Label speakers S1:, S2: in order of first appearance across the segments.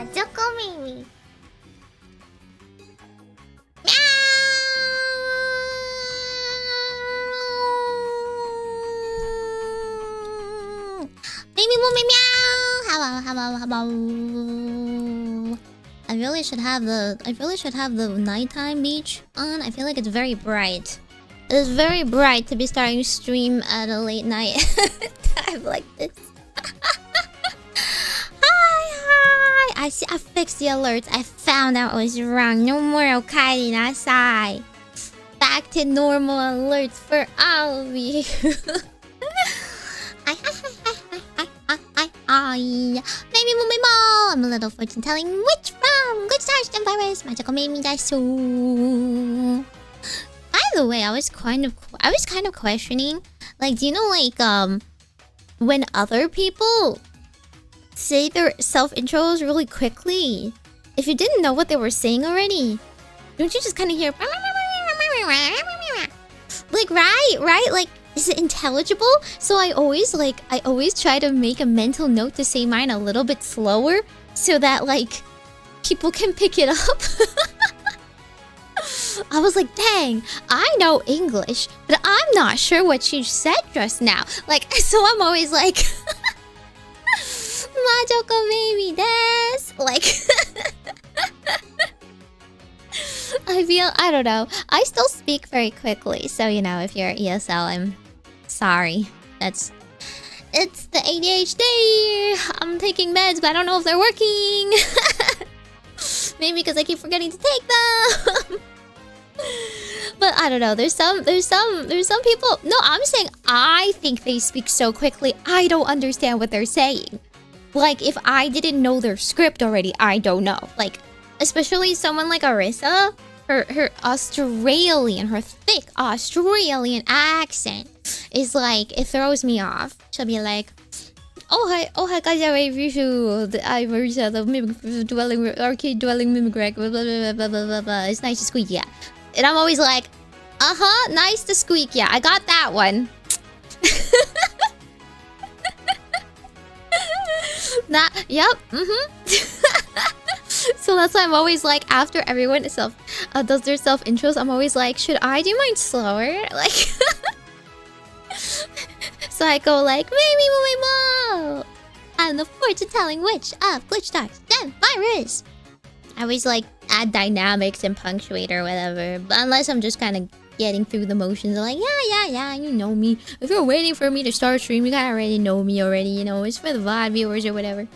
S1: Majokko Meimi. Meimi moo meow. Hello. I really should have the nighttime beach on. I feel like it's very bright. It's very bright to be starting stream at a late night time like this. Hi. I fixed the alerts. I found out I was wrong. No more Okairi Nasai. Back to normal alerts for all of you. Maybe Mumimo. I'm a little fortune telling witch from GlitchStars and Virus. Majokko Meimi desu. By the way, I was kind of questioning, like, do you know, like, when other people say their self-intros really quickly, if you didn't know what they were saying already, don't you just kind of hear like, right, like, is it intelligible? So I always try to make a mental note to say mine a little bit slower so that, like, people can pick it up. I was like, dang, I know English, but I'm not sure what you said just now. Like, so I'm always like, Majokko Meimi desu. Like, I don't know. I still speak very quickly, so, you know, if you're ESL, I'm sorry. It's the ADHD. I'm taking meds, but I don't know if they're working. Maybe because I keep forgetting to take them. But I don't know. There's some people. No, I'm saying I think they speak so quickly. I don't understand what they're saying. Like, if I didn't know their script already, I don't know. Like, especially someone like Arisa, her Australian, her thick Australian accent is like, it throws me off. She'll be like, oh hi guys, I'm Arisa, the arcade dwelling mimic blah blah blah blah. It's nice to squeak, yeah. And I'm always like, nice to squeak, yeah. I got that one. Yep, So that's why I'm always like, after everyone does their self-intros, I'm always like, should I do mine slower? Like, so I go like, Meimi Mumimo. I'm the fortune-telling witch of GlitchStars and Virus. I always like add dynamics and punctuate or whatever, but unless I'm just kind of getting through the motions, like, yeah, you know me. If you're waiting for me to start stream, you kind of already know me already, you know. It's for the VOD viewers or whatever.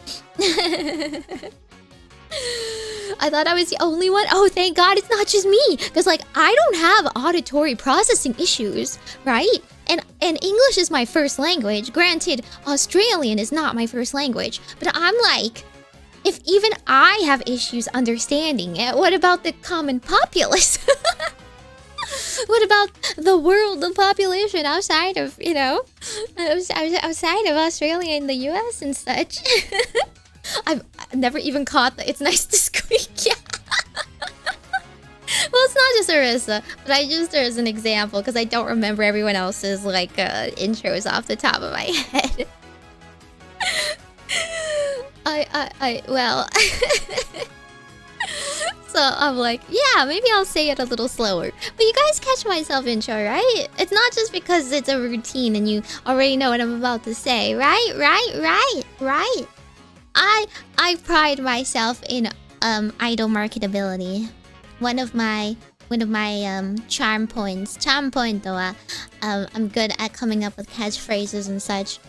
S1: I thought I was the only one. Oh, thank God it's not just me, because, like, I don't have auditory processing issues, right? And English is my first language. Granted, Australian is not my first language, but I'm like, if even I have issues understanding it, what about the common populace? What about the world, the population outside of, you know, outside of Australia and the US and such? I've never even caught that it's nice to squeak. Yeah. Well, it's not just Arisa, but I used her as an example because I don't remember everyone else's, like, intros off the top of my head. Well, so I'm like, yeah, maybe I'll say it a little slower. But you guys catch my self-intro, right? It's not just because it's a routine and you already know what I'm about to say, right? I pride myself in idol marketability. One of my charm points. I'm good at coming up with catchphrases and such.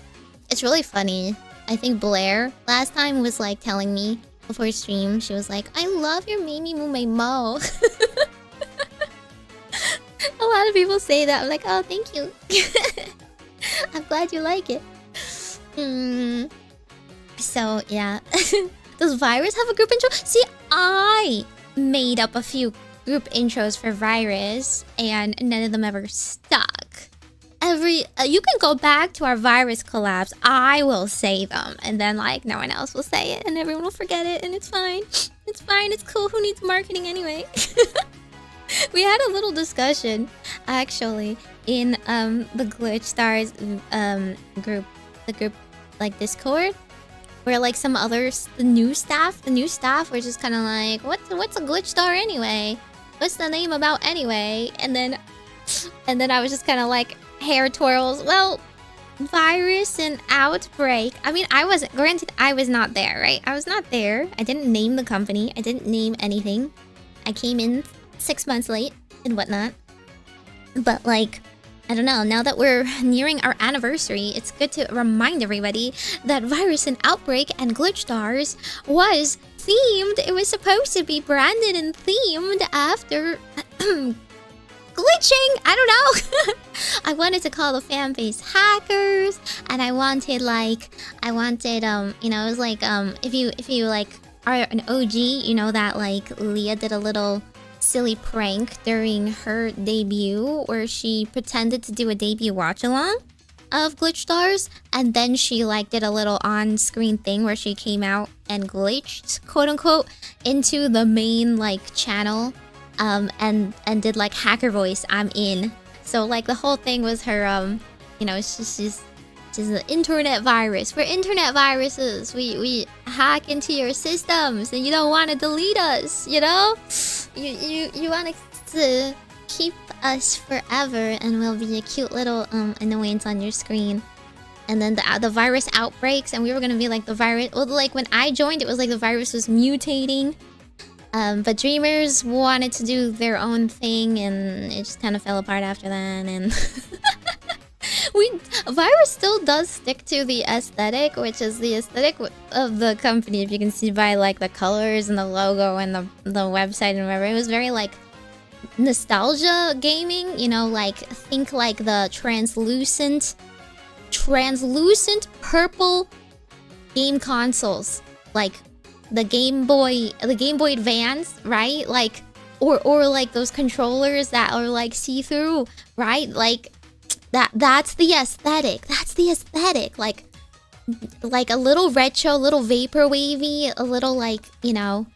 S1: It's really funny. I think Blair last time was like telling me before stream, she was like, I love your Meimi Mumimo. A lot of people say that. I'm like, oh, thank you. I'm glad you like it. So, yeah. Does Virus have a group intro? See, I made up a few group intros for Virus, and none of them ever stuck. You can go back to our Virus collabs. I will say them, and then, like, no one else will say it, and everyone will forget it, and it's fine. It's fine. It's cool. Who needs marketing anyway? We had a little discussion, actually, in the GlitchStars group, like, Discord. where like some others, the new staff were just kind of like, what's a glitch star anyway? What's the name about anyway? And then I was just kind of like, hair twirls. Well, virus and outbreak. I mean, granted, I was not there, right? I was not there. I didn't name the company. I didn't name anything. I came in 6 months late and whatnot. But like, I don't know, now that we're nearing our anniversary, it's good to remind everybody that Virus and Outbreak and GlitchStars was themed. It was supposed to be branded and themed after glitching. I don't know. I wanted to call the fan base hackers, and I wanted, you know, it was like, if you like are an OG, you know that like Leah did a little silly prank during her debut where she pretended to do a debut watch along of GlitchStars, and then she like did a little on-screen thing where she came out and glitched, quote unquote, into the main like channel, and did like hacker voice, I'm in. So like the whole thing was her, you know, she's an internet virus. We're internet viruses. We hack into your systems, and you don't want to delete us, you know? You want to keep us forever, and we'll be a cute little annoyance on your screen. And then the virus outbreaks, and we were gonna be like the virus. Well, like when I joined, it was like the virus was mutating. But Dreamers wanted to do their own thing, and it just kind of fell apart after that. And Virus still does stick to the aesthetic, which is the aesthetic of the company. If you can see by like the colors and the logo and the website and whatever, it was very like nostalgia gaming. You know, like think like the translucent purple game consoles, like the Game Boy Advance, right? Like or like those controllers that are like see-through, right? Like that's the aesthetic. That's the aesthetic. Like a little retro, a little vaporwavy, a little like, you know,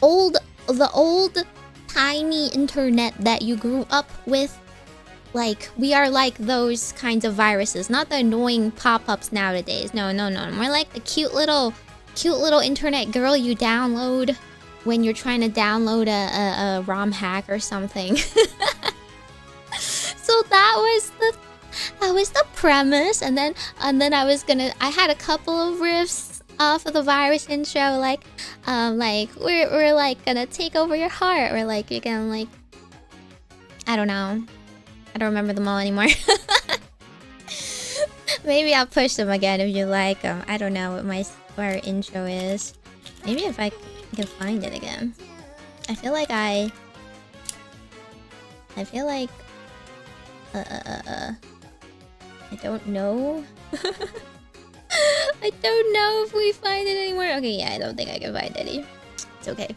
S1: the old tiny internet that you grew up with. Like, we are like those kinds of viruses, not the annoying pop-ups nowadays. No. More like the cute little internet girl you download when you're trying to download a ROM hack or something. So that was the premise, and then I had a couple of riffs off of the virus intro, like we're like gonna take over your heart, or like you're gonna like, I don't know, I don't remember them all anymore. Maybe I'll push them again if you like them. I don't know what our intro is. Maybe if I can find it again. I feel like I don't know. I don't know if we find it anywhere. Okay, yeah, I don't think I can find any. It's okay.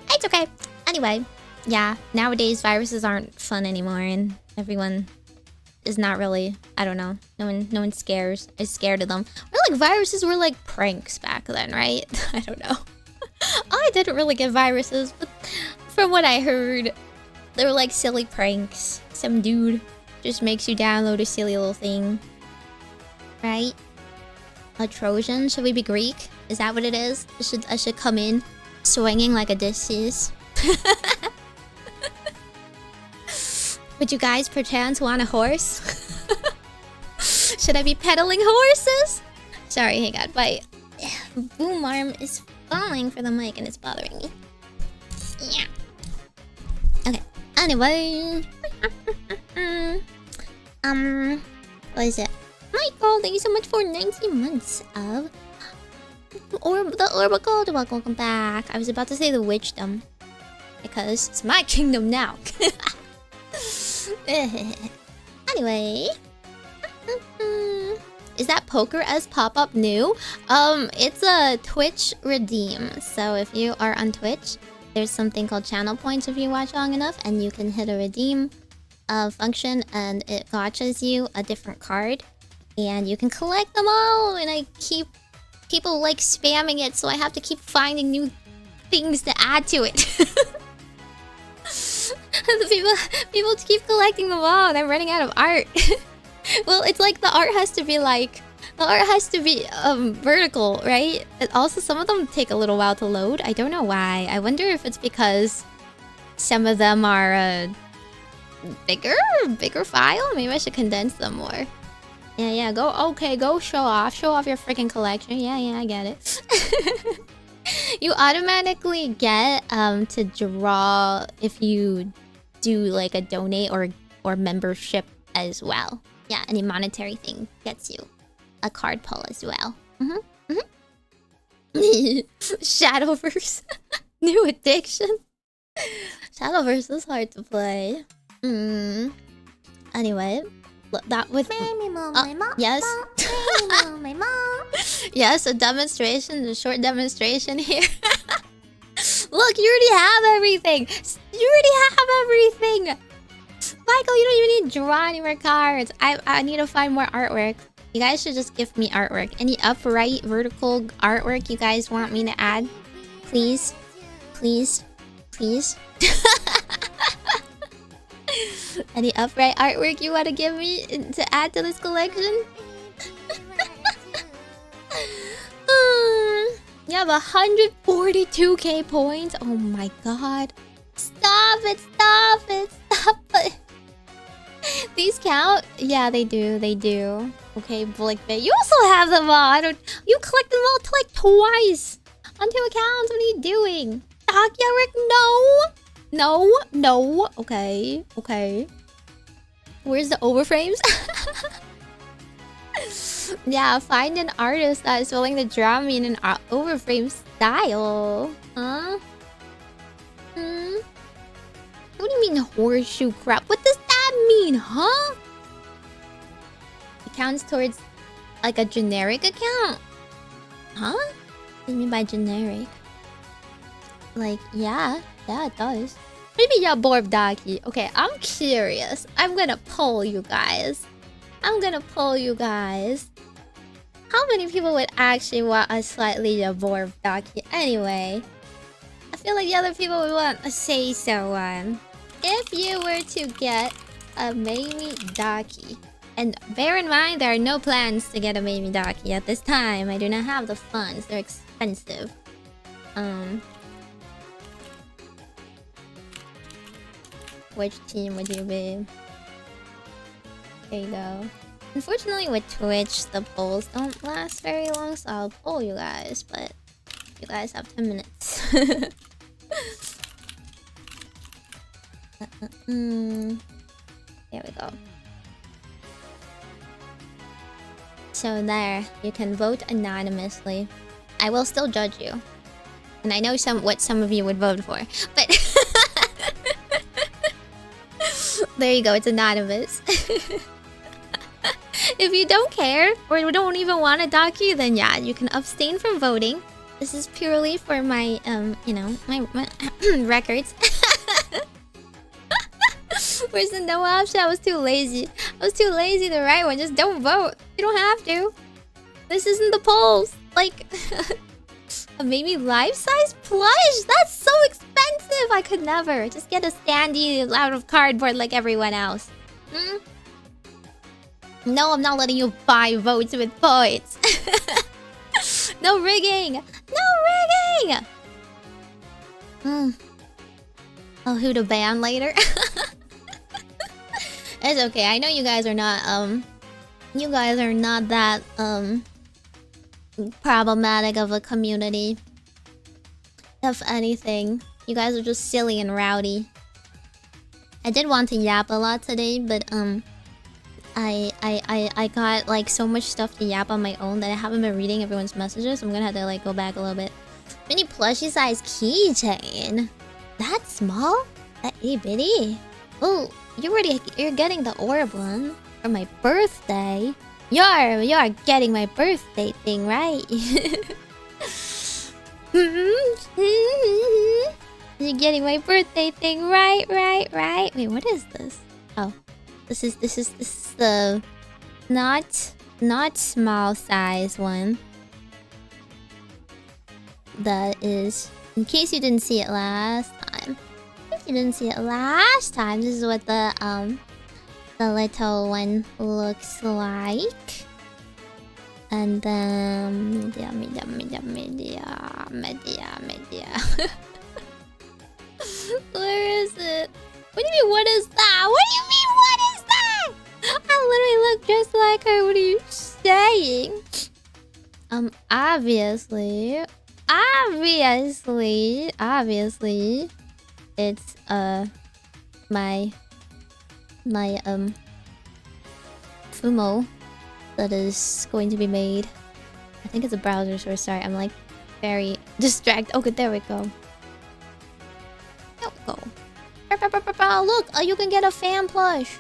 S1: It's okay. Anyway, yeah, nowadays viruses aren't fun anymore, and everyone is not really, I don't know. No one is scared of them. Or like viruses were like pranks back then, right? I don't know. I didn't really get viruses, but from what I heard, they were like silly pranks. Some dude just makes you download a silly little thing. Right? A Trojan? Should we be Greek? Is that what it is? I should come in swinging like Odysseus. Would you guys perchance want a horse? Should I be pedaling horses? Sorry, hey god, my boom arm is falling for the mic and it's bothering me. Yeah. Okay. Anyway. What is it? Michael, thank you so much for 19 months of the Orbacle. Welcome back. I was about to say the witchdom, because it's my kingdom now. Anyway. Is that Poker as pop-up new? It's a Twitch redeem. So if you are on Twitch, there's something called channel points if you watch long enough, and you can hit a redeem function, and it gotchas you a different card, and you can collect them all. And I keep people like spamming it, so I have to keep finding new things to add to it. People keep collecting them all, and I'm running out of art. Well, it's like the art has to be like The art has to be vertical, right? And also, some of them take a little while to load. I don't know why. I wonder if it's because some of them are bigger file. Maybe I should condense them more. Yeah. Go show off your freaking collection. Yeah, I get it. You automatically get to draw if you do like a donate or membership as well. Yeah, any monetary thing gets you a card pull as well. Shadowverse. New addiction. Shadowverse is hard to play. Anyway, that with yes. Yes, a short demonstration here. Look, you already have everything. Michael, you don't even need to draw any more cards. I need to find more artwork. You guys should just give me artwork. Any upright, vertical artwork you guys want me to add? Please. Any upright artwork you want to give me to add to this collection? You have 142k points. Oh my god. Stop it. These count? Yeah, they do. Okay, Blickbit. You also have them all. You collect them all like twice on 2 accounts. What are you doing? Rick, no. Okay. Where's the overframes? Yeah, find an artist that is willing to draw me in an overframe style. Huh? What do you mean horseshoe crap? What does that mean, huh? It counts towards like a generic account. Huh? What do you mean by generic? Like, yeah, it does. Maybe you're bored, Daki. Okay, I'm curious. I'm gonna poll you guys. How many people would actually want a slightly above Daki anyway? I feel like the other people would want a say-so one. If you were to get a Meimi Daki, and bear in mind there are no plans to get a Meimi Daki at this time. I do not have the funds. They're expensive. Which team would you be? There you go. Unfortunately with Twitch, the polls don't last very long, so I'll poll you guys, but you guys have 10 minutes. There we go. So there, you can vote anonymously. I will still judge you. And I know what some of you would vote for, but there you go, it's anonymous. If you don't care or don't even want a Daki, then yeah, you can abstain from voting. This is purely for my my records. Where's the no option? I was too lazy to write one. Just don't vote. You don't have to. This isn't the polls. Like a maybe life-size plush? That's so expensive. I could never. Just get a standee out of cardboard like everyone else. No, I'm not letting you buy votes with points. No rigging. I'll who to ban later. It's okay. I know you guys are not that problematic of a community. If anything, you guys are just silly and rowdy. I did want to yap a lot today, but I got like so much stuff to yap on my own that I haven't been reading everyone's messages. So I'm gonna have to like go back a little bit. Mini plushie size keychain. That small? That itty bitty? Oh, you're getting the orb one for my birthday. You're getting my birthday thing, right? You're getting my birthday thing, right? Wait, what is this? Oh, this is the not small size one. That is, in case you didn't see it last time. This is what the little one looks like. And then media. Where is it? What do you mean, what is that? What do you mean, what is that? I literally look just like her. What are you saying? Obviously, it's my Fumo that is going to be made. I think it's a browser source. Sorry, I'm like very distracted. Okay, there we go. There we go. Look, you can get a fan plush.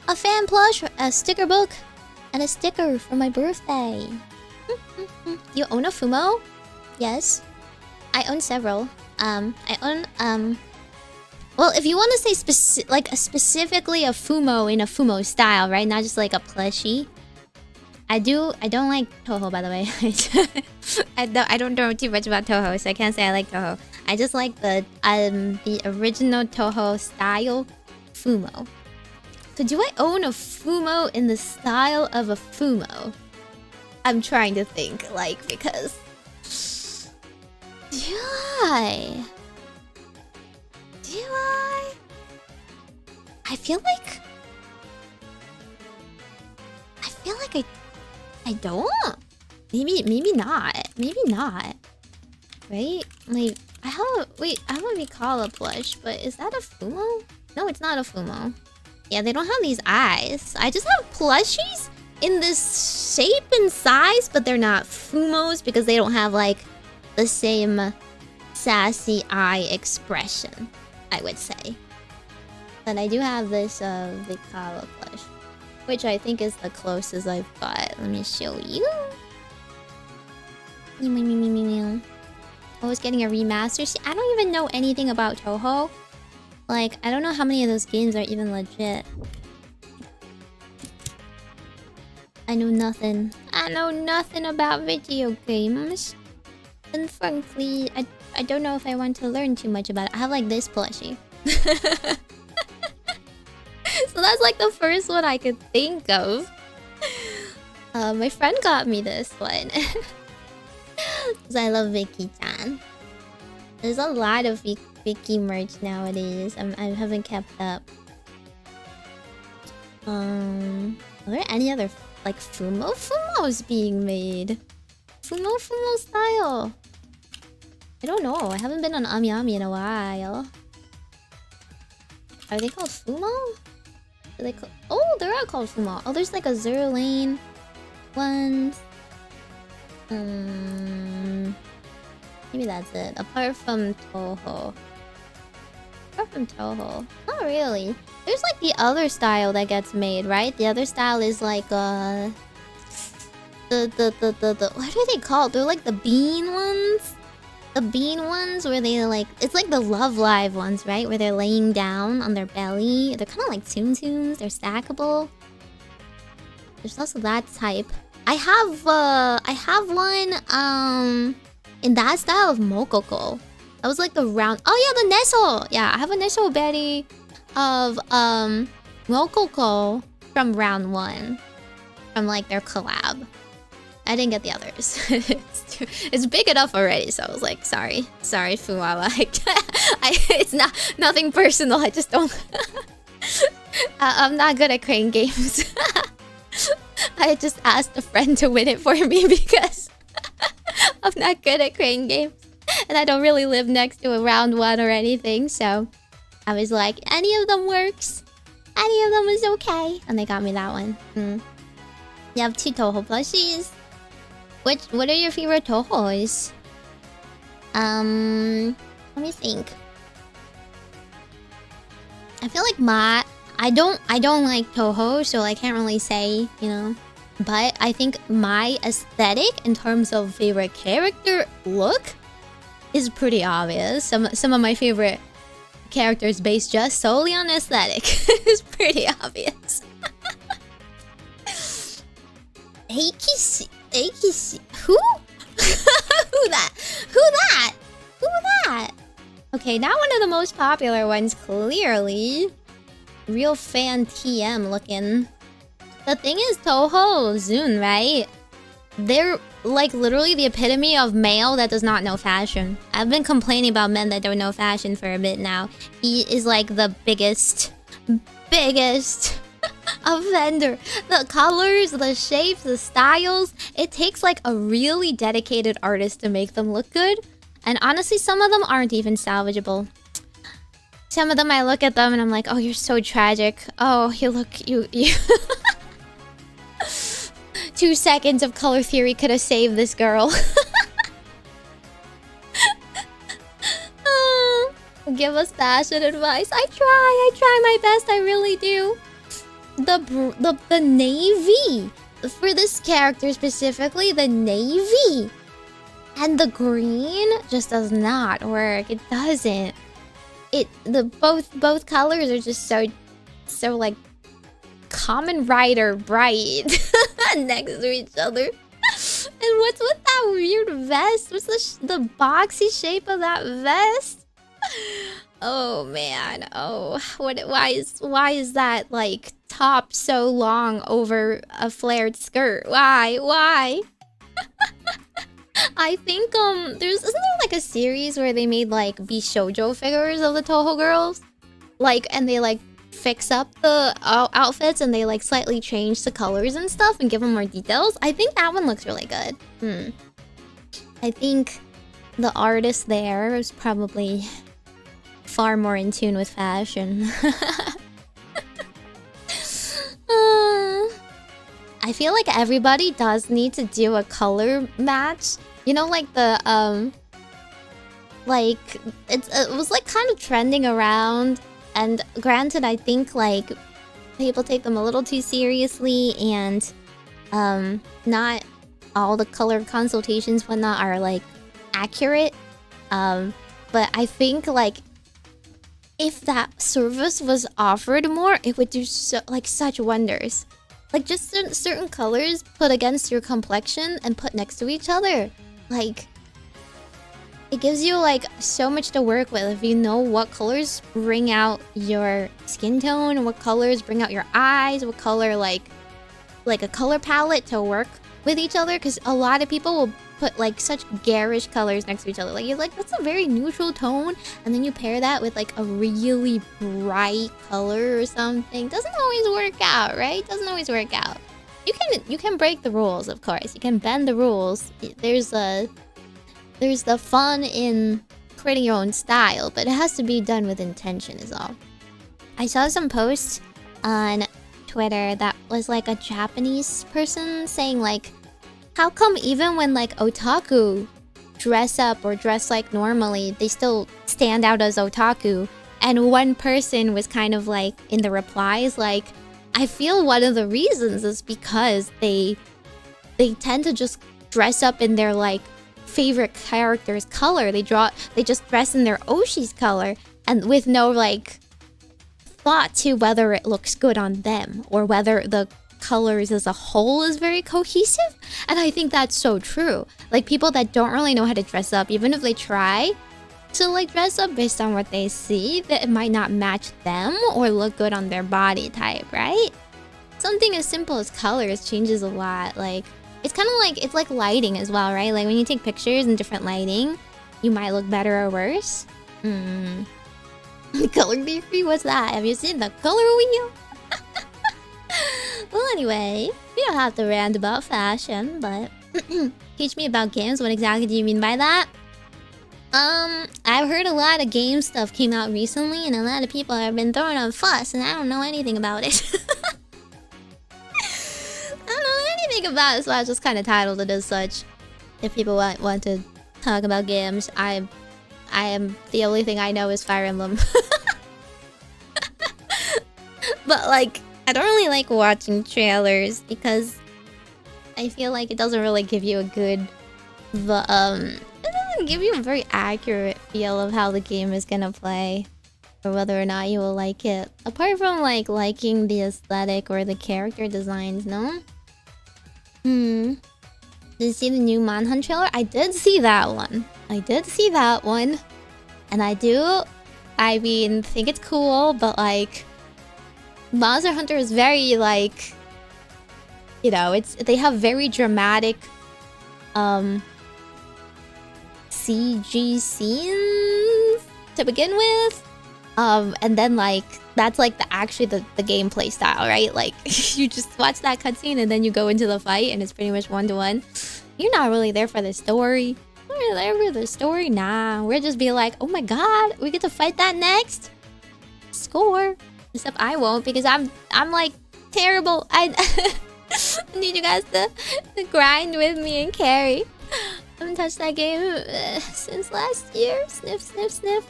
S1: A fan plush, a sticker book, and a sticker for my birthday. You own a Fumo? Yes. I own several. I own well, if you want to say specifically a Fumo in a Fumo style, right? Not just like a plushie. I don't like Toho, by the way. I don't know too much about Toho, so I can't say I like Toho. I just like the original Toho style Fumo. So do I own a Fumo in the style of a Fumo? I'm trying to think, like, because do I? I feel like I don't. Maybe not. Maybe not. Right? Like I have a Mikala plush, but is that a Fumo? No, it's not a Fumo. Yeah, they don't have these eyes. I just have plushies in this shape and size, but they're not Fumos because they don't have like the same sassy eye expression, I would say. But I do have this Mikala plush, which I think is the closest I've got. Let me show you. Oh, it's getting a remaster. See, I don't even know anything about Toho. Like, I don't know how many of those games are even legit. I know nothing. I know nothing about video games. And frankly, I don't know if I want to learn too much about it. I have like this plushie. So that's like the first one I could think of. My friend got me this one. Because I love Vicky-chan. There's a lot of Vicky merch nowadays. I haven't kept up. Are there any other like Fumos being made? Fumo style. I don't know. I haven't been on Ami in a while. Are they called Fumo? Are they oh, they are called Fumo. Oh, there's like a Zero Lane one. Maybe that's it. Apart from Toho. Not really. There's like the other style that gets made, right? The other style is like the what are they called? They're like the bean ones. The bean ones where they like, it's like the Love Live ones, right? Where they're laying down on their belly. They're kind of like Tsum Tsums. They're stackable. There's also that type. I have one in that style of Majokko. That was like the round. Oh yeah, the Nestle. Yeah, I have a Nestle berry of Majokko from round 1, from like their collab. I didn't get the others. It's big enough already, so I was like, sorry, Fuwawa. It's nothing personal. I just don't. I'm not good at crane games. I just asked a friend to win it for me because I'm not good at crane games, and I don't really live next to a round 1 or anything. So I was like, any of them works. Any of them is okay, and they got me that one. You have 2 Toho plushies. What are your favorite Tohos? Let me think. I feel like I don't like Toho, so I can't really say, you know. But I think my aesthetic in terms of favorite character look is pretty obvious. Some of my favorite characters based just solely on aesthetic is pretty obvious. Eikishi. Who? Who that? Okay, not one of the most popular ones, clearly. Real fan TM looking. The thing is Toho Zun, right? they're like literally the epitome of male that does not know fashion. I've been complaining about men that don't know fashion for a bit now. He is like the biggest offender. The colors, the shapes, the styles. It takes like a really dedicated artist to make them look good. And honestly, some of them aren't even salvageable. Some of them I look at them and I'm like, oh, you're so tragic. Oh, you 2 seconds of color theory could have saved this girl. Give us fashion advice. I try my best, I really do. The navy. For this character specifically, the navy. And the green just does not work. It doesn't. Both colors are just so like Kamen Rider bright next to each other. And what's with that weird vest? What's the boxy shape of that vest? Oh man. Oh, why is that like top so long over a flared skirt? Why? I think isn't there like a series where they made like Bishoujo figures of the Toho girls? Like, and they like fix up the outfits and they like slightly change the colors and stuff and give them more details. I think that one looks really good. I think the artist there is probably far more in tune with fashion. I feel like everybody does need to do a color match. You know, like the like it was like kind of trending around, and granted, I think like people take them a little too seriously, and not all the color consultations whatnot are like accurate. But I think like if that service was offered more, it would do such wonders. Like just certain colors put against your complexion and put next to each other. Like, it gives you like so much to work with if you know what colors bring out your skin tone, what colors bring out your eyes, what color like a color palette to work with each other. Because a lot of people will put like such garish colors next to each other. Like you're like, that's a very neutral tone, and then you pair that with like a really bright color or something. Doesn't always work out, right? Doesn't always work out. You can break the rules, of course. You can bend the rules. There's the fun in creating your own style, but it has to be done with intention is all. I saw some posts on Twitter that was like a Japanese person saying like, how come even when like otaku dress up or dress like normally, they still stand out as otaku? And one person was kind of like in the replies like, I feel one of the reasons is because they tend to just dress up in their like favorite character's color. They just dress in their Oshi's color and with no like thought to whether it looks good on them or whether the colors as a whole is very cohesive. And I think that's so true. Like people that don't really know how to dress up, even if they try to like dress up based on what they see, that it might not match them or look good on their body type, right? Something as simple as colors changes a lot. Like it's kind of like, it's like lighting as well, right? Like when you take pictures in different lighting, you might look better or worse. Color theory? What's that? Have you seen the color wheel? Well, anyway, we don't have to rant about fashion, but teach me about games. What exactly do you mean by that? I've heard a lot of game stuff came out recently, and a lot of people have been throwing a fuss, and I don't know anything about it. I don't know anything about it, so I just kind of titled it as such. If people want to talk about games, I am the only thing I know is Fire Emblem. But like, I don't really like watching trailers because I feel like it doesn't really give you a good, it doesn't give you a very accurate feel of how the game is gonna play or whether or not you will like it. Apart from like liking the aesthetic or the character designs, no? Did you see the new Manhunt trailer? I did see that one. And I mean, think it's cool, but like Monster Hunter is very like, you know, they have very dramatic CG scenes to begin with. And then like that's like the gameplay style, right? Like you just watch that cutscene and then you go into the fight and it's pretty much 1-to-1. You're not really there for the story. We're there for the story. Nah, we're just be like, oh my god, we get to fight that next. Score. Except I won't because I'm like terrible. I need you guys to grind with me and carry. I haven't touched that game since last year. Sniff, sniff, sniff.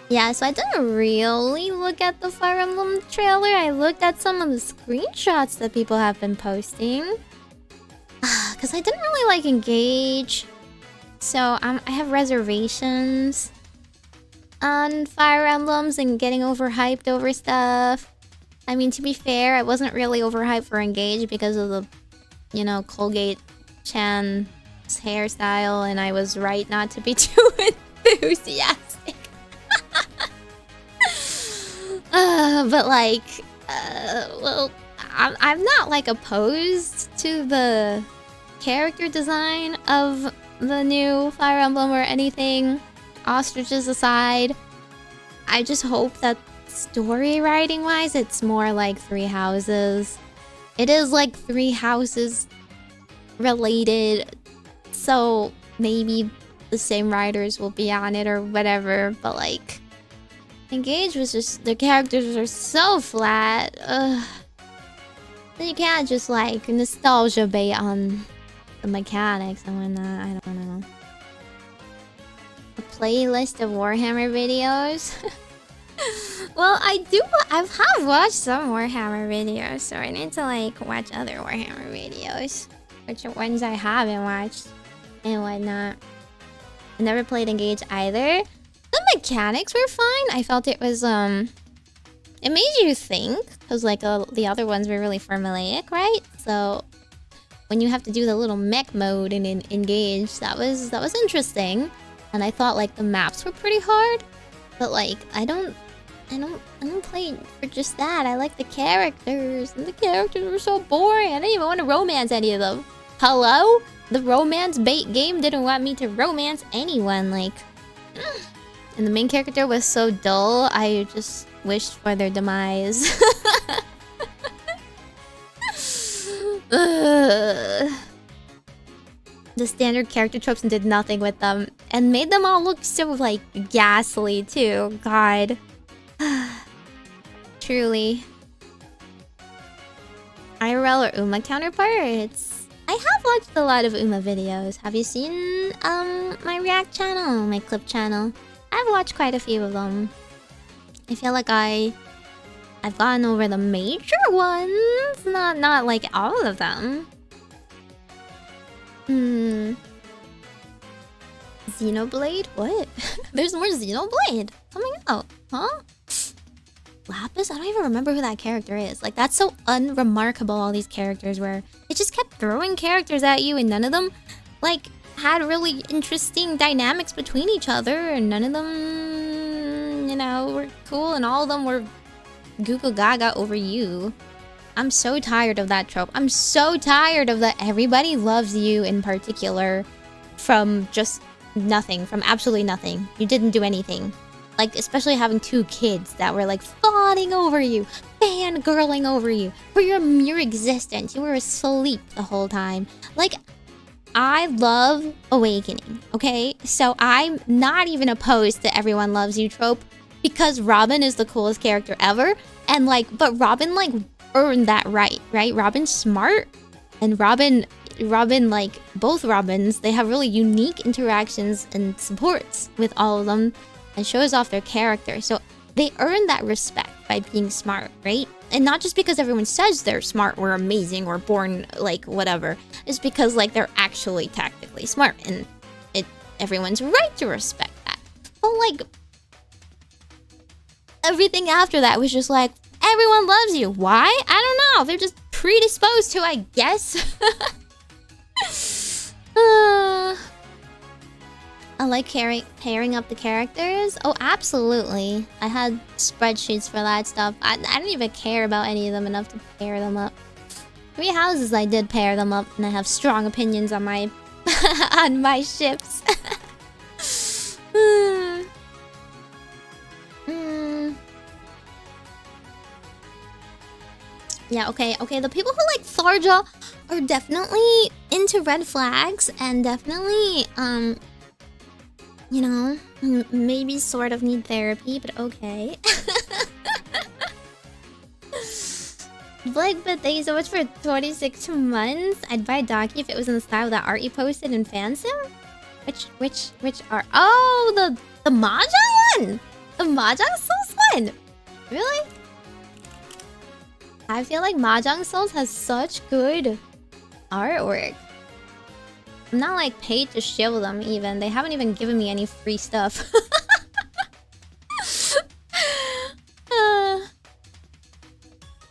S1: Yeah, so I didn't really look at the Fire Emblem trailer. I looked at some of the screenshots that people have been posting. Because I didn't really like engage. So I have reservations on Fire Emblems and getting overhyped over stuff. I mean, to be fair, I wasn't really overhyped for engage because of the, you know, Colgate-chan's hairstyle, and I was right not to be too enthusiastic. But like, well, I'm not like opposed to the character design of the new Fire Emblem or anything. Ostriches aside, I just hope that story writing wise, it's more like Three Houses. It is like Three Houses related, so maybe the same writers will be on it or whatever, but like Engage was just, the characters are so flat. You can't just like nostalgia bait on the mechanics and whatnot. I don't know. A playlist of Warhammer videos. Well, I have watched some Warhammer videos, so I need to like watch other Warhammer videos. Which ones I haven't watched and whatnot. I never played Engage either. The mechanics were fine. I felt it was it made you think, because like the other ones were really formulaic, right? So when you have to do the little mech mode and Engage, that was interesting. And I thought like the maps were pretty hard, but like I don't play for just that. I like the characters, and the characters were so boring. I didn't even want to romance any of them. Hello? The romance bait game didn't want me to romance anyone, like. And the main character was so dull, I just wished for their demise. The standard character tropes did nothing with them, and made them all look so, like, ghastly, too. God. Truly. IRL or Uma counterparts? I have watched a lot of Uma videos. Have you seen, my React channel? My clip channel? I've watched quite a few of them. I feel like I've gone over the major ones, not like all of them. Xenoblade? What? There's more Xenoblade coming out, huh? Lapis? I don't even remember who that character is. Like, that's so unremarkable, all these characters were. It just kept throwing characters at you and none of them, like, had really interesting dynamics between each other, and none of them, you know, were cool, and all of them were goo gaga over you. I'm so tired of that trope. I'm so tired of that everybody loves you in particular from just nothing, from absolutely nothing. You didn't do anything. Like, especially having two kids that were like fawning over you, fangirling over you for your mere existence. You were asleep the whole time. Like, I love Awakening, okay? So I'm not even opposed to everyone loves you trope, because Robin is the coolest character ever. And like, but Robin like earned that right? Robin's smart, and Robin, like, both Robins, they have really unique interactions and supports with all of them, and shows off their character. So they earn that respect by being smart, right? And not just because everyone says they're smart or amazing or born, like, whatever. It's because, like, they're actually tactically smart, and everyone's right to respect that. But, like, everything after that was just like, everyone loves you. Why? I don't know. They're just predisposed to, I guess. I like pairing up the characters. Oh, absolutely. I had spreadsheets for that stuff. I didn't even care about any of them enough to pair them up. 3 houses I did pair them up, and I have strong opinions on my on my ships. Yeah, okay, the people who like Tharja are definitely into red flags and definitely, you know, maybe sort of need therapy, but okay. Blake, but thank you so much for 26 months. I'd buy Daki if it was in the style of that art you posted in Fansim. Which art? Oh, the Mahjong one! The Mahjong Souls one! Really? I feel like Mahjong Souls has such good artwork. I'm not like paid to shill them even. They haven't even given me any free stuff.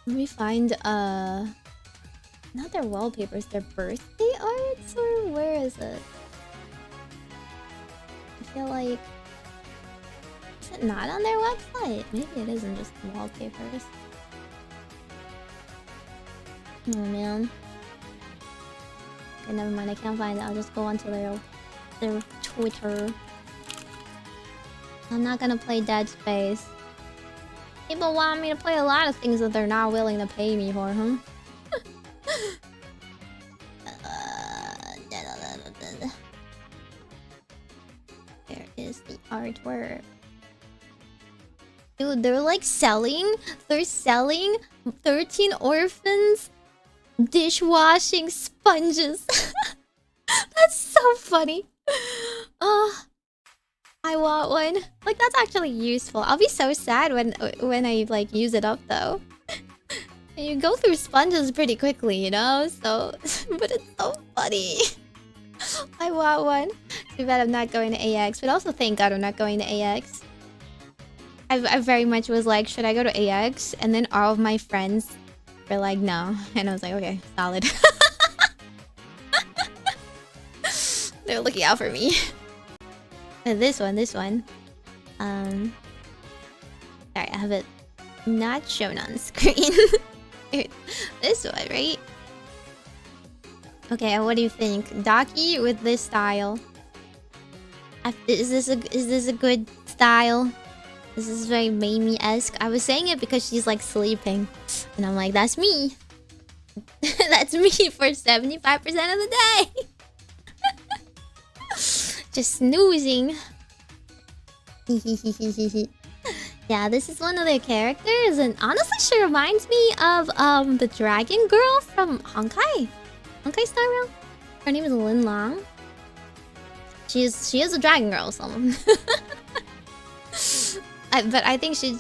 S1: Let me find not their wallpapers, their birthday arts, or where is it? I feel like, is it not on their website? Maybe it isn't just wallpapers. Oh man. Okay, never mind. I can't find it. I'll just go onto their Twitter. I'm not gonna play Dead Space. People want me to play a lot of things that they're not willing to pay me for, huh? There is the artwork. Dude, they're like selling. They're selling 13 orphans dishwashing sponges. That's so funny. I want one. Like, that's actually useful. I'll be so sad when I like use it up though. You go through sponges pretty quickly, you know? So, but it's so funny. I want one. Too bad I'm not going to AX, but also thank God I'm not going to AX. I very much was like, should I go to AX? And then all of my friends were like, no. And I was like, okay, solid. They're looking out for me. This one. Sorry, I have it not shown on screen. This one, right? Okay, what do you think? Daki with this style. Is this a good style? This is very Meimi-esque. I was saying it because she's like sleeping. And I'm like, that's me. That's me for 75% of the day. Just snoozing. Yeah, this is one of their characters, and honestly, she reminds me of the dragon girl from Honkai Star Rail. Her name is Lin Long. She is a dragon girl, someone. But I think she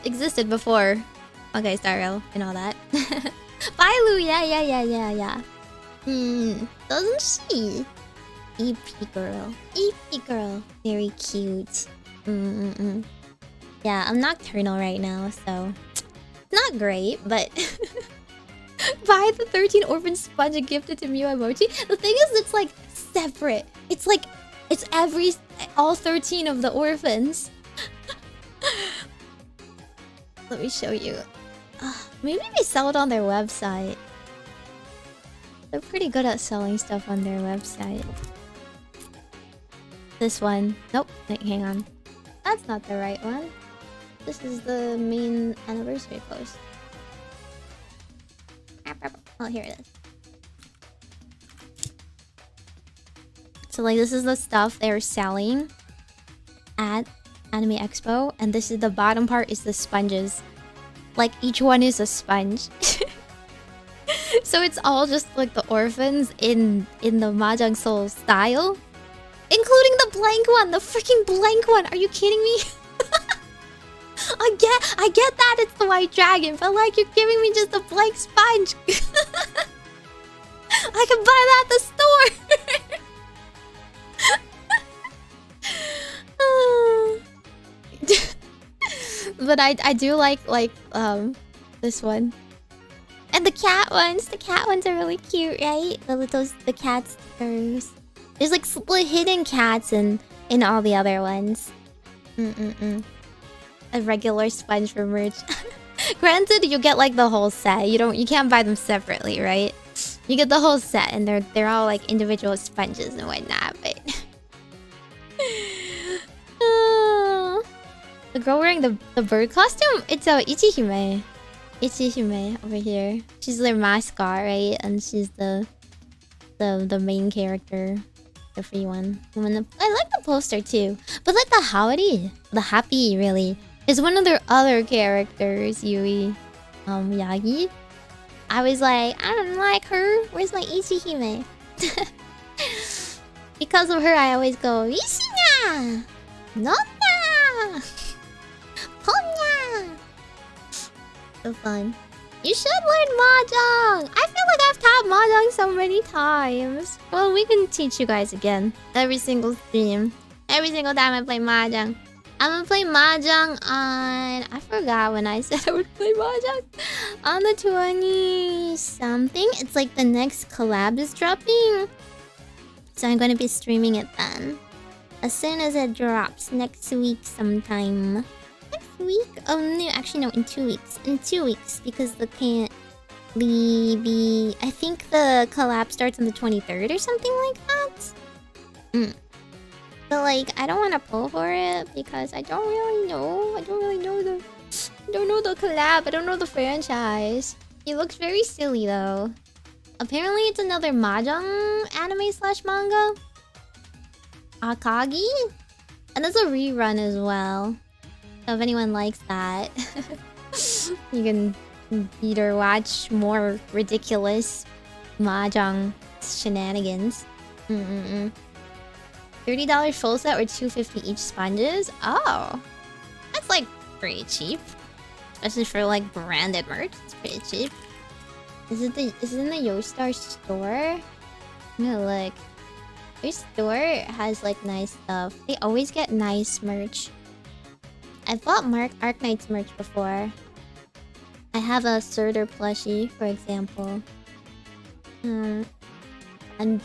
S1: existed before Honkai Star Rail and all that. Bye, Lou. Yeah. Doesn't she? EP girl. Very cute. Yeah, I'm nocturnal right now, so not great, but buy the 13 orphan sponge and gift it to Mew emoji. The thing is, it's like separate. It's like it's all 13 of the orphans. Let me show you. Maybe they sell it on their website. They're pretty good at selling stuff on their website. This one. Nope. Wait, hang on. That's not the right one. This is the main anniversary post. Oh, here it is. So, like, this is the stuff they're selling at Anime Expo, and this is the bottom part is the sponges. Like, each one is a sponge. So it's all just like the orphans in the Mahjong Soul style. Including the blank one, the freaking blank one. Are you kidding me? I get that it's the white dragon, but like you're giving me just a blank sponge. I can buy that at the store. But I do like this one. And the cat ones. The cat ones are really cute, right? The cat stickers. There's like split hidden cats in all the other ones. A regular sponge for merch. Granted, you get like the whole set. You can't buy them separately, right? You get the whole set, and they're all like individual sponges and whatnot. But the girl wearing the bird costume, it's Ichihime. Ichihime over here. She's their mascot, right? And she's the main character, the free one. I like the poster too, but like the happy really is one of their other characters, Yui, Yagi. I was like, I don't like her. Where's my Ichihime? Because of her, I always go Ishinya, Nonna, Konya. So fun. You should learn mahjong. I feel like I've taught mahjong so many times. Well, we can teach you guys again every single stream. Every single time I play mahjong. I'm gonna play mahjong on... I forgot when I said I would play mahjong. On the 20-something. It's like the next collab is dropping. So I'm gonna be streaming it then. As soon as it drops. Next week sometime. Next week? Oh no, actually no, in 2 weeks. In 2 weeks. Because the can't be... I think the collab starts on the 23rd or something like that. But like, I don't want to pull for it because I don't really know. I don't know the collab. I don't know the franchise. It looks very silly though. Apparently it's another mahjong anime / manga. Akagi? And there's a rerun as well. So if anyone likes that, you can either watch more ridiculous mahjong shenanigans. $30 full set or $250 each sponges? Oh, that's like pretty cheap, especially for like branded merch. It's pretty cheap. Is it in the GlitchStars store? I'm gonna look. Their store has like nice stuff. They always get nice merch. I've bought Arknight's merch before. I have a Surtur plushie, for example. I'm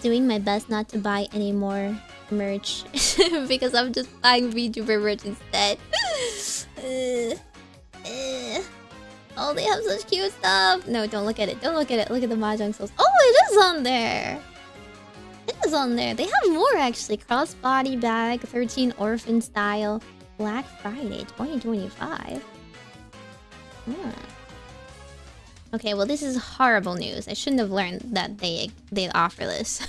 S1: doing my best not to buy any more merch because I'm just buying VTuber merch instead. Oh, they have such cute stuff. No, don't look at it. Don't look at it. Look at the mahjong souls. Oh, it is on there. It is on there. They have more actually. Crossbody bag, 13 orphan style, Black Friday 2025. Okay, well this is horrible news. I shouldn't have learned that they offer this.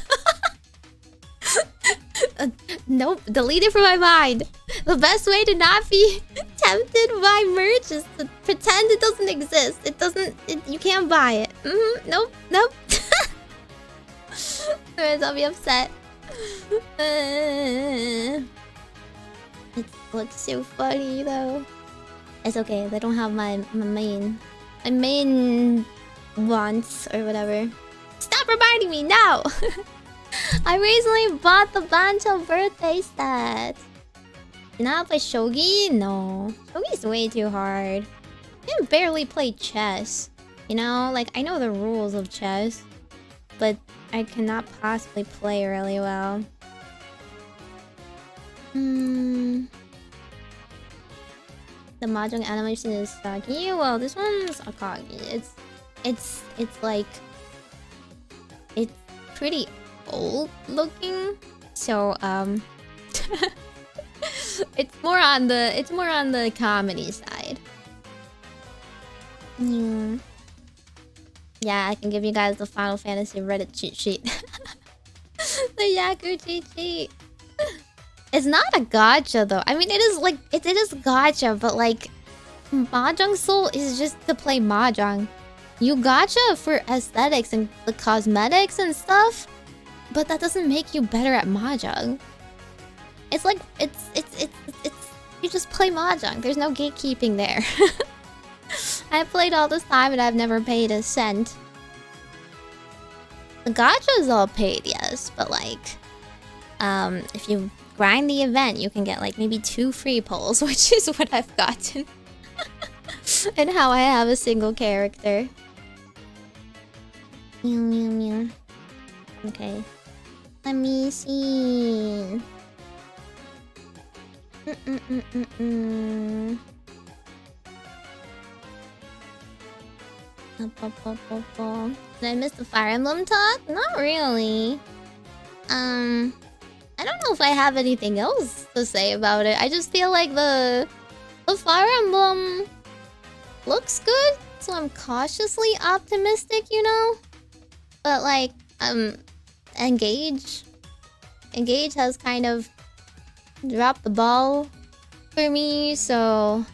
S1: Nope, delete it from my mind. The best way to not be tempted by merch is to pretend it doesn't exist. It doesn't. You can't buy it. Nope. Otherwise I'll be upset. It looks so funny though. It's okay. They don't have my main wants or whatever. Stop reminding me now. I recently bought the Bancho birthday set. Can I play shogi? No. Shogi's way too hard. I can barely play chess. You know, like I know the rules of chess, but I cannot possibly play really well. The mahjong animation is sucky. Well, this one's Akagi. It's like it's pretty old looking, so it's more on the comedy side. Yeah, I can give you guys the Final Fantasy Reddit cheat sheet. The Yaku cheat sheet. It's not a gacha though. I mean, it is like it is gacha, but like Mahjong Soul is just to play mahjong. You gacha for aesthetics and the cosmetics and stuff, but that doesn't make you better at mahjong. It's like it's you just play mahjong. There's no gatekeeping there. I've played all this time and I've never paid a cent. The gacha is all paid, yes, but like if you grind the event, you can get like maybe 2 free pulls, which is what I've gotten. And how I have a single character. Okay. Let me see. Did I miss the Fire Emblem talk? Not really. I don't know if I have anything else to say about it. I just feel like the Fire Emblem looks good, so I'm cautiously optimistic, you know? But like, Engage has kind of dropped the ball for me, so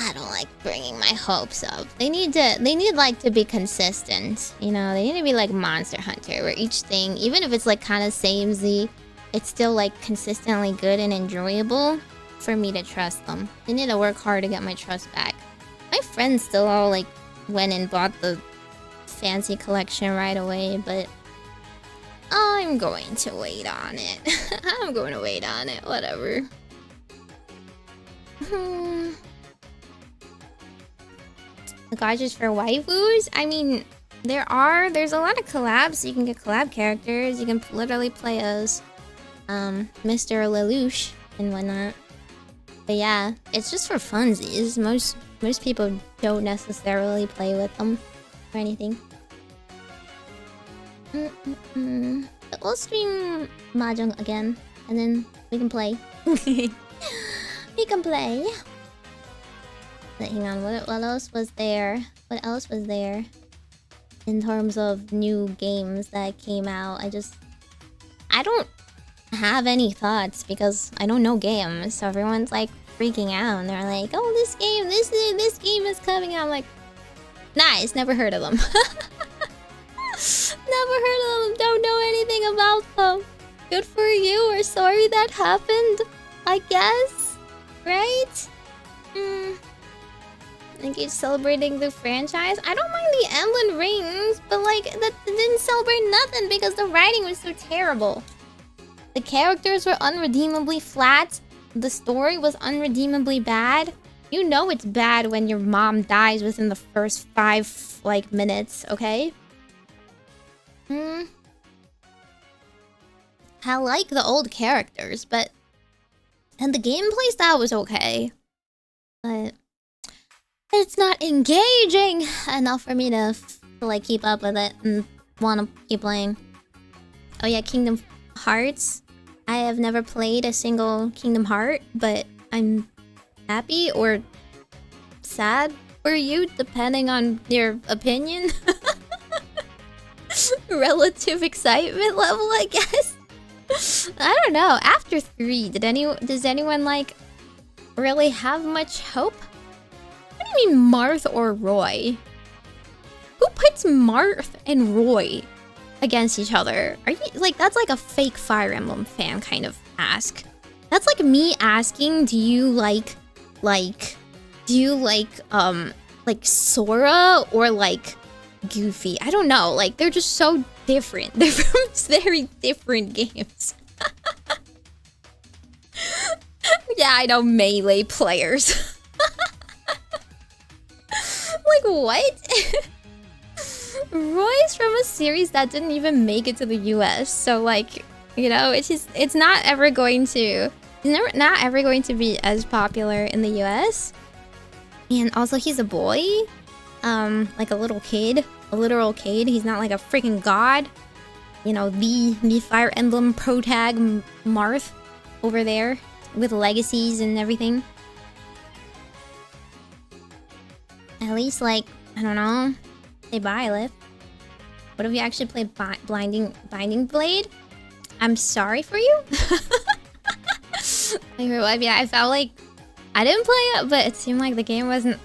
S1: I don't like bringing my hopes up. They need like to be consistent, you know? They need to be like Monster Hunter, where each thing, even if it's like kind of samey, it's still like consistently good and enjoyable for me to trust them. They need to work hard to get my trust back. My friends still all like went and bought the fancy collection right away, but I'm going to wait on it. I'm going to wait on it, whatever. The garages for waifus? I mean, there's a lot of collabs, so you can get collab characters. You can literally play as Mr. Lelouch and whatnot. But yeah, it's just for funsies. Most people don't necessarily play with them or anything. But we'll stream Mahjong again, and then we can play. We can play. But hang on, what else was there? What else was there? In terms of new games that came out, I don't have any thoughts because I don't know games. So everyone's like freaking out and they're like, "Oh, this game is coming out." I'm like, nice, never heard of them. Never heard of them, don't know anything about them. Good for you, we're sorry that happened, I guess. Right? Engage celebrating the franchise. I don't mind the Emblem Rings, but like that didn't celebrate nothing because the writing was so terrible. The characters were unredeemably flat. The story was unredeemably bad. You know it's bad when your mom dies within the first 5 like minutes, okay? I like the old characters, and the gameplay style was okay, but it's not engaging enough for me to like keep up with it and want to keep playing. Oh yeah, Kingdom Hearts. I have never played a single Kingdom Heart, but I'm happy or sad for you, depending on your opinion. Relative excitement level, I guess. I don't know. After 3, does anyone like really have much hope? What do you mean Marth or Roy? Who puts Marth and Roy against each other? Are you like, that's like a fake Fire Emblem fan kind of ask. That's like me asking, do you like Sora or like Goofy? I don't know, like they're just so different. They're from very different games. Yeah, I know, melee players. Like what? Roy's from a series that didn't even make it to the US, so like, you know, it's not ever going to be as popular in the US. And also he's a boy. Like a little kid, a literal kid. He's not like a freaking god. You know, the Fire Emblem protag Marth over there with legacies and everything. At least, like, I don't know, say Byleth. What if you actually played Binding Blade? I'm sorry for you. Yeah, I felt like I didn't play it, but it seemed like the game wasn't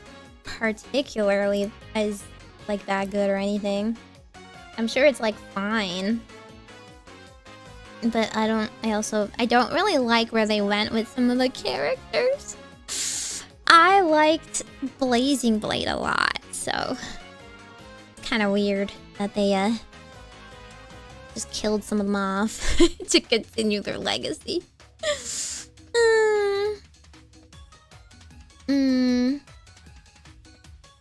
S1: particularly as like that good or anything. I'm sure it's like fine, but I don't really like where they went with some of the characters. I liked Blazing Blade a lot, so it's kind of weird that they just killed some of them off to continue their legacy.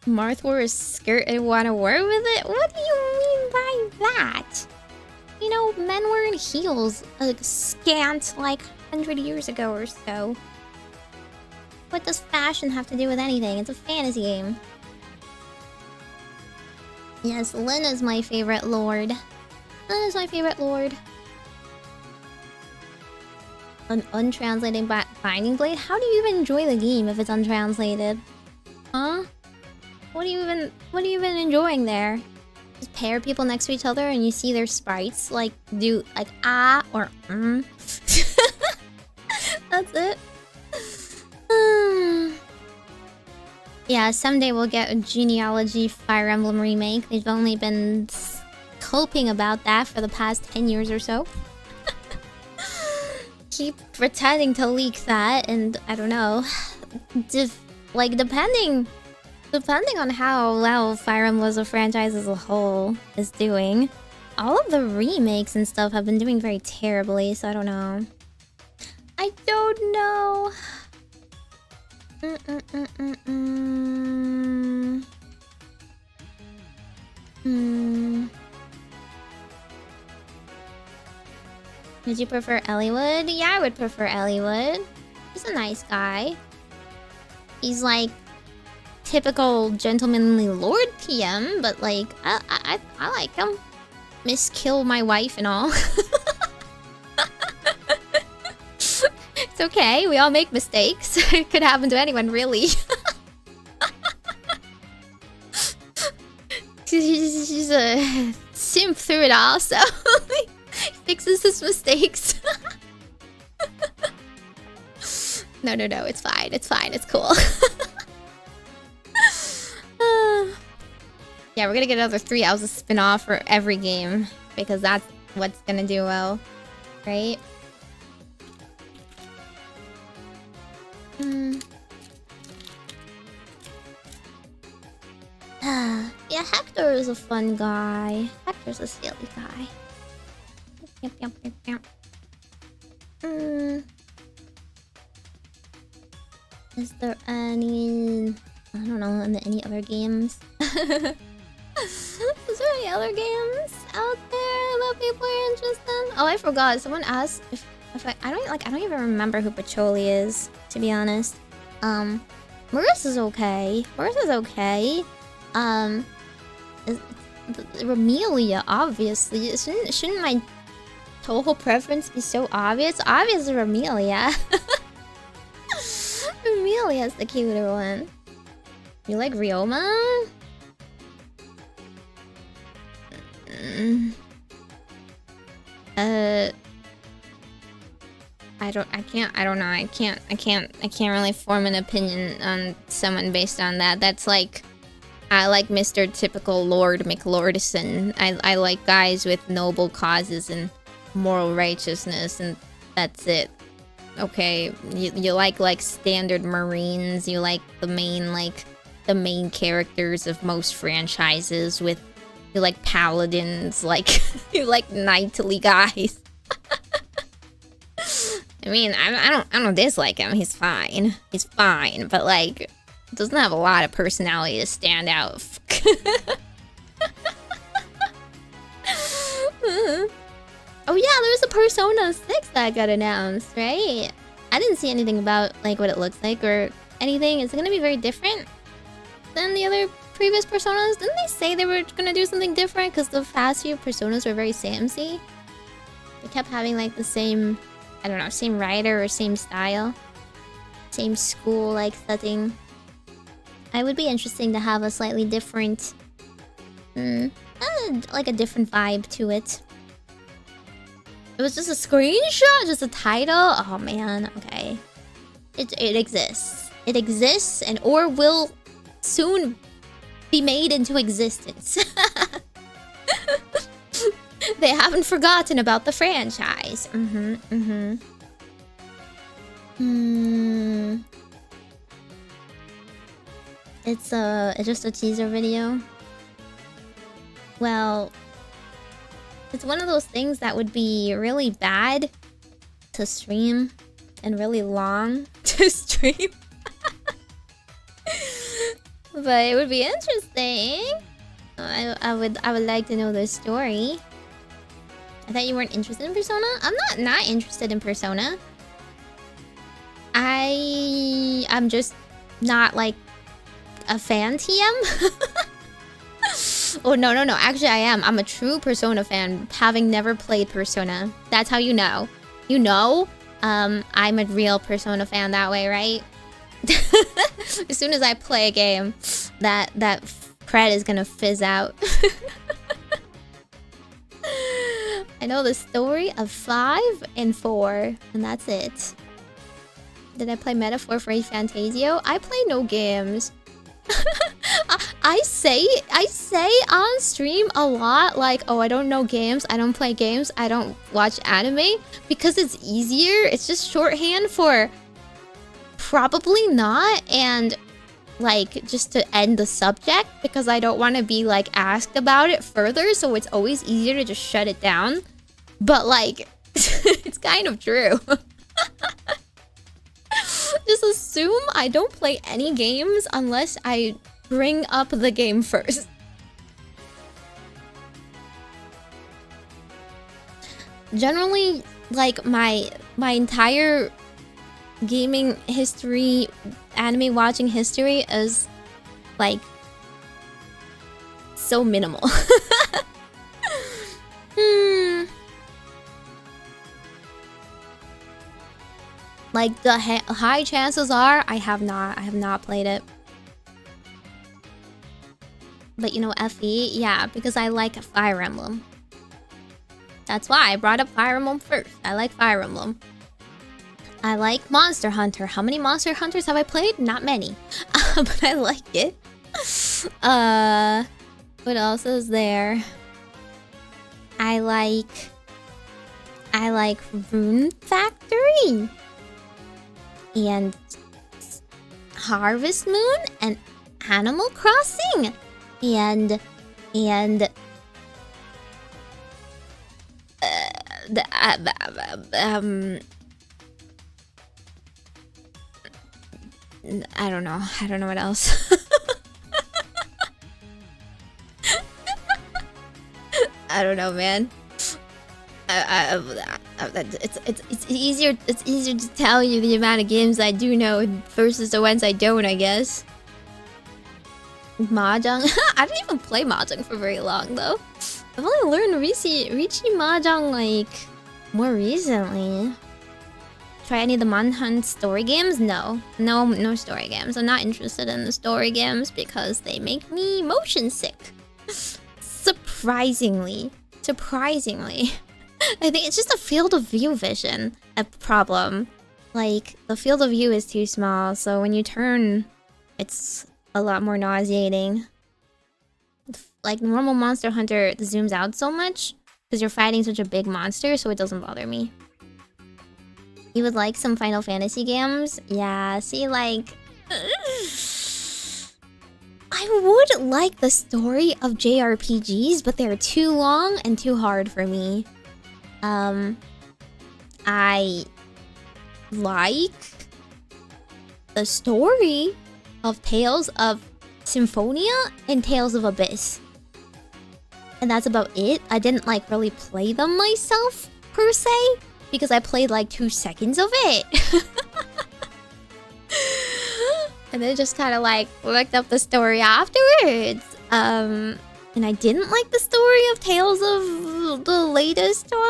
S1: Marth wore a skirt and want to wear with it? What do you mean by that? You know, men wearing heels a scant like 100 years ago or so. What does fashion have to do with anything? It's a fantasy game. Yes, Lyn is my favorite lord. Lyn is my favorite lord. An untranslated Binding Blade? How do you even enjoy the game if it's untranslated? Huh? What are you even enjoying there? Just pair people next to each other and you see their sprites like do like ah or That's it. Yeah, someday we'll get a Genealogy Fire Emblem remake. They've only been coping about that for the past 10 years or so. Keep pretending to leak that, and I don't know. Like depending on how well Fire Emblem as a franchise as a whole is doing, all of the remakes and stuff have been doing very terribly. So I don't know. I don't know. Would you prefer Elliewood? Yeah, I would prefer Elliewood. He's a nice guy. He's like typical gentlemanly lord PM, but like I like him. Miskill my wife and all. It's okay, we all make mistakes. It could happen to anyone, really. She's a simp through it all, so he fixes his mistakes. No, it's fine, it's cool. Yeah, we're gonna get another 3 hours of spin-off for every game, because that's what's gonna do well, right? Yeah, Hector is a fun guy. Hector's a silly guy. Yep. Is there any... I don't know, any other games? Is there any other games out there that people are interested in? Oh, I forgot. Someone asked if I don't even remember who Pacholi is, to be honest. Marissa's okay. Marissa's okay. Ramelia, obviously. Shouldn't my Toho preference be so obvious? Obviously, Ramelia. Ramelia's the cuter one. You like Ryoma? I don't know. I can't really form an opinion on someone based on that. That's like, I like Mr. Typical Lord McLordison. I like guys with noble causes and moral righteousness, and that's it. Okay, you like standard Marines. You like the main characters of most franchises. You like paladins. Like you like knightly guys. I mean, I don't dislike him. He's fine. He's fine, but like, doesn't have a lot of personality to stand out. Oh yeah, there was a Persona 6 that got announced, right? I didn't see anything about like what it looks like or anything. Is it gonna be very different than the other previous Personas? Didn't they say they were gonna do something different? Because the past few Personas were very samey. They kept having like the same, I don't know, same writer or same style, same school like setting. I would be interesting to have a slightly different, like a different vibe to it. It was just a screenshot, just a title. Oh man, okay. It exists. It exists, and or will soon be made into existence. They haven't forgotten about the franchise. It's just a teaser video. Well, it's one of those things that would be really bad to stream and really long to stream. But it would be interesting. I would like to know the story. I thought you weren't interested in Persona? I'm not interested in Persona. I'm just not like a fan TM. Oh, no. Actually, I am. I'm a true Persona fan, having never played Persona. That's how you know. You know, I'm a real Persona fan that way, right? As soon as I play a game, that cred is gonna fizz out. I know the story of 5 and 4, and that's it. Did I play Metaphor for Fantasio? I play no games. I say on stream a lot, like, oh, I don't know games, I don't play games, I don't watch anime, because it's easier. It's just shorthand for probably not, and like just to end the subject, because I don't want to be like asked about it further, so it's always easier to just shut it down. But like it's kind of true. Just assume I don't play any games unless I bring up the game first. Generally, like my entire gaming history, anime watching history is like so minimal. Like the high chances are I have not played it. But you know, FE, yeah, because I like Fire Emblem. That's why I brought up Fire Emblem first. I like Fire Emblem. I like Monster Hunter. How many Monster Hunters have I played? Not many. But I like it. What else is there? I like Rune Factory. And Harvest Moon and Animal Crossing. And I don't know what else. I don't know, man. It's easier to tell you the amount of games I do know versus the ones I don't, I guess. Mahjong? I didn't even play Mahjong for very long, though. I've only learned Riichi Mahjong, like, more recently. Try any of the Manhunt story games? No story games. I'm not interested in the story games because they make me motion sick. Surprisingly. I think it's just a field of view vision a problem. Like, the field of view is too small, so when you turn, it's a lot more nauseating. Like, normal Monster Hunter zooms out so much because you're fighting such a big monster, so it doesn't bother me. You would like some Final Fantasy games? Yeah, see, like... I would like the story of JRPGs, but they're too long and too hard for me. I like the story of Tales of Symphonia and Tales of Abyss. And that's about it. I didn't like really play them myself, per se, because I played like 2 seconds of it. And then just kind of like looked up the story afterwards. And I didn't like the story of Tales of the latest one.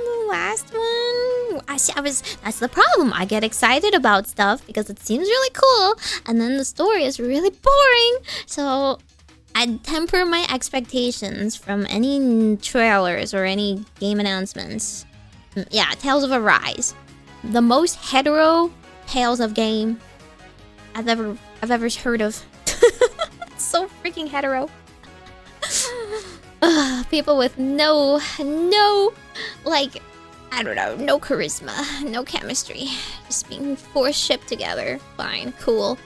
S1: The last one. That's the problem. I get excited about stuff because it seems really cool. And then the story is really boring. So I temper my expectations from any trailers or any game announcements. Yeah, Tales of Arise. The most hetero Tales of game I've ever heard of. So freaking hetero. People with no, like, I don't know, no charisma, no chemistry. Just being forced shipped together. Fine, cool.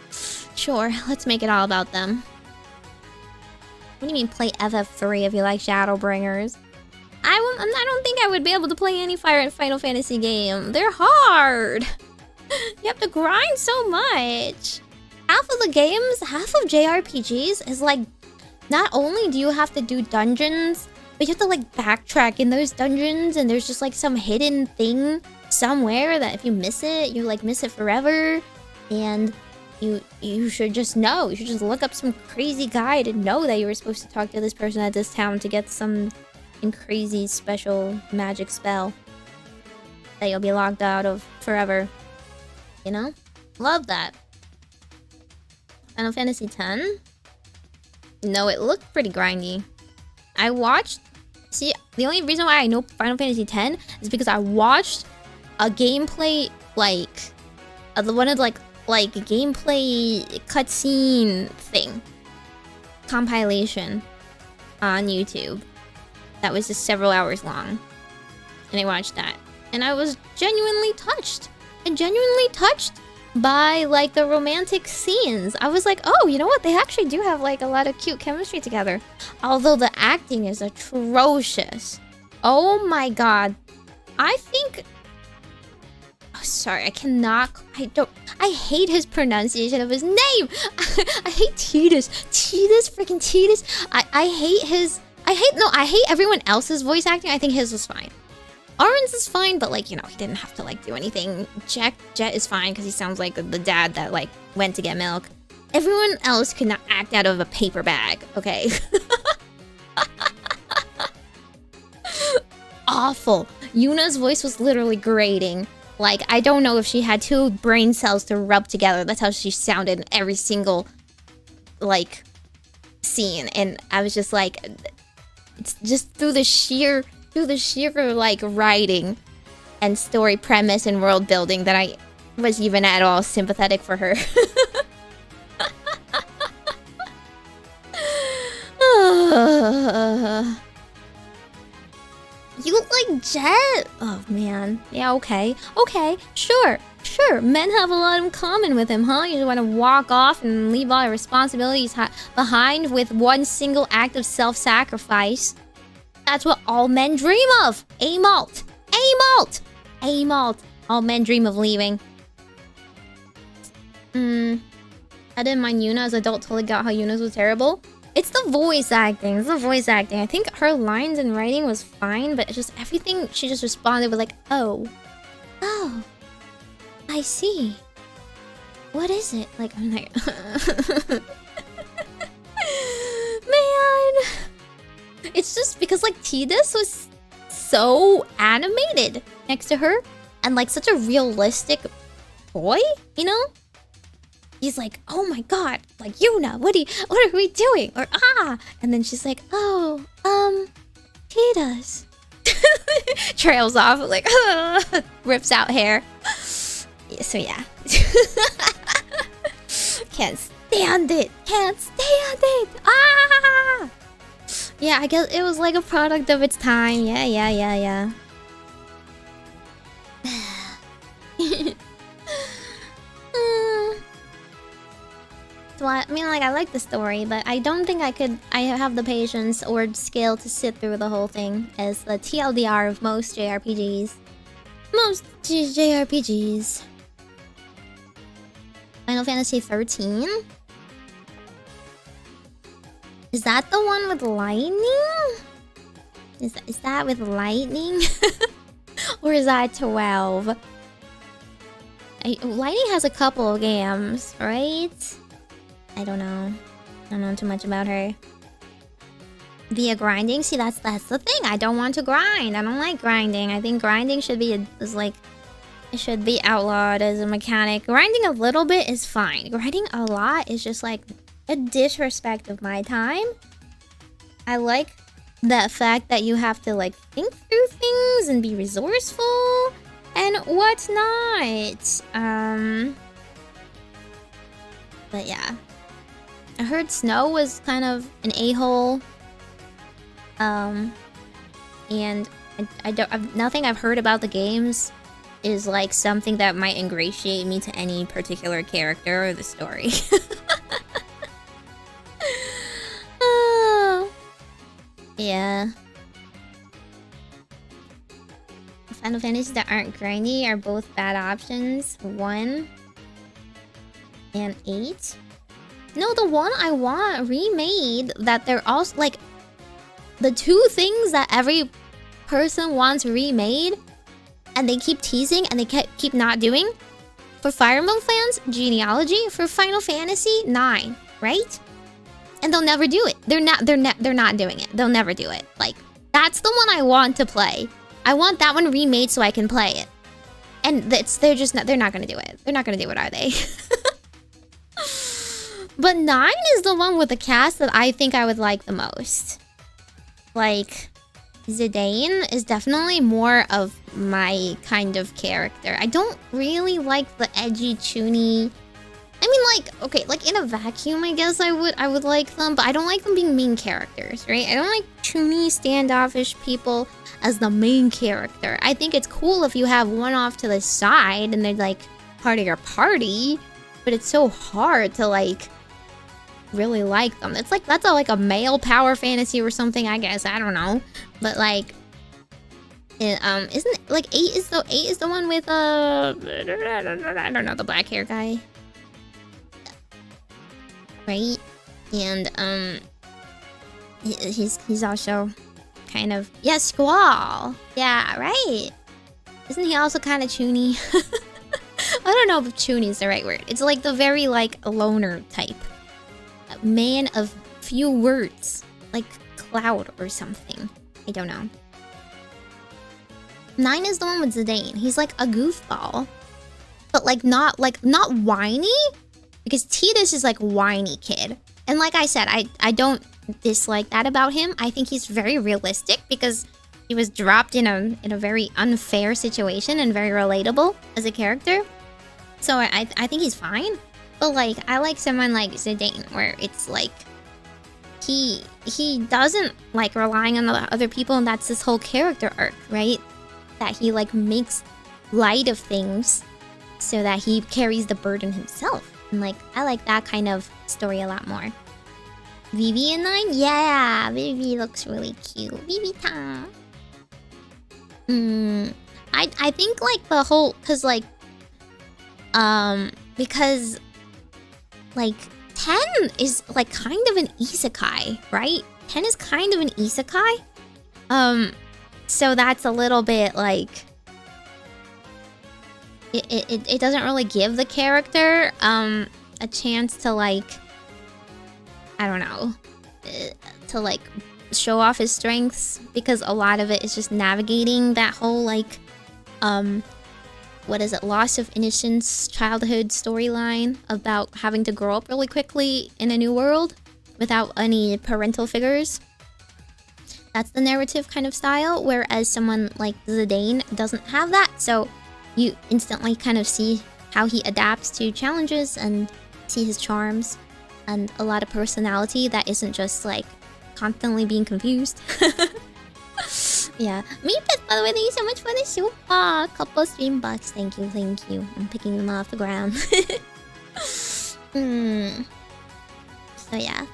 S1: Sure, let's make it all about them. What do you mean play FF3 if you like Shadowbringers? I don't think I would be able to play any Final Fantasy game. They're hard. You have to grind so much. Half of the games, half of JRPGs is like, not only do you have to do dungeons, but you have to like backtrack in those dungeons, and there's just like some hidden thing somewhere that if you miss it, you like miss it forever. And you should just know. You should just look up some crazy guide and know that you were supposed to talk to this person at this town to get some crazy special magic spell that you'll be locked out of forever. You know? Love that. Final Fantasy X? No, it looked pretty grindy. I watched... See, the only reason why I know Final Fantasy X is because I watched a gameplay, like... one of, like a gameplay cutscene thing. Compilation. On YouTube. That was just several hours long. And I watched that. And I was genuinely touched. And genuinely touched by, like, the romantic scenes. I was like, oh, you know what? They actually do have, like, a lot of cute chemistry together. Although the acting is atrocious. Oh my god. I think... Oh, sorry, I cannot... I hate his pronunciation of his name! I hate Tidus. Freaking Tidus. I hate his... I hate everyone else's voice acting. I think his was fine. Orange is fine, but, like, you know, he didn't have to, like, do anything. Jet is fine, because he sounds like the dad that, like, went to get milk. Everyone else could not act out of a paper bag, okay? Awful. Yuna's voice was literally grating. Like, I don't know if she had two brain cells to rub together. That's how she sounded in every single, like, scene. And I was just like... It's just through the sheer, like, writing and story premise and world building that I was even at all sympathetic for her. You look like Jet? Oh, man. Yeah, okay. Okay, sure. Men have a lot in common with him, huh? You just want to walk off and leave all your responsibilities behind with one single act of self-sacrifice. That's what all men dream of. Amalt. All men dream of leaving. I didn't mind Yuna as an adult. Totally got how Yuna's was terrible. It's the voice acting. I think her lines and writing was fine, but it's just everything she just responded with, like, oh, I see. What is it? Like, I'm like, man. It's just because, like, Tidus was so animated next to her and, like, such a realistic boy, you know? He's like, oh my god, like, Yuna, what are we doing? Or, and then she's like, oh, Tidus. Trails off, like, rips out hair. So, yeah. Can't stand it. Yeah, I guess it was like a product of its time. Yeah. So I mean, like, I like the story, but I don't think I have the patience or skill to sit through the whole thing, as the TLDR of most JRPGs. Final Fantasy 13? Is that the one with lightning? Is that with lightning? Or is that 12? Lightning has a couple of games, right? I don't know. I don't know too much about her. Via grinding? See, that's the thing. I don't want to grind. I don't like grinding. I think grinding should be it should be outlawed as a mechanic. Grinding a little bit is fine. Grinding a lot is just like a disrespect of my time. I like the fact that you have to, like, think through things and be resourceful and whatnot. But yeah. I heard Snow was kind of an a-hole. And nothing I've heard about the games is like something that might ingratiate me to any particular character or the story. Yeah. Final Fantasies that aren't grindy are both bad options. 1 and 8. No, the one I want remade, that they're also like the two things that every person wants remade and they keep teasing and they keep not doing For Fire Emblem fans, genealogy. For Final Fantasy, 9, right? And they'll never do it. They're not doing it. They'll never do it. Like, that's the one I want to play. I want that one remade so I can play it. And they're not gonna do it. They're not gonna do it, are they? But 9 is the one with the cast that I think I would like the most. Like, Zidane is definitely more of my kind of character. I don't really like the edgy, chuny. I mean, like, okay, like in a vacuum, I guess I would like them, but I don't like them being main characters, right? I don't like chuny, standoffish people as the main character. I think it's cool if you have one off to the side and they're like part of your party, but it's so hard to like really like them. It's like that's like a male power fantasy or something, I guess. I don't know, but like, isn't it like 8 is the one with I don't know, the black hair guy, right? And he's also kind of, yeah, Squall, yeah, right. Isn't he also kind of chuny? I don't know if chuny is the right word. It's like the very like loner type. Man of few words, like Cloud or something. I don't know. 9 is the one with Zidane. He's like a goofball, but like not whiny, because Tidus is like whiny kid. And like I said, I don't dislike that about him. I think he's very realistic because he was dropped in a very unfair situation and very relatable as a character. So I think he's fine. But like, I like someone like Zidane, where it's like he doesn't like relying on the other people, and that's his whole character arc, right? That he like makes light of things so that he carries the burden himself. And like, I like that kind of story a lot more. Vivi in 9? Yeah, Vivi looks really cute. Vivi ta. I think like the whole, cause like because like 10 is like kind of an isekai, right? 10 is kind of an isekai. So that's a little bit like it doesn't really give the character a chance to like, I don't know, to like show off his strengths, because a lot of it is just navigating that whole like what is it, loss of innocence childhood storyline about having to grow up really quickly in a new world without any parental figures. That's the narrative kind of style, whereas someone like Zidane doesn't have that, so you instantly kind of see how he adapts to challenges and see his charms and a lot of personality that isn't just like constantly being confused. Yeah. Meepit, by the way, thank you so much for the super couple stream bucks. Thank you, thank you. I'm picking them off the ground. So yeah.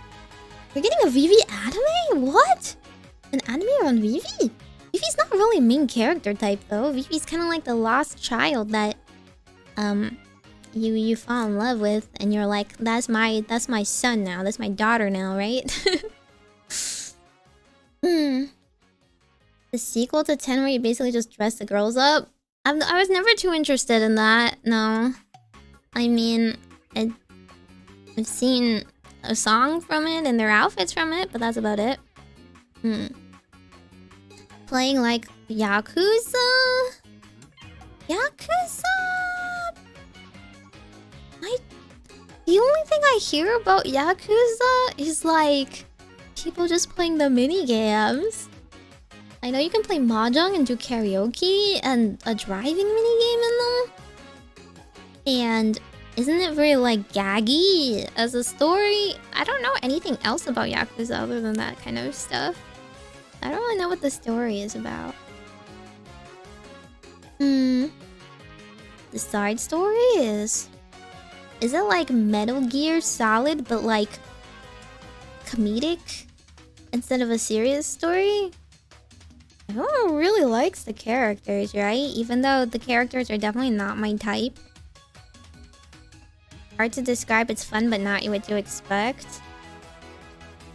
S1: We're getting a Vivi anime? What? An anime on Vivi? Vivi's not really a main character type though. Vivi's kind of like the lost child that you fall in love with, and you're like, that's my son now, that's my daughter now, right? The sequel to 10 where you basically just dress the girls up? I was never too interested in that, no. I mean, I've seen a song from it and their outfits from it, but that's about it. Playing like Yakuza? Yakuza? The only thing I hear about Yakuza is like people just playing the mini games. I know you can play mahjong and do karaoke and a driving minigame in them. And isn't it very like gaggy as a story? I don't know anything else about Yakuza other than that kind of stuff. I don't really know what the story is about. The side story is it like Metal Gear Solid but like comedic instead of a serious story? Everyone really likes the characters, right? Even though the characters are definitely not my type. Hard to describe, it's fun but not what you expect.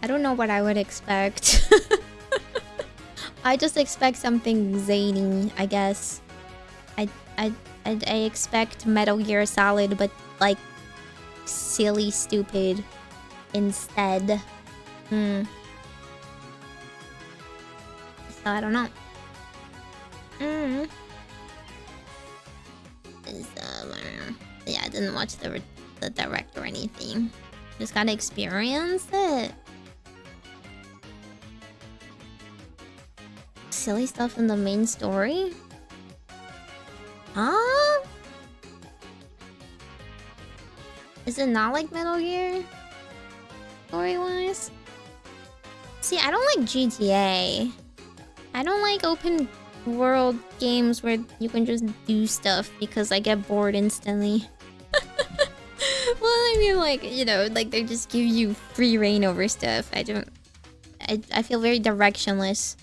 S1: I don't know what I would expect. I just expect something zany, I guess. I expect Metal Gear Solid, but like silly, stupid instead. So I don't know. Yeah, I didn't watch the direct or anything. Just gotta experience it. Silly stuff in the main story? Huh? Is it not like Metal Gear? Story-wise? See, I don't like GTA. I don't like open world games where you can just do stuff because I get bored instantly. Well, I mean, like, you know, like they just give you free reign over stuff. I feel very directionless.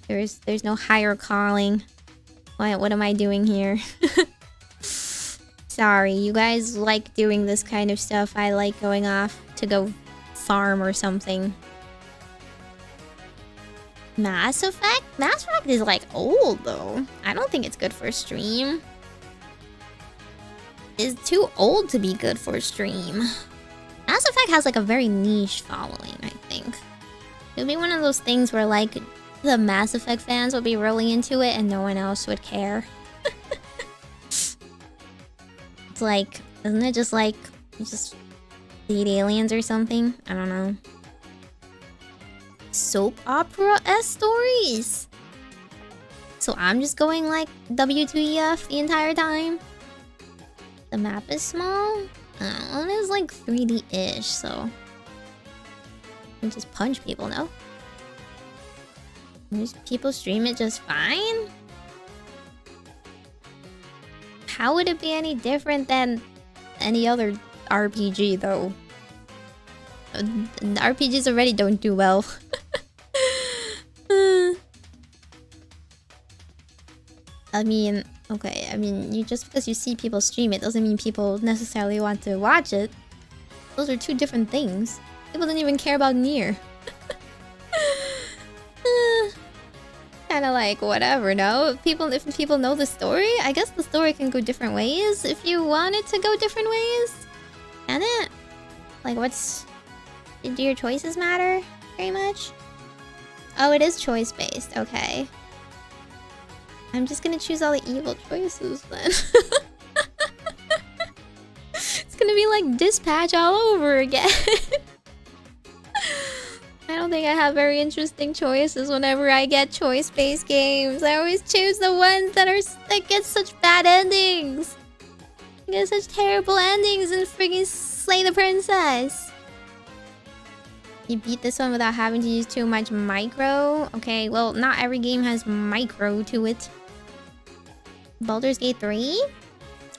S1: There's no higher calling. What am I doing here? Sorry, you guys like doing this kind of stuff. I like going off to go farm or something. Mass Effect? Mass Effect is like old though. I don't think it's good for a stream. It's too old to be good for a stream. Mass Effect has like a very niche following, I think. It would be one of those things where like the Mass Effect fans would be really into it and no one else would care. It's like, isn't it just like, just lead aliens or something? I don't know. Soap opera-esque stories? So I'm just going like W2EF the entire time? The map is small? Well, it is like 3D-ish, so... You can just punch people, no? Most people stream it just fine? How would it be any different than any other RPG, though? RPGs already don't do well. I mean, okay, I mean, just because you see people stream it doesn't mean people necessarily want to watch it. Those are two different things. People don't even care about Nier. Kinda like, whatever, no? If people know the story, I guess the story can go different ways if you want it to go different ways. Can it? Like, do your choices matter very much? Oh, it is choice-based, okay. I'm just gonna choose all the evil choices then. It's gonna be like Dispatch all over again. I don't think I have very interesting choices whenever I get choice-based games. I always choose the ones that get such bad endings. I get such terrible endings and freaking slay the princess. You beat this one without having to use too much micro? Okay, well, not every game has micro to it. Baldur's Gate 3?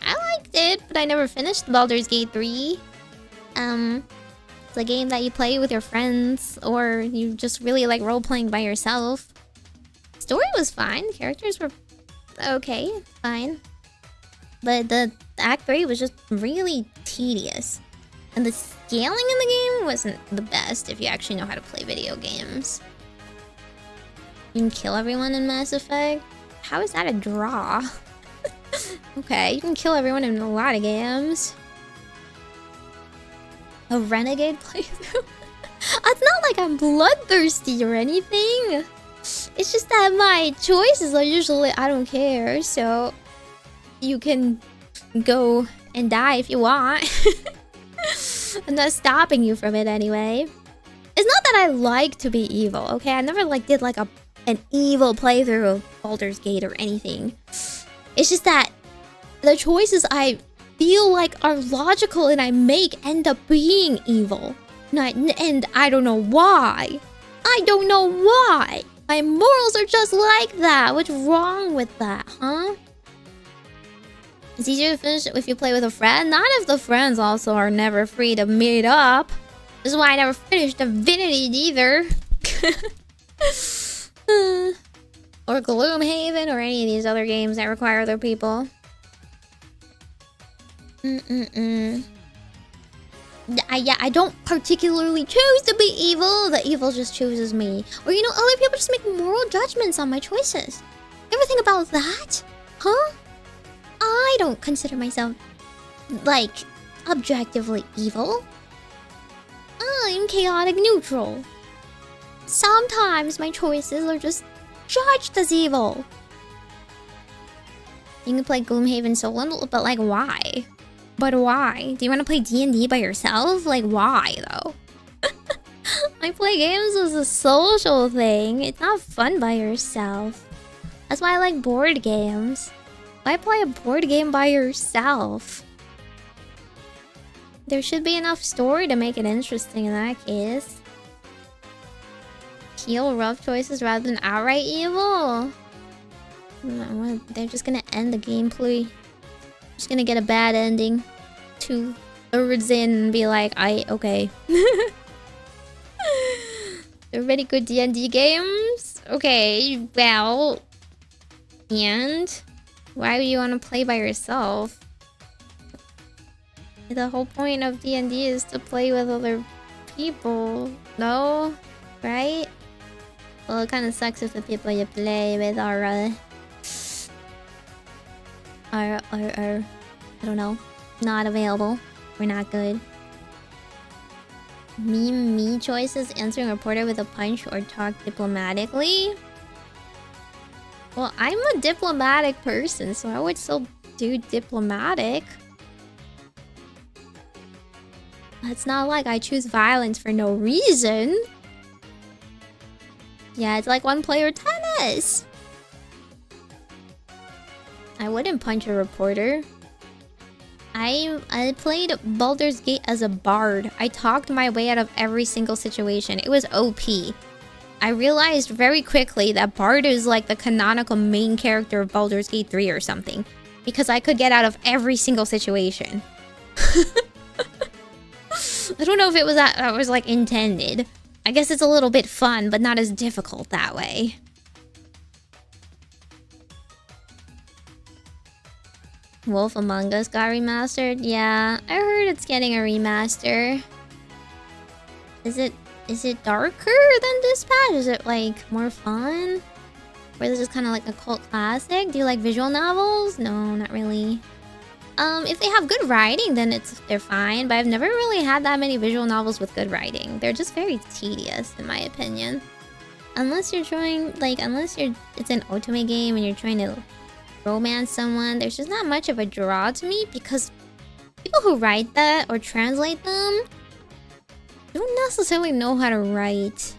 S1: I liked it, but I never finished Baldur's Gate 3. It's a game that you play with your friends, or you just really like role-playing by yourself. Story was fine, characters were okay, fine. But the Act 3 was just really tedious. And the scaling in the game wasn't the best if you actually know how to play video games. You can kill everyone in Mass Effect? How is that a draw? Okay, you can kill everyone in a lot of games. A renegade playthrough? It's not like I'm bloodthirsty or anything. It's just that my choices are usually I don't care, so you can go and die if you want. I'm not stopping you from it anyway. It's not that I like to be evil, okay? I never like did like an evil playthrough of Baldur's Gate or anything. It's just that the choices I feel like are logical and I make end up being evil. And I don't know why. I don't know why. My morals are just like that. What's wrong with that, huh? It's easier to finish if you play with a friend. Not if the friends also are never free to meet up. This is why I never finished Divinity either. Or Gloomhaven or any of these other games that require other people. I don't particularly choose to be evil. The evil just chooses me. Or you know, other people just make moral judgments on my choices. You ever think about that? Huh? I don't don't consider myself, like, objectively evil. I'm chaotic neutral. Sometimes my choices are just judged as evil. You can play Gloomhaven solo, but like, why? But why? Do you want to play D&D by yourself? Like, why, though? I play games as a social thing. It's not fun by yourself. That's why I like board games. Why play a board game by yourself? There should be enough story to make it interesting in that case. Heal rough choices rather than outright evil? They're just gonna end the gameplay. Just gonna get a bad ending. 2/3 in and be like, okay. They're really good D&D games? Okay, well... And? Why would you want to play by yourself? The whole point of D&D is to play with other people. No? Right? Well, it kind of sucks if the people you play with are, I don't know, not available. We're not good. Me choices: answering a reporter with a punch or talk diplomatically. Well, I'm a diplomatic person, so I would still do diplomatic. It's not like I choose violence for no reason. Yeah, it's like one-player tennis. I wouldn't punch a reporter. I played Baldur's Gate as a bard. I talked my way out of every single situation. It was OP. I realized very quickly that Bard is like the canonical main character of Baldur's Gate 3 or something. Because I could get out of every single situation. I don't know if it was that was like intended. I guess it's a little bit fun, but not as difficult that way. Wolf Among Us got remastered? Yeah, I heard it's getting a remaster. Is it darker than Dispatch? Is it like more fun? Or is this kind of like a cult classic? Do you like visual novels? No, not really. If they have good writing, then they're fine. But I've never really had that many visual novels with good writing. They're just very tedious, in my opinion. Unless you're trying, like, it's an otome game and you're trying to romance someone, there's just not much of a draw to me because people who write that or translate them don't necessarily know how to write.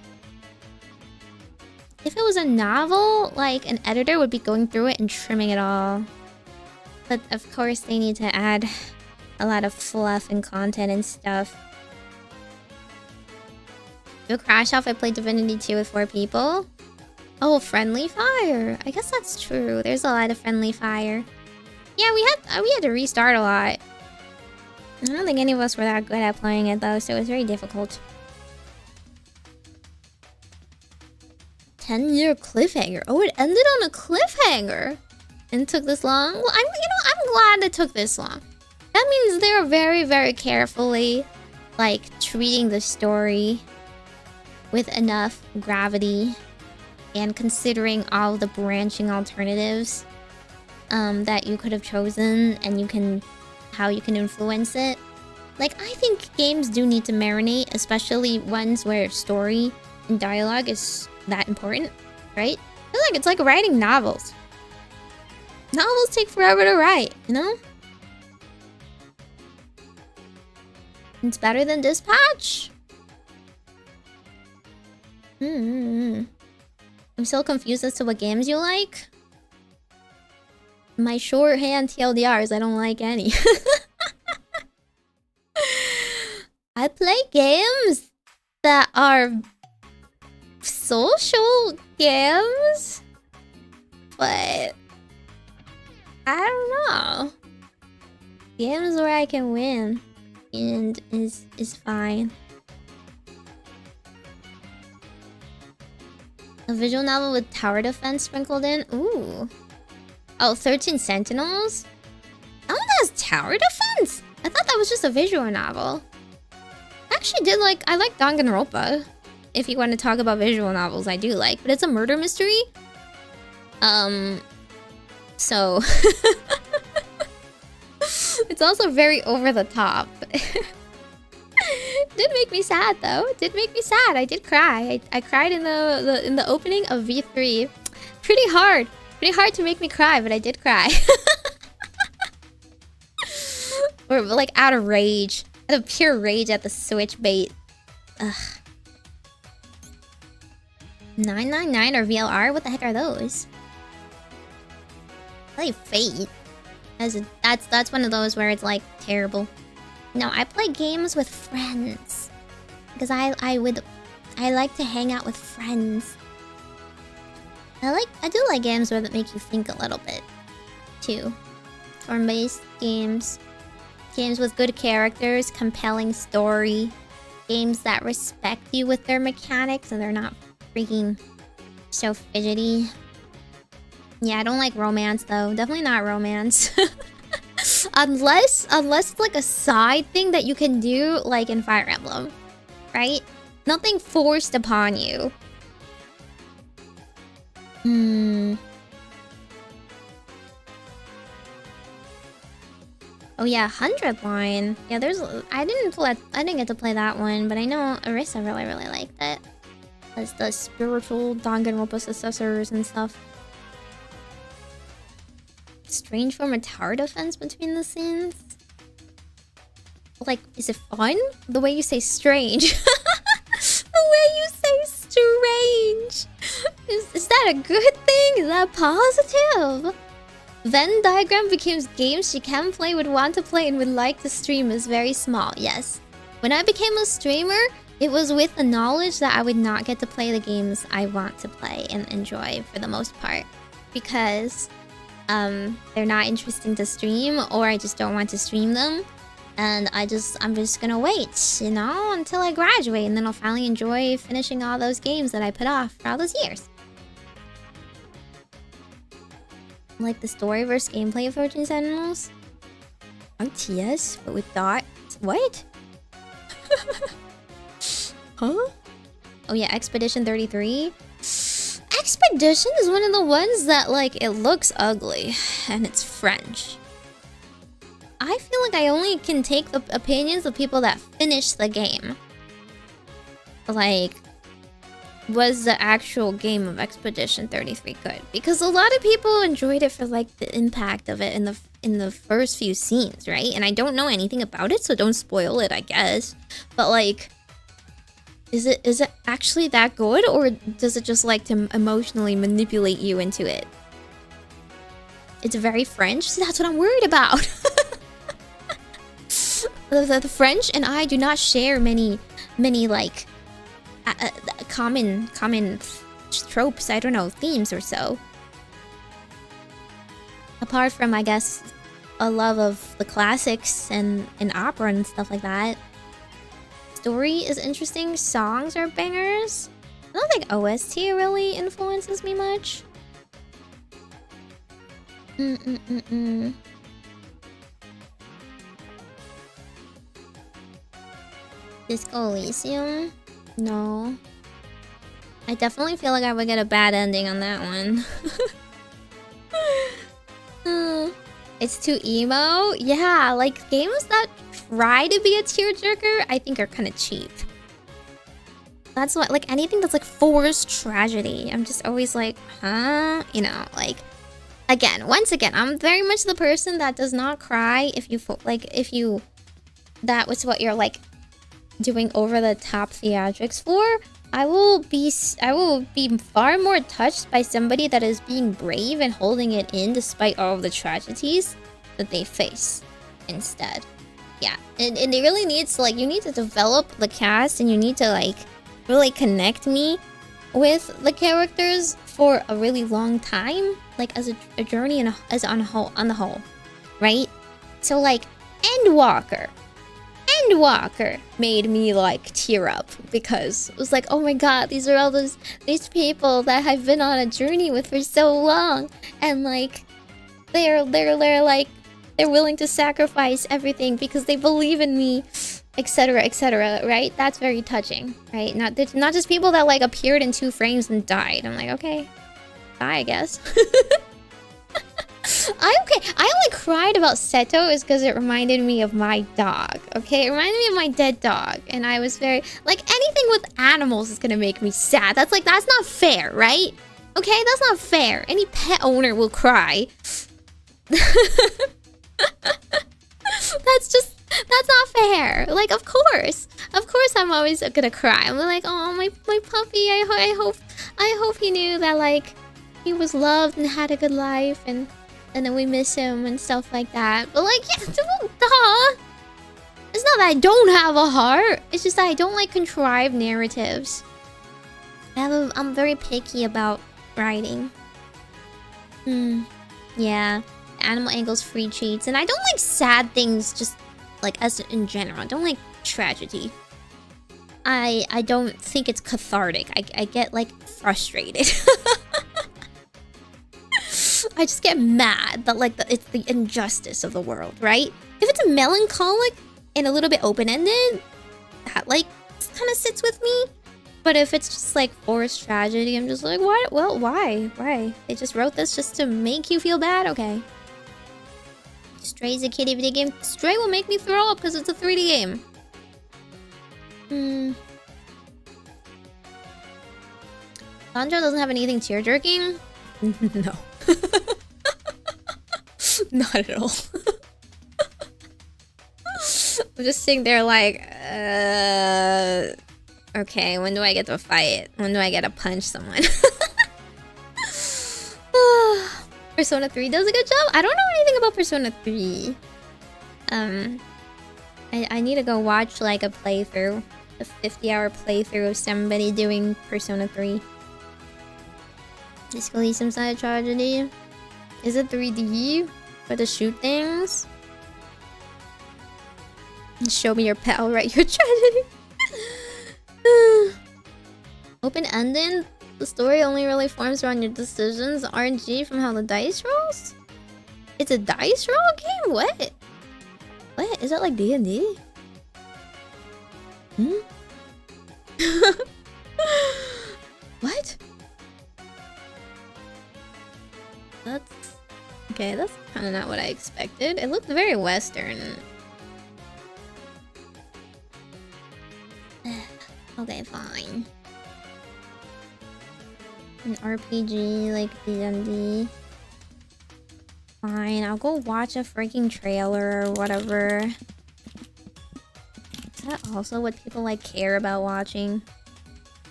S1: If it was a novel, like, an editor would be going through it and trimming it all. But of course they need to add a lot of fluff and content and stuff. Do crash off I played Divinity 2 with 4 people? Oh, friendly fire. I guess that's true. There's a lot of friendly fire. Yeah, we had to restart a lot. I don't think any of us were that good at playing it though, so it was very difficult. 10-year cliffhanger. Oh, it ended on a cliffhanger. And took this long? Well, I'm glad it took this long. That means they're very, very carefully, like, treating the story with enough gravity and considering all the branching alternatives that you could have chosen and how you can influence it. Like, I think games do need to marinate, especially ones where story and dialogue is that important, right? I feel like it's like writing novels. Novels take forever to write, you know? It's better than Dispatch? I'm still confused as to what games you like. My shorthand TLDRs, I don't like any. I play games that are social games, but I don't know. Games where I can win and is fine. A visual novel with tower defense sprinkled in? Ooh. Oh, 13 Sentinels? That one has tower defense? I thought that was just a visual novel. I actually I like Danganronpa. If you want to talk about visual novels, I do like. But it's a murder mystery. So... it's also very over the top. Did make me sad though. It did make me sad. I did cry. I cried in the opening of V3. Pretty hard. Pretty hard to make me cry, but I did cry. Or like out of rage. Out of pure rage at the Switch bait. Ugh. 999 or VLR? What the heck are those? Play Fate. That's one of those where it's like terrible. No, I play games with friends. Because I like to hang out with friends. I do like games where that make you think a little bit too. Turn-based games. Games with good characters, compelling story. Games that respect you with their mechanics and they're not freaking so fidgety. Yeah, I don't like romance though. Definitely not romance. unless it's like a side thing that you can do like in Fire Emblem. Right? Nothing forced upon you. Oh yeah, 100 line. Yeah, I didn't get to play that one, but I know Arisa really liked it. As the spiritual Danganronpa successors and stuff. Strange form of tower defense between the scenes. Like, is it fun? The way you say strange. The way you say strange. Is that a good thing? Is that positive? Venn diagram becomes games she can play, would want to play, and would like to stream is very small. Yes. When I became a streamer, it was with the knowledge that I would not get to play the games I want to play and enjoy for the most part. Because they're not interesting to stream, or I just don't want to stream them. And I'm just gonna wait, you know, until I graduate, and then I'll finally enjoy finishing all those games that I put off for all those years. Like the story versus gameplay of 13 Sentinels? RTS, but with dots? What? Huh? Oh yeah, Expedition 33. Expedition is one of the ones that, like, it looks ugly, and it's French. I feel like I only can take the opinions of people that finish the game. Like, was the actual game of Expedition 33 good? Because a lot of people enjoyed it for, like, the impact of it in the first few scenes, right? And I don't know anything about it, so don't spoil it, I guess. But, like, is it actually that good, or does it just like to emotionally manipulate you into it? It's very French, so that's what I'm worried about. The French and I do not share many like common tropes, I don't know, themes or so. Apart from, I guess, a love of the classics and opera and stuff like that. Story is interesting, songs are bangers. I don't think OST really influences me much. Disco Elysium? No. I definitely feel like I would get a bad ending on that one. It's too emo? Yeah, like games that try to be a tearjerker, I think are kind of cheap. That's what, like anything that's like forced tragedy, I'm just always like, huh? You know, like, once again, I'm very much the person that does not cry if that was what you're like doing over the top theatrics for. I will be far more touched by somebody that is being brave and holding it in despite all of the tragedies that they face instead. Yeah, and it really needs to, like, you need to develop the cast and you need to, like, really connect me with the characters for a really long time, like as a journey and on the whole, right? So like Endwalker made me like tear up because it was like, oh my god, these are all these people that I've been on a journey with for so long, and like they're willing to sacrifice everything because they believe in me, etc, right? That's very touching, right? Not just people that like appeared in 2 frames and died. I'm like, okay, bye, I guess. I only cried about Seto is because it reminded me of my dog. Okay, it reminded me of my dead dog, and I was very like anything with animals is gonna make me sad. That's not fair, right? Okay, that's not fair. Any pet owner will cry. That's not fair. Like, of course, I'm always gonna cry. I'm like, oh, my puppy. I hope he knew that like he was loved and had a good life, and then we miss him and stuff like that. But like, yeah, duh. It's not that I don't have a heart. It's just that I don't like contrived narratives. I'm very picky about writing. Yeah. Animal angles, free cheats, and I don't like sad things just like as in general. I don't like tragedy. I don't think it's cathartic. I get like frustrated. I just get mad that like it's the injustice of the world, right? If it's melancholic and a little bit open-ended, that like kind of sits with me. But if it's just like forced tragedy, I'm just like, what? Well, why? They just wrote this just to make you feel bad? Okay. Stray's a kiddie video game. Stray will make me throw up because it's a 3D game. Sandra doesn't have anything tear-jerking? No. Not at all. I'm just sitting there like, okay, when do I get to fight? When do I get to punch someone? Persona 3 does a good job? I don't know anything about Persona 3. I need to go watch like a playthrough. A 50-hour playthrough of somebody doing Persona 3. Disco Elysium Side Tragedy. Is it 3D? For to shoot things? Show me your pet, I'll write your tragedy. Open-ended? The story only really forms around your decisions. RNG from how the dice rolls? It's a dice roll game? What? What? Is that like D&D? What? That's... Okay, that's kind of not what I expected. It looked very Western. Okay, fine. An RPG like D&D. Fine, I'll go watch a freaking trailer or whatever. Is that also what people like care about watching?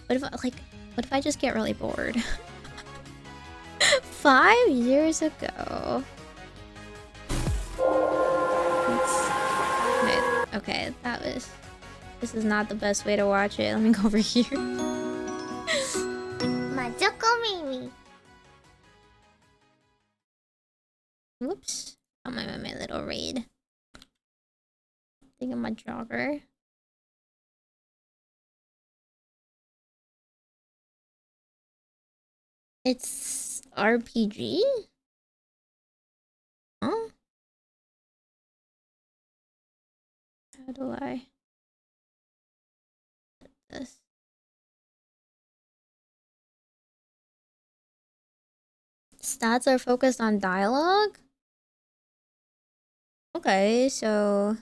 S1: What if I just get really bored? 5 years ago. Okay, that was... This is not the best way to watch it. Let me go over here. Majokko Meimi. Whoops. I'm on my little raid. I think I'm a jogger. It's RPG? Huh? How do I... this? Stats are focused on dialogue? Okay, so...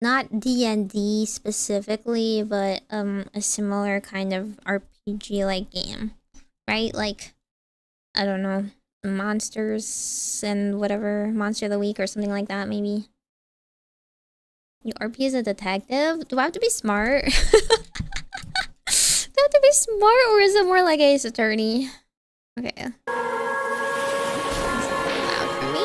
S1: Not D&D specifically, but a similar kind of RPG-like game. Right? Like, I don't know, monsters and whatever, Monster of the Week or something like that, maybe. You RP as a detective? Do I have to be smart? Do I have to be smart, or is it more like Ace Attorney? Okay. That's a little loud for me.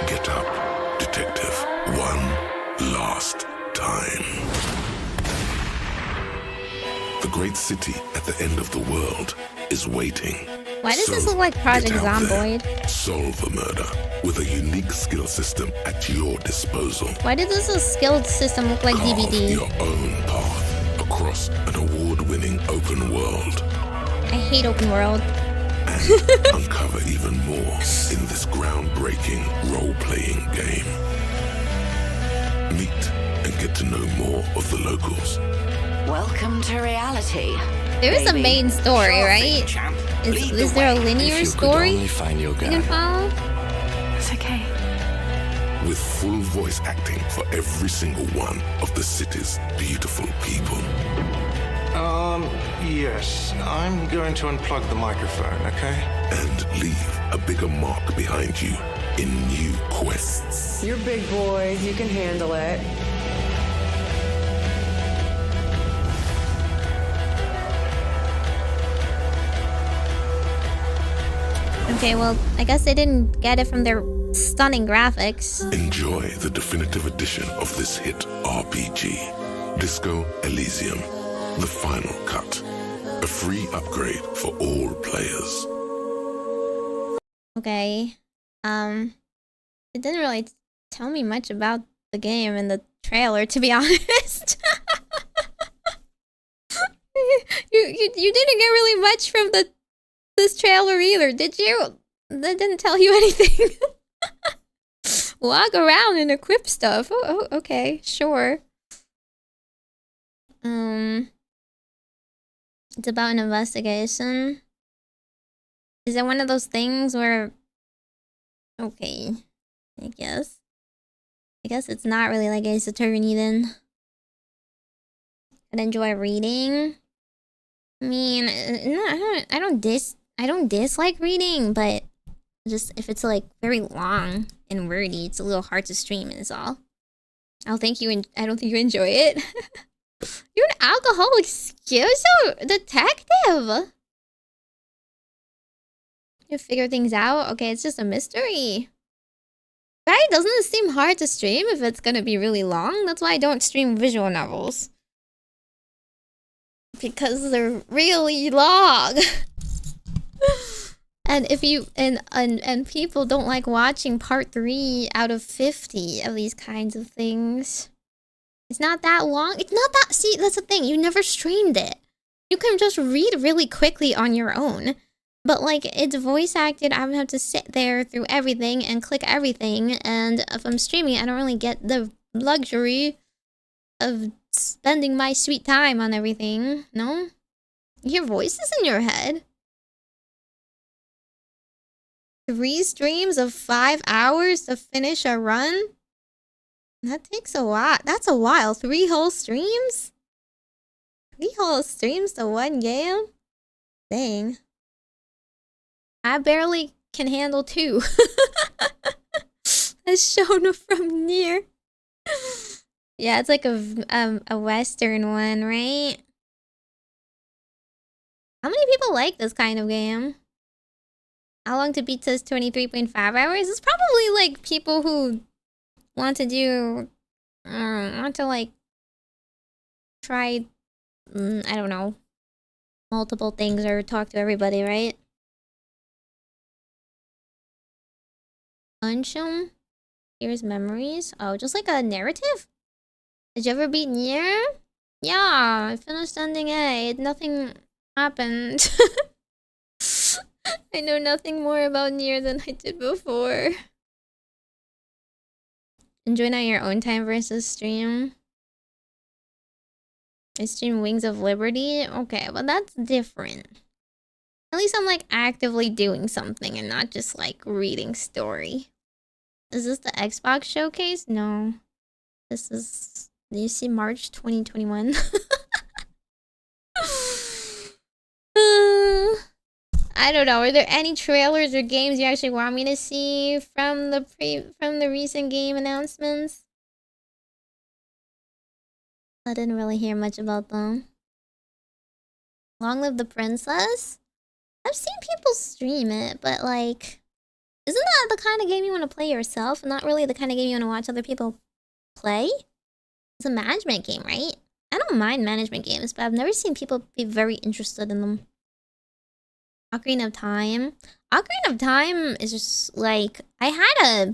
S2: Get up, detective. One last time. The great city at the end of the world is waiting.
S1: Why does this look like Project Zomboid?
S2: Solve the murder with a unique skill system at your disposal.
S1: Why did this skill system look like
S2: Carve
S1: DBD?
S2: your own path across an award-winning open world.
S1: I hate open world.
S2: And uncover even more in this groundbreaking role-playing game. Meet and get to know more of the locals.
S3: Welcome to reality.
S1: There is a
S3: baby.
S1: main story,
S3: Sure
S1: right?
S3: thing, champ. Lead
S1: Is
S3: the
S1: there a
S3: way.
S1: linear
S4: If you could
S1: story
S4: only find your
S1: you can
S4: guy.
S1: follow?
S3: It's okay.
S2: With full voice acting for every single one of the city's beautiful people.
S5: Yes. I'm going to unplug the microphone, okay?
S2: And leave a bigger mark behind you in new quests.
S6: You're big boy. You can handle it.
S1: Okay, well, I guess they didn't get it from their stunning graphics.
S2: Enjoy the definitive edition of this hit RPG, Disco Elysium, the final cut. A free upgrade for all players.
S1: Okay. It didn't really tell me much about the game in the trailer, to be honest. you didn't get really much from this trailer either, did you? That didn't tell you anything. Walk around and equip stuff. Oh, okay, sure. It's about an investigation. Is it one of those things where... Okay, I guess. I guess it's not really like Ace Attorney then. I'd enjoy reading. I mean, no, I don't dislike reading, but just if it's like very long and wordy, it's a little hard to stream is all. I don't think you enjoy it. You're an alcoholic schizo detective. You figure things out? Okay, it's just a mystery. Right? Doesn't it seem hard to stream if it's gonna be really long? That's why I don't stream visual novels. Because they're really long. And if you and people don't like watching part 3 out of 50 of these kinds of things. It's not that long. It's not that... See, that's the thing. You never streamed it. You can just read really quickly on your own. But, like, it's voice acted. I would have to sit there through everything and click everything. And if I'm streaming, I don't really get the luxury of spending my sweet time on everything. No? Your voice is in your head. 3 streams of 5 hours to finish a run? That takes a while. That's a while. 3 whole streams? 3 whole streams to one game? Dang. I barely can handle 2. As shown from near. Yeah, it's like a Western one, right? How many people like this kind of game? How long to beat says 23.5 hours? It's probably like people who want to do, want to like try, I don't know, multiple things or talk to everybody, right? Unshum? Here's memories. Oh, just like a narrative? Did you ever beat Nier? Yeah, I finished ending A. Nothing happened. I know nothing more about Nier than I did before. Enjoy on your own time versus stream. I stream Wings of Liberty. Okay, but that's different. At least I'm like actively doing something and not just like reading story. Is this the Xbox showcase? No. This is... Do you see March 2021? I don't know. Are there any trailers or games you actually want me to see from the recent game announcements? I didn't really hear much about them. Long Live the Princess? I've seen people stream it, but like, isn't that the kind of game you want to play yourself? Not really the kind of game you want to watch other people play? It's a management game, right? I don't mind management games, but I've never seen people be very interested in them. Ocarina of Time. Ocarina of Time is just like, I had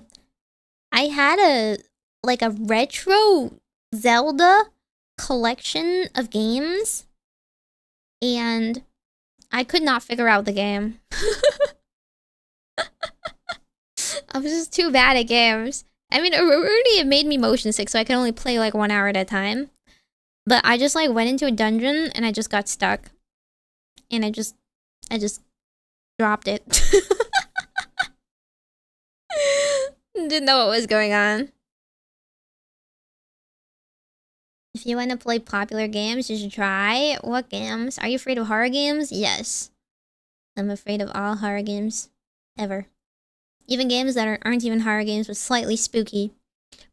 S1: a like a retro Zelda collection of games, and I could not figure out the game. I was just too bad at games. I mean, already it made me motion sick, so I could only play like 1 hour at a time. But I just like went into a dungeon and I just got stuck. And I just dropped it. Didn't know what was going on. If you want to play popular games, you should try. What games? Are you afraid of horror games? Yes. I'm afraid of all horror games. Ever. Even games that aren't even horror games, but slightly spooky.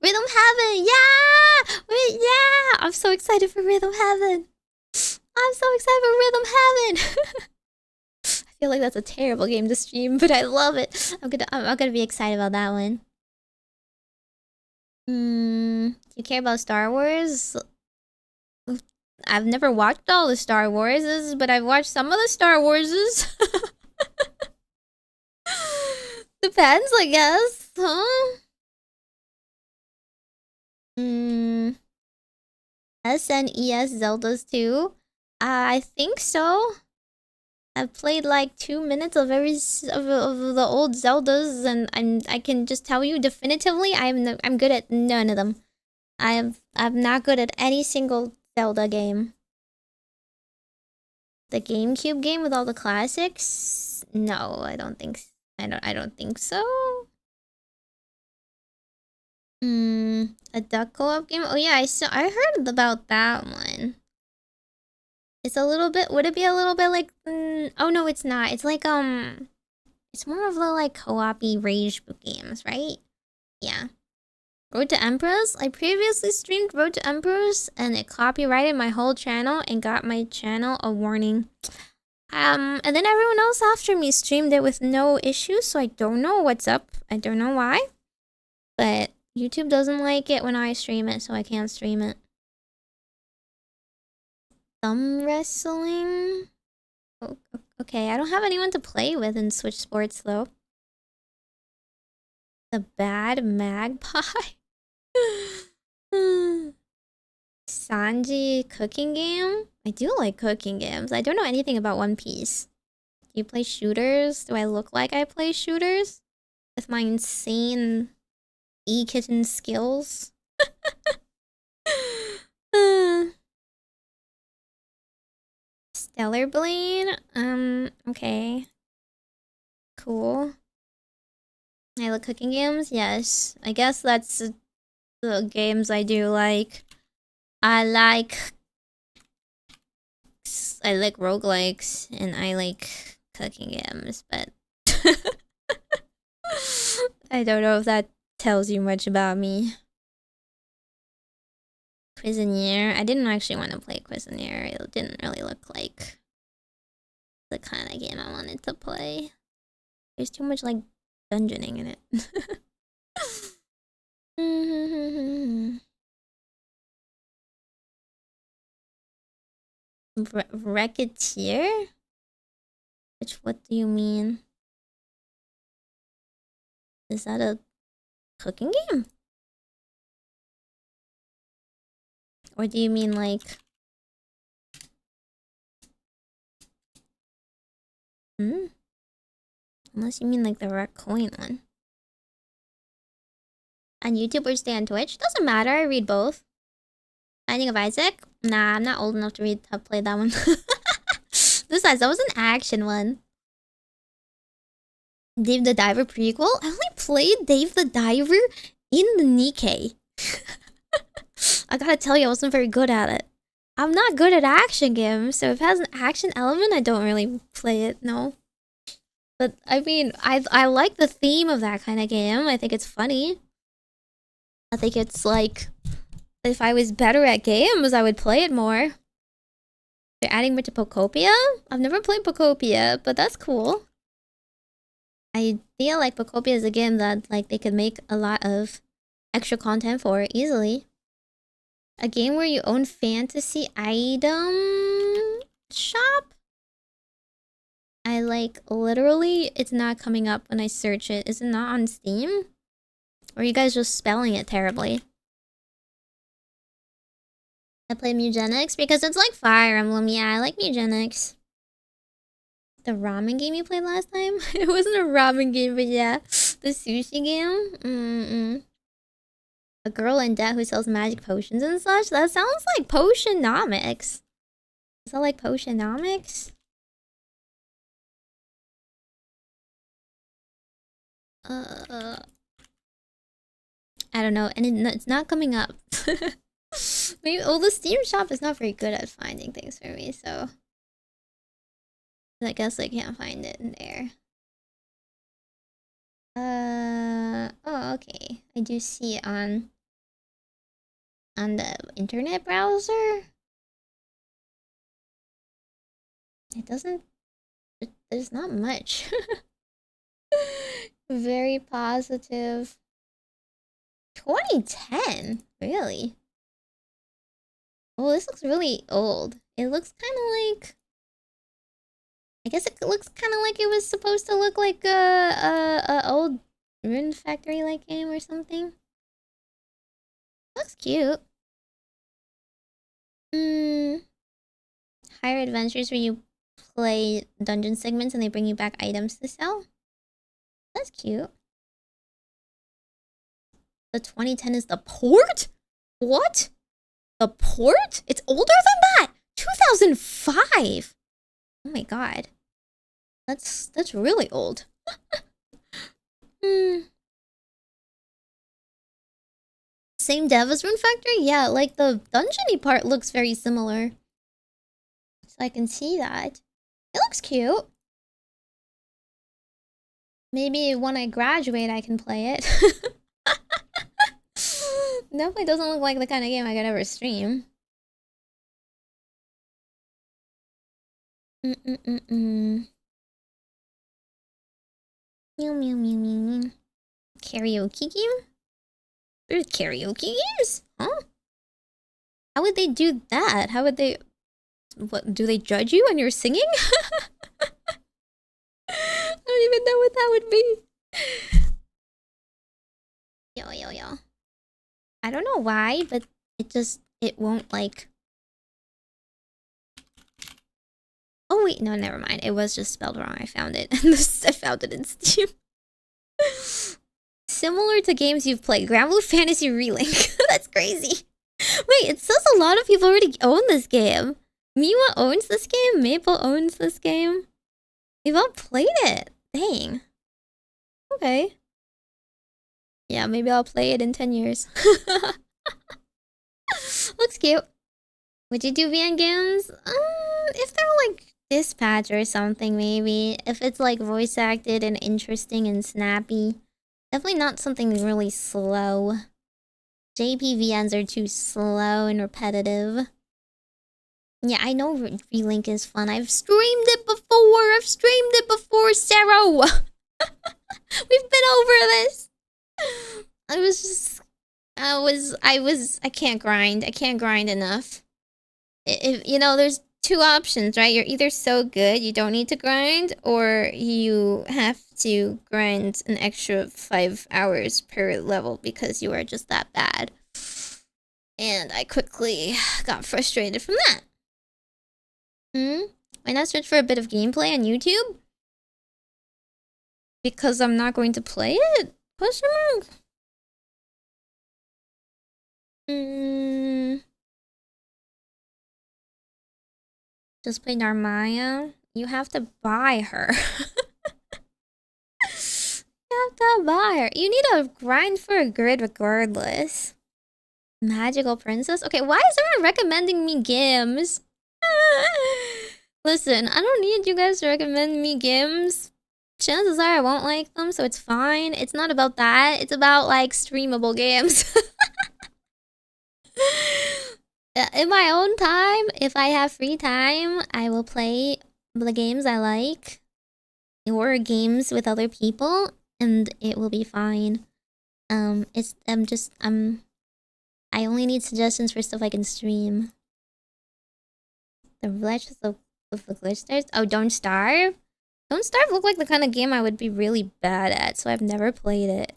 S1: Rhythm Heaven! Yeah! Yeah! I'm so excited for Rhythm Heaven. I'm so excited for Rhythm Heaven. I feel like that's a terrible game to stream, but I love it. I'm gonna be excited about that one. You care about Star Wars? I've never watched all the Star Warses, but I've watched some of the Star Warses. Depends, I guess. Huh? SNES Zeldas too? I think so. I've played like 2 minutes of every of the old Zeldas, and I can just tell you definitively I'm good at none of them. I'm not good at any single Zelda game. The GameCube game with all the classics? No, I don't think so. A duck co-op game? Oh yeah, I heard about that one. It's a little bit, would it be a little bit like, oh no, it's not. It's like, it's more of the like co-op-y rage games, right? Yeah. Road to Empress? I previously streamed Road to Empress and it copyrighted my whole channel and got my channel a warning. And then everyone else after me streamed it with no issues, so I don't know what's up. I don't know why. But YouTube doesn't like it when I stream it, so I can't stream it. Thumb wrestling? Oh, okay, I don't have anyone to play with in Switch Sports, though. The Bad Magpie? Sanji cooking game? I do like cooking games. I don't know anything about One Piece. Do you play shooters? Do I look like I play shooters? With my insane e-kitten skills? Stellar Blade? Okay. Cool. I like cooking games? Yes. I guess that's the games I do like. I like roguelikes and I like cooking games, but I don't know if that tells you much about me. Cuisinier. I didn't actually want to play Cuisinier. It didn't really look like the kind of game I wanted to play. There's too much like dungeoning in it. Racketeer? What do you mean? Is that a cooking game? Or do you mean like... Unless you mean like the Raccoon one. On YouTube or stay on Twitch? Doesn't matter, I read both. Binding of Isaac? Nah, I'm not old enough to play that one. Besides, that was an action one. Dave the Diver prequel? I only played Dave the Diver in the Nikkei. I gotta tell you, I wasn't very good at it. I'm not good at action games, so if it has an action element, I don't really play it, no. But, I mean, I like the theme of that kind of game. I think it's funny. I think it's like... If I was better at games, I would play it more. They're adding more to Pokopia? I've never played Pokopia, but that's cool. I feel like Pokopia is a game that like they could make a lot of extra content for easily. A game where you own fantasy item shop? I like literally it's not coming up when I search it. Is it not on Steam? Or are you guys just spelling it terribly? I play Mugenics because it's like Fire Emblem. Yeah, I like Mugenics. The ramen game you played last time? It wasn't a ramen game, but yeah. The sushi game? A girl in debt who sells magic potions and such? That sounds like Potionomics. Is that like Potionomics? I don't know, and it's not coming up. Maybe, well, the Steam shop is not very good at finding things for me, so I guess I can't find it in there. Oh, okay. I do see it on the internet browser. It doesn't. There's not much. Very positive. 2010? Really? Oh, this looks really old. It looks kind of like... I guess it looks kind of like it was supposed to look like a old Rune Factory-like game or something. Looks cute. Higher adventures where you play dungeon segments and they bring you back items to sell. That's cute. The 2010 is the port? What? The port? It's older than that! 2005! Oh my god. That's really old. Same dev as Rune Factory? Yeah, like the dungeon-y part looks very similar. So I can see that. It looks cute. Maybe when I graduate I can play it. Definitely doesn't look like the kind of game I could ever stream. Meow meow meow meow meow. Karaoke game? There's karaoke games? Huh? How would they do that? How would they... What, do they judge you when you're singing? I don't even know what that would be. Yo. I don't know why, but it won't like... Oh wait, no, never mind. It was just spelled wrong. I found it. I found it in Steam. Similar to games you've played. Grand Blue Fantasy Relink. That's crazy. Wait, it says a lot of people already own this game. Miwa owns this game. Maple owns this game. We've all played it. Dang. Okay. Yeah, maybe I'll play it in 10 years. Looks cute. Would you do VN games? If they're like Dispatch or something, maybe. If it's like voice acted and interesting and snappy. Definitely not something really slow. JPVNs are too slow and repetitive. Yeah, I know Relink is fun. I've streamed it before, Sarah! We've been over this! I can't grind. I can't grind enough. If, you know, there's two options, right? You're either so good you don't need to grind, or you have to grind an extra 5 hours per level because you are just that bad. And I quickly got frustrated from that. Why not search for a bit of gameplay on YouTube? Because I'm not going to play it? Question mark? Just play Narmaya? You have to buy her. You have to buy her. You need to grind for a grid regardless. Magical Princess? Okay, why is everyone recommending me games? Listen, I don't need you guys to recommend me games. Chances are I won't like them, so it's fine. It's not about that. It's about, like, streamable games. In my own time, if I have free time, I will play the games I like. Or games with other people, and it will be fine. I only need suggestions for stuff I can stream. The Legends of the GlitchStars? Oh, Don't Starve? Don't Starve look like the kind of game I would be really bad at, so I've never played it.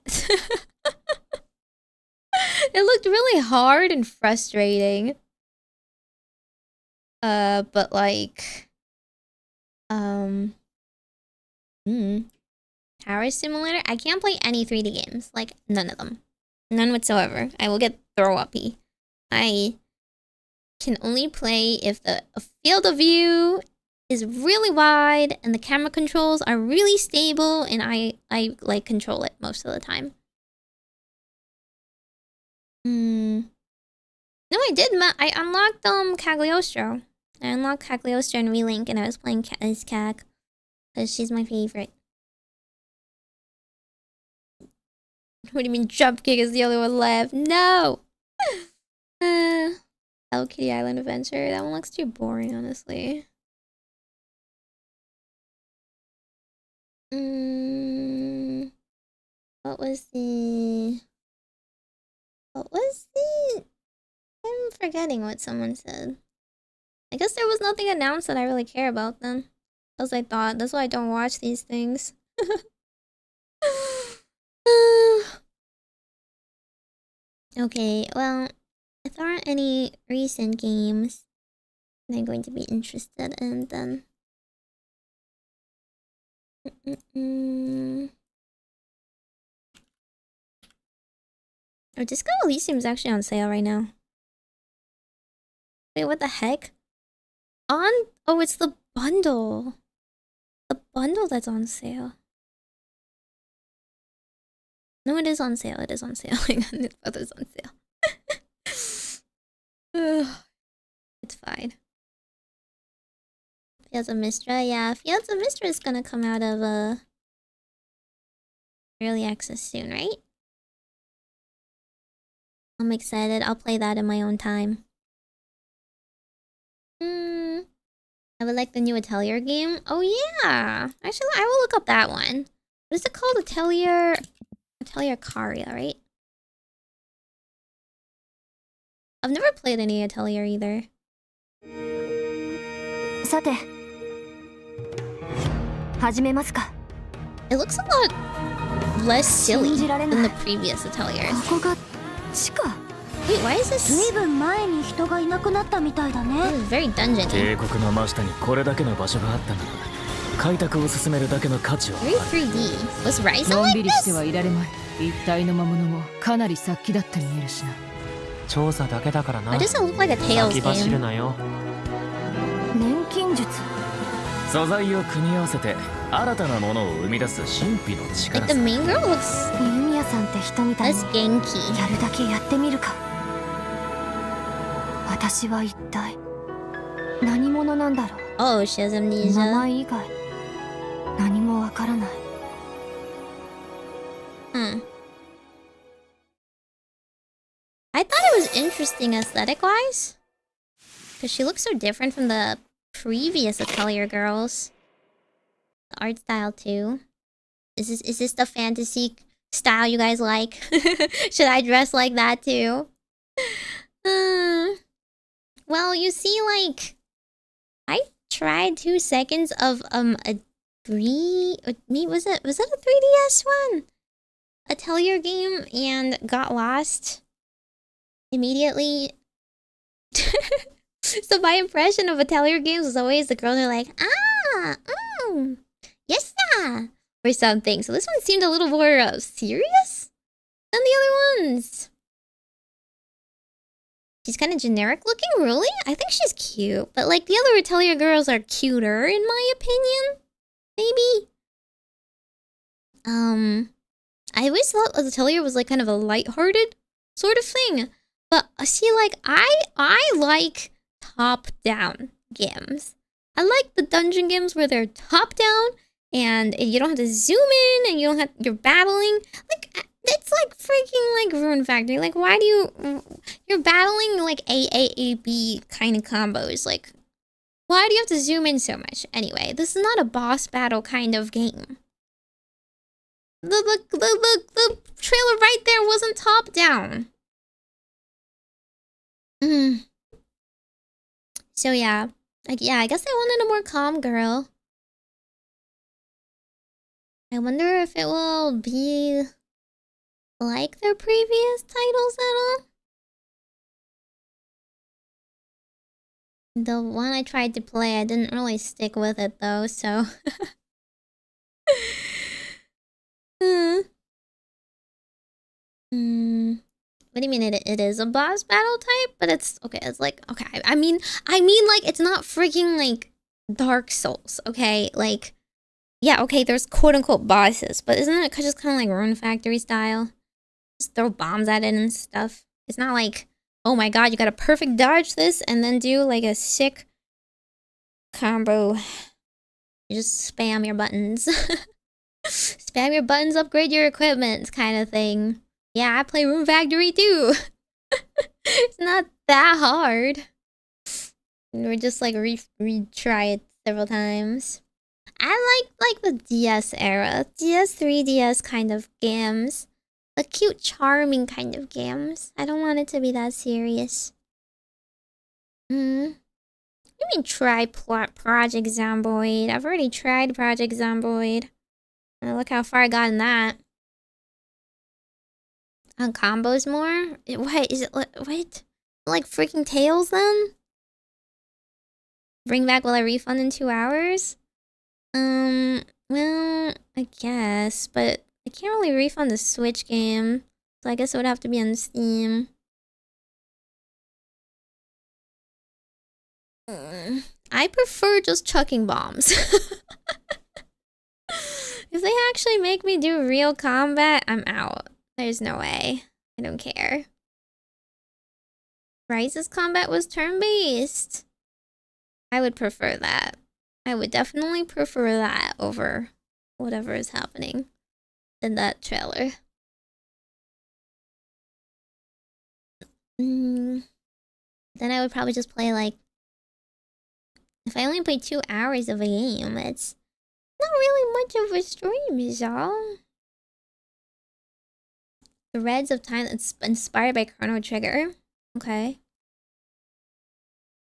S1: It looked really hard and frustrating. But like... Tower Simulator? I can't play any 3D games. Like, none of them. None whatsoever. I will get throw-uppy. I can only play if the field of view is really wide and the camera controls are really stable and I like control it most of the time. No, I did. I unlocked Cagliostro. I unlocked Cagliostro and Relink, and I was playing as Cag because she's my favorite. What do you mean jump kick is the only one left? No! Hello Kitty Island Adventure. That one looks too boring, honestly. What was the... I'm forgetting what someone said. I guess there was nothing announced that I really care about then. As I thought. That's why I don't watch these things. Okay, well, if there aren't any recent games that I'm going to be interested in, then... Oh, Disco Elysium is actually on sale right now. Wait, what the heck? Oh, it's the bundle. The bundle that's on sale. No, it is on sale. It is on sale. It's both is on sale. It's fine. Fields of Mistra, yeah. Fields of Mistra is gonna come out of early access soon, right? I'm excited. I'll play that in my own time. I would like the new Atelier game. Oh yeah! Actually, I will look up that one. What is it called? Atelier Caria, right? I've never played any Atelier either. It looks a lot less silly than the previous Ateliers. Wait, why is this? This is very dungeony. Very 3D. Was Ryzen like this? Why does it look like a Tales game? Like the main girl looks less Genki. Oh, she has amnesia. I thought it was interesting aesthetic-wise. Because she looks so different from the previous Atelier girls. The art style too. Is this the fantasy style you guys like? Should I dress like that too? Well, you see, like, I tried 2 seconds of was it a 3DS one? Atelier game and got lost immediately. So my impression of Atelier games was always the girls are like, yes, or something. So this one seemed a little more serious than the other ones. She's kind of generic looking, really? I think she's cute, but like the other Atelier girls are cuter in my opinion. Maybe. I always thought Atelier was like kind of a lighthearted sort of thing. But see, like I like top-down games. I like the dungeon games where they're top-down and you don't have to zoom in and you're battling. Like, it's like freaking like Rune Factory. Like, why do you're battling like AAAB kind of combos. Like, why do you have to zoom in so much? Anyway, this is not a boss battle kind of game. The trailer right there wasn't top-down. So yeah, like I guess I wanted a more calm girl. I wonder if it will be like their previous titles at all. The one I tried to play, I didn't really stick with it though, so What do you mean it is a boss battle type? But it's okay, it's like okay. I mean like it's not freaking like Dark Souls, okay? Like yeah, okay, there's quote unquote bosses, but isn't it just kind of like Rune Factory style? Just throw bombs at it and stuff. It's not like, oh my god, you gotta perfect dodge this and then do like a sick combo. You just spam your buttons. Spam your buttons, upgrade your equipment kind of thing. Yeah, I play Rune Factory too. It's not that hard. We're just like retry it several times. I like the DS era. DS 3DS kind of games. The cute, charming kind of games. I don't want it to be that serious. What do you mean try Project Zomboid? I've already tried Project Zomboid. Look how far I got in that. On combos more? What is it? What? Like freaking Tails then? Bring back while I refund in 2 hours? Well, I guess, but I can't really refund the Switch game, so I guess it would have to be on Steam. I prefer just chucking bombs. If they actually make me do real combat, I'm out. There's no way. I don't care. Rise's combat was turn-based. I would prefer that. I would definitely prefer that over whatever is happening in that trailer. Then I would probably just play like... If I only play 2 hours of a game, it's not really much of a stream, y'all. Threads of Time that's inspired by Chrono Trigger. Okay.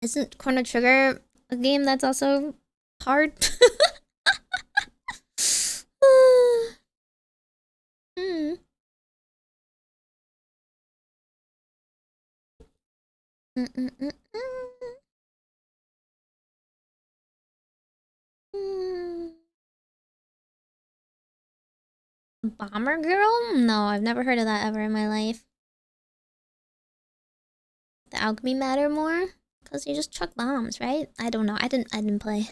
S1: Isn't Chrono Trigger a game that's also hard? Bomber Girl? No, I've never heard of that ever in my life. The alchemy matter more? Because you just chuck bombs, right? I don't know. I didn't play.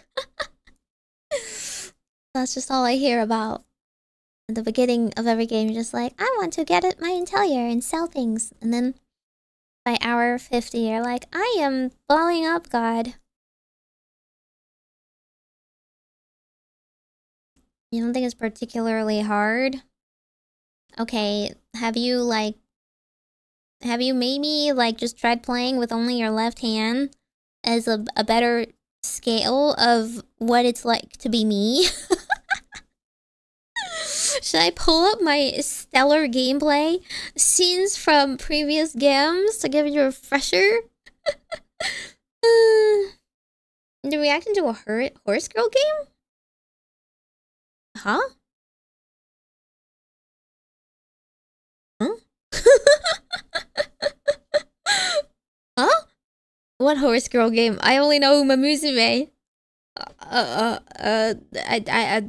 S1: That's just all I hear about. At the beginning of every game, you're just like, I want to get at my interior and sell things. And then by hour 50, you're like, I am blowing up, God. You don't think it's particularly hard? Okay, have you maybe like just tried playing with only your left hand as a better scale of what it's like to be me? Should I pull up my stellar gameplay scenes from previous games to give you a refresher? The reaction to a horse girl game? Huh? Huh? Huh? What horse girl game? I only know Uma Musume.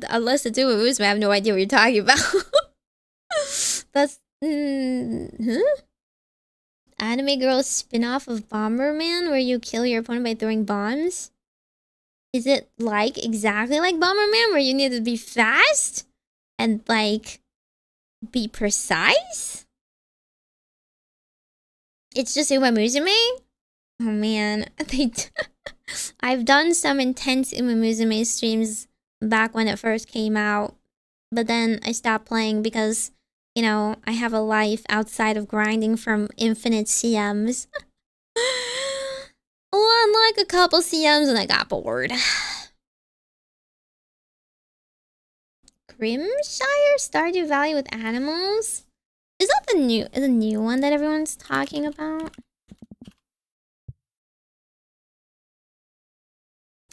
S1: Unless it's Uma Musume, I have no idea what you're talking about. That's huh? Anime girl spin-off of Bomberman where you kill your opponent by throwing bombs? Is it like exactly like Bomberman where you need to be fast and like be precise? It's just Uma Musume? Oh man, I've done some intense Uma Musume streams back when it first came out, but then I stopped playing because, you know, I have a life outside of grinding from infinite CMs. Won like a couple CMs and I got bored. Grimshire Stardew Valley with animals? Is that the new one that everyone's talking about?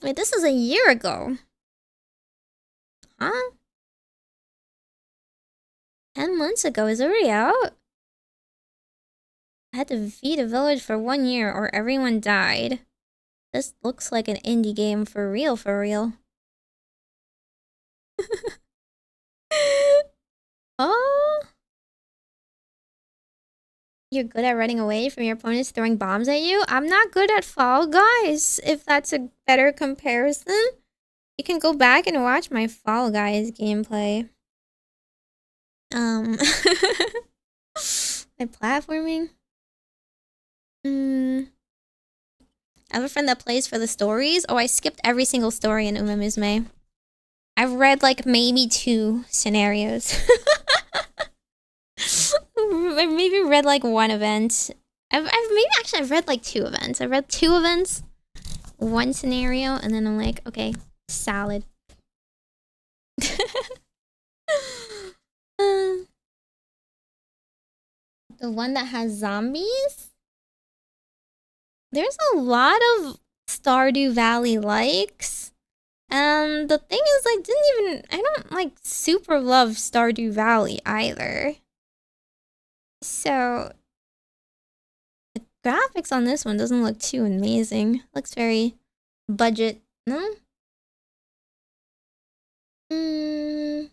S1: Wait, this is a year ago. Huh? 10 months ago, is it already out? I had to feed a village for 1 year or everyone died. This looks like an indie game for real, for real. Oh? You're good at running away from your opponents throwing bombs at you. I'm not good at Fall Guys, if that's a better comparison. You can go back and watch my Fall Guys gameplay. My platforming. I have a friend that plays for the stories. Oh, I skipped every single story in Uma Musume. I've read like maybe 2 scenarios. I maybe read like 1 event. I've read like 2 events. I read 2 events, 1 scenario, and then I'm like, okay, solid. The one that has zombies? There's a lot of Stardew Valley likes. And the thing is, I don't like super love Stardew Valley either. So the graphics on this one doesn't look too amazing. Looks very budget, no? The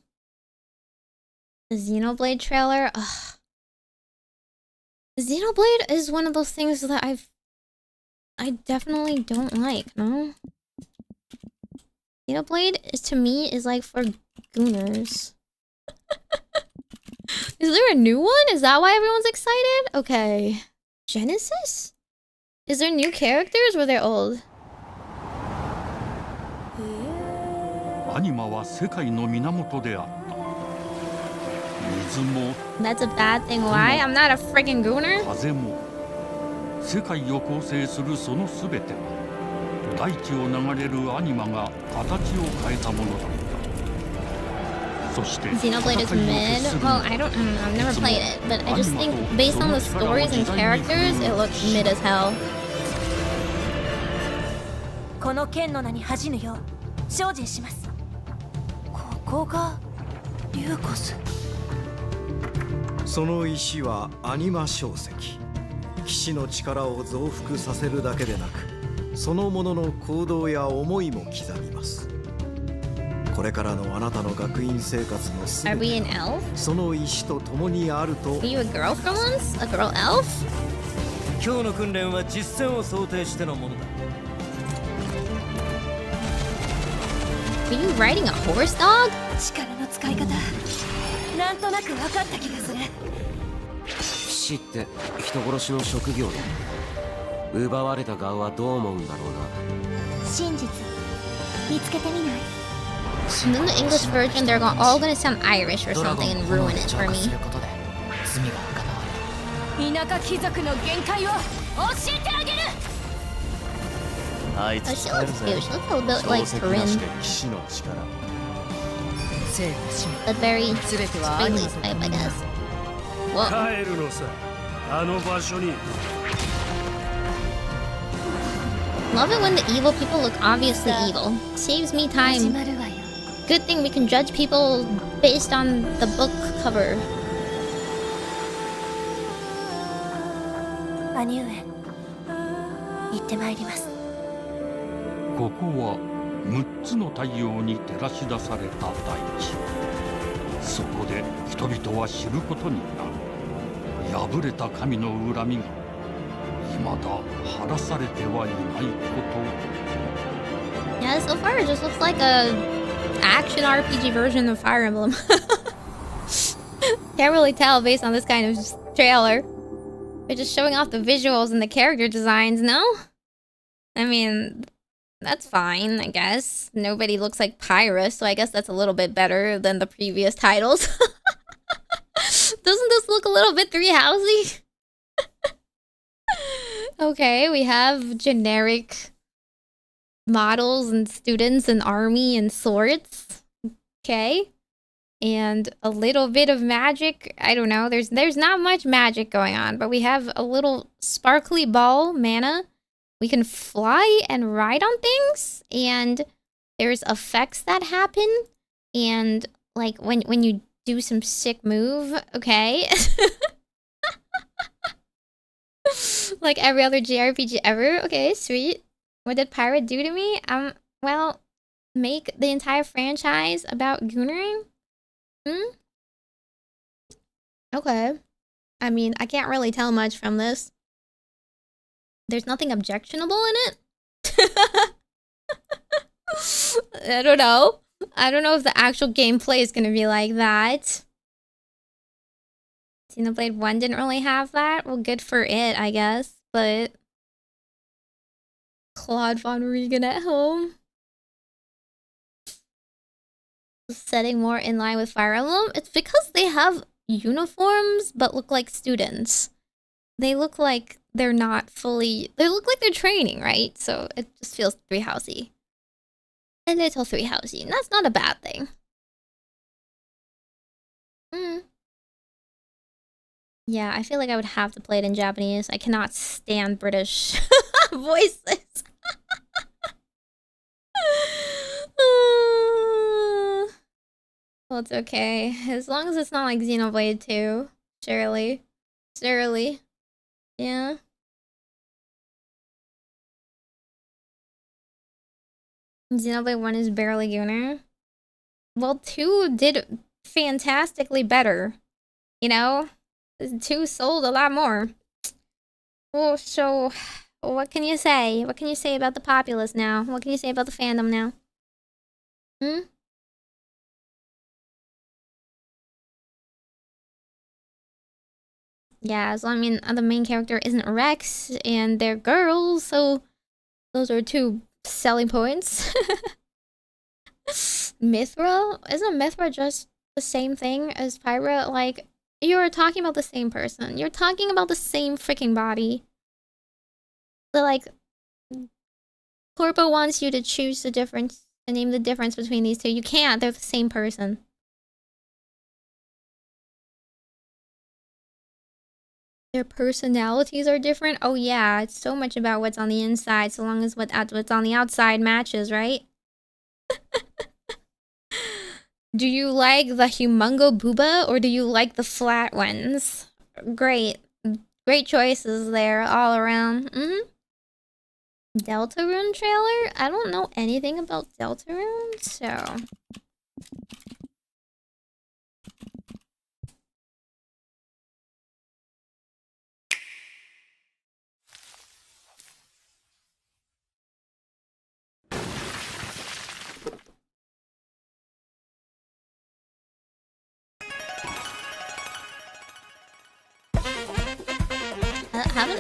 S1: Xenoblade trailer. Ugh. Xenoblade is one of those things that I definitely don't like, no? Xenoblade to me is like for gooners. Is there a new one? Is that why everyone's excited? Okay. Genesis? Is there new characters or they're old? That's a bad thing. Why? I'm not a friggin' gooner? Xenoblade is mid. Well, I don't know. I've never played it, but I just think based on the stories and characters, it looks mid as hell.
S4: この剣の名に恥じぬよう精進します。ここがリューコス。
S7: その石はアニマ小石。騎士の力を増幅させるだけでなく、そのものの行動や思いも刻みます。これからのあなたの学院生活のすべてその石と共にあると。
S1: Are you a girl for once? A girl elf?
S8: 今日の訓練は実戦を想定してのものだ。
S1: Are you riding a horse dog?
S4: 力の使い方、なんとなく分かった気がする。
S8: 騎士って人殺しの職業だ。奪われた側はどう思うんだろうな。
S4: 真実見つけてみない？
S1: And then the English version, they're all gonna sound Irish or something and ruin it for me.
S4: 田舎貴族の限界を教えてあげる。
S1: Oh, she looks cute. She looks a little bit like Corinne. But very sprightly type, I guess. Whoa. Love it when the evil people look obviously evil. Saves me time. Good thing we can judge people based on the book cover.
S4: 兄上、行ってまいります。
S9: ここは6つの太陽に照らし出された大地。そこで人々は知ることになる。破れた神の恨みが未だ晴らされてはいないこと。
S1: Yeah, so far it just looks like a action RPG version of Fire Emblem. Can't really tell based on this kind of trailer. They're just showing off the visuals and the character designs, no? I mean, that's fine, I guess. Nobody looks like Pyrus, so I guess that's a little bit better than the previous titles. Doesn't this look a little bit three-housey? Okay, we have generic models and students and army and swords. Okay. And a little bit of magic. I don't know. There's not much magic going on, but we have a little sparkly ball mana. We can fly and ride on things, and there's effects that happen, and like when you do some sick move, okay? Like every other JRPG ever. Okay, sweet. What did Pirate do to me? Well, make the entire franchise about goonering? Okay. I mean, I can't really tell much from this. There's nothing objectionable in it. I don't know. I don't know if the actual gameplay is gonna be like that. Xenoblade 1 didn't really have that. Well, good for it, I guess. But Claude Von Regan at home. Setting more in line with Fire Emblem. It's because they have uniforms but look like students. They look like they're not fully... They look like they're training, right? So it just feels three-housey. A little three-housey. And that's not a bad thing. Yeah, I feel like I would have to play it in Japanese. I cannot stand British voices. Well, it's okay. As long as it's not like Xenoblade 2. Surely. Surely. Yeah. Xenoblade 1 is barely gooner. Well, 2 did fantastically better. You know? 2 sold a lot more. Well, so... What can you say? What can you say about the populace now? What can you say about the fandom now? Yeah, so I mean, the main character isn't Rex, and they're girls, so those are 2 selling points. Mithra? Isn't Mithra just the same thing as Pyra? Like, you're talking about the same person. You're talking about the same freaking body. But like, Corpo wants you to choose the difference and name the difference between these 2. You can't, they're the same person. Their personalities are different? Oh yeah, it's so much about what's on the inside, so long as what's on the outside matches, right? Do you like the humongo booba, or do you like the flat ones? Great. Great choices there, all around. Deltarune trailer? I don't know anything about Deltarune, so...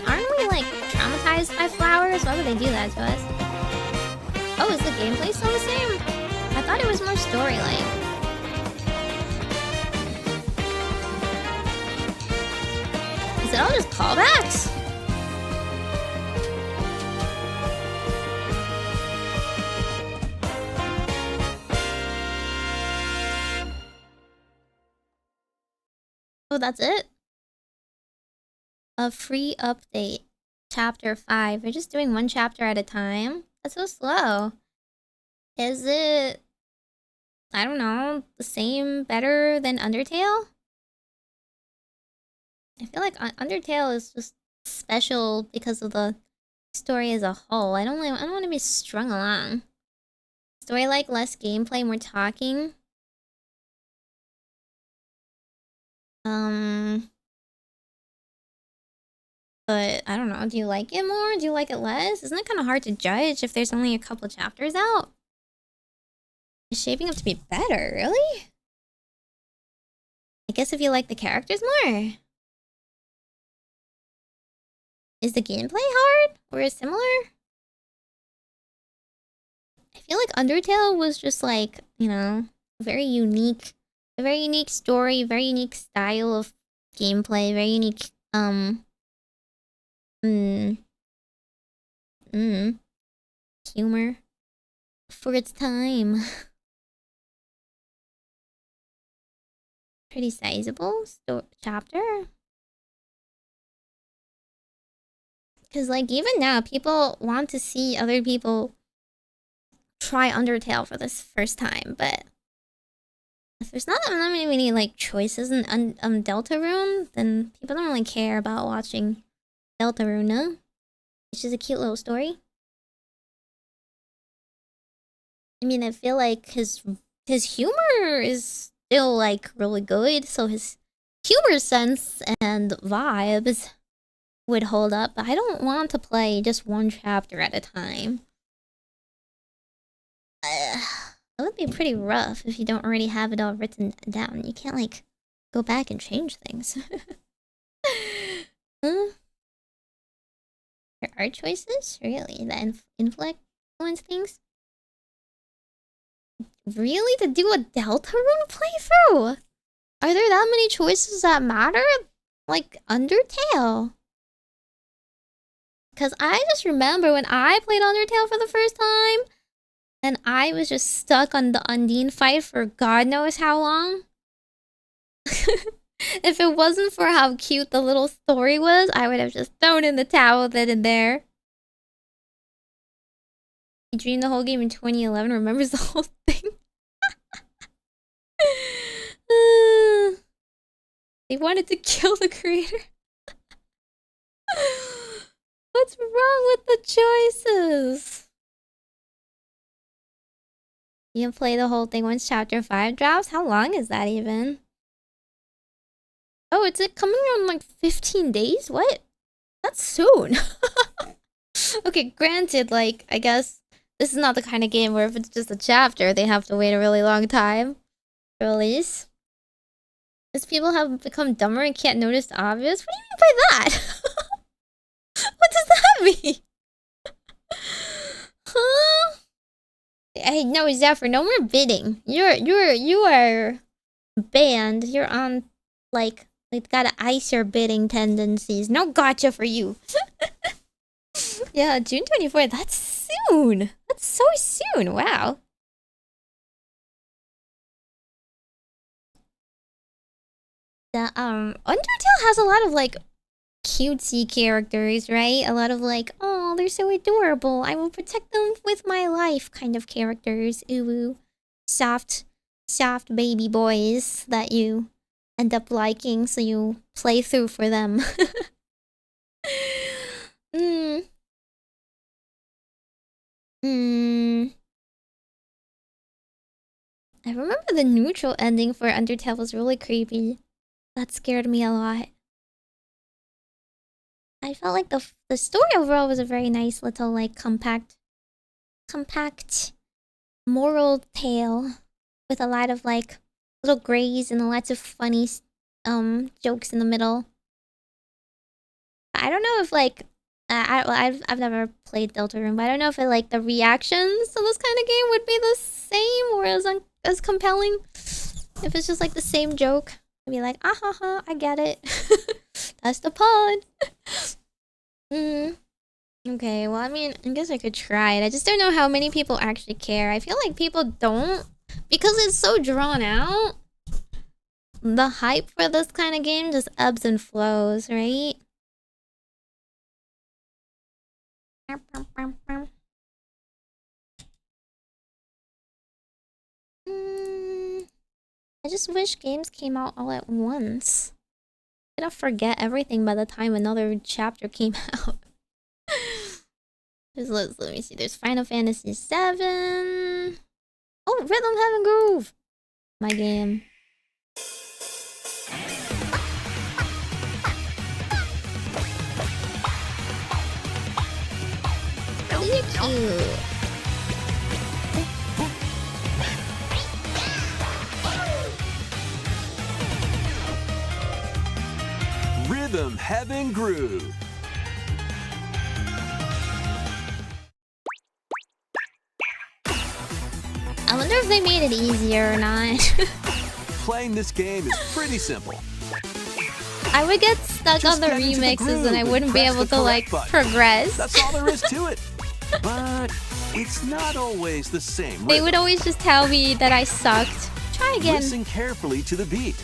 S1: Aren't we like traumatized by flowers? Why would they do that to us? Oh, is the gameplay still the same? I thought it was more story-like. Is it all just callbacks? Oh, that's it? A free update. Chapter 5. We're just doing 1 chapter at a time? That's so slow. Is it... I don't know, the same, better than Undertale? I feel like Undertale is just special because of the story as a whole. I don't want to be strung along. Story like less gameplay, more talking. But I don't know, do you like it more? Do you like it less? Isn't it kind of hard to judge if there's only a couple chapters out? It's shaping up to be better, really? I guess if you like the characters more. Is the gameplay hard? Or similar? I feel like Undertale was just like, you know, a very unique story, very unique style of gameplay, very unique, humor for its time. Pretty sizable chapter. Because, like, even now, people want to see other people try Undertale for this first time, but if there's not that many, like, choices in Deltarune, then people don't really care about watching Deltarune, no? It's just a cute little story. I mean, I feel like his humor is still, like, really good, so his vtuber sense and vibes would hold up, but I don't want to play just one chapter at a time. It would be pretty rough if you don't already have it all written down. You can't, like, go back and change things. There are choices? Really? That influence things? Really? To do a Deltarune playthrough? Are there that many choices that matter? Like Undertale? Because I just remember when I played Undertale for the first time, and I was just stuck on the Undine fight for God knows how long. If it wasn't for how cute the little story was, I would have just thrown in the towel then and there. He dreamed the whole game in 2011, remembers the whole thing. They wanted to kill the creator. What's wrong with the choices? You can play the whole thing once chapter 5 drops? How long is that even? Oh, it's coming out in like 15 days? What? That's soon. Okay, granted, like, I guess this is not the kind of game where if it's just a chapter, they have to wait a really long time to release. Because people have become dumber and can't notice the obvious? What do you mean by that? What does that mean? Huh? Hey, no, Zephyr, no more bidding. You are banned. You're on, like gotta ice your bidding tendencies. No gotcha for you. Yeah, June 24th. That's soon. That's so soon. Wow. The Undertale has a lot of like cutesy characters, right? A lot of like, oh, they're so adorable. I will protect them with my life kind of characters. Ooh, soft baby boys that you end up liking, so you play through for them. I remember the neutral ending for Undertale was really creepy. That scared me a lot. I felt like the story overall was a very nice little like compact moral tale with a lot of like little grays and lots of funny jokes in the middle. I don't know if like I've never played Deltarune, but I don't know if like the reactions to this kind of game would be the same or as compelling. If it's just like the same joke, I'd be like, ah ha ha, I get it. That's the pun. Okay, well, I mean, I guess I could try it. I just don't know how many people actually care. I feel like people don't, because it's so drawn out. The hype for this kind of game just ebbs and flows, right? I just wish games came out all at once. I'm gonna forget everything by the time another chapter came out. Let me see. There's Final Fantasy VII. Oh, Rhythm Heaven Groove. My game. Really cute.
S10: Rhythm Heaven Groove.
S1: I wonder if they made it easier or not.
S10: Playing this game is pretty simple.
S1: I would get stuck on the remixes and I wouldn't be able to like progress.
S10: That's all there is to it. But it's not always the same.
S1: They would always just tell me that I sucked. Try again.
S10: Listen carefully to the beat.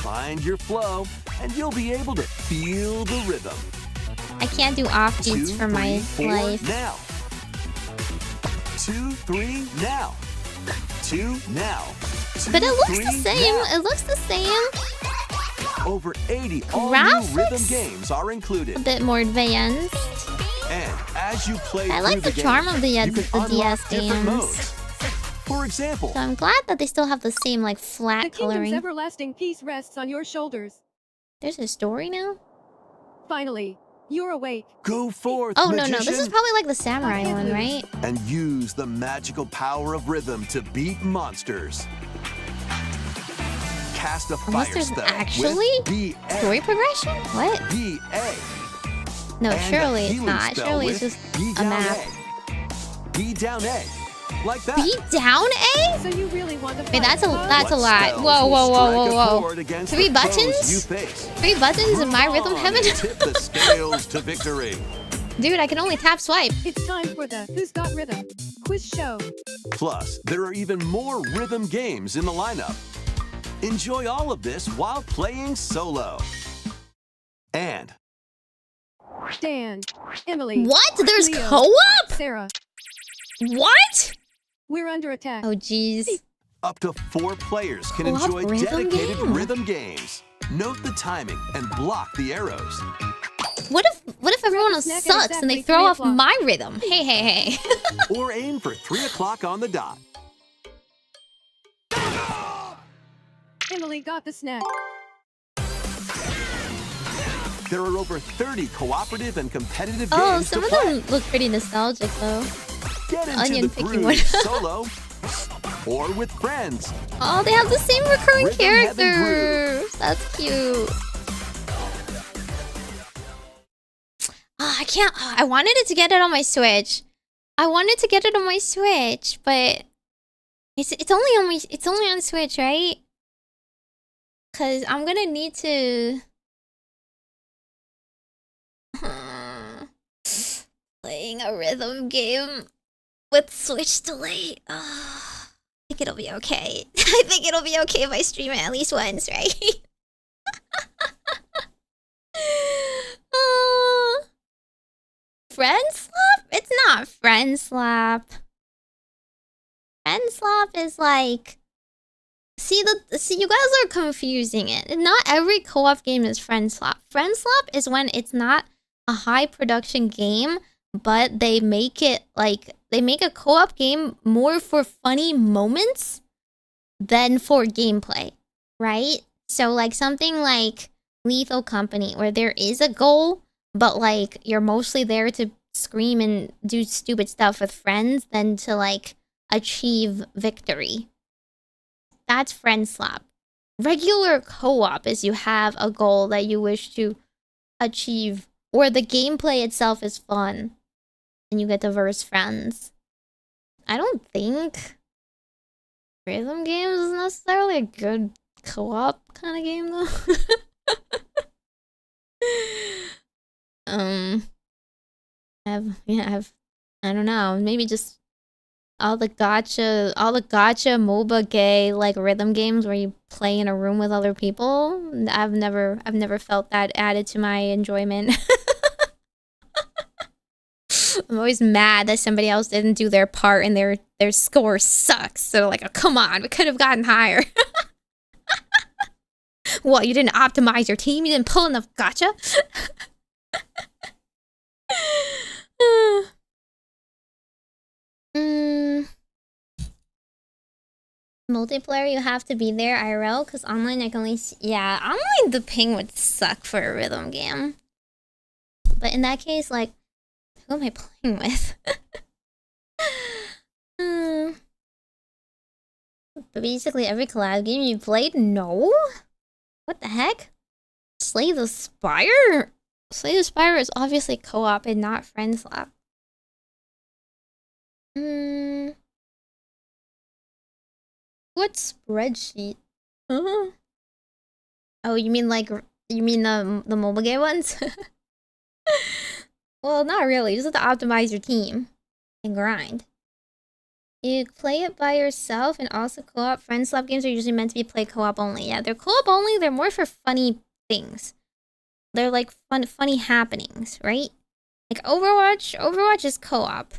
S10: Find your flow and you'll be able to feel the rhythm.
S1: I can't do offbeats for my life.
S10: Now. 2, 3, now. 2, now. 2,
S1: but it looks
S10: 3,
S1: the same.
S10: now.
S1: It looks the same.
S10: Over 80 all-new rhythm games are included.
S1: A bit more advanced.
S10: And as you play
S1: I like the charm of the DS games.
S10: For For example,
S1: So I'm glad that they still have the same like flat
S11: The kingdom's
S1: coloring.
S11: everlasting peace rests on your shoulders.
S1: There's a story now?
S11: Finally, you're awake.
S10: go forth,
S1: Oh no,
S10: magician,
S1: this is probably like the samurai one, right?
S10: and use the magical power of rhythm to beat monsters. Cast a
S1: Unless
S10: fire
S1: there's
S10: spell
S1: actually
S10: with BA.
S1: story progression? What?
S10: BA.
S1: No,
S10: And
S1: surely
S10: a
S1: it's
S10: healing
S1: not.
S10: spell
S1: Surely it's
S10: with
S1: just
S10: B
S1: a
S10: down
S1: map.
S10: A. B down A. Like that.
S1: B down A?
S11: So you really want to
S1: Wait, that's a
S11: fight, huh?
S1: that's a
S10: What
S1: lot.
S10: spells
S1: Whoa,
S10: will
S1: whoa, whoa,
S10: strike a
S1: whoa,
S10: chord
S1: whoa.
S10: against
S1: 3
S10: the foes
S1: buttons?
S10: you face?
S1: 3 buttons in my
S10: Move
S1: rhythm
S10: on
S1: heaven?
S10: and tip the scales to victory.
S1: Dude, I can only tap swipe.
S11: It's time for the Who's Got Rhythm quiz show.
S10: Plus, there are even more rhythm games in the lineup. Enjoy all of this while playing solo. And
S11: Dan, Emily.
S1: What? There's
S11: Leo,
S1: co-op?
S11: Sarah.
S1: What?
S11: We're under attack.
S1: Oh jeez.
S10: up to 4 players can
S1: Co-op
S10: enjoy
S1: rhythm
S10: dedicated
S1: game?
S10: rhythm games. Note the timing and block the arrows.
S1: What if everyone else
S11: snack at
S1: sucks and they
S11: exactly
S1: throw
S11: 3
S1: off
S11: o'clock.
S1: my rhythm? Hey.
S10: Or aim for 3 o'clock on the dot.
S11: Emily got the snack.
S10: There are over 30 cooperative and competitive
S1: Oh,
S10: games
S1: some
S10: to
S1: of
S10: play.
S1: them look pretty nostalgic though.
S10: Get into
S1: onion
S10: the
S1: picking
S10: groove
S1: one.
S10: solo or with friends.
S1: Oh, they have the same recurring
S10: Rhythm Heaven
S1: characters. That's cute. Oh, I can't. Oh, I wanted it to get it on my Switch. But it's only on Switch, right? Cause I'm gonna need to playing a rhythm game with Switch delay. I think it'll be okay. I think it'll be okay if I stream it at least once, right? Friend slap? It's not friend slap. Friend slap is like see you guys are confusing it. Not every co-op game is friend slap. Friend slap is when it's not a high production game, but they make it like they make a co-op game more for funny moments than for gameplay, right? So like something like Lethal Company where there is a goal, but like you're mostly there to scream and do stupid stuff with friends than to like achieve victory. That's friend slap. Regular co-op is you have a goal that you wish to achieve, or the gameplay itself is fun and you get to verse friends. I don't think rhythm games is necessarily a good co-op kind of game though. I don't know, maybe just all the gacha MOBA gay like rhythm games where you play in a room with other people. I've never felt that added to my enjoyment. I'm always mad that somebody else didn't do their part and their score sucks. So like, oh, come on, we could have gotten higher. What, you didn't optimize your team? You didn't pull enough gacha? Multiplayer, you have to be there IRL, because online I can only see... Yeah, online the ping would suck for a rhythm game. But in that case, like, who am I playing with? But basically every collab game you played? No? What the heck? Slay the Spire? Slay the Spire is obviously co-op and not friend slap. What spreadsheet? Oh, you mean the mobile game ones? Well, not really. You just have to optimize your team and grind. You play it by yourself and also co-op. Friend slap games are usually meant to be played co-op only. Yeah, they're co-op only. They're more for funny things. They're like funny happenings, right? Like Overwatch is co-op.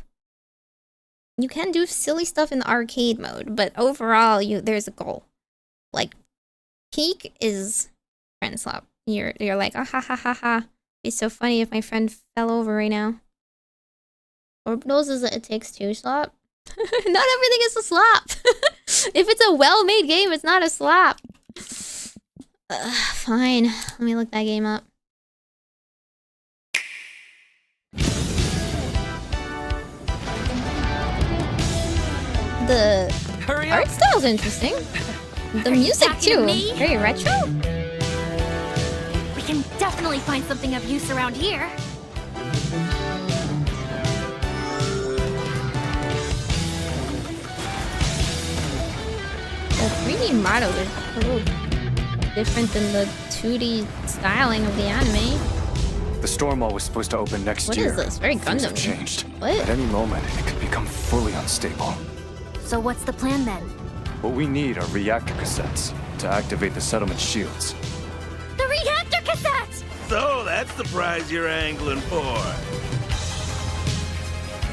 S1: You can do silly stuff in the arcade mode, but overall, there's a goal. Like, Peak is friend slap. You're like, ah ha ha ha ha. It'd be so funny if my friend fell over right now. Orbitals is a It Takes Two slap. Not everything is a slap. If it's a well-made game, it's not a slap. Fine. Let me look that game up. The art style's interesting. The music too. Very retro.
S4: We can definitely find something of use around here.
S1: The 3D model is a little different than the 2D styling of the anime.
S12: The storm wall was supposed to open next
S1: What
S12: year.
S1: is this? Very
S12: Things
S1: Gundam.
S12: have changed.
S1: What?
S12: At any moment, it could become fully unstable.
S4: So what's the plan then?
S12: What we need are reactor cassettes to activate the settlement shields.
S4: The reactor cassette!
S13: So that's the prize you're angling for.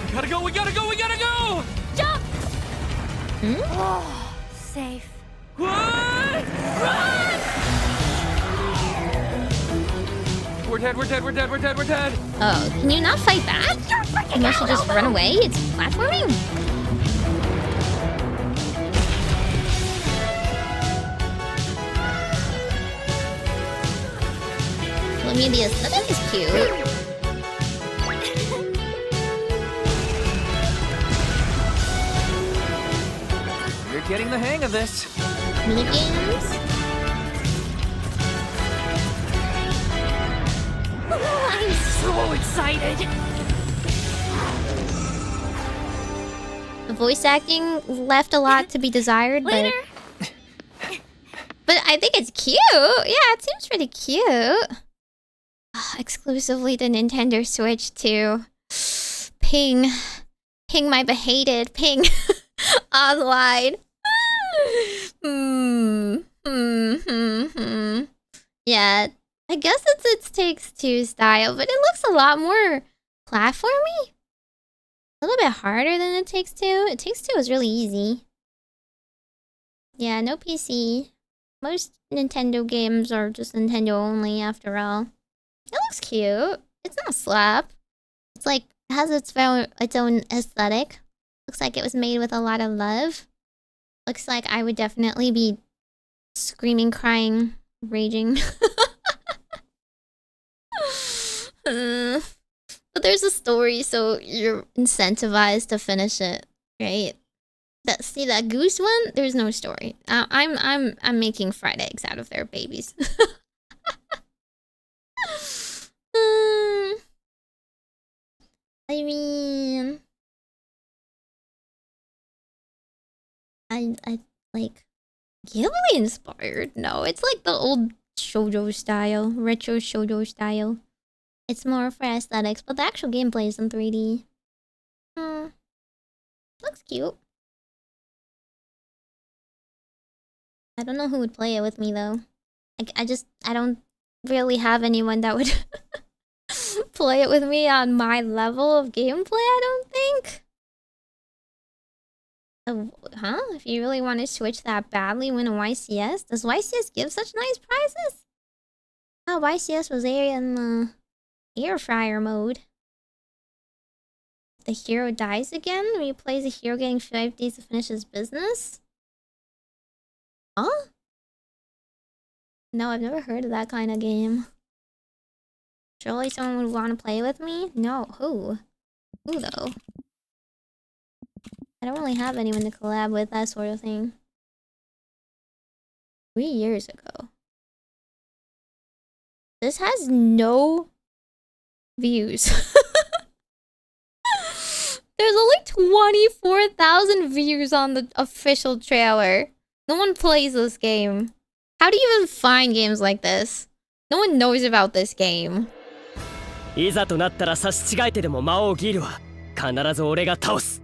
S8: We gotta go, we gotta go, we gotta go!
S4: Jump! Oh, safe.
S8: What? Run! We're dead, we're dead, we're dead, we're dead, we're dead!
S1: Oh, can you not fight back? Unless you just run away? It's platforming? I mean, the aesthetic is cute.
S8: You're getting the hang of this.
S1: Minigames?
S4: Oh, I'm so excited.
S1: The voice acting left a lot to be desired, but I think it's cute. Yeah, it seems pretty cute. Exclusively to Nintendo Switch too. Ping my behated ping online. Yeah, I guess it's its Takes-Two style, but it looks a lot more platformy. A little bit harder than It Takes-Two. It Takes-Two is really easy. Yeah, no PC. Most Nintendo games are just Nintendo only after all. It looks cute. It's not a slap. It's like, it has its own aesthetic. Looks like it was made with a lot of love. Looks like I would definitely be screaming, crying, raging. But there's a story, so you're incentivized to finish it, right? See that goose one? There's no story. I'm making fried eggs out of their babies. I mean, I like Ghibli inspired. No, it's like the old shoujo style, retro shoujo style. It's more for aesthetics, but the actual gameplay is in 3D. Looks cute. I don't know who would play it with me though. I don't really have anyone that would play it with me on my level of gameplay, I don't think. If you really want to switch that badly, win a YCS? Does YCS give such nice prizes? Oh, YCS was there in the air fryer mode. The hero dies again? Replays the hero getting 5 days to finish his business? Huh? No, I've never heard of that kind of game. Surely someone would want to play with me? No, who? Who though? I don't really have anyone to collab with, that sort of thing. 3 years ago. This has no views. There's only 24,000 views on the official trailer. No one plays this game. How do you even find games like this? No one knows about this game.
S14: いざとなったら差し違えてでも魔王ギルは必ず俺が倒す。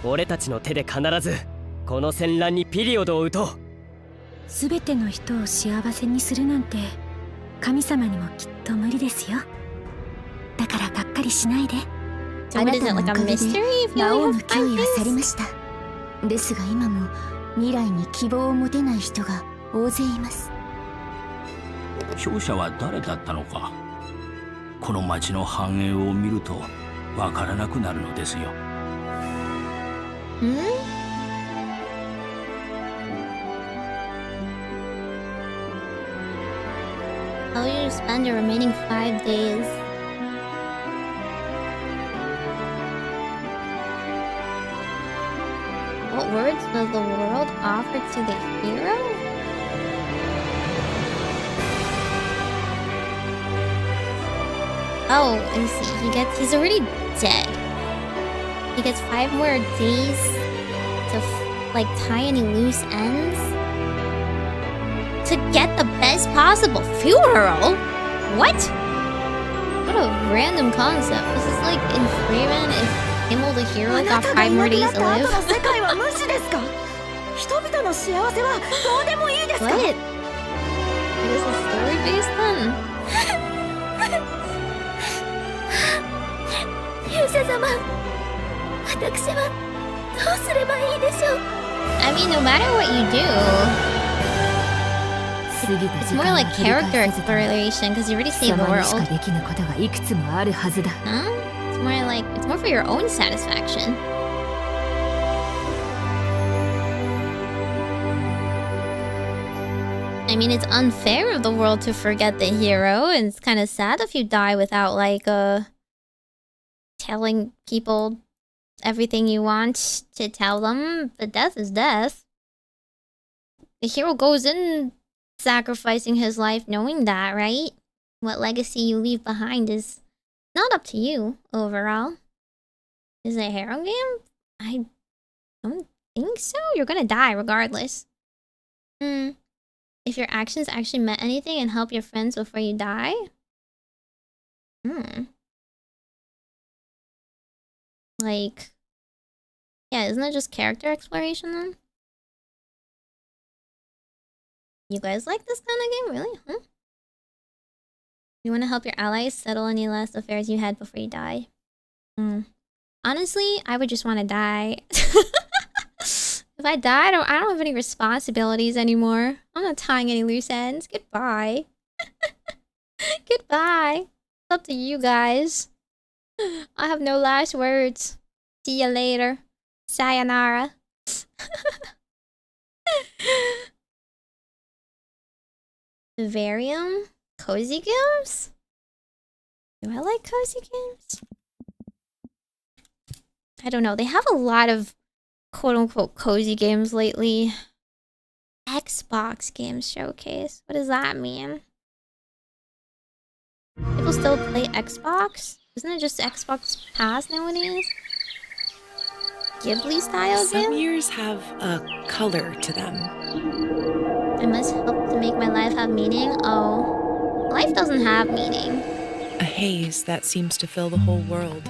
S14: 俺たちの手で必ずこの戦乱にピリオドを打とう。
S15: すべての人を幸せにするなんて神様にもきっと無理ですよ。だからがっかりしないで。
S1: あなたのおかげで
S15: 魔王の脅威は去りました。ですが今も未来に希望を持てない人が大勢います。
S16: 勝者は誰だったのか。この町の繁栄を見るとわからなくなるのですよ。
S1: How will you spend your remaining 5 days? What words will the world offer to the hero? Oh, I see. He's already dead. He gets 5 more days to like tie any loose ends to get the best possible funeral. What? What a random concept. This is like in Freeman if Himmel the hero got 5 more days to live. What? It is a story based then. I mean, no matter what you do, it's more like character exploration because you already saved the world. Huh? It's more for your own satisfaction. I mean, it's unfair of the world to forget the hero, and it's kind of sad if you die without like telling people everything you want to tell them. But death is death. The hero goes in sacrificing his life knowing that, right? What legacy you leave behind is not up to you overall. Is it a hero game? I don't think so. You're gonna die regardless. If your actions actually meant anything and help your friends before you die? Like, yeah, isn't it just character exploration then? You guys like this kind of game? Really? Huh? You want to help your allies settle any last affairs you had before you die? Honestly, I would just want to die. If I die, I don't have any responsibilities anymore. I'm not tying any loose ends. Goodbye. Goodbye. It's up to you guys. I have no last words. See ya later. Sayonara. Vivarium? Cozy games? Do I like cozy games? I don't know. They have a lot of quote-unquote cozy games lately. Xbox Games Showcase. What does that mean? People still play Xbox? Isn't it just Xbox Pass nowadays? Ghibli style game?
S17: Some years have a color to them.
S1: I must help to make my life have meaning. Oh, life doesn't have meaning.
S17: A haze that seems to fill the whole world.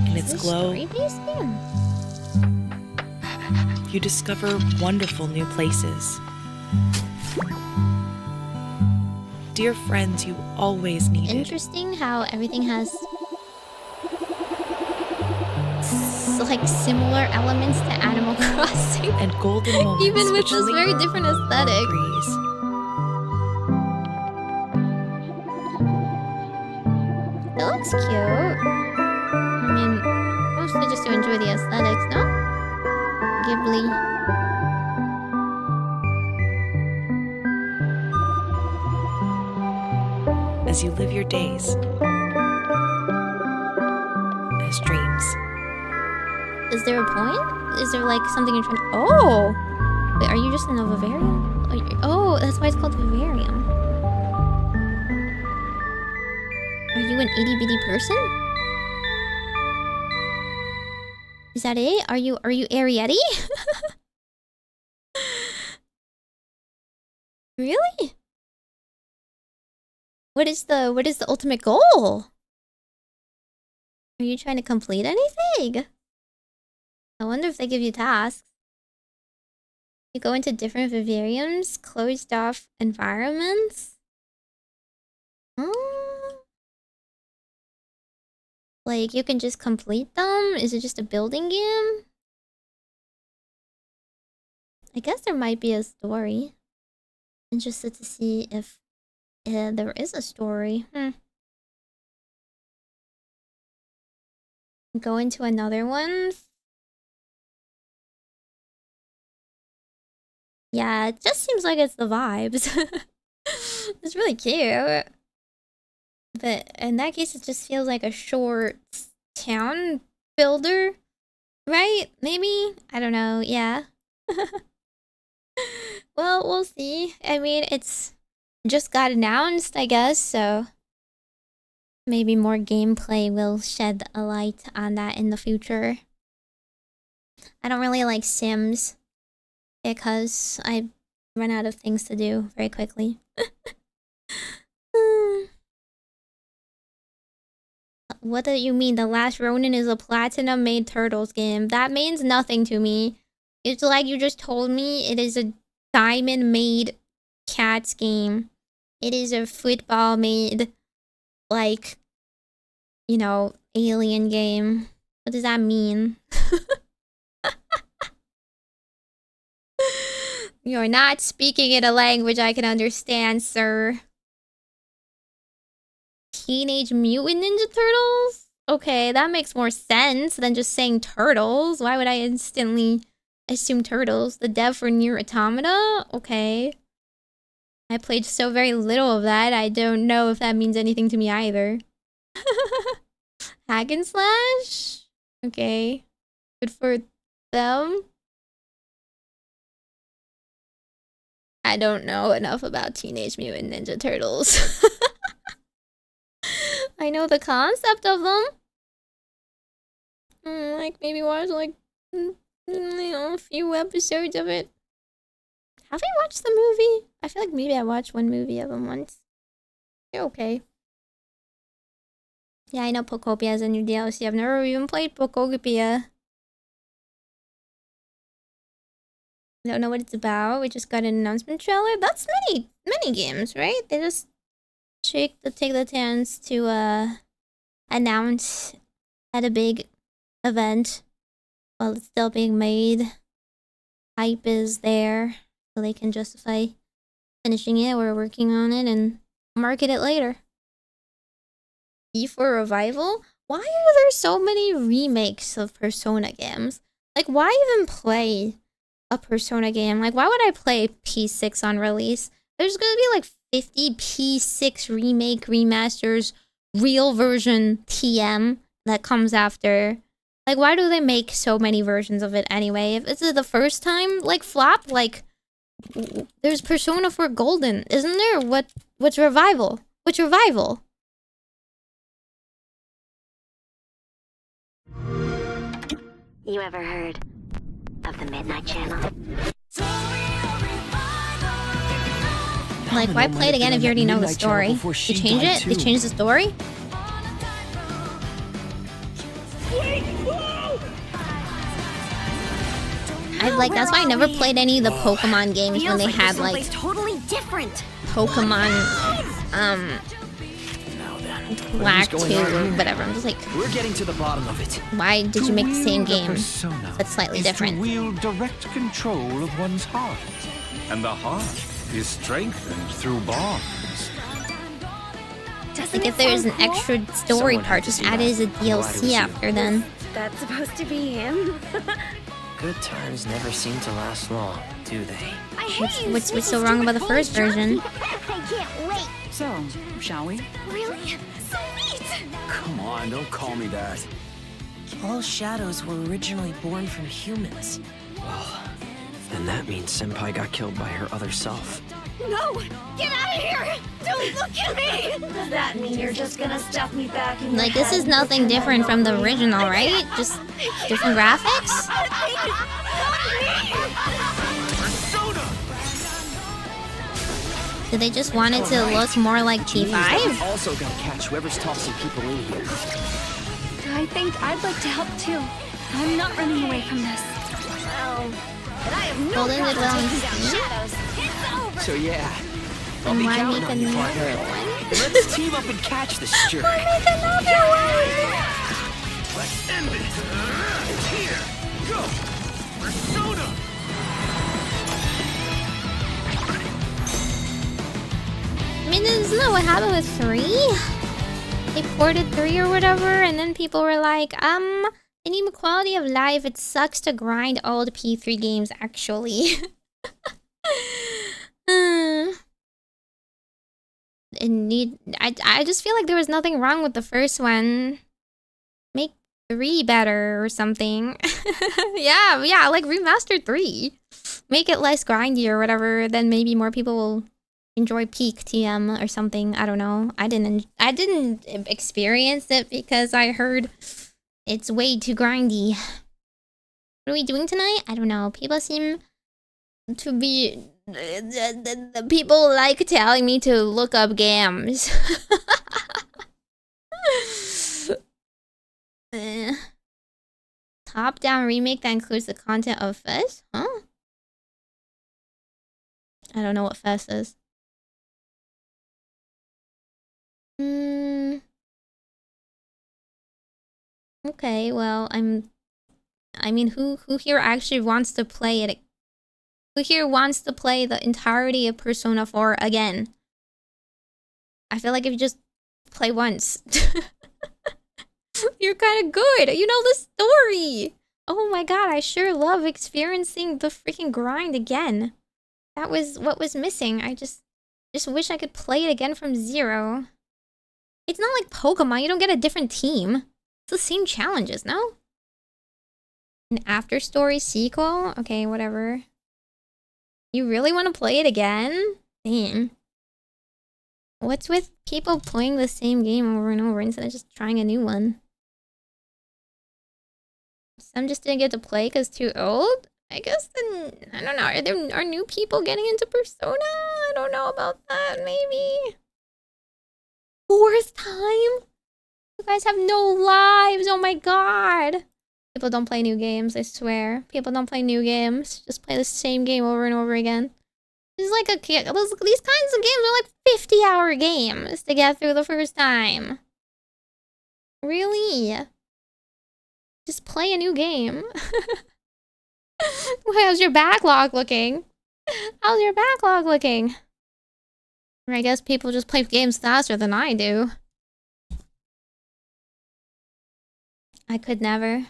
S17: In its glow, you discover wonderful new places. Dear friends you always needed.
S1: Interesting how everything has like similar elements to Animal Crossing.
S17: And golden moments.
S1: Even with this very different aesthetic. It looks cute. I mean, mostly just to enjoy the aesthetics, no? Ghibli.
S17: As you live your days as dreams.
S1: Is there a point? Is there like something you're trying to... Oh! Wait, are you just in a vivarium? Oh, that's why it's called vivarium. Are you an itty bitty person? Is that it? Are you Arietti? Really? What is the ultimate goal? Are you trying to complete anything? I wonder if they give you tasks. You go into different vivariums, closed off environments. Like you can just complete them? Is it just a building game? I guess there might be a story. Interested to see if there is a story. Go into another one. Yeah, it just seems like it's the vibes. It's really cute. But in that case, it just feels like a short town builder, right? Maybe? I don't know. Yeah. Well, we'll see. I mean, it's just got announced, I guess, so maybe more gameplay will shed a light on that in the future. I don't really like Sims because I run out of things to do very quickly. What do you mean? The Last Ronin is a platinum-made Turtles game. That means nothing to me. It's like you just told me it is a diamond-made Cats game. It is a football-made, like, you know, alien game. What does that mean? You're not speaking in a language I can understand, sir. Teenage Mutant Ninja Turtles? Okay, that makes more sense than just saying turtles. Why would I instantly assume turtles? The dev for Nier Automata? Okay. I played so very little of that, I don't know if that means anything to me either. Hack and slash? Okay. Good for them. I don't know enough about Teenage Mutant Ninja Turtles. I know the concept of them. Like maybe watch like a few episodes of it. Have I watched the movie? I feel like maybe I watched one movie of them once. They're okay. Yeah, I know Pokopia has a new DLC. I've never even played Pokopia. I don't know what it's about. We just got an announcement trailer. That's many games, right? They just take the chance to announce at a big event while it's still being made. Hype is there, so they can justify finishing it or working on it and market it later. E4 Revival? Why are there so many remakes of Persona games? Like, why even play a Persona game? Like, why would I play P6 on release? There's gonna be like 50 P6 remake, remasters, real version TM that comes after. Like, why do they make so many versions of it anyway? If it's the first time, like, flop, like, there's Persona 4 Golden, isn't there? What's Revival? Which Revival?
S18: You ever heard of the Midnight Channel?
S1: Like, why play it again if you already know the story? They change it? They change the story? That's why I never played any of the Pokemon games when they had, like,
S18: totally different.
S1: Pokemon, Black 2 or whatever. I'm just like,
S19: we're getting to the bottom of it.
S1: Why did you make the same game that's slightly different?
S19: To wield direct control of one's heart. And the heart is strengthened through bonds.
S1: Like, if there's an extra story part, just add it as a DLC after then.
S18: That's supposed to be him.
S20: Good times never seem to last long, do they?
S1: What's so wrong about the first version?
S18: I can't wait.
S21: So, shall we?
S18: Really? Sweet!
S19: Come on, don't call me that.
S20: All shadows were originally born from humans. Well, then that means Senpai got killed by her other self.
S18: No! Get out of here! Don't look at me! Does that mean you're just gonna stuff me back in
S1: Like, this is nothing different from the original, right? Just different graphics? Do they just want it to look more like T5?
S20: Also gotta catch whoever's tossing people in here.
S4: I think I'd like to help too. I'm not running away from this.
S18: Well, but I have no
S1: Golden
S18: problem
S1: Goodwill
S18: taking down
S1: and
S18: shadows. It's over!
S20: So yeah, I'll
S1: And
S20: be
S1: why
S20: counting
S1: make
S20: on you,
S1: another
S20: partner.
S1: one?
S20: Let's team up and catch this jerk.
S1: Why make another one?
S19: Let's end it. Here, go. Persona.
S1: I mean, isn't that what happened with 3? They ported 3 or whatever, and then people were like, they need quality of life. It sucks to grind old P3 games, actually. I just feel like there was nothing wrong with the first one. Make 3 better or something. yeah, like remaster 3. Make it less grindy or whatever, then maybe more people will enjoy peak TM or something. I don't know. I didn't experience it because I heard it's way too grindy. What are we doing tonight? I don't know. People seem to be... The people like telling me to look up games. Top-down remake that includes the content of Fez? Huh? I don't know what Fez is. Okay, well, I mean, who here actually wants to play it? Who here wants to play the entirety of Persona 4 again? I feel like if you just play once, you're kind of good. You know the story. Oh my god, I sure love experiencing the freaking grind again. That was what was missing. I just wish I could play it again from zero. It's not like Pokemon. You don't get a different team. It's the same challenges, no? An after-story sequel? Okay, whatever. You really want to play it again? Damn. What's with people playing the same game over and over instead of just trying a new one? Some just didn't get to play because too old? I guess then, I don't know. Are new people getting into Persona? I don't know about that, maybe. 4th time? You guys have no lives, oh my god. People don't play new games, I swear. People don't play new games. Just play the same game over and over again. It's like these kinds of games are like 50-hour games to get through the first time. Really? Just play a new game. How's your backlog looking? How's your backlog looking? I guess people just play games faster than I do. I could never.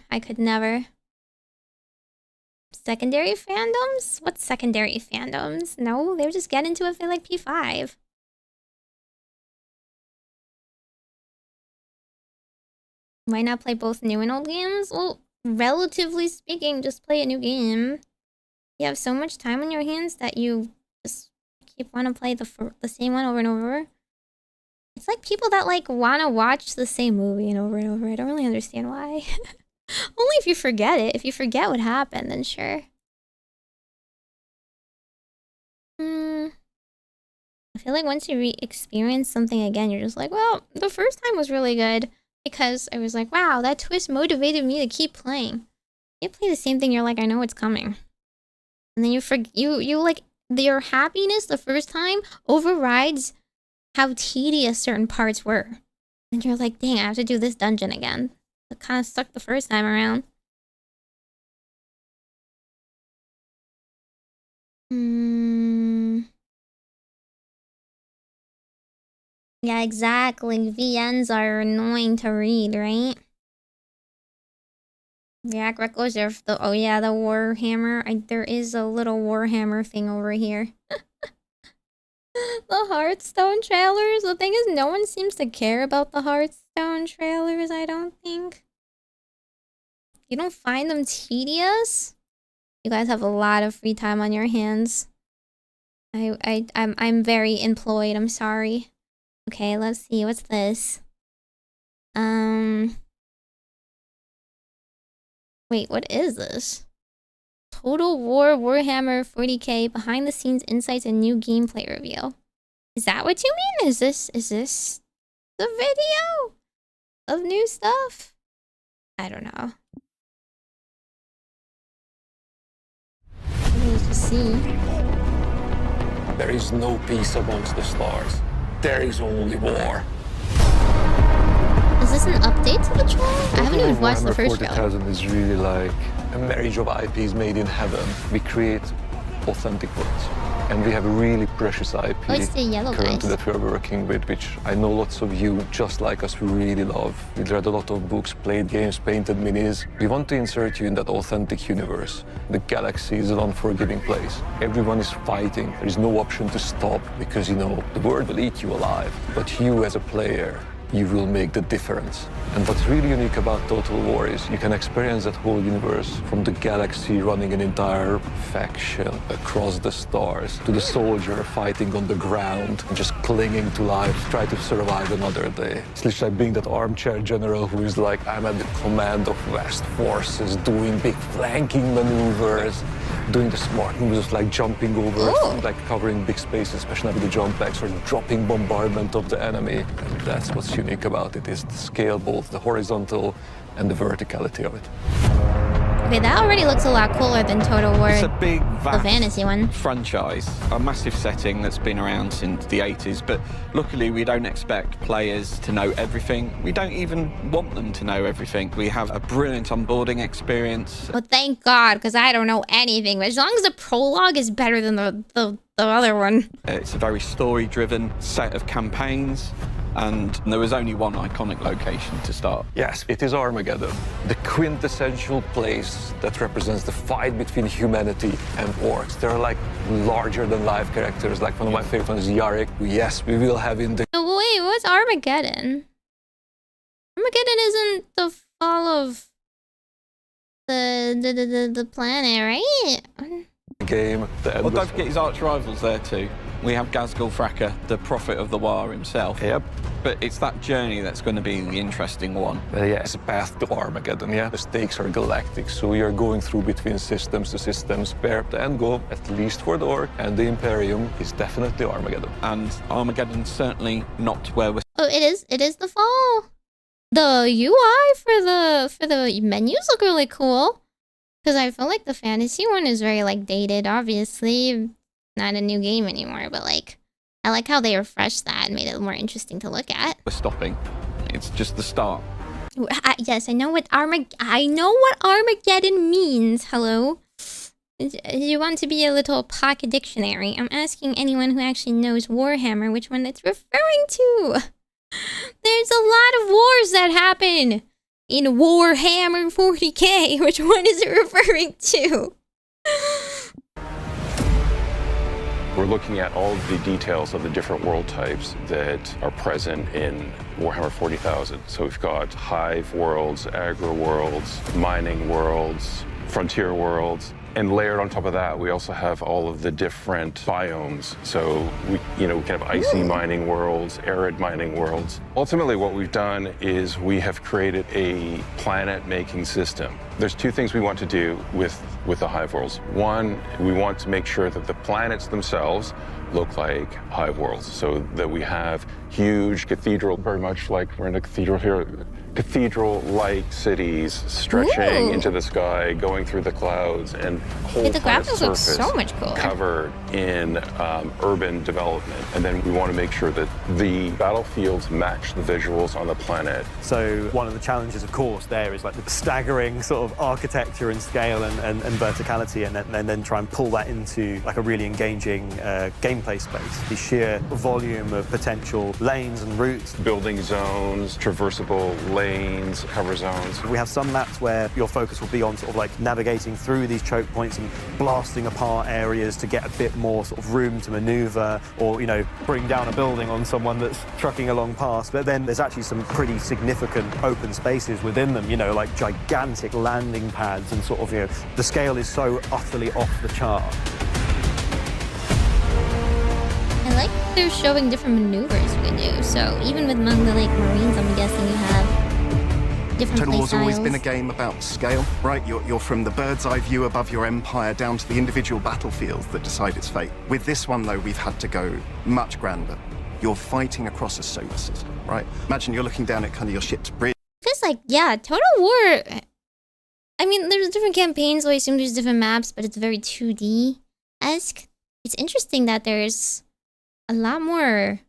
S1: Secondary fandoms? What's secondary fandoms? No, they would just get into it for like P5. Why not play both new and old games? Well, relatively speaking, just play a new game. You have so much time on your hands that you just keep want to play the same one over and over. It's like people that like want to watch the same movie and over. I don't really understand why. Only if you forget it. If you forget what happened, then sure. I feel like once you re-experience something again, you're just like, well, the first time was really good. Because I was like, wow, that twist motivated me to keep playing. You play the same thing, you're like, I know it's coming. And then you like, your happiness the first time overrides how tedious certain parts were. And you're like, dang, I have to do this dungeon again. It kind of sucked the first time around. Yeah, exactly. VNs are annoying to read, right? Yeah, Greco's there. Oh yeah, the Warhammer. There is a little Warhammer thing over here. The Hearthstone trailers. The thing is, no one seems to care about the Hearthstone trailers, I don't think. You don't find them tedious? You guys have a lot of free time on your hands. I'm very employed, I'm sorry. Okay, let's see, what's this? Wait, what is this? Total War Warhammer 40k behind the scenes insights and new gameplay reveal. Is that what you mean? Is this the video of new stuff? I don't know. Let's just see.
S21: There is no peace amongst the stars. There is only war.
S1: Is this an update to the trailer? I haven't even watched the first trailer.
S21: 40,000 is really like a marriage of IPs made in heaven. We create authentic worlds. And we have a really precious IP
S1: Oh, it's the yellow
S21: currently
S1: guys.
S21: that we are working with, which I know lots of you, just like us, we really love. We read a lot of books, played games, painted minis. We want to insert you in that authentic universe. The galaxy is an unforgiving place. Everyone is fighting. There is no option to stop because, you know, the world will eat you alive. But you as a player, you will make the difference. And what's really unique about Total War is you can experience that whole universe from the galaxy running an entire faction across the stars to the soldier fighting on the ground and just clinging to life, try to survive another day. It's literally like being that armchair general who is like, I'm at the command of vast forces, doing big flanking maneuvers, doing the smart moves of like jumping over, like covering big spaces, especially with the jump backs, or dropping bombardment of the enemy. And that's what's unique about it, is the scale, both the horizontal and the verticality of it.
S1: Okay, that already looks a lot cooler than Total War.
S3: It's a big,
S1: the
S3: vast
S1: fantasy one.
S3: franchise, a massive setting that's been around since the 80s, but luckily we don't expect players to know everything. We don't even want them to know everything. We have a brilliant onboarding experience.
S1: Well, thank God, because I don't know anything. But as long as the prologue is better than the other one.
S3: It's a very story-driven set of campaigns, and there was only one iconic location to start.
S21: Yes, it is Armageddon, the quintessential place that represents the fight between humanity and orcs. There are like larger-than-life characters, like one of my favorite ones is Yarrick, who, yes, we will have in the...
S1: Oh, wait, what's Armageddon? Armageddon isn't the fall of the planet, right?
S21: game.
S3: Well, don't forget his arch rivals there too. We have Ghazghkull Fracker, the prophet of the War himself.
S21: Yep.
S3: But it's that journey that's going to be the interesting one.
S21: Yeah, it's a path to Armageddon, yeah. The stakes are galactic, so you're going through between systems to systems, where the end goal, at least for the Orc and the Imperium, is definitely Armageddon.
S3: And Armageddon's certainly not where we're...
S1: Oh, it is the fall. The UI for the menus look really cool. Because I feel like the fantasy one is very, like, dated, obviously. Not a new game anymore, but, like, I like how they refreshed that and made it more interesting to look at.
S3: We're stopping. It's just the start.
S1: Yes, I know what Armageddon means. Hello? You want to be a little pocket dictionary. I'm asking anyone who actually knows Warhammer which one it's referring to. There's a lot of wars that happen in Warhammer 40k. Which one is it referring to?
S22: We're looking at all of the details of the different world types that are present in Warhammer 40,000. So we've got hive worlds, agro worlds, mining worlds, frontier worlds. And layered on top of that, we also have all of the different biomes. So we can have icy mining worlds, arid mining worlds. Ultimately, what we've done is we have created a planet-making system. There's two things we want to do with the hive worlds. One, we want to make sure that the planets themselves look like hive worlds, so that we have huge cathedral, very much like we're in a cathedral here, cathedral-like cities stretching into the sky, going through the clouds, and whole
S1: the graphics look so much cooler.
S22: Covered in urban development. And then we want to make sure that the battlefields match the visuals on the planet.
S23: So one of the challenges, of course, there is like the staggering sort of architecture and scale and verticality, and then try and pull that into like a really engaging gameplay space. The sheer volume of potential lanes and routes.
S22: Building zones, traversable lanes, cover zones.
S23: We have some maps where your focus will be on sort of like navigating through these choke points and blasting apart areas to get a bit more sort of room to maneuver, or bring down a building on someone that's trucking along past. But then there's actually some pretty significant open spaces within them, like gigantic landing pads, and sort of the scale is so utterly off the chart.
S1: I like they're showing different maneuvers we do. So even with Among the Lake Marines, I'm guessing you have different
S24: Total War's always
S1: styles.
S24: been a game about scale, right? You're from the bird's eye view above your empire down to the individual battlefields that decide its fate. With this one, though, we've had to go much grander. You're fighting across a solar system, right? Imagine you're looking down at kind of your ship's bridge.
S1: Just like, yeah, Total War. I mean, there's different campaigns, so I assume there's different maps, but it's very 2D-esque. It's interesting that there's a lot more.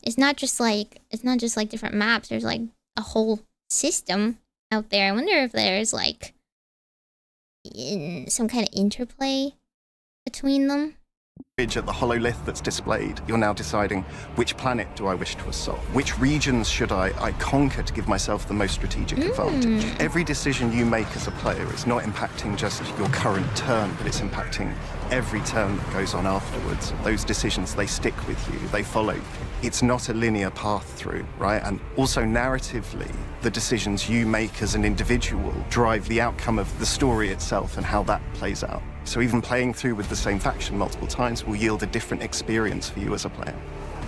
S1: It's not just like different maps. There's like a whole system out there. I wonder if there's like some kind of interplay between them.
S24: At the hololith that's displayed, you're now deciding which planet do I wish to assault? Which regions should I conquer to give myself the most strategic advantage? Every decision you make as a player is not impacting just your current turn, but it's impacting every turn that goes on afterwards. Those decisions, they stick with you, they follow you. It's not a linear path through, right? And also narratively, the decisions you make as an individual drive the outcome of the story itself and how that plays out. So even playing through with the same faction multiple times will yield a different experience for you as a player.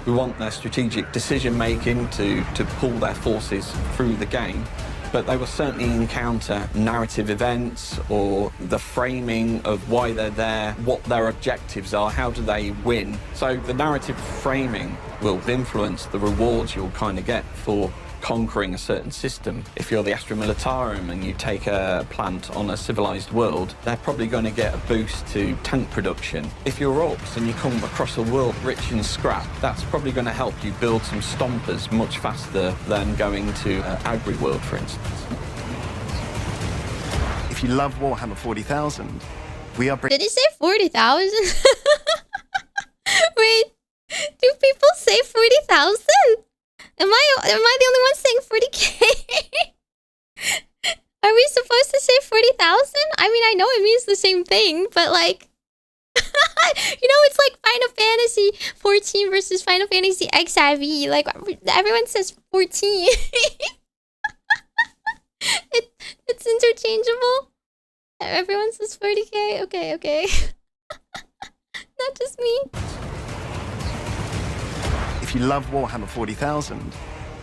S3: We want their strategic decision-making to pull their forces through the game, but they will certainly encounter narrative events or the framing of why they're there, what their objectives are, how do they win. So the narrative framing will influence the rewards you'll kind of get for conquering a certain system. If you're the Astra Militarum and you take a plant on a civilized world, they're probably going to get a boost to tank production. If you're orcs and you come across a world rich in scrap, that's probably going to help you build some stompers much faster than going to Agri World, for instance.
S24: If you love Warhammer 40,000, we are
S1: Did he say 40,000? Wait, do people say 40,000? Am I the only one saying 40K? Are we supposed to say 40,000? I mean, I know it means the same thing, but like, you know, it's like Final Fantasy 14 versus Final Fantasy XIV. Like, everyone says 14. It's interchangeable. Everyone says 40K. Okay. Not just me.
S24: If you love Warhammer 40,000,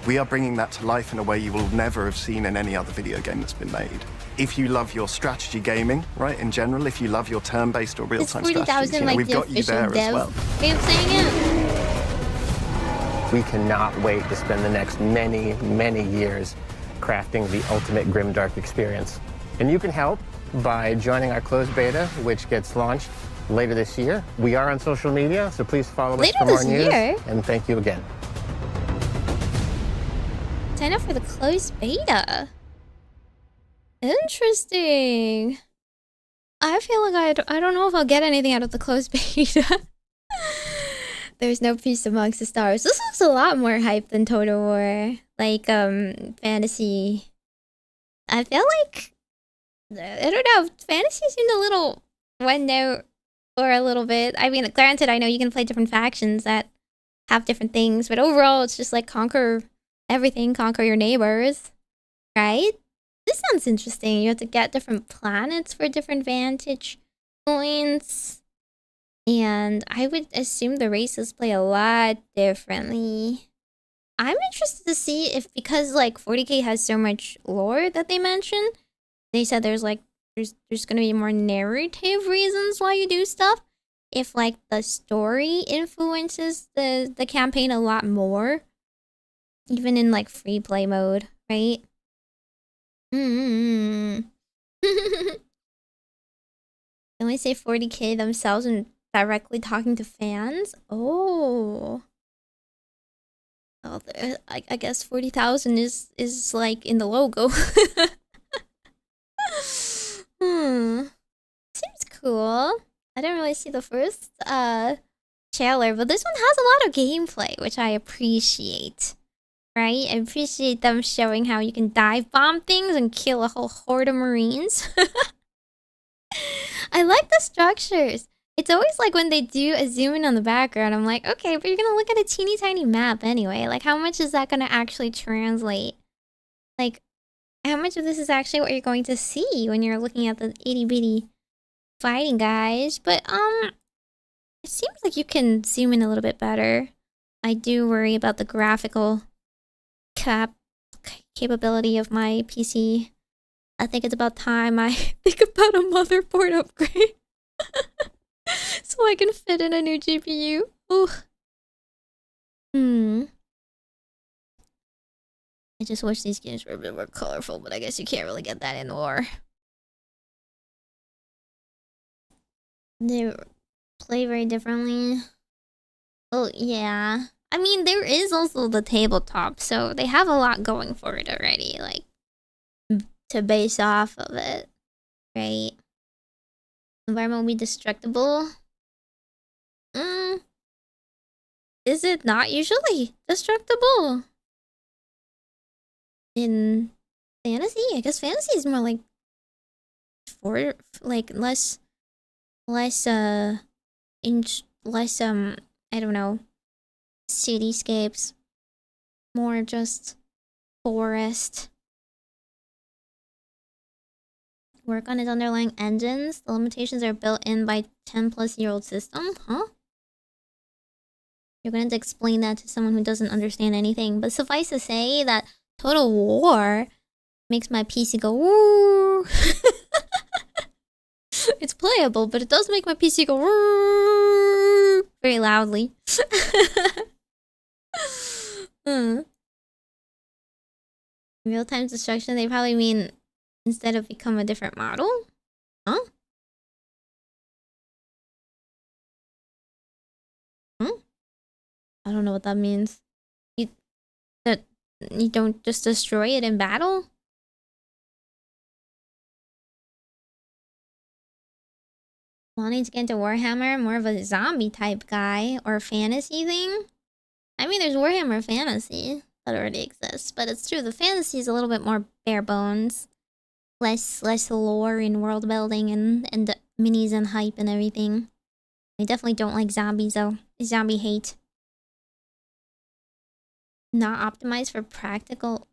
S24: we are bringing that to life in a way you will never have seen in any other video game that's been made. If you love your strategy gaming, right, in general, if you love your turn-based or real-time strategies, you know, we've got you there as well.
S1: Way of saying it.
S2: We cannot wait to spend the next many, many years crafting the ultimate grimdark experience. And you can help by joining our closed beta, which gets launched later this year. We are on social media, so please follow us for more news. And thank you again.
S1: Sign up for the closed beta. Interesting. I feel like I don't know if I'll get anything out of the closed beta. There's no peace amongst the stars. This looks a lot more hype than Total War. Like, fantasy. I feel like, I don't know, fantasy seemed a little went out for a little bit. I mean, granted, I know you can play different factions that have different things, but overall, it's just like conquer everything, conquer your neighbors, right? This sounds interesting. You have to get different planets for different vantage points. And I would assume the races play a lot differently. I'm interested to see if, because like 40K has so much lore that they mentioned, they said there's like there's gonna be more narrative reasons why you do stuff. If like the story influences the campaign a lot more, even in like free play mode, right? Can we say 40K themselves and directly talking to fans? Oh, I guess 40,000 is like in the logo. Seems cool. I didn't really see the first trailer, but this one has a lot of gameplay, which I appreciate. Right? I appreciate them showing how you can dive bomb things and kill a whole horde of marines. I like the structures. It's always like when they do a zoom in on the background, I'm like, okay, but you're gonna look at a teeny tiny map anyway. Like, how much is that gonna actually translate? Like, how much of this is actually what you're going to see when you're looking at the itty bitty fighting guys? But it seems like you can zoom in a little bit better. I do worry about the graphical capability of my PC. I think it's about time I think about a motherboard upgrade. So I can fit in a new GPU. Ooh. I just wish these games were a bit more colorful, but I guess you can't really get that in War. They play very differently. Oh, yeah. I mean, there is also the tabletop, so they have a lot going for it already, like, to base off of it, right? Environment will be destructible. is it not usually destructible? In fantasy? I guess fantasy is more like less I don't know, cityscapes, more just forest. Work on its underlying engines. The limitations are built in by 10-plus-year-old system, huh? You're gonna have to explain that to someone who doesn't understand anything. But suffice to say that Total War makes my PC go woo. It's playable, but it does make my PC go woo very loudly. Real-time destruction, they probably mean instead of become a different model? Huh? I don't know what that means. You don't just destroy it in battle? Wanting to get into Warhammer, more of a zombie type guy or fantasy thing? I mean, there's Warhammer Fantasy that already exists, but it's true, the fantasy is a little bit more bare bones. Less lore in world building and minis and hype and everything. I definitely don't like zombies though. Zombie hate. Not optimized for practical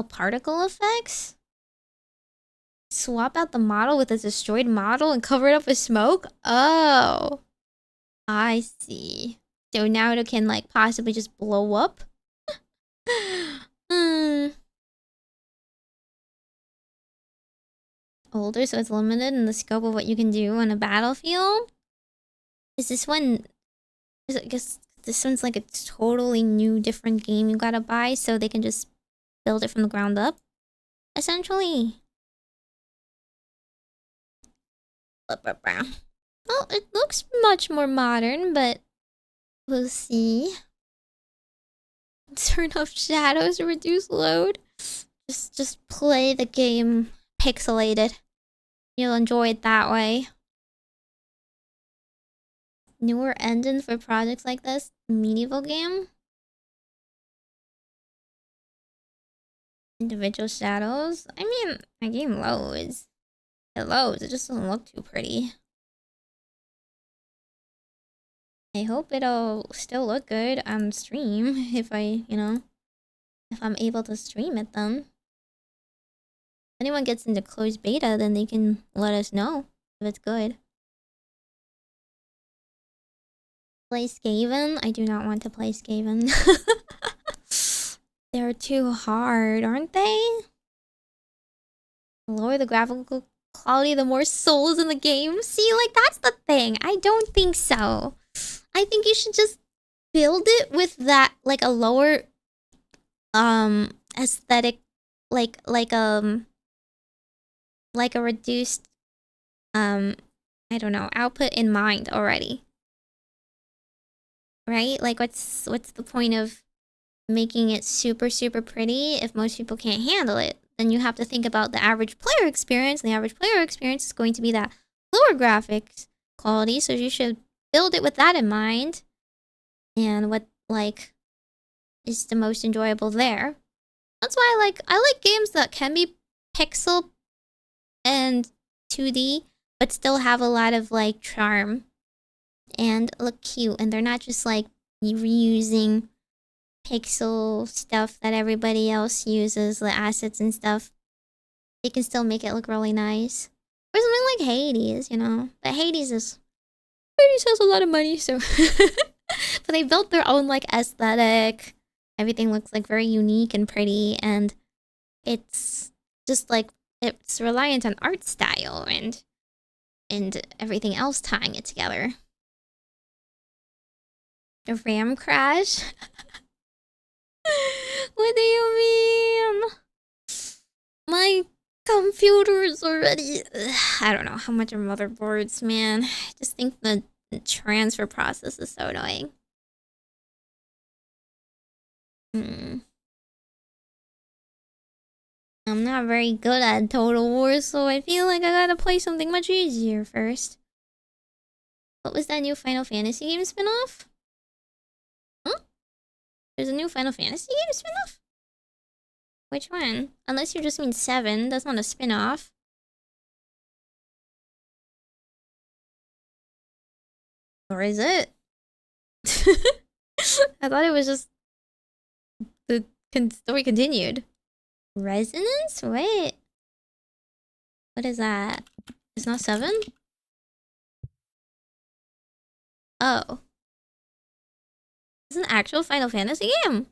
S1: particle effects? Swap out the model with a destroyed model and cover it up with smoke? Oh. I see. So now it can like possibly just blow up? Older, so it's limited in the scope of what you can do on a battlefield? Is this one... I guess this one's like a totally new, different game you gotta buy, so they can just build it from the ground up? Essentially. Well, it looks much more modern, but... we'll see. Turn off shadows to reduce load. Just play the game pixelated. You'll enjoy it that way. Newer engines for projects like this? Medieval game? Individual shadows? I mean, my game loads. It loads, it just doesn't look too pretty. I hope it'll still look good on stream if if I'm able to stream it then. If anyone gets into closed beta, then they can let us know if it's good. Play Skaven? I do not want to play Skaven. They're too hard, aren't they? The lower the graphical quality, the more souls in the game. See, like, that's the thing. I don't think so. I think you should just build it with that, like, a lower aesthetic, like a reduced I don't know, output in mind already. Right? Like, what's the point of making it super pretty if most people can't handle it? Then you have to think about the average player experience, and the average player experience is going to be that lower graphics quality, so you should build it with that in mind. And what, like, is the most enjoyable there. That's why I like games that can be pixel and 2D, but still have a lot of, like, charm and look cute, and they're not just like reusing pixel stuff that everybody else uses, the assets and stuff. They can still make it look really nice. Or something like Hades, you know. But Hades has a lot of money, so but they built their own, like, aesthetic. Everything looks, like, very unique and pretty, and it's just like it's reliant on art style and everything else tying it together. A RAM crash? What do you mean? My computer is already... I don't know how much are motherboards, man. I just think the transfer process is so annoying. I'm not very good at Total War, so I feel like I gotta play something much easier first. What was that new Final Fantasy game spin-off? Huh? There's a new Final Fantasy game spin-off? Which one? Unless you just mean 7, that's not a spin-off. Or is it? I thought it was just the story continued. Resonance? Wait. What is that? It's not 7? Oh. It's an actual Final Fantasy game.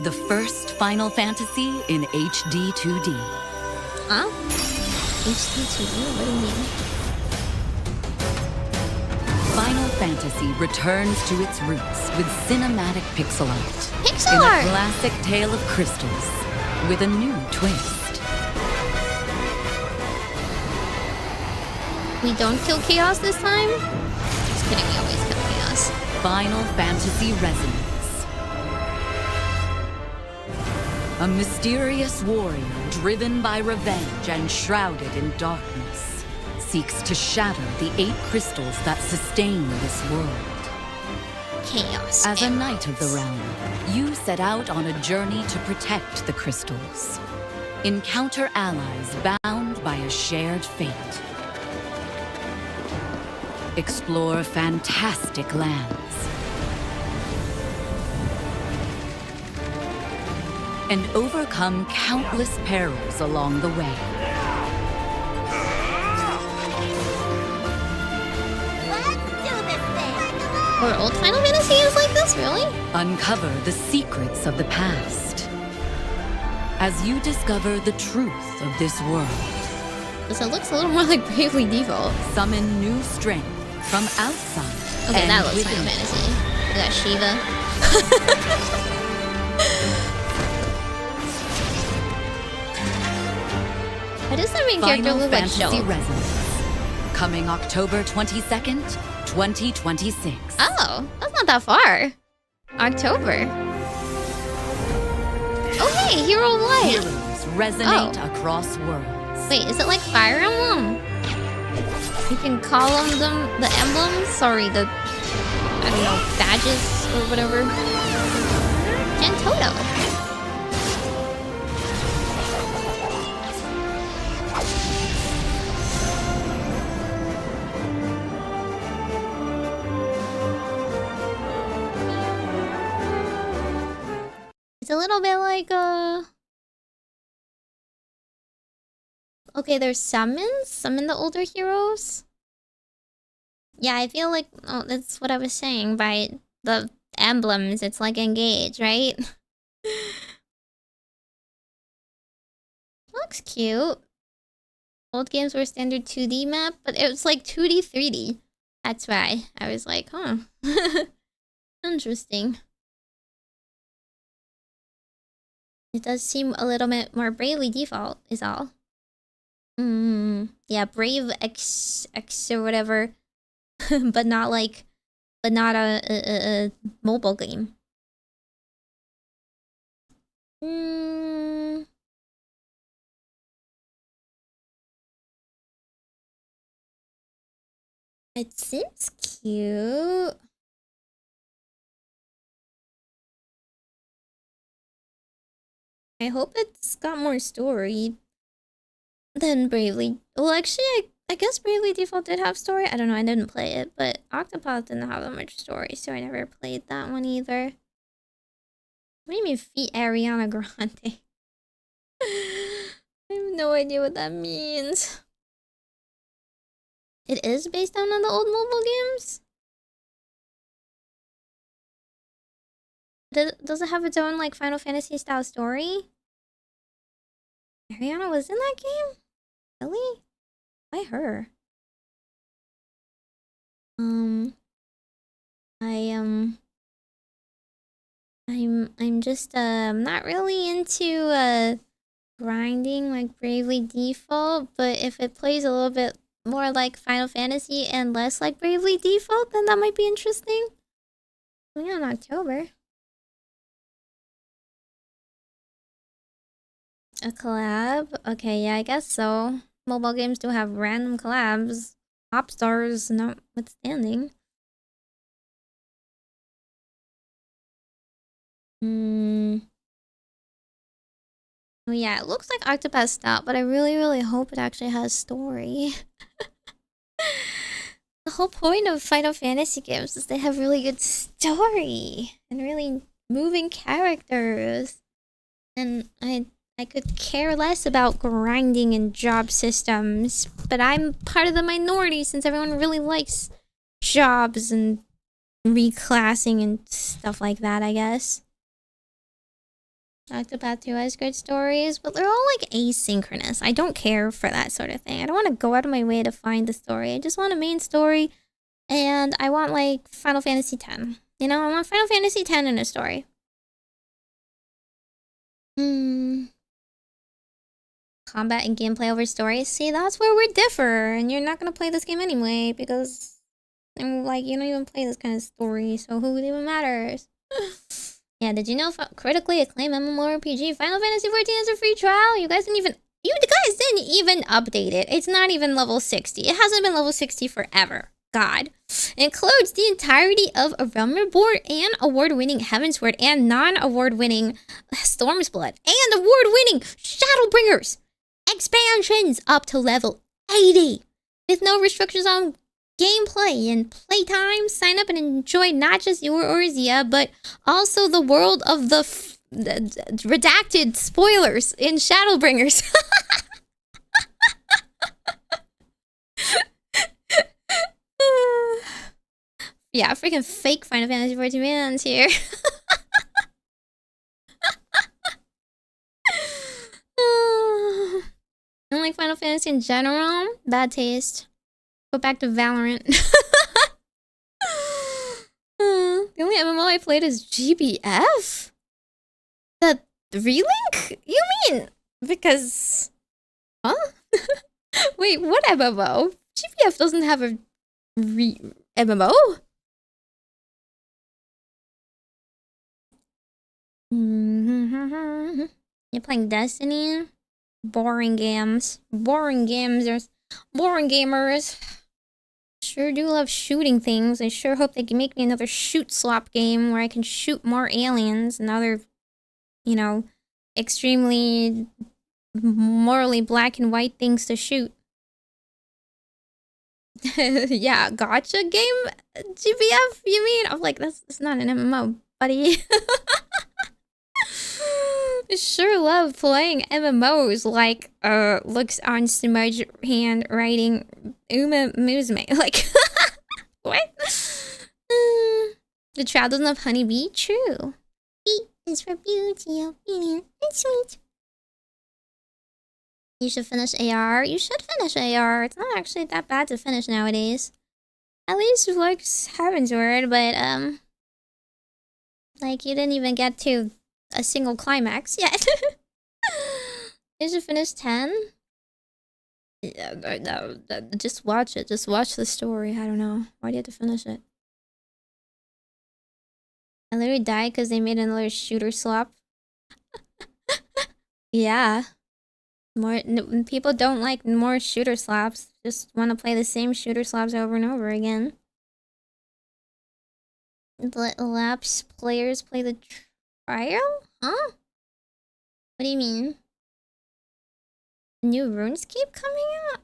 S5: The first Final Fantasy in HD 2D.
S1: Huh? HD 2D? What do you mean?
S5: Final Fantasy returns to its roots with cinematic pixel art.
S1: Pixel
S5: in
S1: art!
S5: a classic tale of crystals with a new twist.
S1: We don't kill Chaos this time? Just kidding, we always kill Chaos.
S5: Final Fantasy Resonance. A mysterious warrior driven by revenge and shrouded in darkness seeks to shatter the 8 crystals that sustain this world.
S1: Chaos.
S5: As a knight of the realm, you set out on a journey to protect the crystals. Encounter allies bound by a shared fate. Explore fantastic lands. And overcome countless perils along the way.
S1: Or old Final Fantasy is like this, really?
S5: Uncover the secrets of the past. As you discover the truth of this world.
S1: Because it looks a little more like Bravely Default.
S5: Summon new strength from outside.
S1: Okay,
S5: and
S1: that looks
S5: within.
S1: Final Fantasy. We got Shiva. Why does the main character
S5: Final
S1: look like
S5: Fantasy
S1: Shulk?
S5: Resonance. Coming October 22nd, 2026.
S1: Oh, that's not that far. October. Oh hey, Hero of Light.
S5: Heroes resonate across worlds.
S1: Wait, is it like Fire Emblem? You can call them the emblems? Sorry, the, I don't know, badges or whatever. And Toto. It's a little bit like okay, there's summons? Summon the older heroes? Yeah, I feel like, oh, that's what I was saying by the emblems. It's like Engage, right? Looks cute. Old games were standard 2D map, but it was like 2D, 3D. That's why I was like, huh. Interesting. It does seem a little bit more Bravely Default, is all. Yeah, Brave X or whatever, but not a mobile game. It seems cute. I hope it's got more story than Bravely. Well, actually, I guess Bravely Default did have story. I don't know, I didn't play it, but Octopath didn't have that much story, so I never played that one either. What do you mean, feat Ariana Grande? I have no idea what that means. It is based on the old mobile games? Does it have its own, like, Final Fantasy style story? Ariana was in that game? Really? Why her? I'm just not really into grinding like Bravely Default, but if it plays a little bit more like Final Fantasy and less like Bravely Default, then that might be interesting. Coming out in October. A collab? Okay, yeah, I guess so. Mobile games do have random collabs. pop stars notwithstanding. Oh yeah, it looks like Octopath Stout, but I really hope it actually has story. The whole point of Final Fantasy games is they have really good story and really moving characters. And I could care less about grinding and job systems, but I'm part of the minority since everyone really likes jobs and reclassing and stuff like that, I guess. Octopath 2 has good stories, but they're all like asynchronous. I don't care for that sort of thing. I don't want to go out of my way to find the story. I just want a main story, and I want like Final Fantasy X. You know, I want Final Fantasy X in a story. Combat and gameplay over story. See, that's where we differ, and you're not gonna play this game anyway because, like, you don't even play this kind of story, so who even matters? Yeah, did you know critically acclaimed MMORPG Final Fantasy XIV is a free trial? You guys didn't even update it. It's not even level 60. It hasn't been level 60 forever. God. It includes the entirety of A Realm Reborn and award-winning Heavensward and non-award-winning Stormsblood and award-winning Shadowbringers expansions up to level 80 with no restrictions on gameplay and playtime. Sign up and enjoy not just your Orzia, but also the world of the redacted spoilers in Shadowbringers. Yeah, freaking fake Final Fantasy XIV fans here. I don't like Final Fantasy in general. Bad taste. Go back to Valorant. The only MMO I played is GBF? The relink? You mean because... Huh? Wait, what MMO? GBF doesn't have a MMO? You're playing Destiny? Boring games. Boring games. There's boring gamers. Sure do love shooting things. I sure hope they can make me another shoot slop game where I can shoot more aliens and other, you know, extremely morally black and white things to shoot. Yeah, gotcha game GBF, you mean? I'm like, that's not an MMO, buddy. I sure love playing MMOs like looks on smudge handwriting Uma Musume. Like what? The child doesn't have honeybee? True. B is for beauty of being and sweet. You should finish AR. You should finish AR. It's not actually that bad to finish nowadays. At least like Heavensward, but like you didn't even get to a single climax yet. You should finish 10. Yeah, no, just watch it. Just watch the story. I don't know. Why do you have to finish it? I literally died because they made another shooter slop. Yeah. People don't like more shooter slops. Just want to play the same shooter slops over and over again. Let lapse players play the trial? Huh? What do you mean? New RuneScape coming out?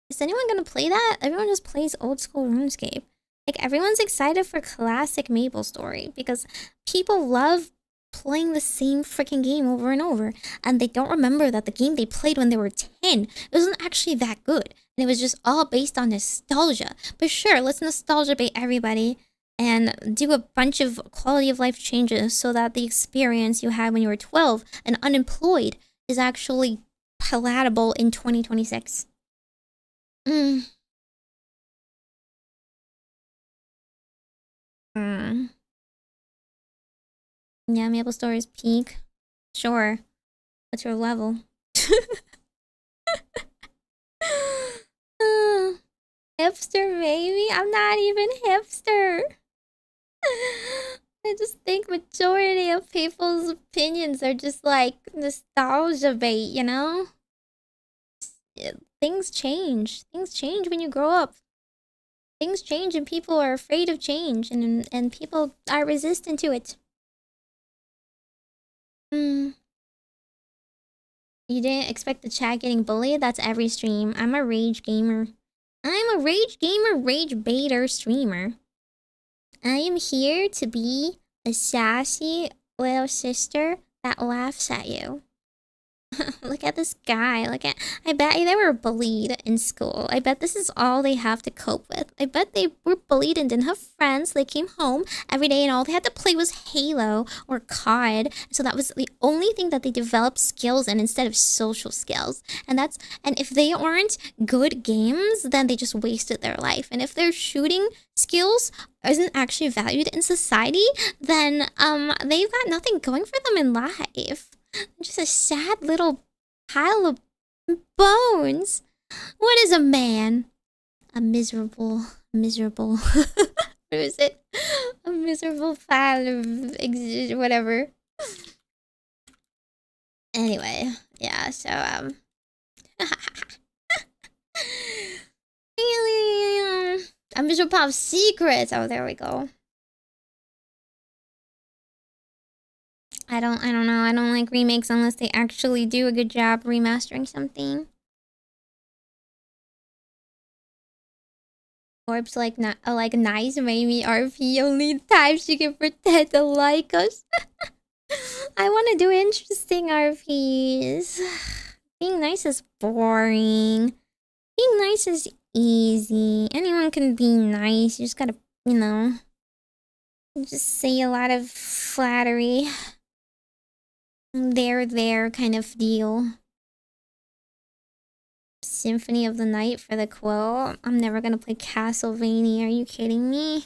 S1: Is anyone gonna play that? Everyone just plays old school RuneScape. Like, everyone's excited for classic MapleStory because people love playing the same freaking game over and over, and they don't remember that the game they played when they were 10, it wasn't actually that good, and it was just all based on nostalgia. But sure, let's nostalgia bait everybody and do a bunch of quality of life changes so that the experience you had when you were 12 and unemployed is actually palatable in 2026. Yeah, MapleStory's peak. Sure. What's your level? Hipster, maybe? I'm not even hipster. I just think majority of people's opinions are just like nostalgia bait, you know? Things change. Things change when you grow up. things change and people are afraid of change and people are resistant to it. You didn't expect the chat getting bullied? That's every stream. I'm a rage gamer. I'm a rage gamer, rage baiter streamer. I am here to be a sassy little sister that laughs at you. Look at this guy. I bet they were bullied in school. I bet this is all they have to cope with. I bet they were bullied and didn't have friends. They came home every day and all they had to play was Halo or COD. So that was the only thing that they developed skills in instead of social skills. And if they aren't good games, then they just wasted their life. And if their shooting skills isn't actually valued in society, then they've got nothing going for them in life. Just a sad little pile of bones. What is a man? A miserable. What is it? A miserable pile of whatever. Anyway, yeah. So a miserable pile of secrets. Oh, there we go. I don't know. I don't like remakes unless they actually do a good job remastering something. Orbs like nice Meimi RP. Only time she can pretend to like us. I want to do interesting RPs. Being nice is boring. Being nice is easy. Anyone can be nice. You just gotta, just say a lot of flattery. There kind of deal. Symphony of the Night for the quill. I'm never gonna play Castlevania. Are you kidding me?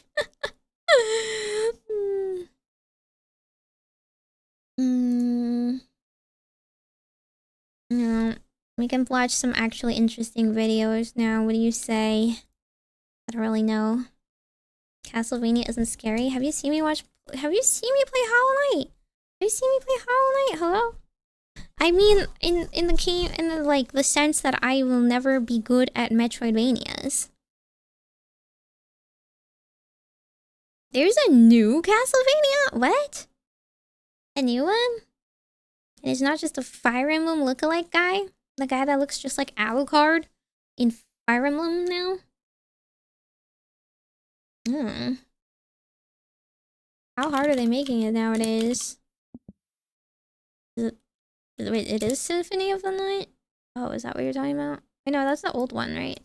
S1: No. We can watch some actually interesting videos now. What do you say? I don't really know. Castlevania isn't scary. Have you seen me play Hollow Knight? Have you seen me play Hollow Knight? Hello? I mean, in the game, the sense that I will never be good at Metroidvanias. There's a new Castlevania? What? A new one? And it's not just a Fire Emblem lookalike guy? The guy that looks just like Alucard in Fire Emblem now? How hard are they making it nowadays? Wait, it is Symphony of the Night? Oh, is that what you're talking about? I know, that's the old one, right?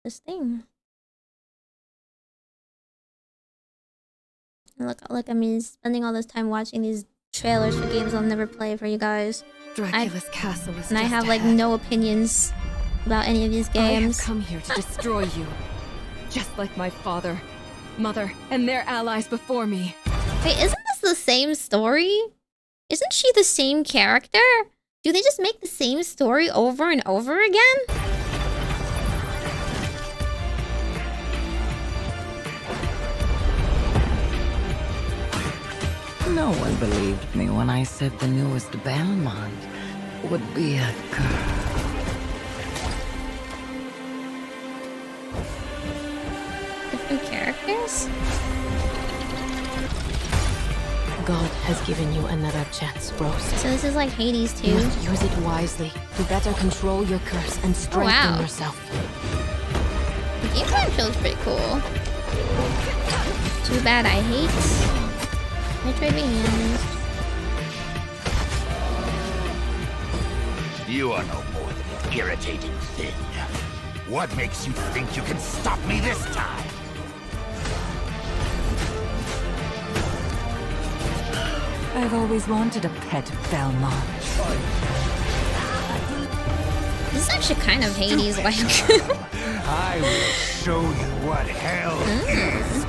S1: This thing. Look, I mean, spending all this time watching these trailers for games I'll never play for you guys.
S6: Dracula's castle is
S1: and I
S6: just
S1: have,
S6: ahead.
S1: no opinions about any of these games.
S6: I have come here to destroy you. Just like my father, mother, and their allies before me.
S1: Wait, isn't this the same story? Isn't she the same character? Do they just make the same story over and over again?
S5: No one believed me when I said the newest Belmont would be a girl.
S1: Different characters?
S6: God has given you another chance, Rose.
S1: So this is like Hades too?
S6: You must use it wisely to better control your curse and strengthen yourself.
S1: The gameplay feels pretty cool. Too bad I hate Metroidvanias.
S13: You are no more than an irritating thing. What makes you think you can stop me this time?
S5: I've always wanted a pet Belmont.
S1: This is actually kind of Hades-like.
S13: I will show you what hell is.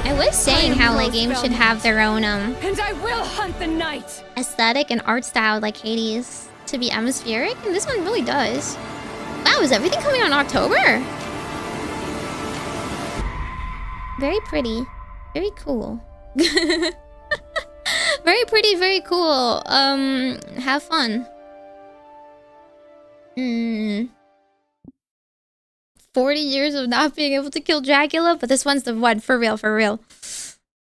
S1: I was saying how games should have their own
S6: And I will hunt the night.
S1: aesthetic and art style like Hades to be atmospheric, and this one really does. Wow, is everything coming out in October? Very pretty. Very cool. Very pretty, very cool. Have fun. 40 years of not being able to kill Dracula, but this one's the one, for real, for real.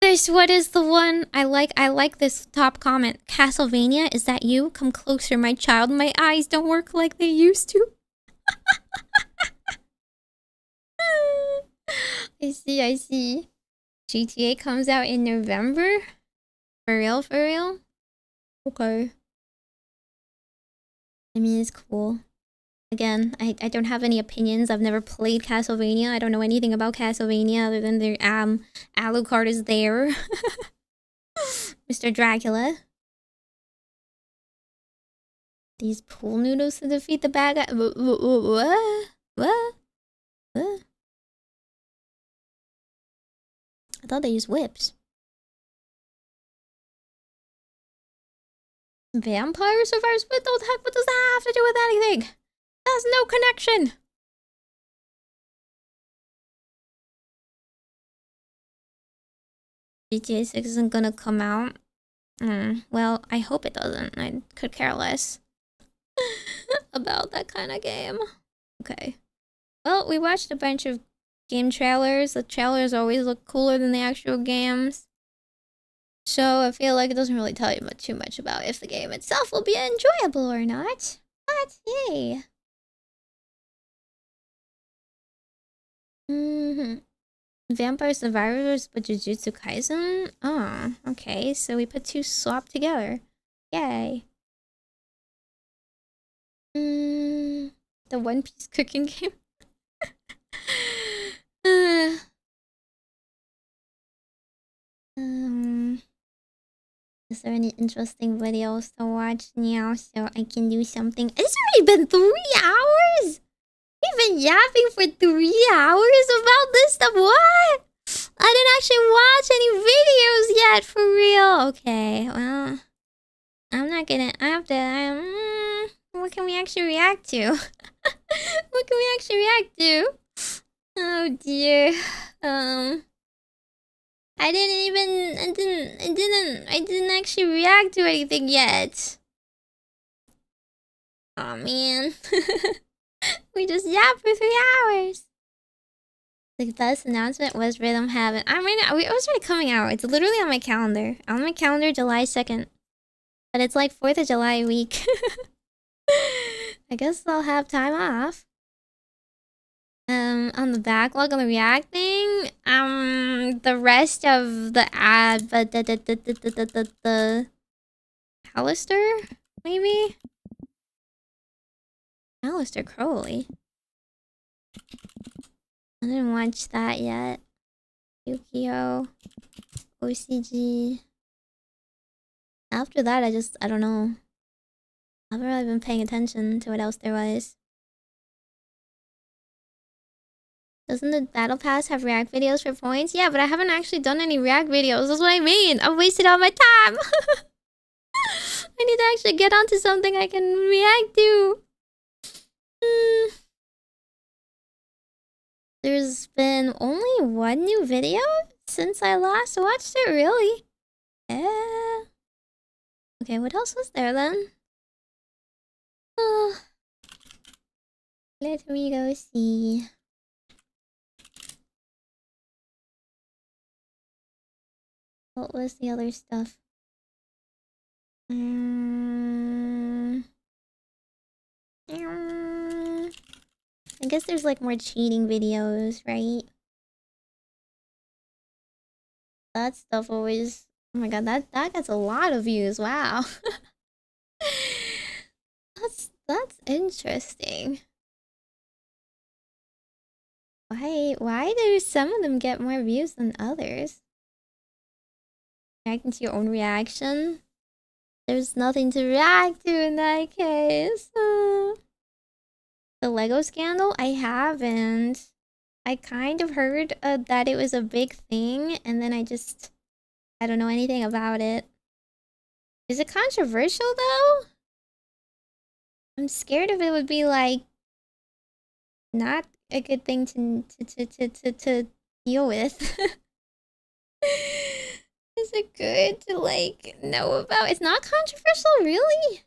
S1: This one is the one. I like this top comment. Castlevania, is that you? Come closer, my child. My eyes don't work like they used to. I see, I see. GTA comes out in November? For real, for real? Okay. I mean, it's cool. Again, I don't have any opinions. I've never played Castlevania. I don't know anything about Castlevania other than their Alucard is there. Mr. Dracula. These pool noodles to defeat the bad guy. What? What? What? I thought they used whips. Vampire survivors? What the heck? What does that have to do with anything? There's no connection. GTA 6 isn't gonna come out. Well, I hope it doesn't. I could care less about that kind of game. Okay. Well, we watched a bunch of game trailers. The trailers always look cooler than the actual games. So I feel like it doesn't really tell you too much about if the game itself will be enjoyable or not. But yay. Vampire Survivors but Jujutsu Kaisen? Oh, okay. So we put two swap together. Yay. The One Piece cooking game. Is there any interesting videos to watch now so I can do something? It's already been 3 hours? We've been yapping for 3 hours about this stuff? What? I didn't actually watch any videos yet, for real. Okay, well, I'm not gonna. I have to. What can we actually react to? What can we actually react to? Oh dear. I didn't actually react to anything yet. Oh man. We just yapped for 3 hours. The best announcement was Rhythm Heaven. I mean, it was already coming out. It's literally on my calendar. On my calendar, July 2nd. But it's like 4th of July week. I guess I'll have time off. On the backlog on the reacting, the rest of the ad, but the Alistair, maybe? Alistair Crowley. I didn't watch that yet. Yukio, OCG. After that, I don't know. I haven't really been paying attention to what else there was. Doesn't the Battle Pass have react videos for points? Yeah, but I haven't actually done any react videos. That's what I mean. I've wasted all my time. I need to actually get onto something I can react to. There's been only one new video since I last watched it, really? Yeah. Okay, what else was there then? Oh. Let me go see. What was the other stuff? I guess there's like more cheating videos, right? That stuff always... Oh my god, that gets a lot of views. Wow. That's interesting. Why do some of them get more views than others? Reacting to your own reaction? There's nothing to react to in that case. The Lego scandal? I haven't. I kind of heard that it was a big thing, and then I don't know anything about it. Is it controversial though? I'm scared if it would be like not a good thing to deal with. Is it good to like know about? It's not controversial, really?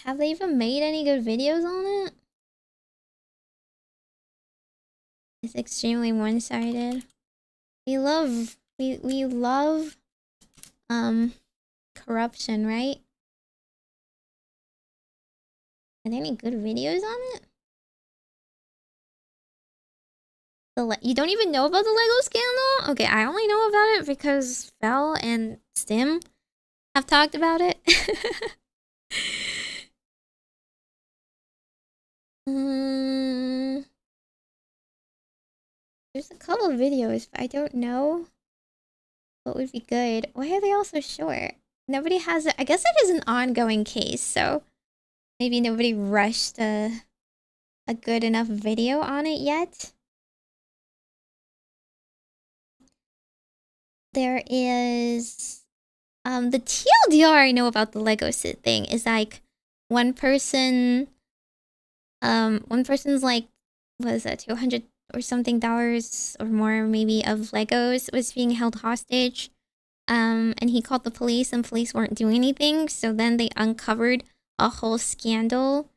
S1: Have they even made any good videos on it? It's extremely one-sided. We love corruption, right? Are there any good videos on it? You don't even know about the Lego scandal? Okay, I only know about it because Fel and Stim have talked about it. There's a couple of videos, but I don't know what would be good. Why are they all so short? Nobody has it. I guess it is an ongoing case, so maybe nobody rushed a good enough video on it yet. There is the TLDR I know about the Lego sit thing is like one person's like, what is that, $200 or something or more maybe of Legos was being held hostage. And he called the police and police weren't doing anything, so then they uncovered a whole scandal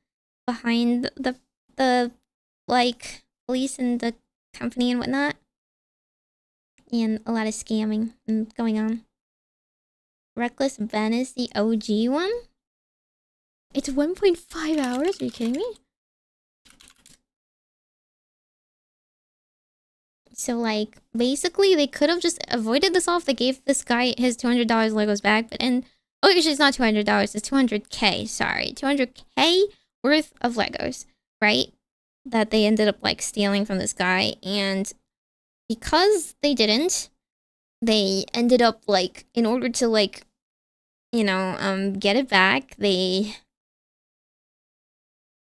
S1: behind the like police and the company and whatnot. And a lot of scamming going on. Reckless Ben is the OG one? It's 1.5 hours? Are you kidding me? So, like, basically, they could have just avoided this all if they gave this guy his $200 Legos back. But, oh, actually, it's not $200. It's 200K. Sorry. 200K worth of Legos, right? That they ended up, like, stealing from this guy. And because they didn't, they ended up, like, in order to, like, you know, get it back, they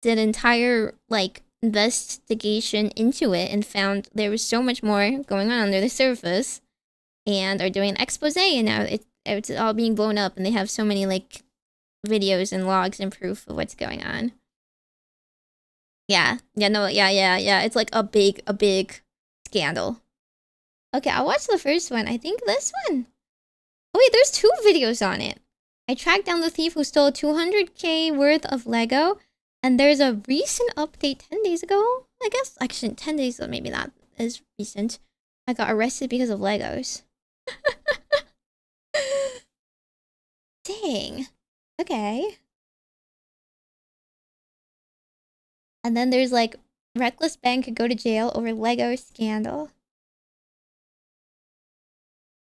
S1: did entire, like, investigation into it and found there was so much more going on under the surface, and are doing an expose, and now it's all being blown up, and they have so many, like, videos and logs and proof of what's going on. Yeah, it's like a big scandal. Okay, I'll watch the first one. I think this one. Oh wait, there's 2 videos on it. I tracked down the thief who stole 200K worth of Lego, and there's a recent update 10 days ago, I guess. Actually, 10 days ago, maybe not as recent. I got arrested because of Legos. Dang. Okay. And then there's like, reckless Ben could go to jail over Lego scandal.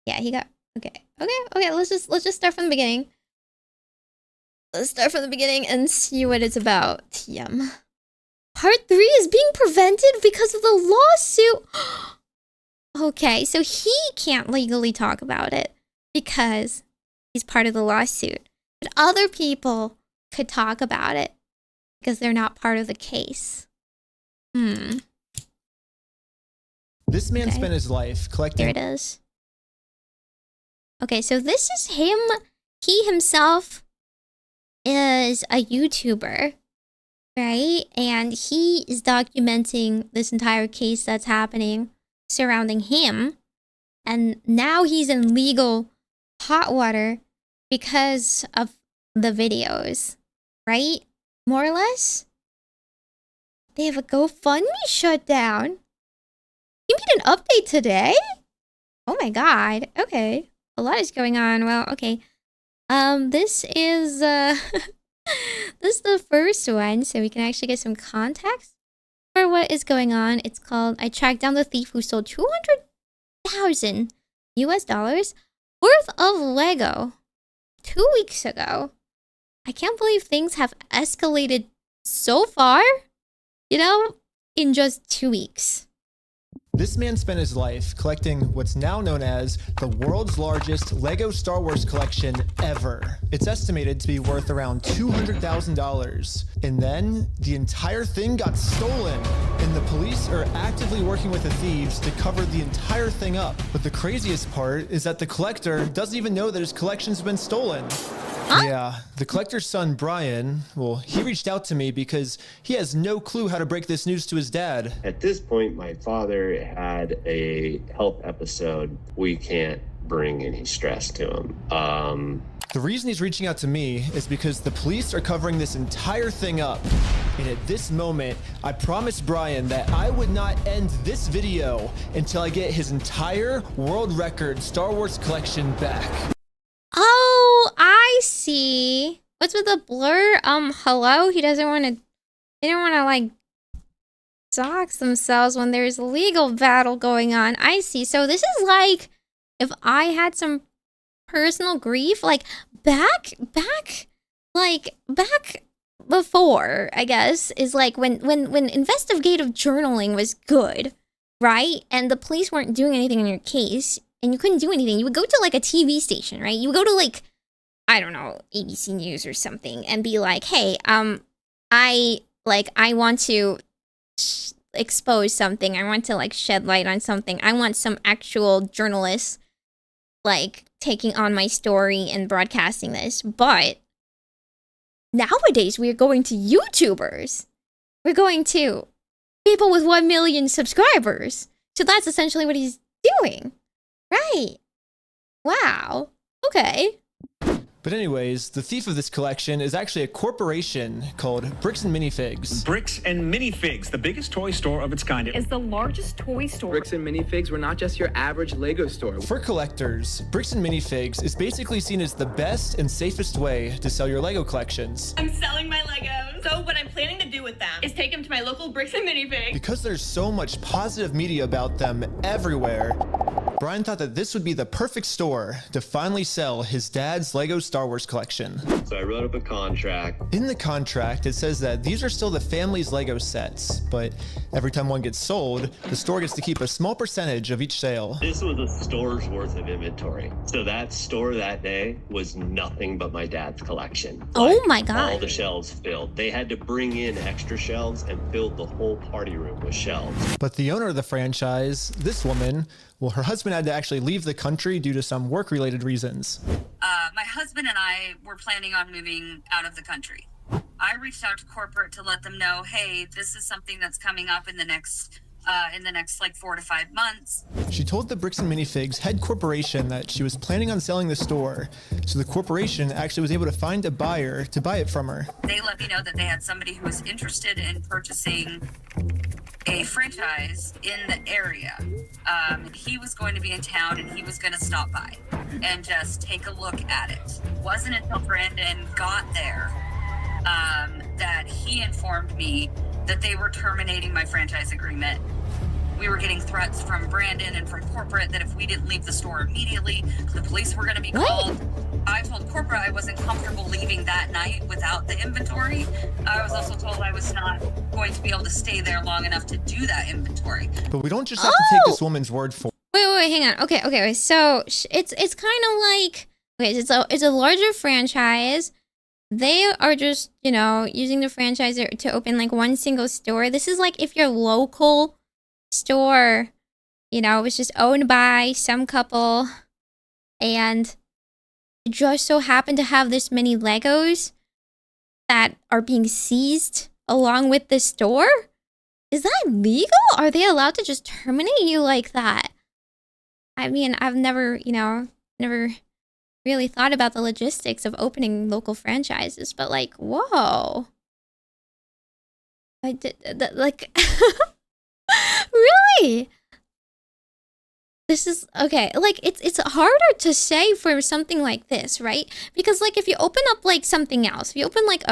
S1: Yeah, he got... Okay, let's just start from the beginning. Let's start from the beginning and see what it's about. TM. Part 3 is being prevented because of the lawsuit. Okay, so he can't legally talk about it because he's part of the lawsuit. But other people could talk about it because they're not part of the case.
S7: This man spent his life collecting...
S1: Here it is. Okay, so this is him. He himself is a YouTuber, right? And he is documenting this entire case that's happening surrounding him. And now he's in legal hot water because of the videos, right? More or less. They have a GoFundMe shutdown. You made an update today? Oh my god. Okay. A lot is going on. Well, okay. This is this is the first one, so we can actually get some context for what is going on. It's called I Tracked Down the Thief Who Stole $200,000 worth of Lego 2 weeks ago. I can't believe things have escalated so far, you know, in just 2 weeks.
S7: This man spent his life collecting what's now known as the world's largest Lego Star Wars collection ever. It's estimated to be worth around $200,000. And then the entire thing got stolen, and the police are actively working with the thieves to cover the entire thing up. But the craziest part is that the collector doesn't even know that his collection's been stolen. Yeah, the collector's son, Brian, well, he reached out to me because he has no clue how to break this news to his dad.
S9: At this point, my father had a health episode. We can't bring any stress to him.
S7: The reason he's reaching out to me is because the police are covering this entire thing up. And at this moment, I promised Brian that I would not end this video until I get his entire world record Star Wars collection back.
S1: Oh, I see. What's with the blur? Hello? They don't want to like dox themselves when there's a legal battle going on. I see. So this is like if I had some personal grief, like back before, I guess, is like when investigative journaling was good, right? And the police weren't doing anything in your case and you couldn't do anything. You would go to like a TV station, right? You would go to like, I don't know, ABC News or something and be like, hey, I want to expose something. I want to like shed light on something. I want some actual journalists like taking on my story and broadcasting this. But nowadays we're going to YouTubers. We're going to people with 1 million subscribers. So that's essentially what he's doing. Right. Wow. Okay.
S7: But anyways, the thief of this collection is actually a corporation called Bricks and Minifigs.
S8: Bricks and Minifigs, the biggest toy store of its kind.
S10: Is the largest toy store.
S11: Bricks and Minifigs were not just your average Lego store.
S7: For collectors, Bricks and Minifigs is basically seen as the best and safest way to sell your Lego collections.
S10: I'm selling my Legos. So what I'm planning to do with them is take them to my local Bricks and Minifigs.
S7: Because there's so much positive media about them everywhere, Brian thought that this would be the perfect store to finally sell his dad's Lego Star Wars collection.
S9: So I wrote up a contract.
S7: In the contract, it says that these are still the family's Lego sets, but every time one gets sold, the store gets to keep a small percentage of each sale.
S9: This was a store's worth of inventory. So that store that day was nothing but my dad's collection.
S1: Oh my God.
S9: All the shelves filled. They had to bring in extra shelves and filled the whole party room with shelves.
S7: But the owner of the franchise, this woman, well, her husband had to actually leave the country due to some work-related reasons.
S5: My husband and I were planning on moving out of the country. I reached out to corporate to let them know, hey, this is something that's coming up in the next like 4 to 5 months.
S7: She told the Bricks and Minifigs head corporation that she was planning on selling the store, so the corporation actually was able to find a buyer to buy it from her.
S5: They let me know that they had somebody who was interested in purchasing a franchise in the area. He was going to be in town and he was going to stop by and just take a look at it. It wasn't until Brandon got there that he informed me that they were terminating my franchise agreement. We were getting threats from Brandon and from corporate that if we didn't leave the store immediately, the police were going to be called. I told corporate I wasn't comfortable leaving that night without the inventory. I was also told I was not going to be able to stay there long enough to do that inventory.
S7: But we don't just have to take this woman's word for it.
S1: Wait, hang on. Okay. So it's kind of like, okay, it's a larger franchise. They are just, you know, using the franchise to open like one single store. This is like if your local store, you know, was just owned by some couple and it just so happened to have this many Legos that are being seized along with the store. Is that legal? Are they allowed to just terminate you like that? I mean, I've never really thought about the logistics of opening local franchises, but like, whoa. I did like really? This is okay, like it's harder to say for something like this, right? Because like if you open up like something else, if you open like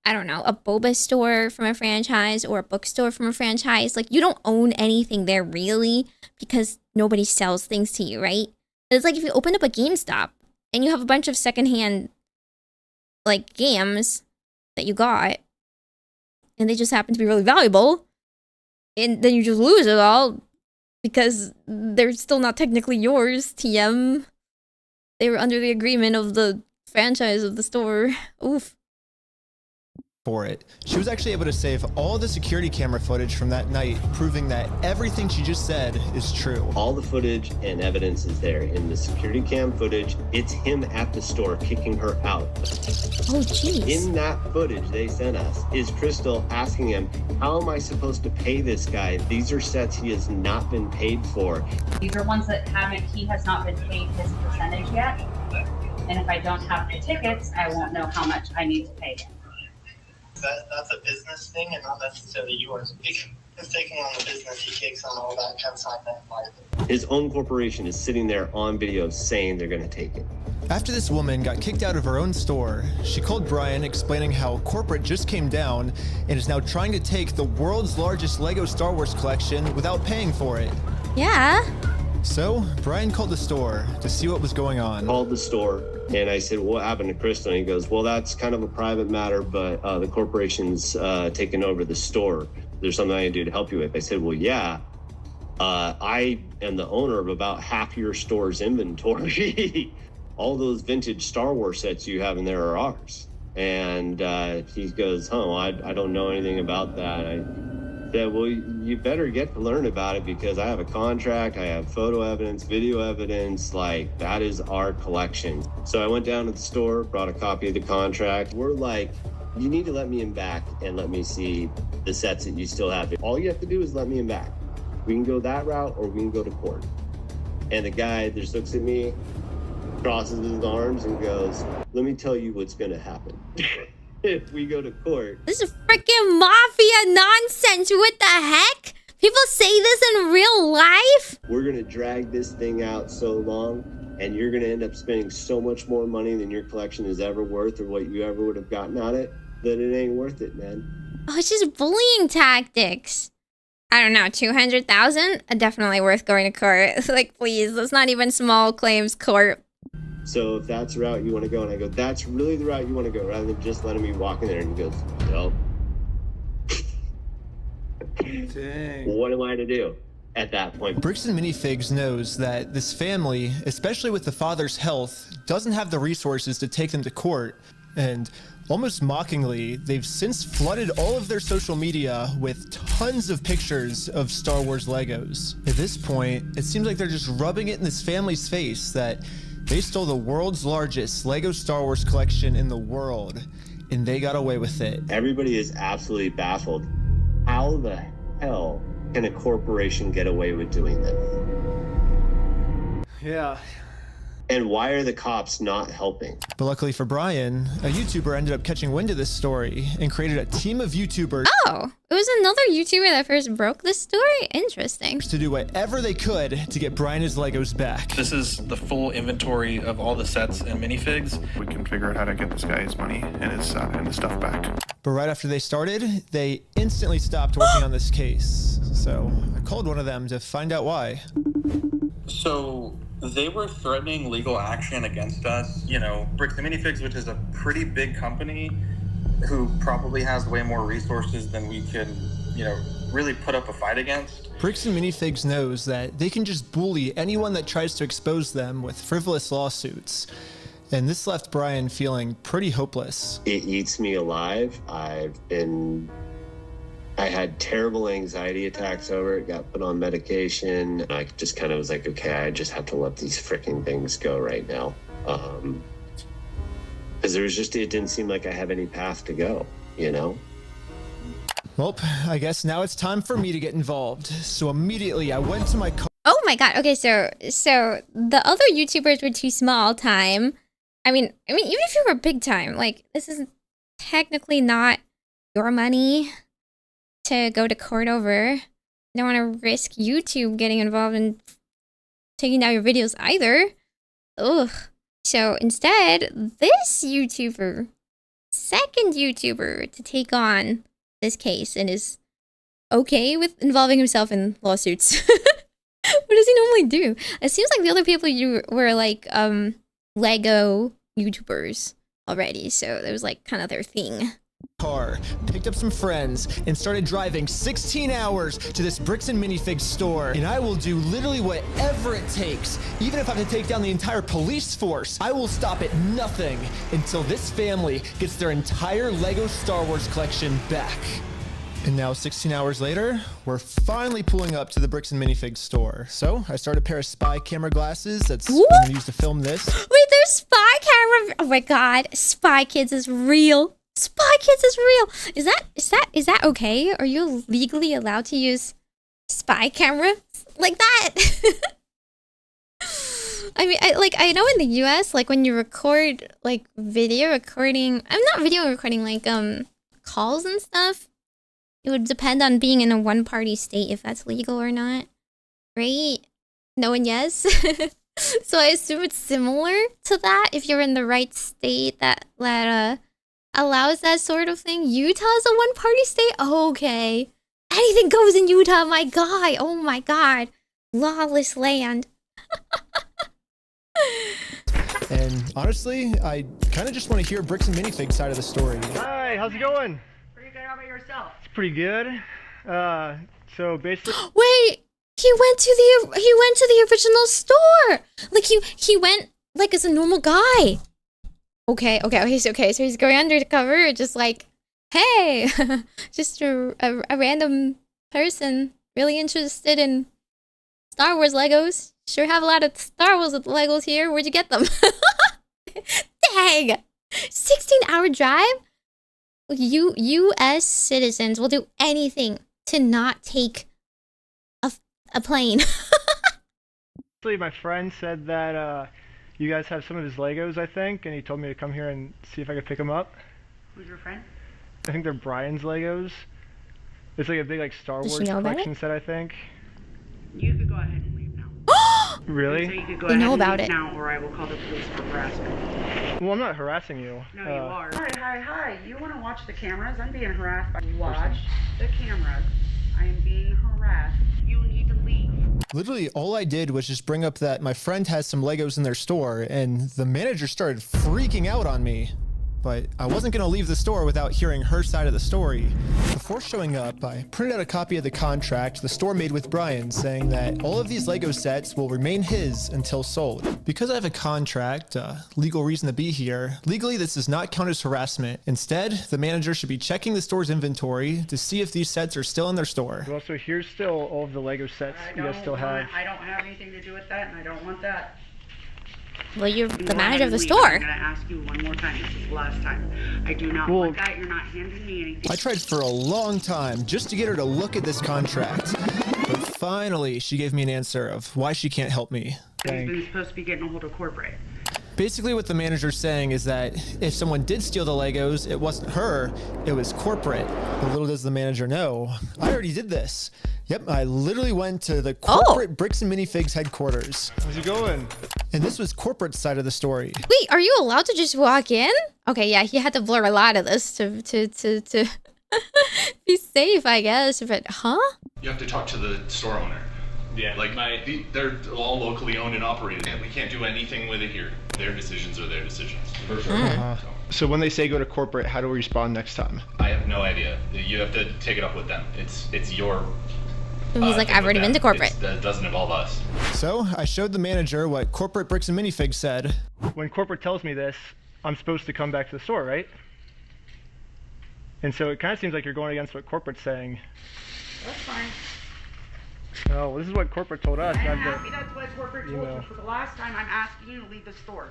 S1: I don't know, a boba store from a franchise or a bookstore from a franchise, like you don't own anything there really because nobody sells things to you, right? It's like if you open up a GameStop and you have a bunch of secondhand like games that you got and they just happen to be really valuable and then you just lose it all because they're still not technically yours, TM. They were under the agreement of the franchise of the store. Oof.
S7: For it. She was actually able to save all the security camera footage from that night, proving that everything she just said is true.
S9: All the footage and evidence is there. In the security cam footage, it's him at the store kicking her out.
S1: Oh, jeez.
S9: In that footage they sent us is Crystal asking him, how am I supposed to pay this guy? These are sets he has not been paid for.
S12: These are ones that he has not been paid his percentage yet. And if I don't have my tickets, I won't know how much I need to pay him.
S14: That's a business thing and not necessarily yours. He's taking on the business, he takes on all that kind of side that.
S9: His own corporation is sitting there on video saying they're going to take it.
S7: After this woman got kicked out of her own store, she called Brian explaining how corporate just came down and is now trying to take the world's largest Lego Star Wars collection without paying for it.
S1: Yeah.
S7: So Brian called the store to see what was going on.
S9: Called the store and I said, what happened to Crystal? And he goes, well, that's kind of a private matter, but the corporation's taken over the store. There's something I can do to help you with. I said, well, yeah. I am the owner of about half your store's inventory. All those vintage Star Wars sets you have in there are ours. And he goes, I don't know anything about that. I said, well, you better get to learn about it because I have a contract, I have photo evidence, video evidence, like that is our collection. So I went down to the store, brought a copy of the contract. We're like, you need to let me in back and let me see the sets that you still have. All you have to do is let me in back. We can go that route or we can go to court. And the guy just looks at me, crosses his arms and goes, let me tell you what's gonna happen. If we go to court.
S1: This is freaking mafia nonsense. What the heck? People say this in real life?
S9: We're gonna drag this thing out so long and you're gonna end up spending so much more money than your collection is ever worth or what you ever would have gotten on it, that it ain't worth it, man.
S1: Oh, it's just bullying tactics. I don't know, 200,000? Definitely worth going to court. Like, please, that's not even small claims court.
S9: So if that's the route you want to go, and I go, that's really the route you want to go, rather than just letting me walk in there, and he goes, no. Dang. What am I to do at that point?
S7: Bricks and Minifigs knows that this family, especially with the father's health, doesn't have the resources to take them to court, and almost mockingly, they've since flooded all of their social media with tons of pictures of Star Wars Legos. At this point, it seems like they're just rubbing it in this family's face that they stole the world's largest Lego Star Wars collection in the world, and they got away with it.
S9: Everybody is absolutely baffled. How the hell can a corporation get away with doing that?
S23: Yeah.
S9: And why are the cops not helping?
S7: But luckily for Brian, a YouTuber ended up catching wind of this story and created a team of YouTubers.
S1: Oh, it was another YouTuber that first broke this story? Interesting.
S7: To do whatever they could to get Brian his Legos back.
S15: This is the full inventory of all the sets and minifigs.
S16: We can figure out how to get this guy his money and his and the stuff back.
S7: But right after they started, they instantly stopped working on this case. So I called one of them to find out why.
S15: So they were threatening legal action against us. You know, Bricks and Minifigs, which is a pretty big company who probably has way more resources than we can, you know, really put up a fight against.
S7: Bricks and Minifigs knows that they can just bully anyone that tries to expose them with frivolous lawsuits. And this left Brian feeling pretty hopeless.
S9: It eats me alive. I had terrible anxiety attacks over it, got put on medication. And I just kind of was like, okay, I just have to let these freaking things go right now. Because it didn't seem like I have any path to go, you know?
S7: Well, I guess now it's time for me to get involved. So immediately I went to my car.
S1: Oh my god, okay, so the other YouTubers were too small time. I mean, even if you were big time, like, this is technically not your money to go to court over. You don't want to risk YouTube getting involved in taking down your videos either. Ugh. So instead, this YouTuber, second YouTuber to take on this case and is okay with involving himself in lawsuits. What does he normally do? It seems like the other people you were like Lego YouTubers already, so it was like kind of their thing.
S7: Car, picked up some friends, and started driving 16 hours to this Bricks and Minifigs store. And I will do literally whatever it takes. Even if I have to take down the entire police force, I will stop at nothing until this family gets their entire Lego Star Wars collection back. And now 16 hours later, we're finally pulling up to the Bricks and Minifigs store. So I started a pair of spy camera glasses that's what I'm gonna use to film this.
S1: Wait, there's spy camera. Oh my god, Spy Kids is real. Spy Kids is real. Is that okay? Are you legally allowed to use spy cameras like that? I mean, I know in the US, like when you record like video recording, I'm not video recording, like calls and stuff, it would depend on being in a one-party state if that's legal or not, right? No and yes. So I assume it's similar to that if you're in the right state that allows that sort of thing. Utah's a one-party state? Oh, okay. Anything goes in Utah, my god. Oh my god. Lawless land.
S7: And honestly, I kind of just want to hear Bricks and Minifigs side of the story.
S4: Hi, how's it going?
S12: Pretty good. How about yourself?
S4: It's pretty good. So basically...
S1: Wait! He went to the original store! Like, he went, like, as a normal guy. Okay, so he's going undercover, just like, hey! Just a random person really interested in Star Wars Legos. Sure have a lot of Star Wars Legos here. Where'd you get them? Dang! 16-hour drive? U.S. citizens will do anything to not take a plane.
S4: Actually, my friend said that you guys have some of his Legos, I think, and he told me to come here and see if I could pick them up.
S12: Who's your friend?
S4: I think they're Brian's Legos. It's like a big Star Wars collection set, I think.
S12: You could go ahead and leave now.
S4: Really?
S12: So you could go
S1: They
S12: ahead
S1: know
S12: and
S1: about
S12: leave
S1: it.
S12: now, or I will call the police for harassment.
S4: Well, I'm not harassing you.
S12: No, you are. Hi. You want to watch the cameras? I'm being harassed. Watch the cameras. I am being harassed. You need to leave.
S7: Literally, all I did was just bring up that my friend has some Legos in their store, and the manager started freaking out on me. But I wasn't going to leave the store without hearing her side of the story. Before showing up, I printed out a copy of the contract the store made with Brian, saying that all of these Lego sets will remain his until sold. Because I have a contract, legal reason to be here, legally this does not count as harassment. Instead, the manager should be checking the store's inventory to see if these sets are still in their store.
S4: Well, so here's still all of the Lego sets you guys still have.
S12: I don't have anything to do with that, and I don't want that.
S1: Well, you're
S12: You
S1: the
S12: go
S1: manager
S12: ahead
S1: of the
S12: and leave.
S1: store.
S12: I'm going to ask you one more time. This is the last time. I do not want that. You're not handing me anything.
S7: I tried for a long time just to get her to look at this contract. But finally, she gave me an answer of why she can't help me.
S12: He's been supposed to be getting a hold of corporate.
S7: Basically what the manager's saying is that if someone did steal the Legos, it wasn't her, it was corporate. But little does the manager know, I already did this. Yep, I literally went to the corporate Bricks and Minifigs headquarters.
S4: How's it going?
S7: And this was corporate side of the story.
S1: Wait, are you allowed to just walk in? Okay, yeah, he had to blur a lot of this to be safe, I guess. But huh?
S17: You have to talk to the store owner. Yeah, like they're all locally owned and operated, and we can't do anything with it here. Their decisions are their decisions. For sure.
S4: So when they say go to corporate, how do we respond next time?
S17: I have no idea. You have to take it up with them. It's your.
S1: He's like, I've already been to corporate.
S17: That doesn't involve us.
S7: So I showed the manager what corporate Bricks and Minifigs said.
S4: When corporate tells me this, I'm supposed to come back to the store, right? And so it kind of seems like you're going against what corporate's saying.
S12: That's fine.
S4: Oh, well, this is what corporate told us.
S12: I am happy that's what corporate told you. For the last time, I'm asking you to leave the store.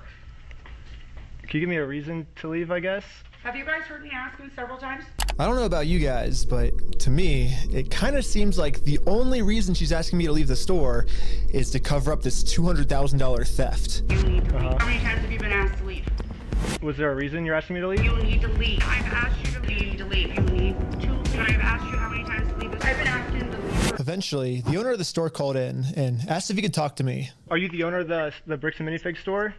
S4: Can you give me a reason to leave, I guess?
S12: Have you guys heard me ask you several times?
S7: I don't know about you guys, but to me, it kind of seems like the only reason she's asking me to leave the store is to cover up this $200,000 theft.
S12: You need to leave. How many times have you been asked to leave?
S4: Was there a reason you're asking me to leave?
S12: You need to leave. I've asked you to leave. You need to leave. You need to leave. I've asked you how many times to leave. I've been asking to leave.
S7: Eventually, the owner of the store called in and asked if he could talk to me.
S4: Are you the owner of the Bricks and Minifigs store?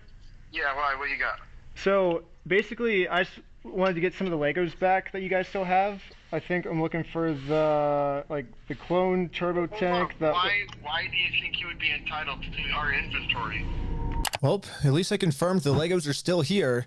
S18: Yeah, why? What you got?
S4: So basically, I just wanted to get some of the Legos back that you guys still have. I think I'm looking for the clone turbo tank.
S18: Why do you think you would be entitled to our inventory?
S7: Well, at least I confirmed the Legos are still here.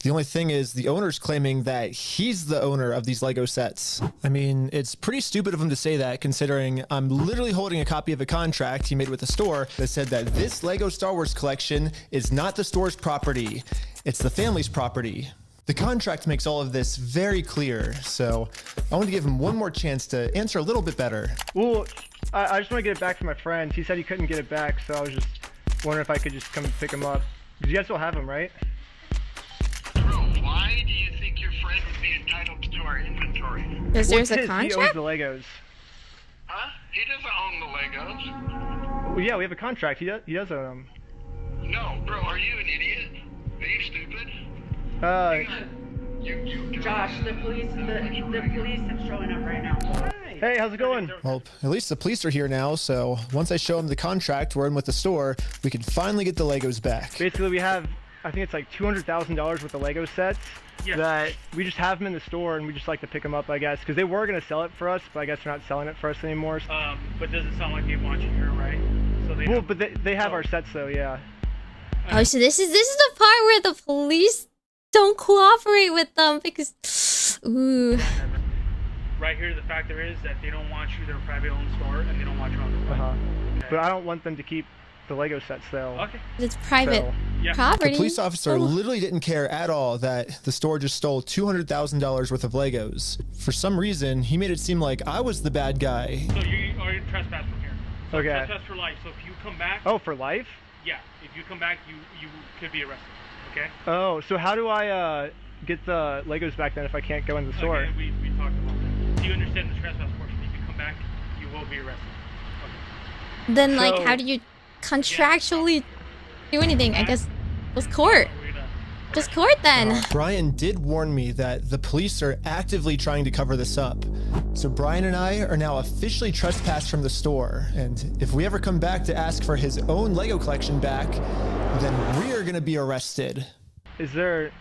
S7: The only thing is the owner's claiming that he's the owner of these Lego sets. I mean, it's pretty stupid of him to say that, considering I'm literally holding a copy of a contract he made with the store that said that this Lego Star Wars collection is not the store's property. It's the family's property. The contract makes all of this very clear, so I want to give him one more chance to answer a little bit better.
S4: Well, I just want to get it back to my friend. He said he couldn't get it back, so I was just wondering if I could just come pick him up. Because you guys still have him, right?
S18: Why do you think your friend would be entitled to our inventory?
S1: Because there's a contract?
S4: He owns the Legos.
S18: Huh? He doesn't own the Legos.
S4: Well, yeah, we have a contract. He does own them.
S18: No, bro, are you an idiot? Are you stupid?
S12: Josh, the police are showing up right now.
S4: Hey, how's it going?
S7: Well, at least the police are here now, so once I show them the contract we're in with the store, we can finally get the Legos back.
S4: Basically, we have, I think it's like $200,000 worth of Lego sets that we just have them in the store, and we just like to pick them up, I guess, because they were going to sell it for us, but I guess they're not selling it for us anymore.
S19: But doesn't sound like they want you here, right? So they
S4: well, but they have our sets, though, yeah.
S1: Oh, so this is the part where the police don't cooperate with them because, ooh.
S19: Right here, the factor is that they don't want you their private owned store, and they don't want you on the front. Okay.
S4: But I don't want them to keep the Lego sets, though.
S19: Okay.
S1: It's private property.
S7: The police officer literally didn't care at all that the store just stole $200,000 worth of Legos. For some reason, he made it seem like I was the bad guy.
S19: So you are trespass from here. So
S4: Okay.
S19: Trespass for life. So if you come back.
S4: Oh, for life?
S19: Yeah. If you come back, you could be arrested. Okay.
S4: Oh, so how do I get the Legos back then if I can't go in the store?
S19: Okay, we talked about that. Do you understand the trespass portion? If you come back, you will be arrested. Okay.
S1: Then, like, how do you contractually do anything? I guess with court. Just court then.
S7: Brian did warn me that the police are actively trying to cover this up. So Brian and I are now officially trespassed from the store. And if we ever come back to ask for his own Lego collection back, then we are going to be arrested.
S4: Is there,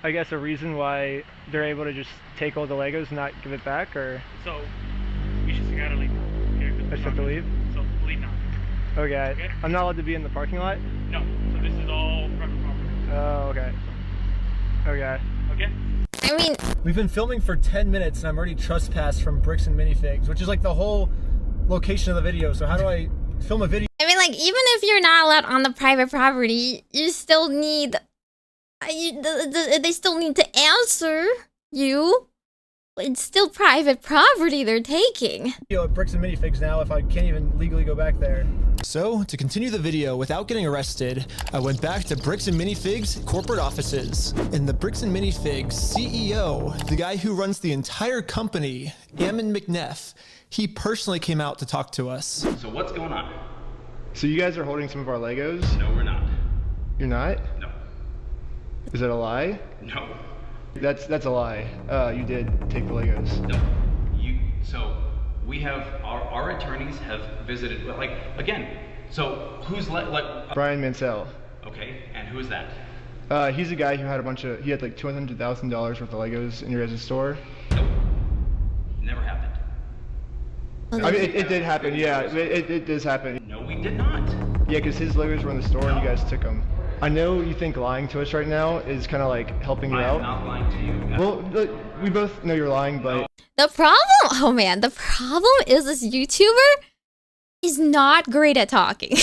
S4: I guess, a reason why they're able to just take all the Legos and not give it back, or?
S19: So, you just gotta leave. Okay,
S4: I just have to leave?
S19: So, leave now.
S4: Okay. I'm not allowed to be in the parking lot?
S19: No. So this is all private property.
S4: Oh, okay. Okay.
S19: Okay?
S1: I mean,
S7: we've been filming for 10 minutes and I'm already trespassed from Bricks and Minifigs, which is like the whole location of the video. So how do I film a video?
S1: I mean, like, even if you're not allowed on the private property, you still need... they still need to answer you. It's still private property they're taking.
S7: Video at Bricks and Minifigs now if I can't even legally go back there. So, to continue the video without getting arrested, I went back to Bricks and Minifigs corporate offices. And the Bricks and Minifigs CEO, the guy who runs the entire company, Ammon McNeff, he personally came out to talk to us.
S17: So what's going on?
S4: So you guys are holding some of our Legos?
S17: No, we're not.
S4: You're not?
S17: No.
S4: Is that a lie?
S17: No.
S4: That's a lie. You did take the Legos.
S17: No. So we have our attorneys have visited. Like again. So who's
S4: Brian Mansell.
S17: Okay, and who is that?
S4: He's a guy who had he had like $200,000 worth of Legos in your guys' store.
S17: Nope. Never happened.
S4: I mean, it did happen. Yeah, it does happen.
S17: No, we did not.
S4: Yeah, because his Legos were in the store and you guys took them. I know you think lying to us right now is kind of like helping you out.
S17: I'm not lying to you.
S4: Well, we both know you're lying, but...
S1: The problem... Oh man, the problem is this YouTuber is not great at talking.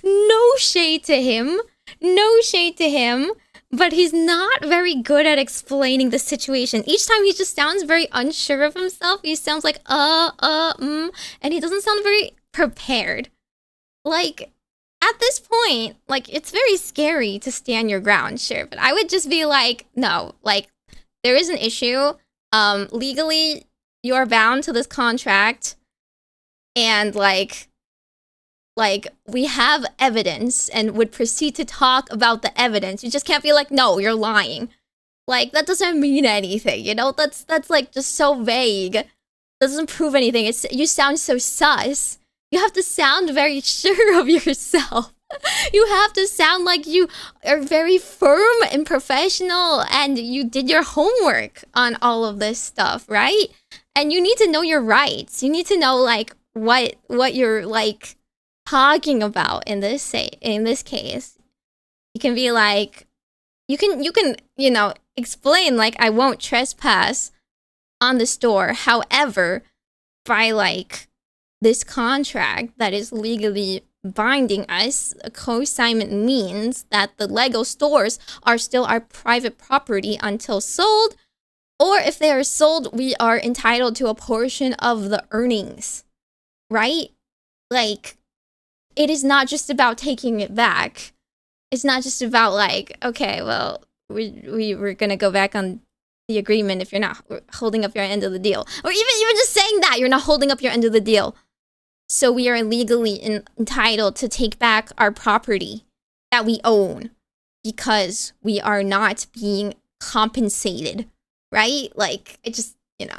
S1: No shade to him. No shade to him. But he's not very good at explaining the situation. Each time he just sounds very unsure of himself. He sounds like, and he doesn't sound very prepared. Like... At this point, like, it's very scary to stand your ground, sure, but I would just be like, no, like, there is an issue. Legally, you are bound to this contract, and, like, we have evidence, and would proceed to talk about the evidence. You just can't be like, no, you're lying. Like, that doesn't mean anything, you know? That's like, just so vague. Doesn't prove anything. You sound so sus. You have to sound very sure of yourself. You have to sound like you are very firm and professional and you did your homework on all of this stuff, right? And you need to know your rights. You need to know, like, what you're, like, talking about in this case. You can be like, you can, you know, explain, like, I won't trespass on the store. However, by, like, this contract that is legally binding us, a co-assignment means that the Lego stores are still our private property until sold, or if they are sold, we are entitled to a portion of the earnings, right? Like, it is not just about taking it back. It's not just about like, okay, well, we're gonna go back on the agreement if you're not holding up your end of the deal. Or even just saying that you're not holding up your end of the deal. so we are legally entitled to take back our property that we own because we are not being compensated, right? Like, it just, you know.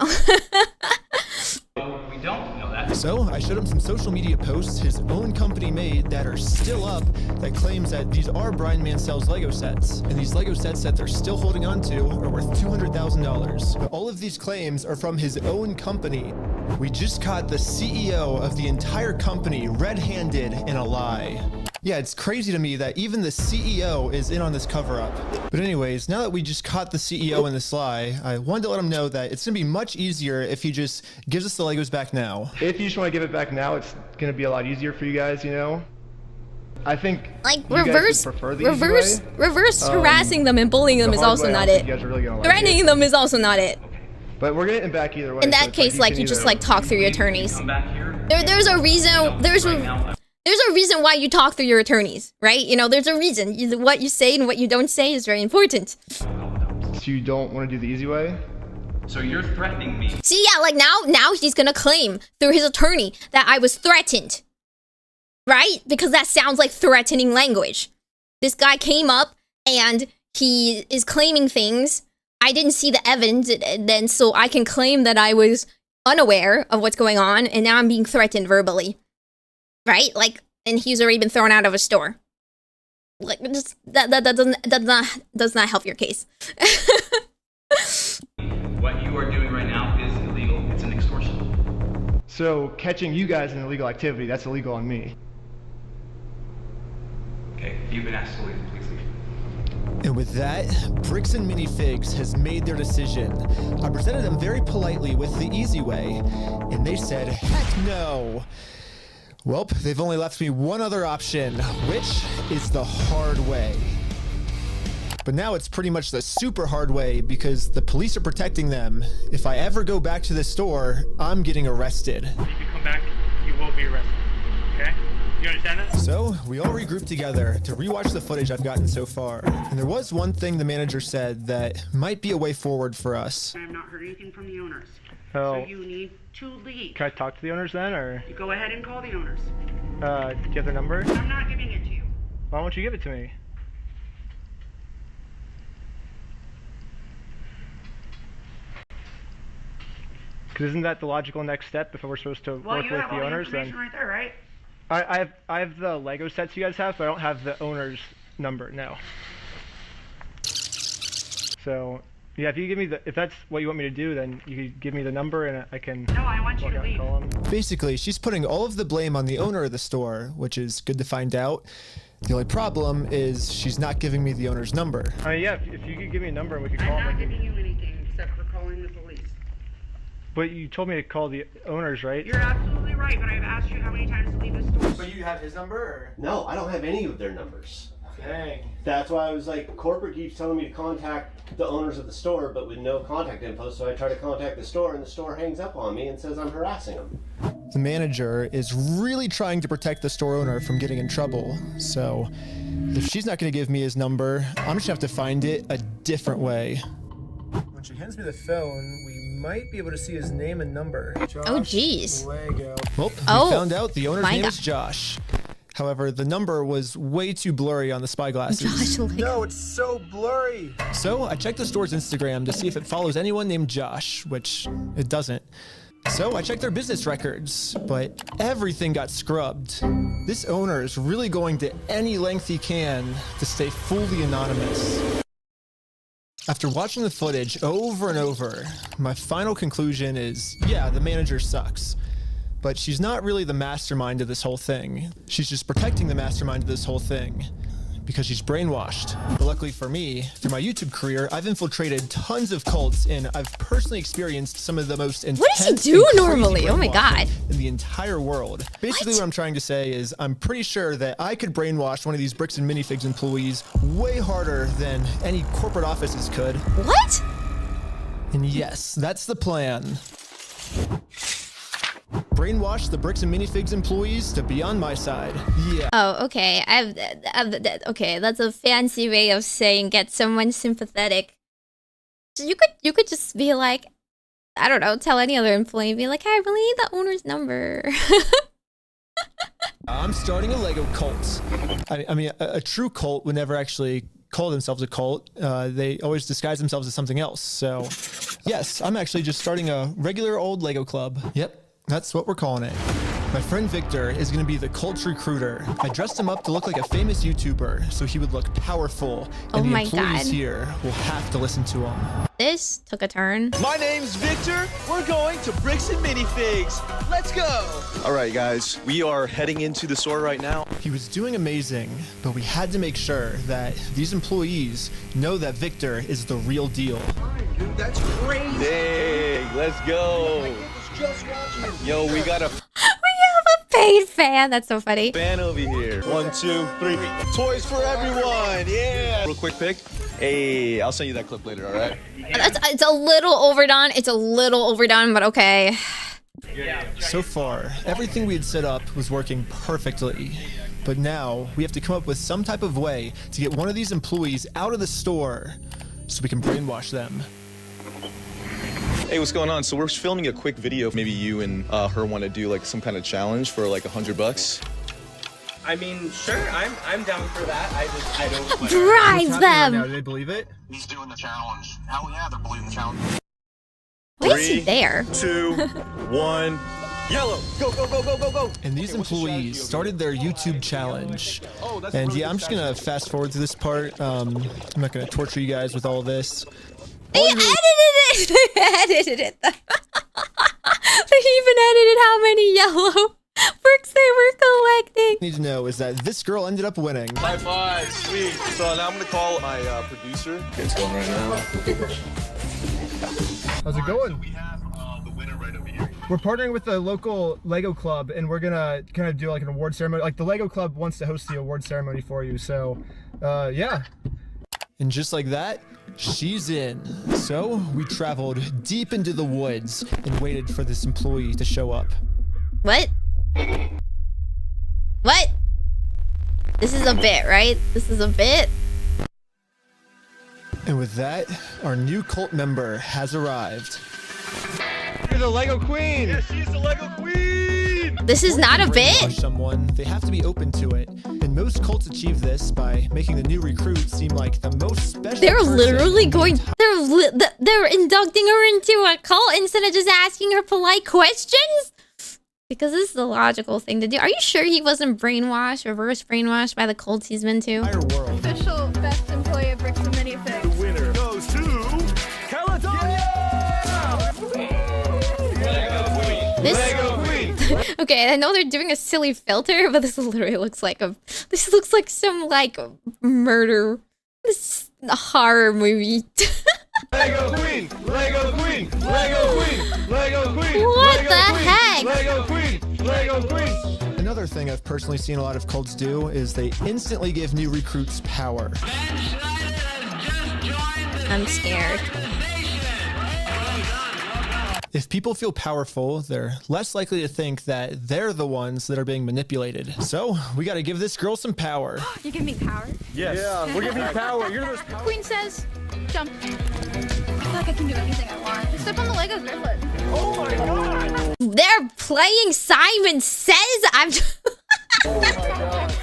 S3: We don't know that.
S7: So I showed him some social media posts his own company made that are still up that claims that these are Brian Mansell's Lego sets. And these Lego sets that they're still holding on to are worth $200,000. But all of these claims are from his own company. We just caught the CEO of the entire company red-handed in a lie. Yeah, it's crazy to me that even the CEO is in on this cover-up. But anyways, now that we just caught the CEO in this lie, I wanted to let him know that it's gonna be much easier if he just gives us the Legos back now.
S4: If you just want to give it back now, it's gonna be a lot easier for you guys, you know? I think
S1: like
S4: you
S1: reverse
S4: guys would prefer the easy way.
S1: harassing them and bullying them
S4: The
S1: is
S4: hard
S1: also
S4: way, I
S1: not
S4: don't
S1: it.
S4: think you guys are really gonna like
S1: Threatening
S4: it.
S1: them is also not it.
S4: But we're getting it back either way.
S1: In
S4: so
S1: that
S4: it's
S1: case, like
S4: can
S1: you just
S4: either-
S1: like talk through your attorneys. There's a reason. There's a reason why you talk through your attorneys, right? You know, there's a reason. What you say and what you don't say is very important.
S4: So you don't want to do the easy way?
S3: So you're threatening me.
S1: See, yeah, like now he's gonna claim through his attorney that I was threatened, right? Because that sounds like threatening language. This guy came up and he is claiming things. I didn't see the evidence, and then so I can claim that I was unaware of what's going on, and now I'm being threatened verbally, right? Like, and he's already been thrown out of a store. Like, just that does not help your case.
S3: What you are doing right now is illegal. It's an extortion.
S4: So catching you guys in illegal activity, that's illegal on me.
S3: Okay, you've been asked to leave. Please leave.
S7: And with that, Bricks and Minifigs has made their decision. I presented them very politely with the easy way, and they said, heck no. Well, they've only left me one other option, which is the hard way. But now it's pretty much the super hard way because the police are protecting them. If I ever go back to the store, I'm getting arrested.
S19: If you come back, you will be arrested. Okay? You understand that?
S7: So we all regrouped together to rewatch the footage I've gotten so far. And there was one thing the manager said that might be a way forward for us.
S12: I have not heard anything from the owners.
S4: Oh.
S12: So you need to leave.
S4: Can I talk to the owners then, or?
S12: You go ahead and call the owners.
S4: Do you have their number?
S12: I'm not giving it to you.
S4: Why won't you give it to me? Because isn't that the logical next step if we're supposed to
S12: Well,
S4: work
S12: you
S4: with
S12: have
S4: the
S12: all the
S4: owners?
S12: information
S4: Then
S12: right there, right?
S4: I have the Lego sets you guys have, but I don't have the owner's number. No. So yeah, if you give me if that's what you want me to do, then you could give me the number and I can.
S12: No, I want you to leave.
S4: Call them.
S7: Basically, she's putting all of the blame on the owner of the store, which is good to find out. The only problem is she's not giving me the owner's number.
S4: Yeah, if you could give me a number and we could call
S12: I'm
S4: them.
S12: not giving you anything except for calling the police.
S4: But you told me to call the owners, right?
S12: You're absolutely right, but I've asked you how many times to leave the store.
S7: So you have his number? Or?
S9: No, I don't have any of their numbers.
S7: Dang.
S9: That's why I was like, corporate keeps telling me to contact the owners of the store, but with no contact info. So I try to contact the store, and the store hangs up on me and says I'm harassing them.
S7: The manager is really trying to protect the store owner from getting in trouble. So if she's not going to give me his number, I'm just going to have to find it a different way. When she hands me the phone, we might be able to see his name and number. Josh
S1: Oh, jeez.
S7: Lego. Well, we
S1: Oh,
S7: found out the owner's
S1: my
S7: name
S1: God.
S7: is Josh. However, the number was way too blurry on the spyglasses.
S1: Josh Lego.
S7: No, it's so blurry. So I checked the store's Instagram to see if it follows anyone named Josh, which it doesn't. So I checked their business records, but everything got scrubbed. This owner is really going to any length he can to stay fully anonymous. After watching the footage over and over, my final conclusion is, yeah, the manager sucks. But she's not really the mastermind of this whole thing. She's just protecting the mastermind of this whole thing because she's brainwashed. But luckily for me, through my YouTube career, I've infiltrated tons of cults and I've personally experienced some of the most intense
S1: What does he do
S7: and crazy
S1: normally? Oh my
S7: brainwashing
S1: God.
S7: in the entire world. Basically what I'm trying to say is I'm pretty sure that I could brainwash one of these Bricks and Minifigs employees way harder than any corporate offices could.
S1: What?
S7: And yes, that's the plan. Brainwash the Bricks and Minifigs employees to be on my side. Yeah.
S1: Oh, okay. Okay, that's a fancy way of saying get someone sympathetic. So you could just be like, I don't know, tell any other employee, be like, hey, I really need the owner's number.
S7: I'm starting a Lego cult. I mean, a true cult would never actually call themselves a cult. They always disguise themselves as something else. So, yes, I'm actually just starting a regular old Lego club. Yep, that's what we're calling it. My friend Victor is going to be the cult recruiter. I dressed him up to look like a famous YouTuber, so he would look powerful. And the employees here will have to listen to him.
S1: This took a turn.
S20: My name's Victor. We're going to Bricks and Minifigs. Let's go. All right, guys, we are heading into the store right now.
S7: He was doing amazing, but we had to make sure that these employees know that Victor is the real deal.
S20: Dude, that's crazy. Dang, let's go. Yo, we got a
S1: paid fan. That's so funny.
S20: fan over here. 1, 2, 3. Toys for everyone. Yeah. Real quick pic. Hey, I'll send you that clip later, all right?
S1: It's a little overdone. It's a little overdone, but okay.
S7: So far, everything we had set up was working perfectly. But now, we have to come up with some type of way to get one of these employees out of the store so we can brainwash them.
S20: Hey, what's going on? So we're filming a quick video. Maybe you and her want to do like some kind of challenge for like $100.
S21: I mean, sure, I'm down for that. I don't
S1: bribe them.
S7: Now, do they believe it?
S14: He's doing the challenge. Hell yeah, they're believing the challenge.
S1: Why is he there?
S20: 2, 1, yellow. Go, go, go, go, go, go.
S7: And these employees started their YouTube challenge. And yeah, I'm just gonna fast forward to this part. I'm not gonna torture you guys with all this.
S1: They edited it! They edited it! They even edited how many yellow bricks they were collecting.
S7: What I need to know is that this girl ended up winning.
S20: High five, sweet. So now I'm gonna call my producer. It's going right now.
S4: How's it going?
S20: We have the winner right over here.
S4: We're partnering with the local Lego club, and we're gonna kind of do like an award ceremony. Like the Lego club wants to host the award ceremony for you, so yeah.
S7: And just like that, she's in. So we traveled deep into the woods and waited for this employee to show up.
S1: What? What? This is a bit, right? This is a bit.
S7: And with that, our new cult member has arrived.
S4: You're the Lego queen!
S20: Yes, she's the Lego queen!
S1: This is not a bit.
S7: Someone, they have to be open to it. And most cults achieve this by making the new recruit seem like the most special
S1: They're
S7: person.
S1: literally going, they're inducting her into a cult instead of just asking her polite questions? Because this is the logical thing to do. Are you sure he wasn't brainwashed, reverse brainwashed by the cults he's been to?
S22: Official best employee of Bricks and Minifigs.
S20: The winner goes to Caledonia!
S1: Lego Queen! Okay, I know they're doing a silly filter, but this literally looks like this looks like some like murder, this horror movie.
S20: Lego Queen! Lego Queen! Lego Queen! Lego Queen!
S1: What
S20: Lego
S1: the
S20: Queen!
S1: heck?
S20: Lego Queen! Lego Queen!
S7: Another thing I've personally seen a lot of cults do is they instantly give new recruits power.
S1: I'm scared.
S7: If people feel powerful, they're less likely to think that they're the ones that are being manipulated. So we got to give this girl some power.
S22: You give me power?
S20: Yes. Yeah, we're giving you power. You're the most powerful.
S22: Queen says, jump. I feel like I can do anything I want. Just step on the Legos barefoot.
S20: Oh my god!
S1: They're playing Simon Says. I'm.
S20: Oh my god!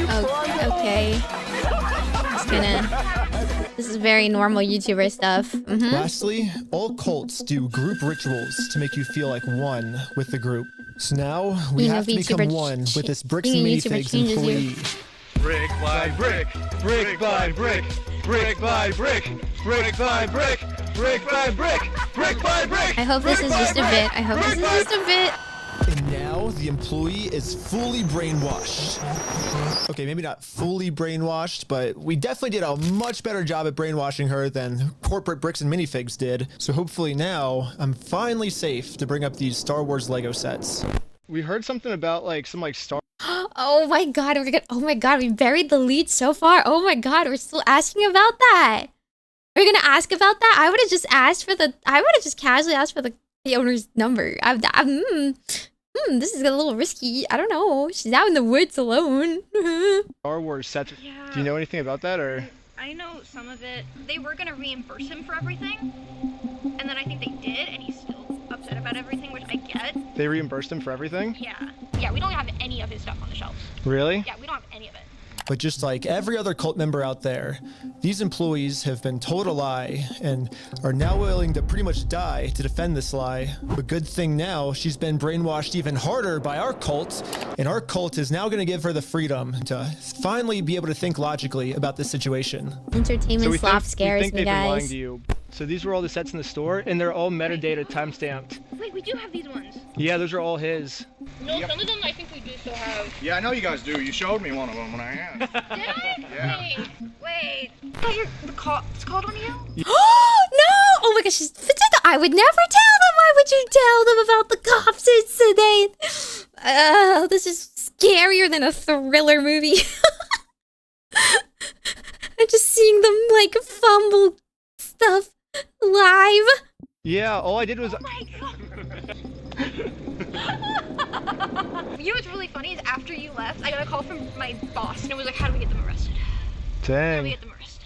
S1: Oh, okay. Just gonna. This is very normal YouTuber stuff.
S7: Lastly, all cults do group rituals to make you feel like one with the group. So now we have to become one with this Bricks and Minifigs employee.
S20: Brick by brick, brick by brick, brick by brick, brick by brick, brick by brick, brick by brick.
S1: I hope this is just a bit. I hope this is just a bit.
S7: And now the employee is fully brainwashed. Okay, maybe not fully brainwashed, but we definitely did a much better job at brainwashing her than corporate Bricks and Minifigs did. So hopefully now I'm finally safe to bring up these Star Wars Lego sets.
S4: We heard something about like some Star.
S1: Oh my god, oh my god, we buried the lead so far. Oh my god, we're still asking about that. We're gonna ask about that? I would have just asked for I would have just casually asked for the owner's number. This is a little risky. I don't know. She's out in the woods alone.
S4: Star Wars sets.
S22: Yeah.
S4: Do you know anything about that, or?
S22: I know some of it. They were gonna reimburse him for everything, and then I think they did, and he's still upset about everything, which I get.
S4: They reimbursed him for everything?
S22: Yeah, we don't have any of his stuff on the shelves.
S4: Really?
S22: Yeah, we don't have any of it.
S7: But just like every other cult member out there, these employees have been told a lie and are now willing to pretty much die to defend this lie. But good thing now, she's been brainwashed even harder by our cult, and our cult is now going to give her the freedom to finally be able to think logically about this situation.
S1: Entertainment slop scares me,
S4: Been lying
S1: guys.
S4: to you. So these were all the sets in the store, and they're all metadata timestamped.
S22: Wait, we do have these ones.
S4: Yeah, those are all his.
S22: No, some of them I think we do still have.
S20: Yeah, I know you guys do. You showed me one of them when I asked.
S22: Did I?
S20: Yeah.
S22: Wait. I thought the cops called on you?
S1: No! Oh my gosh, I would never tell them. Why would you tell them about the cops? It's today. This is scarier than a thriller movie. I'm just seeing them like fumble stuff live.
S4: Yeah, all I did was.
S22: Oh my god. You know what's really funny is after you left, I got a call from my boss and it was like, how do we get them arrested? How do we
S4: Dang.
S22: get them arrested?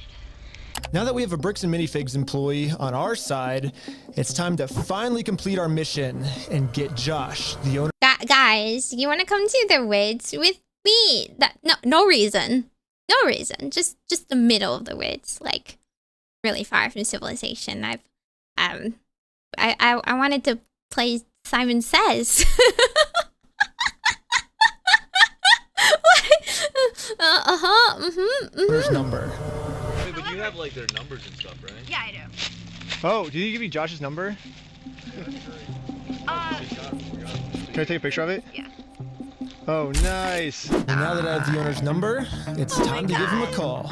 S7: Now that we have a Bricks and Minifigs employee on our side, it's time to finally complete our mission and get Josh, the owner.
S1: Guys, you want to come to the woods with me? No reason. No reason. Just the middle of the woods, like really far from civilization. I wanted to play Simon Says.
S7: Owner's number.
S2: Wait, but you have like their numbers and stuff, right?
S22: Yeah, I do.
S4: Oh, did he give you Josh's number? Can I take a picture of it?
S22: Yeah.
S4: Oh, nice.
S7: And now that I have the owner's number, it's time to give him a call.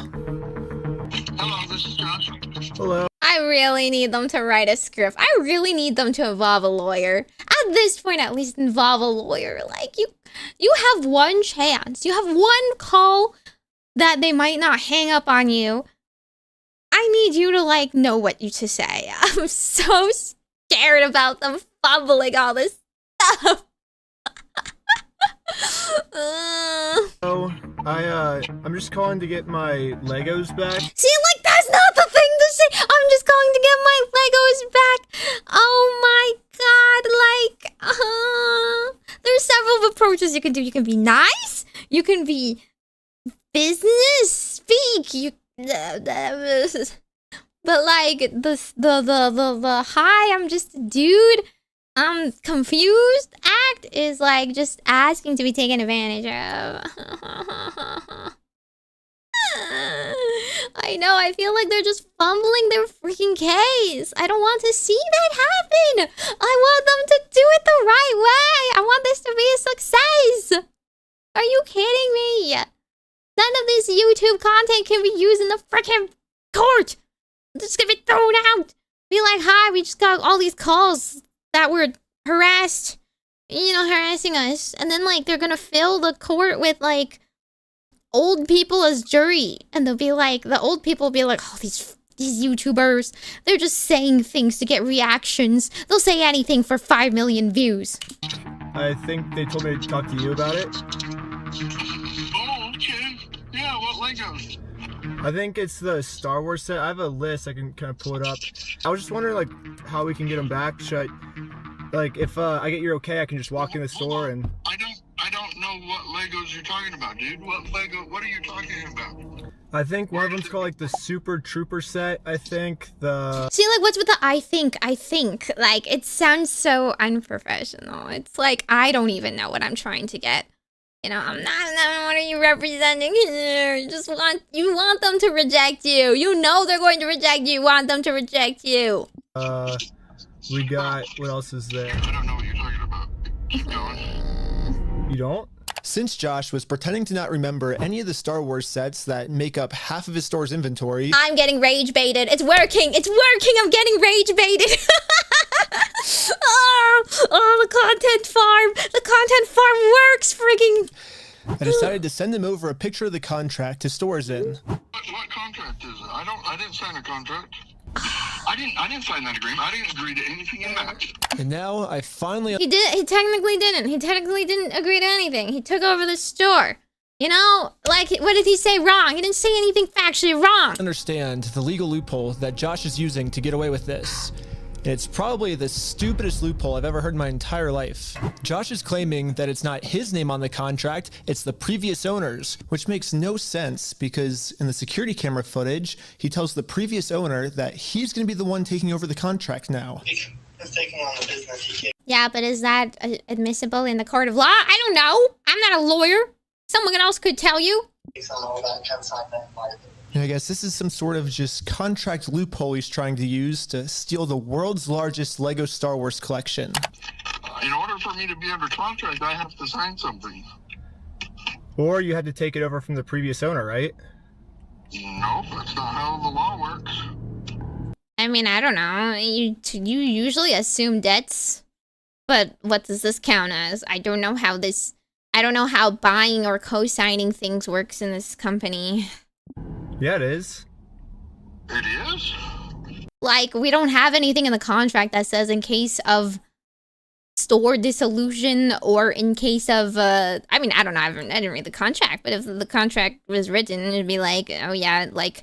S18: Hello, this is Josh.
S7: Hello.
S1: I really need them to write a script. I really need them to involve a lawyer. At this point, at least involve a lawyer. Like, you have one chance. You have one call that they might not hang up on you. I need you to, like, know what you to say. I'm so scared about them fumbling all this stuff.
S4: Oh, I'm just calling to get my Legos back.
S1: See, like, that's not the thing to say. I'm just going to get my Legos back. Oh my god, like, there's several approaches you can do. You can be nice. You can be business speak. But like the hi, I'm just a dude, I'm confused act is like just asking to be taken advantage of. I know, I feel like they're just fumbling their freaking case. I don't want to see that happen. I want them to do it the right way. I want this to be a success. Are you kidding me? None of this YouTube content can be used in the freaking court. It's just gonna be thrown out. Be like, hi, we just got all these calls that were harassing us. And then, like, they're gonna fill the court with, like, old people as jury. And they'll be like, the old people will be like, oh, these YouTubers, they're just saying things to get reactions. They'll say anything for 5 million views.
S4: I think they told me to talk to you about it.
S18: Oh, okay. Yeah, what Legos?
S4: I think it's the Star Wars set. I have a list. I can kind of pull it up. I was just wondering, like, how we can get them back. Should I, like, if I get your okay, I can just walk in the store and...
S18: I don't know what Legos you're talking about, dude. What are you talking about?
S4: I think one of them's called, like, the Super Trooper set. I think the...
S1: See, like, what's with the I think? Like, it sounds so unprofessional. It's like, I don't even know what I'm trying to get. You know, I'm not, what are you representing here? You want them to reject you. You know they're going to reject you. You want them to reject you.
S4: We got, what else is there?
S18: I don't know what you're talking about. Keep going.
S4: You don't?
S7: Since Josh was pretending to not remember any of the Star Wars sets that make up half of his store's inventory...
S1: I'm getting rage baited. It's working. It's working. I'm getting rage baited. Oh, the content farm. The content farm works, frigging.
S7: I decided to send him over a picture of the contract his store's in.
S18: What contract is it? I didn't sign a contract. I didn't sign that agreement. I didn't agree to anything in that.
S7: And now I finally...
S1: He technically didn't. He technically didn't agree to anything. He took over the store. You know, like, what did he say wrong? He didn't say anything factually wrong.
S7: Understand the legal loophole that Josh is using to get away with this. And it's probably the stupidest loophole I've ever heard in my entire life. Josh is claiming that it's not his name on the contract, it's the previous owner's, which makes no sense because in the security camera footage, he tells the previous owner that he's going to be the one taking over the contract now.
S14: He's taking on the business he kicks.
S1: Yeah, but is that admissible in the court of law? I don't know. I'm not a lawyer. Someone else could tell you.
S14: On all that consignment liability.
S7: And I guess this is some sort of just contract loophole he's trying to use to steal the world's largest Lego Star Wars collection.
S18: In order for me to be under contract, I have to sign something.
S4: Or you had to take it over from the previous owner, right?
S18: Nope, that's not how the law works.
S1: I mean, I don't know. You usually assume debts, but what does this count as? I don't know how buying or co-signing things works in this company.
S4: Yeah, it is.
S18: It is?
S1: Like, we don't have anything in the contract that says in case of store dissolution or in case of, I mean, I don't know, I didn't read the contract, but if the contract was written, it'd be like, oh yeah, like,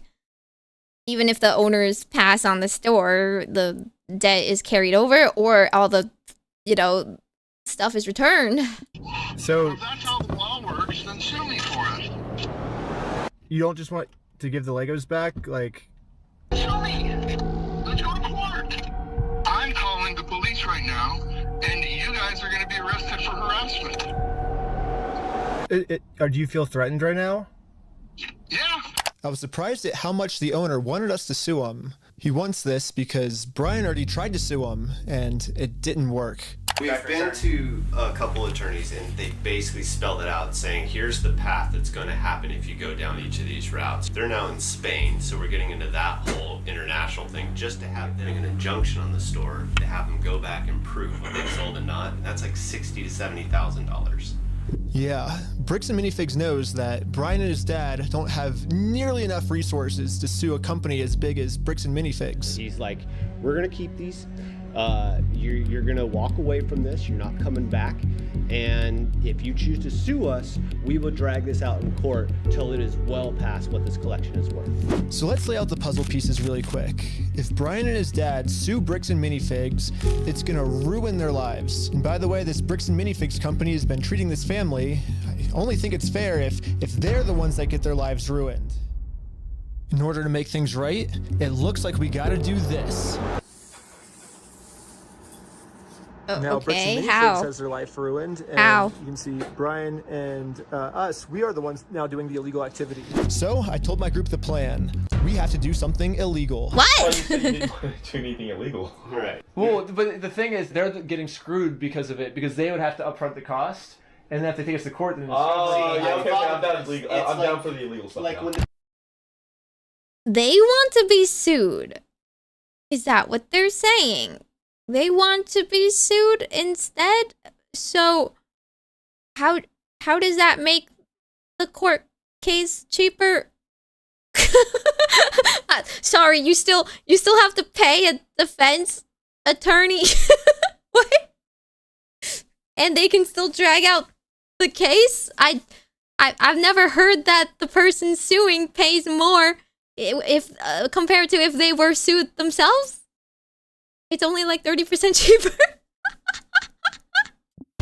S1: even if the owners pass on the store, the debt is carried over or all the, stuff is returned.
S4: So
S18: if that's how the law works, then sue me for it.
S4: You don't just want to give the Legos back, like?
S18: Sue me. Let's go to court. I'm calling the police right now, and you guys are going to be arrested for harassment.
S4: Or do you feel threatened right now?
S18: Yeah.
S7: I was surprised at how much the owner wanted us to sue him. He wants this because Brian already tried to sue him, and it didn't work.
S9: We've been to a couple attorneys and they basically spelled it out saying here's the path that's going to happen if you go down each of these routes. They're now in Spain, so we're getting into that whole international thing just to have them an injunction on the store to have them go back and prove what they sold and not. And that's like $60,000 to $70,000.
S7: Yeah, Bricks and Minifigs knows that Brian and his dad don't have nearly enough resources to sue a company as big as Bricks and Minifigs.
S6: He's like, we're gonna keep these. You're gonna walk away from this. You're not coming back. And if you choose to sue us, we will drag this out in court till it is well past what this collection is worth.
S7: So let's lay out the puzzle pieces really quick. If Brian and his dad sue Bricks and Minifigs, it's gonna ruin their lives. And by the way, this Bricks and Minifigs company has been treating this family. I only think it's fair if they're the ones that get their lives ruined. In order to make things right, it looks like we gotta do this. Now, Bricks and Minifigs has their life ruined, and you can see Brian and us, we are the ones now doing the illegal activity. So I told my group the plan. We have to do something illegal.
S1: What?
S17: You didn't want to do anything illegal.
S9: Right.
S4: Well, but the thing is, they're getting screwed because of it, because they would have to upfront the cost, and then if they take us to court, then
S17: I'm down for the illegal stuff.
S14: Like when
S1: They want to be sued. Is that what they're saying? They want to be sued instead? So how does that make the court case cheaper? Sorry, you still have to pay a defense attorney. What? And they can still drag out the case? I've never heard that the person suing pays more if compared to if they were sued themselves. It's only like 30% cheaper.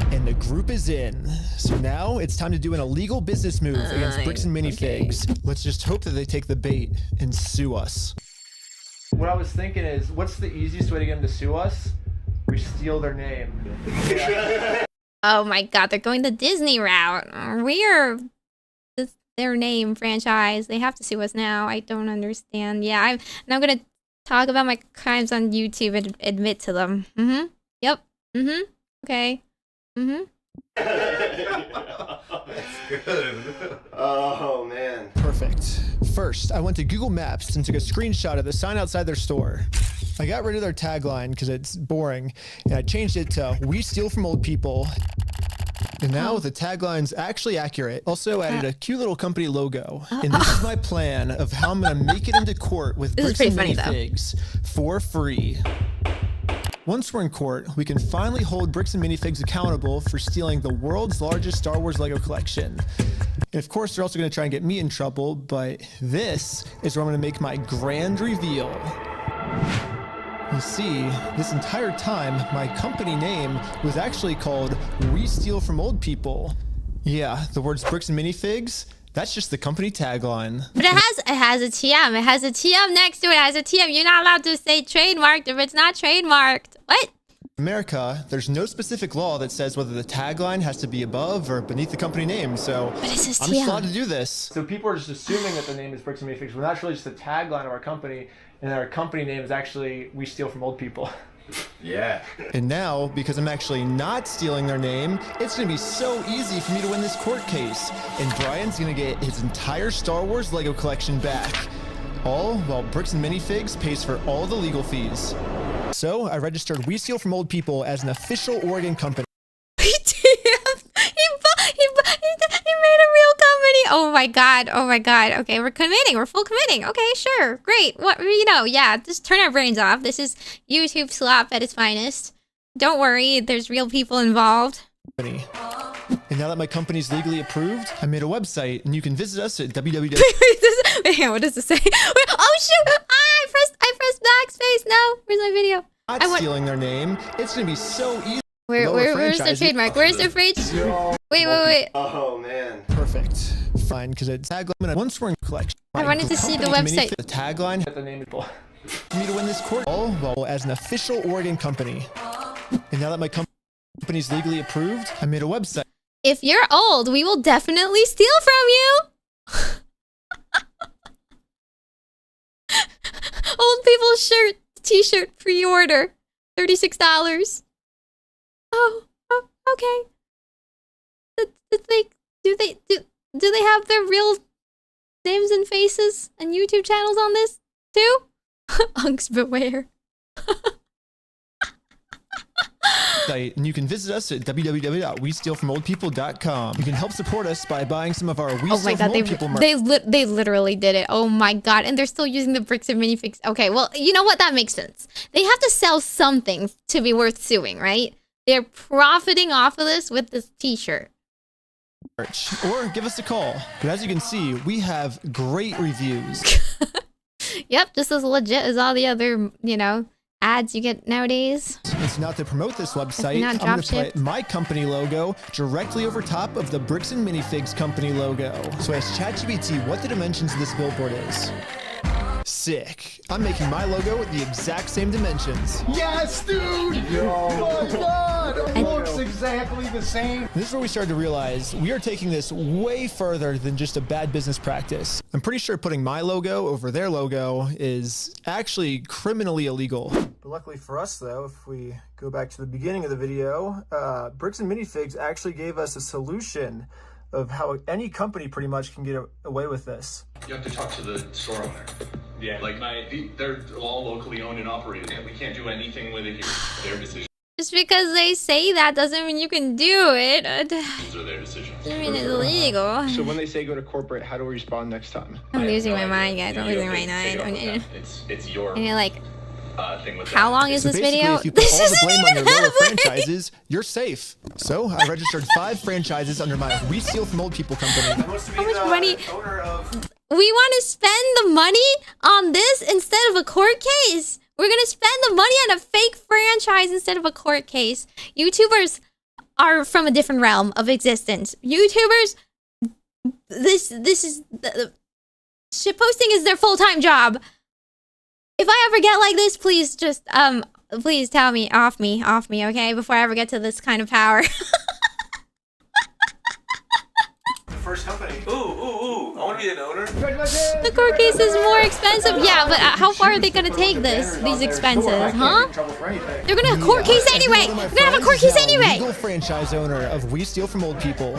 S7: And the group is in. So now it's time to do an illegal business move against Bricks and Minifigs. Okay. Let's just hope that they take the bait and sue us.
S4: What I was thinking is, what's the easiest way to get them to sue us? We steal their name.
S1: Oh my god, they're going the Disney route. We're their name franchise. They have to sue us now. I don't understand. Yeah, I'm gonna talk about my crimes on YouTube and admit to them. Mm-hmm. Yep. Mm-hmm. Okay. Mm-hmm.
S9: That's good. Oh, man.
S7: Perfect. First, I went to Google Maps and took a screenshot of the sign outside their store. I got rid of their tagline because it's boring, and I changed it to "We steal from old people." And now the tagline's actually accurate. Also added a cute little company logo. And this is my plan of how I'm gonna make it into court with Bricks and Minifigs for free. Once we're in court, we can finally hold Bricks and Minifigs accountable for stealing the world's largest Star Wars Lego collection. And of course, they're also gonna try and get me in trouble, but this is where I'm gonna make my grand reveal. You see, this entire time, my company name was actually called We Steal From Old People. Yeah, the words bricks and minifigs, that's just the company tagline.
S1: But it has a TM. It has a TM next to it. It has a TM. You're not allowed to say trademarked if it's not trademarked. What?
S7: In America, there's no specific law that says whether the tagline has to be above or beneath the company name, so I'm just allowed to do this.
S4: So people are just assuming that the name is Bricks and Minifigs, but that's really just the tagline of our company, and our company name is actually We Steal From Old People.
S7: Yeah. And now, because I'm actually not stealing their name, it's gonna be so easy for me to win this court case. And Brian's gonna get his entire Star Wars Lego collection back. All while Bricks and Minifigs pays for all the legal fees. So I registered We Steal From Old People as an official Oregon company.
S1: He made a real company. Oh my god. Oh my god. Okay, we're committing. We're full committing. Okay, sure. Great. What, you know, yeah, just turn our brains off. This is YouTube slop at its finest. Don't worry, there's real people involved.
S7: And now that my company's legally approved, I made a website and you can visit us at www.
S1: Wait, what does it say? Wait, oh shoot! I pressed backspace. No, where's my video?
S7: Not stealing their name. It's gonna be so easy.
S1: Where's the trademark? Where's the trademark? Wait.
S7: Oh man. Perfect. Fine, because it's tagline and one swearing collection.
S1: I wanted to see the website.
S7: The tagline. The name for me to win this court. All while as an official Oregon company. And now that my company's legally approved, I made a website.
S1: If you're old, we will definitely steal from you. Old people's shirt, t-shirt pre-order, $36. Oh, okay. Do they have their real names and faces and YouTube channels on this too? Unks beware.
S7: And you can visit us at www.westealfromoldpeople.com. You can help support us by buying some of our We Steal From Old People merch.
S1: They literally did it. Oh my god, and they're still using the bricks and minifigs. Okay, well, you know what? That makes sense. They have to sell something to be worth suing, right? They're profiting off of this with this t-shirt.
S7: Or give us a call. But as you can see, we have great reviews.
S1: Yep, just as legit as all the other, you know, ads you get nowadays.
S7: And so now to promote this website, I'm going to put my company logo directly over top of the Bricks and Minifigs company logo. So I asked ChatGPT what the dimensions of this billboard is. Sick. I'm making my logo with the exact same dimensions.
S18: Yes, dude! Oh my god! It looks exactly the same.
S7: This is where we started to realize we are taking this way further than just a bad business practice. I'm pretty sure putting my logo over their logo is actually criminally illegal. But luckily for us though, if we go back to the beginning of the video, Bricks and Minifigs actually gave us a solution of how any company pretty much can get away with this.
S17: You have to talk to the store owner. Yeah. Like they're all locally owned and operated, and we can't do anything with it here. Their decision.
S1: Just because they say that doesn't mean you can do it.
S17: These are their decisions.
S1: I mean, it's illegal.
S4: So when they say go to corporate, how do we respond next time?
S1: I'm losing my mind, guys. I'm losing my mind.
S17: It's your
S1: and you're like,
S17: thing with
S1: how long is this video?
S7: If you put all the blame on your lower franchises, you're safe. So I registered 5 franchises under my We Steal From Old People company.
S1: How much money? We want to spend the money on this instead of a court case. We're gonna spend the money on a fake franchise instead of a court case. YouTubers are from a different realm of existence. YouTubers, this is shitposting is their full-time job. If I ever get like this, please just please tell me off me, okay? Before I ever get to this kind of power.
S18: First company. Ooh, I want to be an owner.
S1: The court case is more expensive. Yeah, but how far are they gonna take these expenses, huh? They're gonna have a court case anyway. They're gonna have a court case anyway.
S7: Legal franchise owner of We Steal From Old People.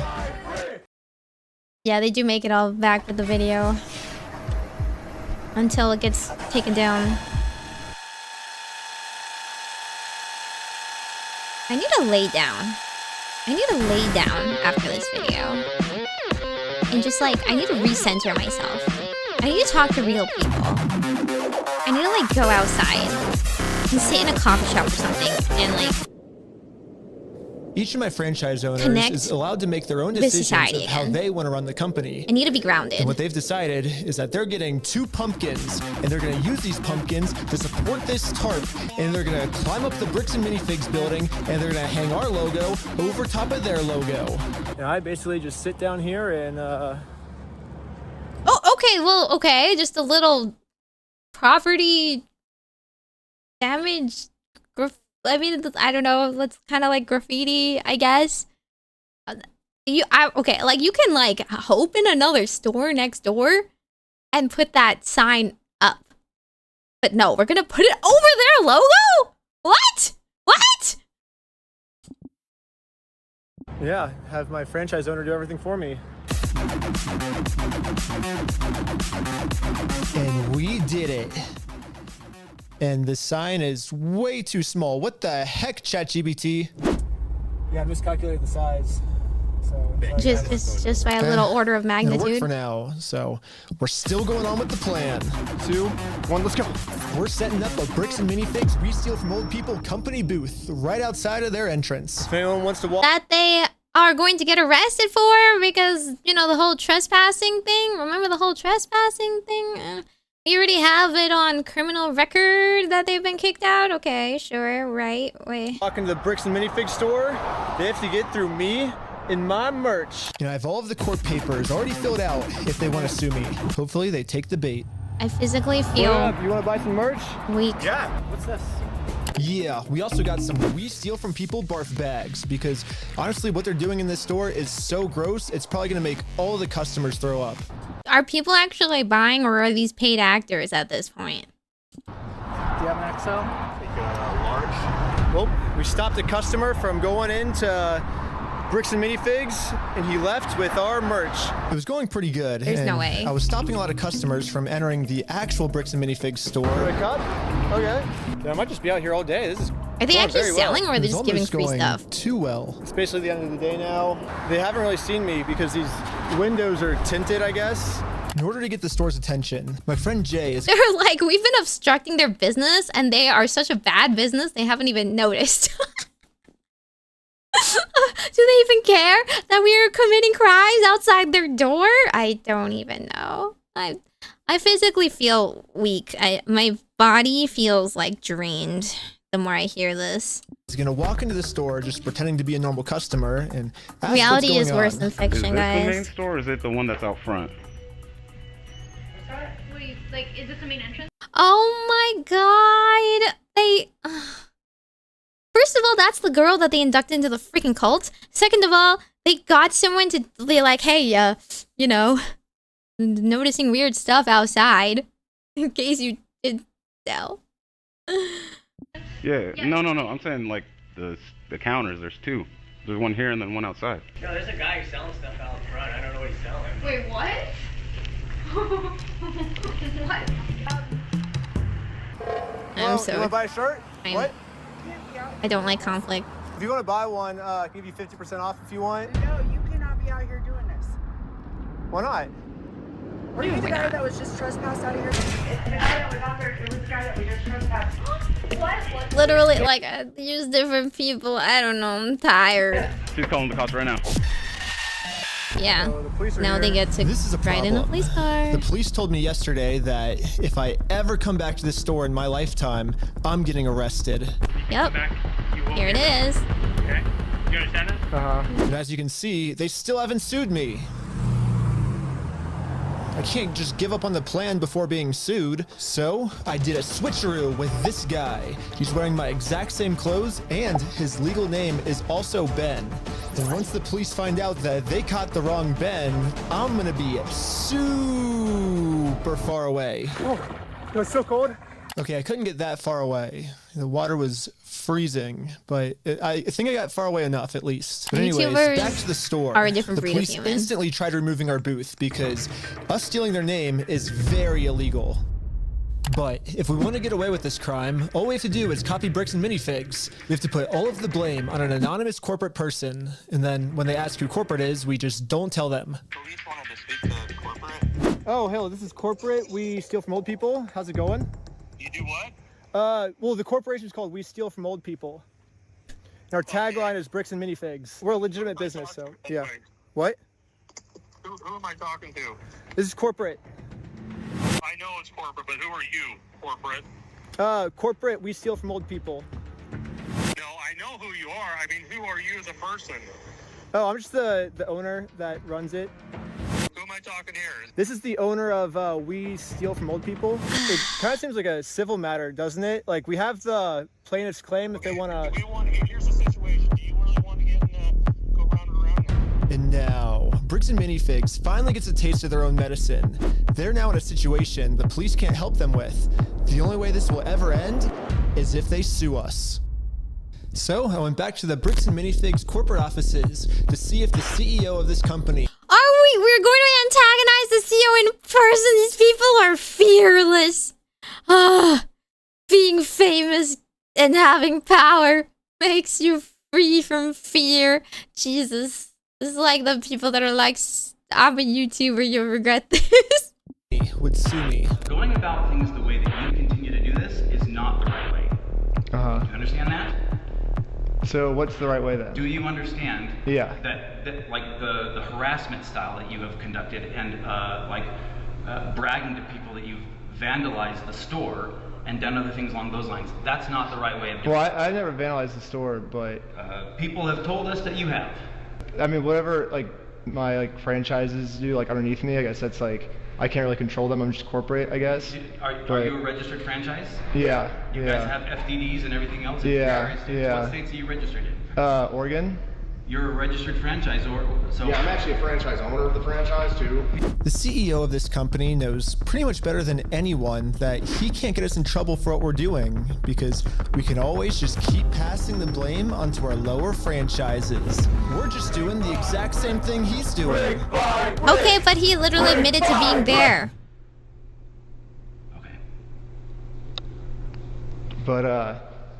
S1: Yeah, they do make it all back with the video until it gets taken down. I need to lay down. I need to lay down after this video. And just like, I need to recenter myself. I need to talk to real people. I need to like go outside and sit in a coffee shop or something and like
S7: Each of my franchise owners
S1: Connect
S7: is allowed to make their own
S1: with
S7: decisions
S1: society
S7: of how
S1: again.
S7: they want to run the company.
S1: I need to be grounded.
S7: And what they've decided is that they're getting 2 pumpkins, and they're going to use these pumpkins to support this tarp, and they're going to climb up the Bricks and Minifigs building, and they're going to hang our logo over top of their logo.
S4: And I basically just sit down here and
S1: Oh, okay. Well, okay. Just a little property damage. I mean, I don't know. It's kind of like graffiti, I guess. Okay. Like you can like open another store next door and put that sign up. But no, we're gonna put it over their logo. What? What?
S4: yeah, have my franchise owner do everything for me.
S7: And we did it. And the sign is way too small. What the heck, ChatGPT?
S4: Yeah, I miscalculated the size. So
S1: Just by a little order of
S7: It'll work
S1: magnitude.
S7: for now. So we're still going on with the plan.
S4: 2, 1, let's go.
S7: We're setting up a Bricks and Minifigs We Steal From Old People company booth right outside of their entrance.
S4: If anyone wants to walk.
S1: That they are going to get arrested for because, you know, the whole trespassing thing. Remember the whole trespassing thing? We already have it on criminal record that they've been kicked out. Okay, sure, right, wait.
S4: Walk into the Bricks and Minifig store, they have to get through me and my merch.
S7: You know, I have all of the court papers already filled out if they want to sue me. Hopefully they take the bait.
S1: I physically
S4: What
S1: feel
S4: up? You want to buy some merch?
S1: weak.
S4: Yeah. What's this?
S7: Yeah, we also got some We Steal From People barf bags because honestly what they're doing in this store is so gross, it's probably going to make all the customers throw up.
S1: Are people actually buying or are these paid actors at this point?
S4: Do you have an XL? Large. Well, we stopped a customer from going into Bricks and Minifigs, and he left with our merch.
S7: It was going pretty good.
S1: There's no
S7: and
S1: way.
S7: I was stopping a lot of customers from entering the actual Bricks and Minifigs store.
S4: For a cup? Okay. Yeah, I might just be out here all day. This is
S1: Are they
S4: going
S1: actually
S4: very
S1: selling
S4: well.
S1: or are they
S7: It's
S1: just giving
S7: almost
S1: free
S7: going
S1: stuff?
S7: too well.
S4: It's basically the end of the day now. They haven't really seen me because these windows are tinted, I guess.
S7: In order to get the store's attention, my friend Jay is
S1: They're like, we've been obstructing their business and they are such a bad business, they haven't even noticed. Do they even care that we are committing crimes outside their door? I don't even know. I physically feel weak. My body feels like drained the more I hear this.
S7: gonna walk into the store just pretending to be a normal customer and ask
S1: Reality
S7: what's
S1: is
S7: going
S1: worse
S7: on.
S1: than fiction,
S8: Is this
S1: guys.
S8: the main store or is it the one that's out front?
S22: Wait, like, is this the main entrance?
S1: Oh my god. They... First of all, that's the girl that they inducted into the freaking cult. Second of all, they got someone to be like, hey, you know, noticing weird stuff outside. In case you did tell.
S8: Yeah. No. I'm saying like the counters. There's 2. There's one here and then one outside.
S21: No, there's a guy who's selling stuff out front. I don't know what he's selling.
S22: Wait, what? What?
S1: I'm so...
S4: You want to buy a shirt? What?
S1: I don't like conflict.
S4: If you want to buy one, I can give you 50% off if you want.
S12: No, you cannot be out here doing this.
S4: Why not?
S12: Are you the guy that was just trespassed out of here? It's the guy that was out there. It was the guy that we just trespassed. What?
S1: Literally, like, I use different people. I don't know. I'm tired.
S8: She's calling the cops right now.
S1: Yeah.
S4: So the police are
S1: Now they
S4: here.
S1: get to
S7: This is a
S1: ride in a
S7: problem.
S1: police car.
S7: The police told me yesterday that if I ever come back to this store in my lifetime, I'm getting arrested.
S1: Yep. Here it is.
S19: Okay. You understand that?
S7: And as you can see, they still haven't sued me. I can't just give up on the plan before being sued. So I did a switcheroo with this guy. He's wearing my exact same clothes and his legal name is also Ben. And once the police find out that they caught the wrong Ben, I'm gonna be super far away.
S4: Oh, it was so cold.
S7: Okay, I couldn't get that far away. The water was freezing, but I think I got far away enough at least. But anyways,
S1: YouTubers
S7: back to the store.
S1: are a different
S7: the
S1: breed of
S7: police
S1: human.
S7: instantly tried removing our booth because us stealing their name is very illegal. But if we want to get away with this crime, all we have to do is copy Bricks and Minifigs. We have to put all of the blame on an anonymous corporate person, and then when they ask who corporate is, we just don't tell them.
S18: Police wanted to speak to corporate.
S4: Oh, hello, this is corporate. We steal from old people. How's it going?
S18: You do what?
S4: Well, the corporation's called We Steal From Old People. Our tagline is bricks and minifigs. We're a legitimate business, so yeah. What?
S18: Who am I talking to?
S4: This is corporate.
S18: I know it's corporate, but who are you, corporate?
S4: Corporate, we steal from old people.
S18: No, I know who you are. I mean, who are you as a person?
S4: Oh, I'm just the owner that runs it.
S18: Who am I talking here?
S4: This is the owner of We Steal From Old People. It kind of seems like a civil matter, doesn't it? Like, we have the plaintiff's claim if they want to...
S18: Here's the situation. Do you really want to get go round and around now?
S7: And now, Bricks and Minifigs finally gets a taste of their own medicine. They're now in a situation the police can't help them with. The only way this will ever end is if they sue us. So I went back to the Bricks and Minifigs corporate offices to see if the CEO of this company...
S1: We're going to antagonize the CEO in person. These people are fearless. Being famous and having power makes you free from fear. Jesus. This is like the people that are like, I'm a YouTuber, you'll regret this.
S7: would sue me.
S3: Going about things the way that you continue to do this is not the right way. Do you understand that?
S4: So what's the right way then?
S3: Do you understand
S4: Yeah.
S3: that like the harassment style that you have conducted and bragging to people that you've vandalized the store and done other things along those lines, that's not the right way of doing
S4: it. Well, I never vandalized the store, but...
S3: people have told us that you have.
S4: I mean, whatever my franchises do underneath me, I guess that's I can't really control them. I'm just corporate, I guess.
S3: Are you a registered franchise?
S4: Yeah.
S3: You guys have FDDs and everything else?
S4: Yeah.
S3: What states are you registered in?
S4: Oregon.
S3: You're a registered franchisor, so...
S16: Yeah, I'm actually a franchise owner of the franchise, too.
S7: The CEO of this company knows pretty much better than anyone that he can't get us in trouble for what we're doing, because we can always just keep passing the blame onto our lower franchises. We're just doing the exact same thing he's doing.
S1: Okay, but he literally admitted to being there.
S4: But,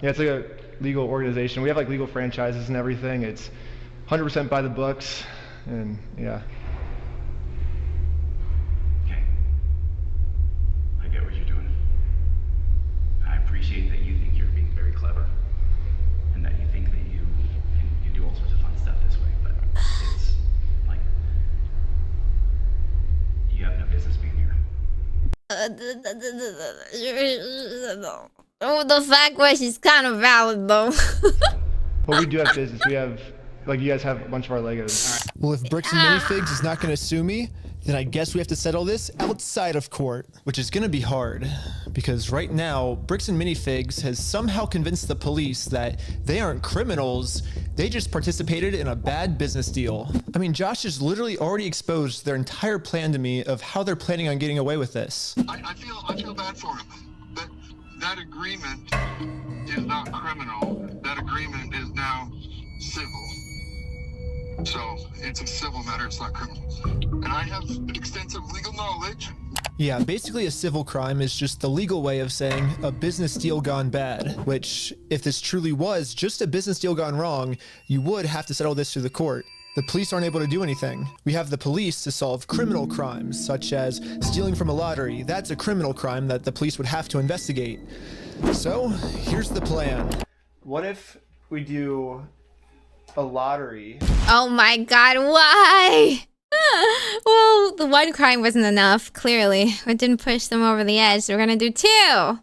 S4: yeah, it's like a legal organization. We have legal franchises and everything. It's 100% by the books, and yeah.
S3: Okay. I get what you're doing. I appreciate that you think you're being very clever, and that you think that you can do all sorts of fun stuff this way, but it's you have no business being here.
S1: Oh, the fact question is kind of valid though.
S4: Well, we do have business. We have, you guys have a bunch of our Legos.
S7: Well, if Bricks and Minifigs is not going to sue me, then I guess we have to settle this outside of court, which is going to be hard. Because right now, Bricks and Minifigs has somehow convinced the police that they aren't criminals, they just participated in a bad business deal. I mean, Josh has literally already exposed their entire plan to me of how they're planning on getting away with this.
S18: I feel bad for him. That agreement is not criminal. That agreement is now civil. So it's a civil matter, it's not criminal. And I have extensive legal knowledge.
S7: Yeah, basically a civil crime is just the legal way of saying a business deal gone bad, which if this truly was just a business deal gone wrong, you would have to settle this through the court. The police aren't able to do anything. We have the police to solve criminal crimes, such as stealing from a lottery. That's a criminal crime that the police would have to investigate. So, here's the plan.
S4: What if we do a lottery?
S1: Oh my god, why? Well, the one crime wasn't enough, clearly. It didn't push them over the edge, so we're gonna do two.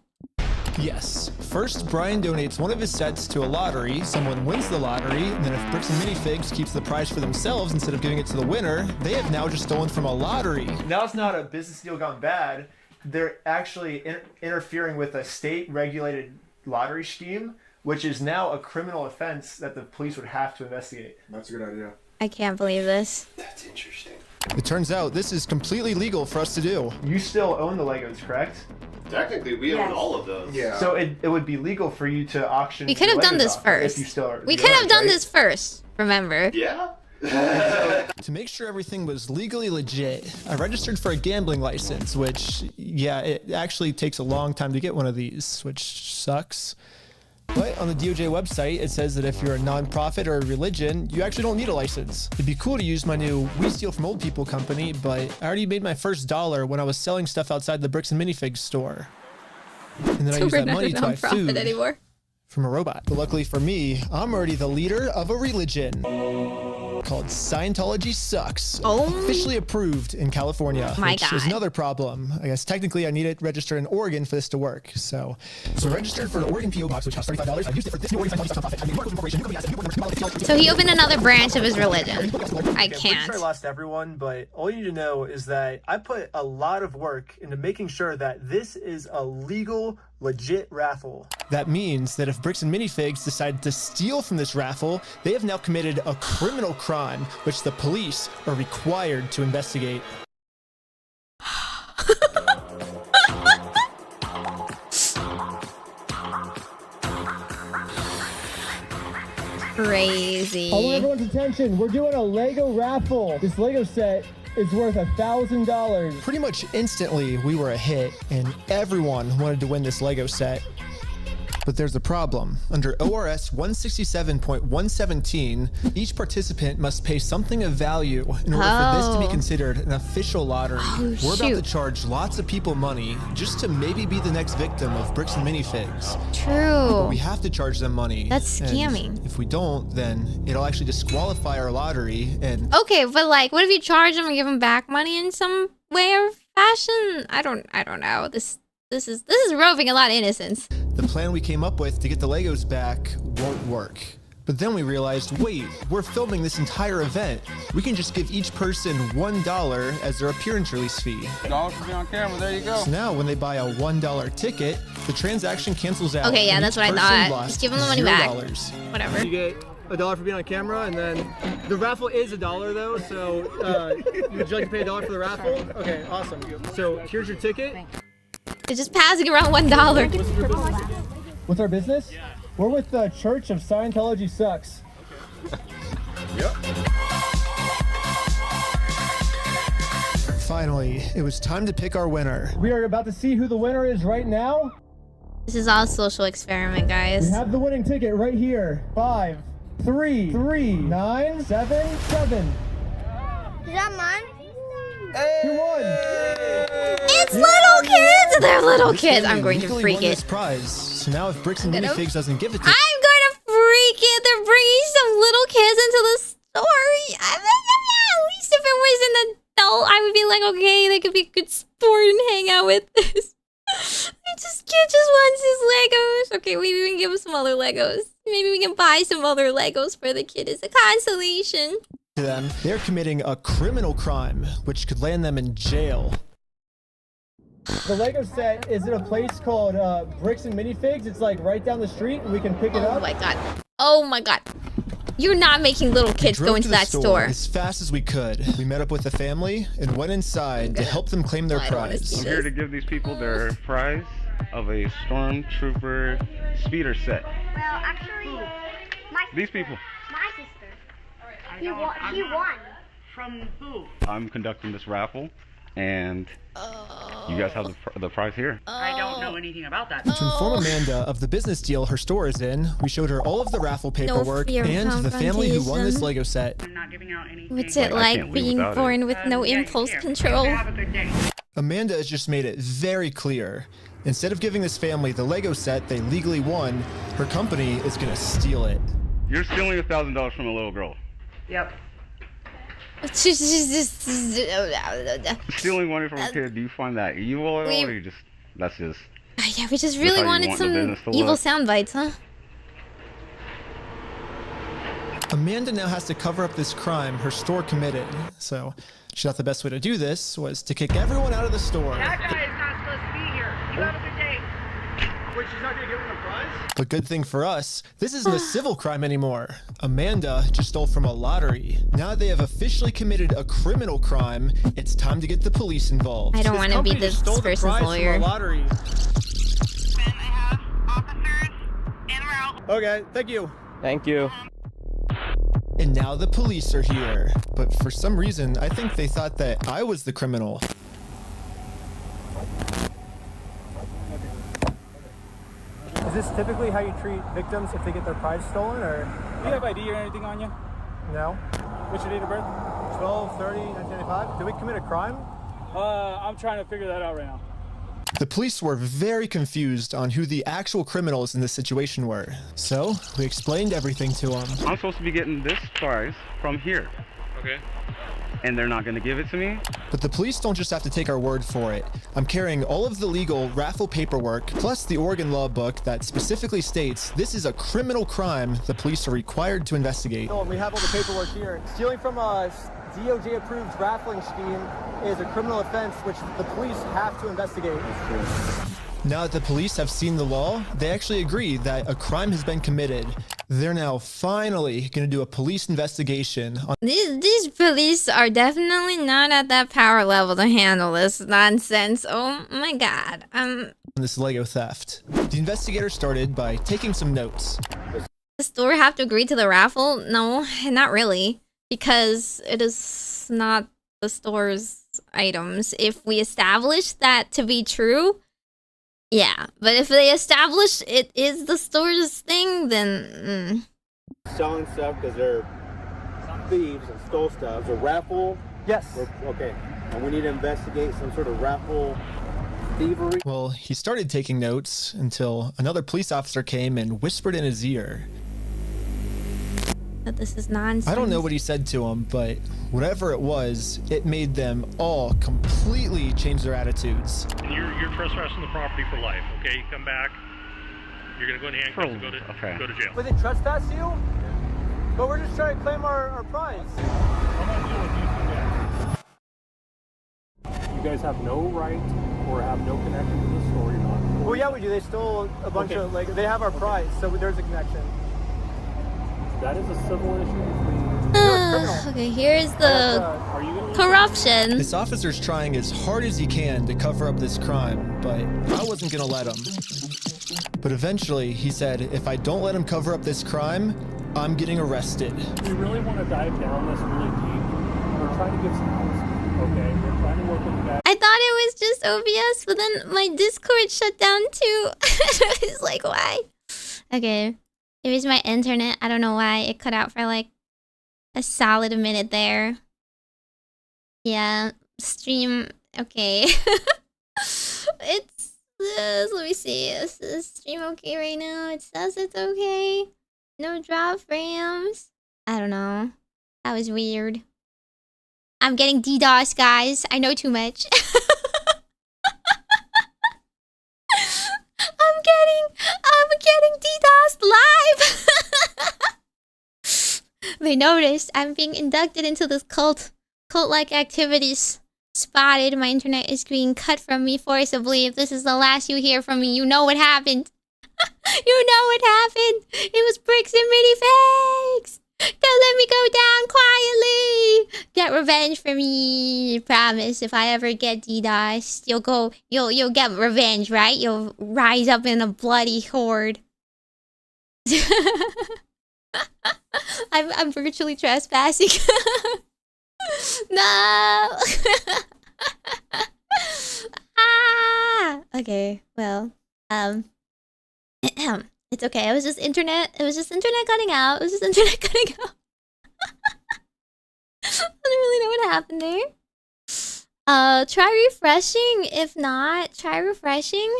S7: Yes. First, Brian donates one of his sets to a lottery, someone wins the lottery, and then if Bricks and Minifigs keeps the prize for themselves instead of giving it to the winner, they have now just stolen from a lottery.
S4: Now it's not a business deal gone bad. They're actually interfering with a state-regulated lottery scheme, which is now a criminal offense that the police would have to investigate.
S16: That's a good idea.
S1: I can't believe this.
S16: That's interesting.
S7: It turns out this is completely legal for us to do.
S4: You still own the Legos, correct?
S9: Technically, we own all of those.
S16: Yeah.
S4: So it would be legal for you to auction.
S1: We could have done this first. We could have done this first, remember?
S9: Yeah.
S7: To make sure everything was legally legit, I registered for a gambling license, which, yeah, it actually takes a long time to get one of these, which sucks. But on the DOJ website, it says that if you're a nonprofit or a religion, you actually don't need a license. It'd be cool to use my new We Steal From Old People company, but I already made my first $1 when I was selling stuff outside the Bricks and Minifigs store. And then I use that money to buy food, from a robot. But luckily for me, I'm already the leader of a religion called Scientology Sucks. Officially approved in California, which is another problem. I guess technically I need it registered in Oregon for this to work. So registered for an Oregon PO box, which costs $35. I used it for this new Oregon Scientology nonprofit.
S1: So he opened another branch of his religion. I can't.
S7: I lost everyone, but all you need to know is that I put a lot of work into making sure that this is a legal, legit raffle. That means that if Bricks and Minifigs decide to steal from this raffle, they have now committed a criminal crime, which the police are required to investigate.
S1: Crazy.
S7: I want everyone's attention. We're doing a Lego raffle. This Lego set is worth $1,000. Pretty much instantly, we were a hit, and everyone wanted to win this Lego set. But there's a problem. Under ORS 167.117, each participant must pay something of value in order for this to be considered an official lottery. We're about to charge lots of people money just to maybe be the next victim of Bricks and Minifigs.
S1: True.
S7: But we have to charge them money.
S1: That's scamming.
S7: And if we don't, then it'll actually disqualify our lottery. And
S1: okay, but like, what if you charge them and give them back money in some way or fashion? I don't know. This is robbing a lot of innocence.
S7: The plan we came up with to get the Legos back won't work. But then we realized, wait, we're filming this entire event. We can just give each person $1 as their appearance release fee.
S20: $1 for being on camera, there you go.
S7: So now when they buy a $1 ticket, the transaction cancels out.
S1: Okay, yeah, that's what I thought. Just give them the money back. Whatever.
S7: You get $1 for being on camera, and then the raffle is $1 though, so would you like to pay $1 for the raffle? Okay, awesome. So here's your ticket.
S1: They're just passing around $1.
S7: What's our business? Yeah. We're with the Church of Scientology Sucks.
S20: Yep.
S7: Finally, it was time to pick our winner. We are about to see who the winner is right now.
S1: This is all a social experiment, guys.
S7: We have the winning ticket right here. 5, 3, 3, 9, 7, 7.
S22: Is that mine?
S7: Hey. You won!
S1: It's little kids! They're little kids. I'm going to freak it.
S7: Prize. So now if Bricks and Minifigs doesn't give it to
S1: I'm going to freak it. They're bringing some little kids into the story. At least if it was an adult, I would be like, okay, they could be a good sport and hang out with this. Kid just wants his Legos. Okay, maybe we can give him some other Legos. Maybe we can buy some other Legos for the kid as a consolation.
S7: To them, they're committing a criminal crime, which could land them in jail. The Lego set is at a place called Bricks and Minifigs. It's like right down the street, and we can pick it up.
S1: Oh my god. Oh my god. You're not making little kids go into that store.
S7: As fast as we could. We met up with the family and went inside to help them claim their prize.
S8: I'm here to give these people their prize of a Stormtrooper speeder set.
S22: Well, actually,
S8: These people.
S22: my sister. He won.
S12: From who?
S8: I'm conducting this raffle, and you guys have the prize here.
S12: I don't know anything about that.
S7: To inform Amanda of the business deal her store is in, we showed her all of the raffle paperwork and the family who won this Lego set.
S12: I'm not giving out anything.
S1: What's it like being born with no impulse control?
S12: Have a good day.
S7: Amanda has just made it very clear. Instead of giving this family the Lego set they legally won, her company is going to steal it.
S8: You're stealing $1,000 from a little girl.
S12: Yep.
S8: Stealing money from a kid, do you find that evil at all, or you just, that's just...
S1: Yeah, we just really wanted some evil sound bites, huh?
S7: Amanda now has to cover up this crime her store committed. So she thought the best way to do this was to kick everyone out of the store.
S12: That guy is not supposed to be here. You have a good day. Wait, she's not gonna give him a prize?
S7: But good thing for us, this isn't a civil crime anymore. Amanda just stole from a lottery. Now that they have officially committed a criminal crime, it's time to get the police involved.
S1: I don't want to be this person's lawyer.
S7: Okay, thank you.
S20: Thank you.
S7: And now the police are here. But for some reason, I think they thought that I was the criminal. Is this typically how you treat victims if they get their prize stolen, or?
S19: Do you have ID or anything on you?
S7: No.
S19: What's your date of birth?
S7: 12/30/1995. Did we commit a crime?
S19: I'm trying to figure that out right now.
S7: The police were very confused on who the actual criminals in this situation were. So we explained everything to them.
S8: I'm supposed to be getting this prize from here.
S19: Okay.
S8: And they're not going to give it to me?
S7: But the police don't just have to take our word for it. I'm carrying all of the legal raffle paperwork, plus the Oregon law book that specifically states this is a criminal crime the police are required to investigate.
S10: So we have all the paperwork here. Stealing from a DOJ-approved raffling scheme is a criminal offense which the police have to investigate.
S7: Now that the police have seen the law, they actually agree that a crime has been committed. They're now finally going to do a police investigation on
S1: These police are definitely not at that power level to handle this nonsense. Oh my god.
S7: this Lego theft. The investigator started by taking some notes.
S1: Does the store have to agree to the raffle? No, not really. Because it is not the store's items. If we establish that to be true, yeah. But if they establish it is the store's thing, then...
S11: Selling stuff because they're thieves and stole stuff. It's a raffle?
S10: Yes.
S11: Okay. And we need to investigate some sort of raffle thievery.
S7: Well, he started taking notes until another police officer came and whispered in his ear
S1: that this is nonsense.
S7: I don't know what he said to him, but whatever it was, it made them all completely change their attitudes.
S19: You're trespassing the property for life, okay? You come back, you're gonna go in handcuffs and go to jail.
S10: But they trespass you? But we're just trying to claim our prize.
S11: You guys have no right or have no connection to the store, you're not.
S10: Well, yeah, we do. They stole a bunch of, like, they have our prize, so there's a connection.
S11: That is a civil issue.
S1: Okay, here's the corruption.
S7: This officer's trying as hard as he can to cover up this crime, but I wasn't gonna let him. But eventually, he said, if I don't let him cover up this crime, I'm getting arrested.
S11: We really want to dive down this really deep. We're trying to give some help, okay? We're trying to work with the guy.
S1: I thought it was just OBS, but then my Discord shut down too. It's like, why? Okay. It was my internet. I don't know why. It cut out for like a solid minute there. Yeah. Stream. Okay. It's... let me see. Is the stream okay right now? It says it's okay. No drop frames. I don't know. That was weird. I'm getting DDoS, guys. I know too much. I'm getting DDoS live. They noticed I'm being inducted into this cult-like activities. Spotted. My internet is being cut from me forcibly. If this is the last you hear from me, you know what happened. You know what happened. It was Bricks and Minifigs. Don't let me go down quietly. Get revenge for me. Promise. If I ever get DDoS, you'll get revenge, right? You'll rise up in a bloody horde. I'm virtually trespassing. No. Okay. Well, it's okay. It was just internet cutting out. I don't really know what happened there. Try refreshing. If not, try refreshing.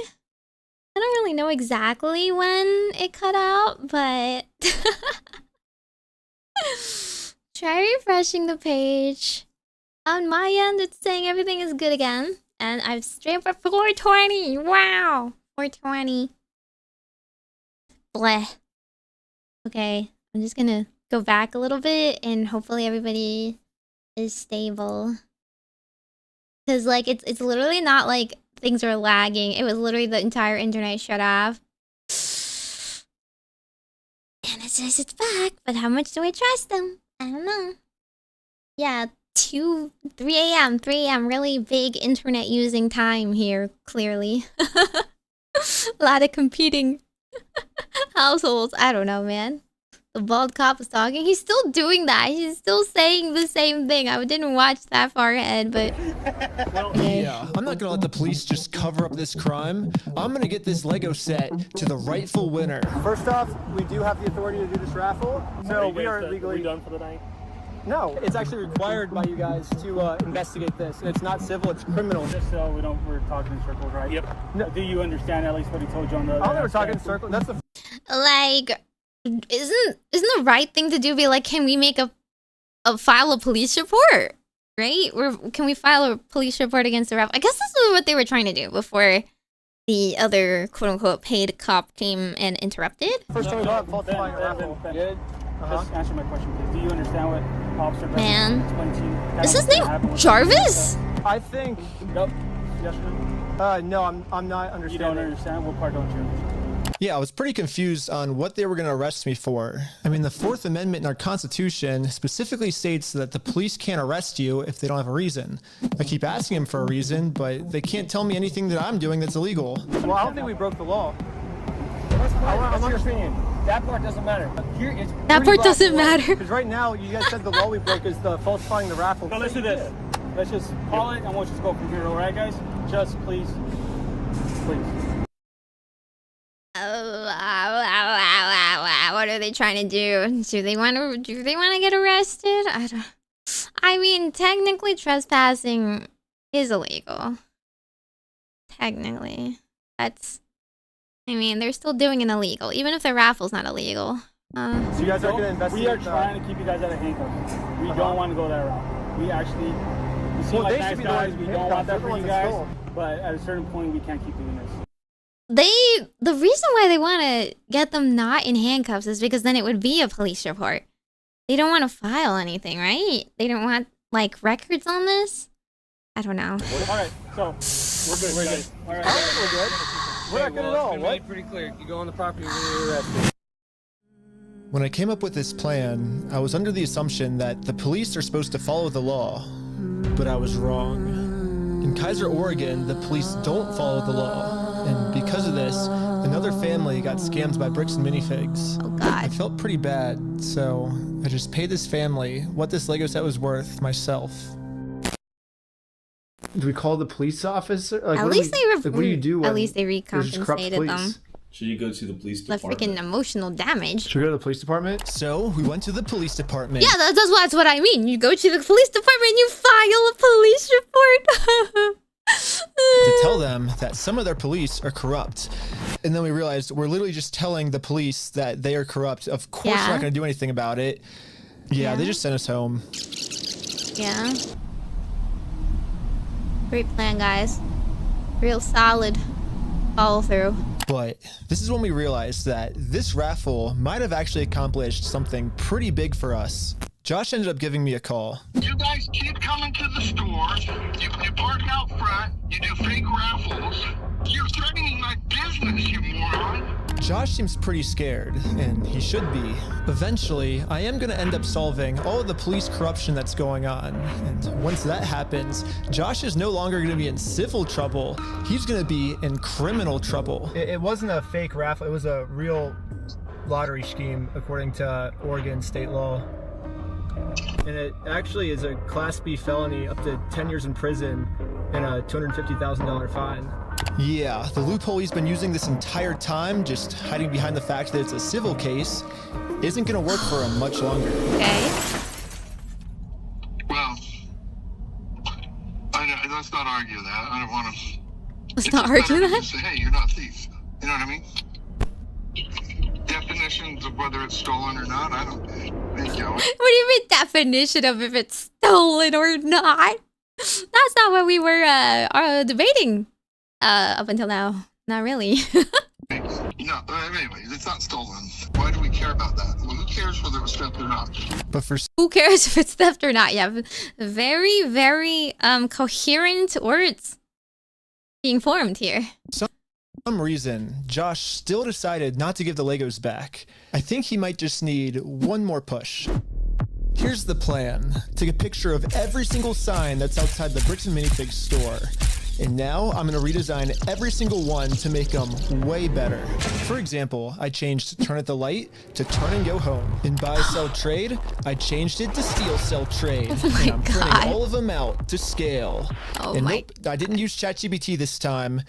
S1: I don't really know exactly when it cut out, but try refreshing the page. On my end, it's saying everything is good again. And I've streamed for 420. Wow. 420. Bleh. Okay, I'm just gonna go back a little bit and hopefully everybody is stable. Cause like it's literally not like things are lagging. It was literally the entire internet shut off. And it says it's back, but how much do I trust them? I don't know. Yeah, 3 a.m. Really big internet using time here, clearly. A lot of competing households. I don't know, man. The bald cop was talking. He's still doing that. He's still saying the same thing. I didn't watch that far ahead, but...
S7: Yeah, I'm not gonna let the police just cover up this crime. I'm gonna get this Lego set to the rightful winner.
S10: First off, we do have the authority to do this raffle, so we are legally...
S11: Are we done for the night?
S10: No, it's actually required by you guys to investigate this. And it's not civil, it's criminal.
S11: Just so we're talking in circles, right? Yep. No. Do you understand at least what he told you on the other?
S10: I don't think we're talking in circles. That's the
S1: Like, isn't the right thing to do be like, can we make file a police report? Right? Can we file a police report against the raffle? I guess this is what they were trying to do before the other quote-unquote paid cop came and interrupted.
S10: First time we got falsifying a raffle.
S11: Good. Just answer my question, please. Do you understand what Officer
S1: Man.
S11: explained to you?
S1: Is his name Jarvis?
S10: I think.
S11: Nope. Yes or no?
S10: No, I'm not understanding.
S11: You don't understand? What part don't you understand?
S7: Yeah, I was pretty confused on what they were going to arrest me for. I mean, the 4th Amendment in our Constitution specifically states that the police can't arrest you if they don't have a reason. I keep asking them for a reason, but they can't tell me anything that I'm doing that's illegal.
S10: Well, I don't think we broke the law.
S11: What's your opinion? That part doesn't matter. Here it's
S1: that part doesn't matter.
S10: Because right now, you guys said the law we broke is the falsifying the raffle.
S11: So let's do this. Let's just call it, and we'll just go from here. All right, guys? Just please.
S1: What are they trying to do? Do they want to get arrested? I mean, technically trespassing is illegal. Technically. I mean, they're still doing an illegal, even if the raffle's not illegal.
S10: So you guys are going to investigate.
S11: We are trying to keep you guys out of handcuffs. We don't want to go that route. We seem like nice guys. We don't want that for you guys. But at a certain point, we can't keep doing this.
S1: The reason why they want to get them not in handcuffs is because then it would be a police report. They don't want to file anything, right? They don't want, like, records on this? I don't know.
S11: Alright, so, we're good. We're good. Alright,
S10: we're good. We're not good at all.
S21: It's been pretty clear. You go on the property, we're arrested.
S7: When I came up with this plan, I was under the assumption that the police are supposed to follow the law, but I was wrong. In Kaiser, Oregon, the police don't follow the law. And because of this, another family got scammed by Bricks and Minifigs.
S1: Oh God.
S7: I felt pretty bad, so I just paid this family what this Lego set was worth myself.
S4: Do we call the police officer? Like,
S1: at least
S4: what do you do?
S1: At least they recompensated them.
S5: Should you go to the police
S1: The
S5: department?
S1: freaking emotional damage.
S4: Should we go to the police department?
S7: So we went to the police department.
S1: Yeah, that's what I mean. You go to the police department and you file a police report.
S7: To tell them that some of their police are corrupt. And then we realized we're literally just telling the police that they are corrupt. Of course, we're not going to do anything about it. Yeah, they just sent us home.
S1: Yeah. Great plan, guys. Real solid follow through.
S7: But this is when we realized that this raffle might have actually accomplished something pretty big for us. Josh ended up giving me a call.
S18: You guys keep coming to the stores. You park out front. You do fake raffles. You're threatening my business, you moron.
S7: Josh seems pretty scared, and he should be. Eventually, I am going to end up solving all of the police corruption that's going on. And once that happens, Josh is no longer going to be in civil trouble. He's going to be in criminal trouble.
S4: It wasn't a fake raffle. It was a real lottery scheme, according to Oregon state law. And it actually is a Class B felony, up to 10 years in prison and a $250,000 fine.
S7: Yeah, the loophole he's been using this entire time, just hiding behind the fact that it's a civil case, isn't going to work for him much longer.
S1: Okay.
S18: Well, let's not argue that. I don't want to.
S1: Let's not argue that?
S18: Say, hey, you're not a thief. You know what I mean? Definitions of whether it's stolen or not, I don't think, you know.
S1: What do you mean definition of if it's stolen or not? That's not what we were debating up until now. Not really.
S18: No, anyway, it's not stolen. Why do we care about that? Well, who cares whether it was theft or not?
S7: But for
S1: who cares if it's theft or not? Yeah, very, very coherent words being formed here.
S7: For some reason, Josh still decided not to give the Legos back. I think he might just need one more push. Here's the plan. Take a picture of every single sign that's outside the Bricks and Minifigs store. And now I'm going to redesign every single one to make them way better. For example, I changed Turn at the Light to Turn and Go Home. In Buy, Sell, Trade, I changed it to Steal, Sell, Trade.
S1: Oh
S7: and I'm printing all of them out to scale.
S1: Oh
S7: and
S1: my.
S7: nope, I didn't use ChatGPT this time.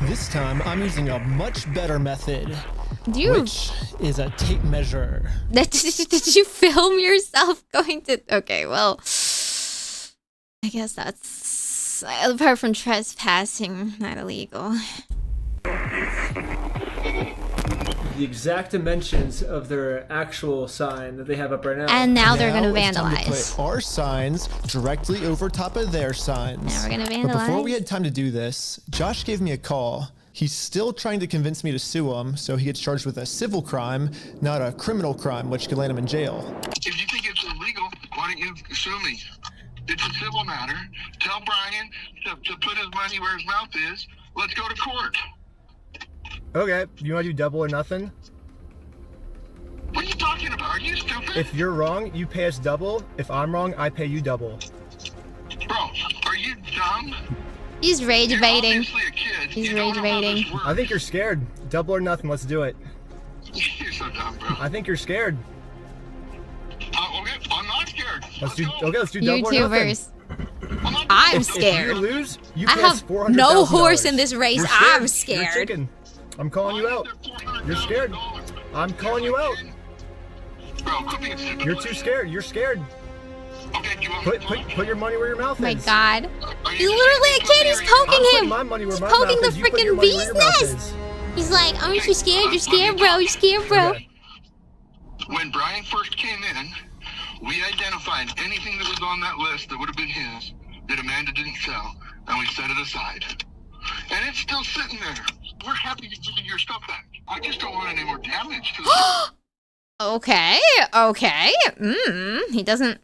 S7: This time, I'm using a much better method. which is a tape measure.
S1: Did you film yourself going to... Okay, well... I guess that's... Apart from trespassing, not illegal.
S4: The exact dimensions of their actual sign that they have up right now.
S1: And now they're gonna
S7: It's time to
S1: vandalize.
S7: put our signs directly over top of their signs.
S1: Now we're gonna
S7: But before
S1: vandalize.
S7: we had time to do this, Josh gave me a call. He's still trying to convince me to sue him, so he gets charged with a civil crime, not a criminal crime, which could land him in jail.
S18: If you think it's illegal, why don't you sue me? It's a civil matter. Tell Brian to put his money where his mouth is. Let's go to court.
S4: Okay, you want to do double or nothing?
S18: What are you talking about? Are you stupid?
S4: If you're wrong, you pay us double. If I'm wrong, I pay you double.
S18: Bro, are you dumb?
S1: He's rage baiting. He's rage baiting.
S4: I think you're scared. Double or nothing, let's do it.
S18: You're so dumb, bro.
S4: I think you're scared.
S18: Okay, I'm not scared.
S4: Let's do double or nothing.
S1: YouTubers. I'm
S4: If
S1: scared.
S4: you lose, you
S1: I
S4: pay us
S1: have
S4: $400,000.
S1: no horse in this race.
S4: You're
S1: I'm
S4: You're
S1: scared.
S4: chicken. I'm calling you out. You're scared. I'm calling you out. You're too scared. You're scared. Put your money where your mouth
S1: Oh my
S4: is.
S1: god. He's literally a kid. He's poking
S4: I'm putting
S1: him.
S4: my money where
S1: He's
S4: my
S1: poking the
S4: mouth is. You put your
S1: freaking
S4: money where
S1: bee's
S4: your mouth
S1: nest.
S4: is.
S1: He's like, aren't you scared? You're scared, bro. You're scared, bro.
S18: When Brian first came in, we identified anything that was on that list that would have been his that Amanda didn't sell, and we set it aside. And it's still sitting there. We're happy to give you your stuff back. I just don't want any more damage to it.
S1: Okay. He doesn't.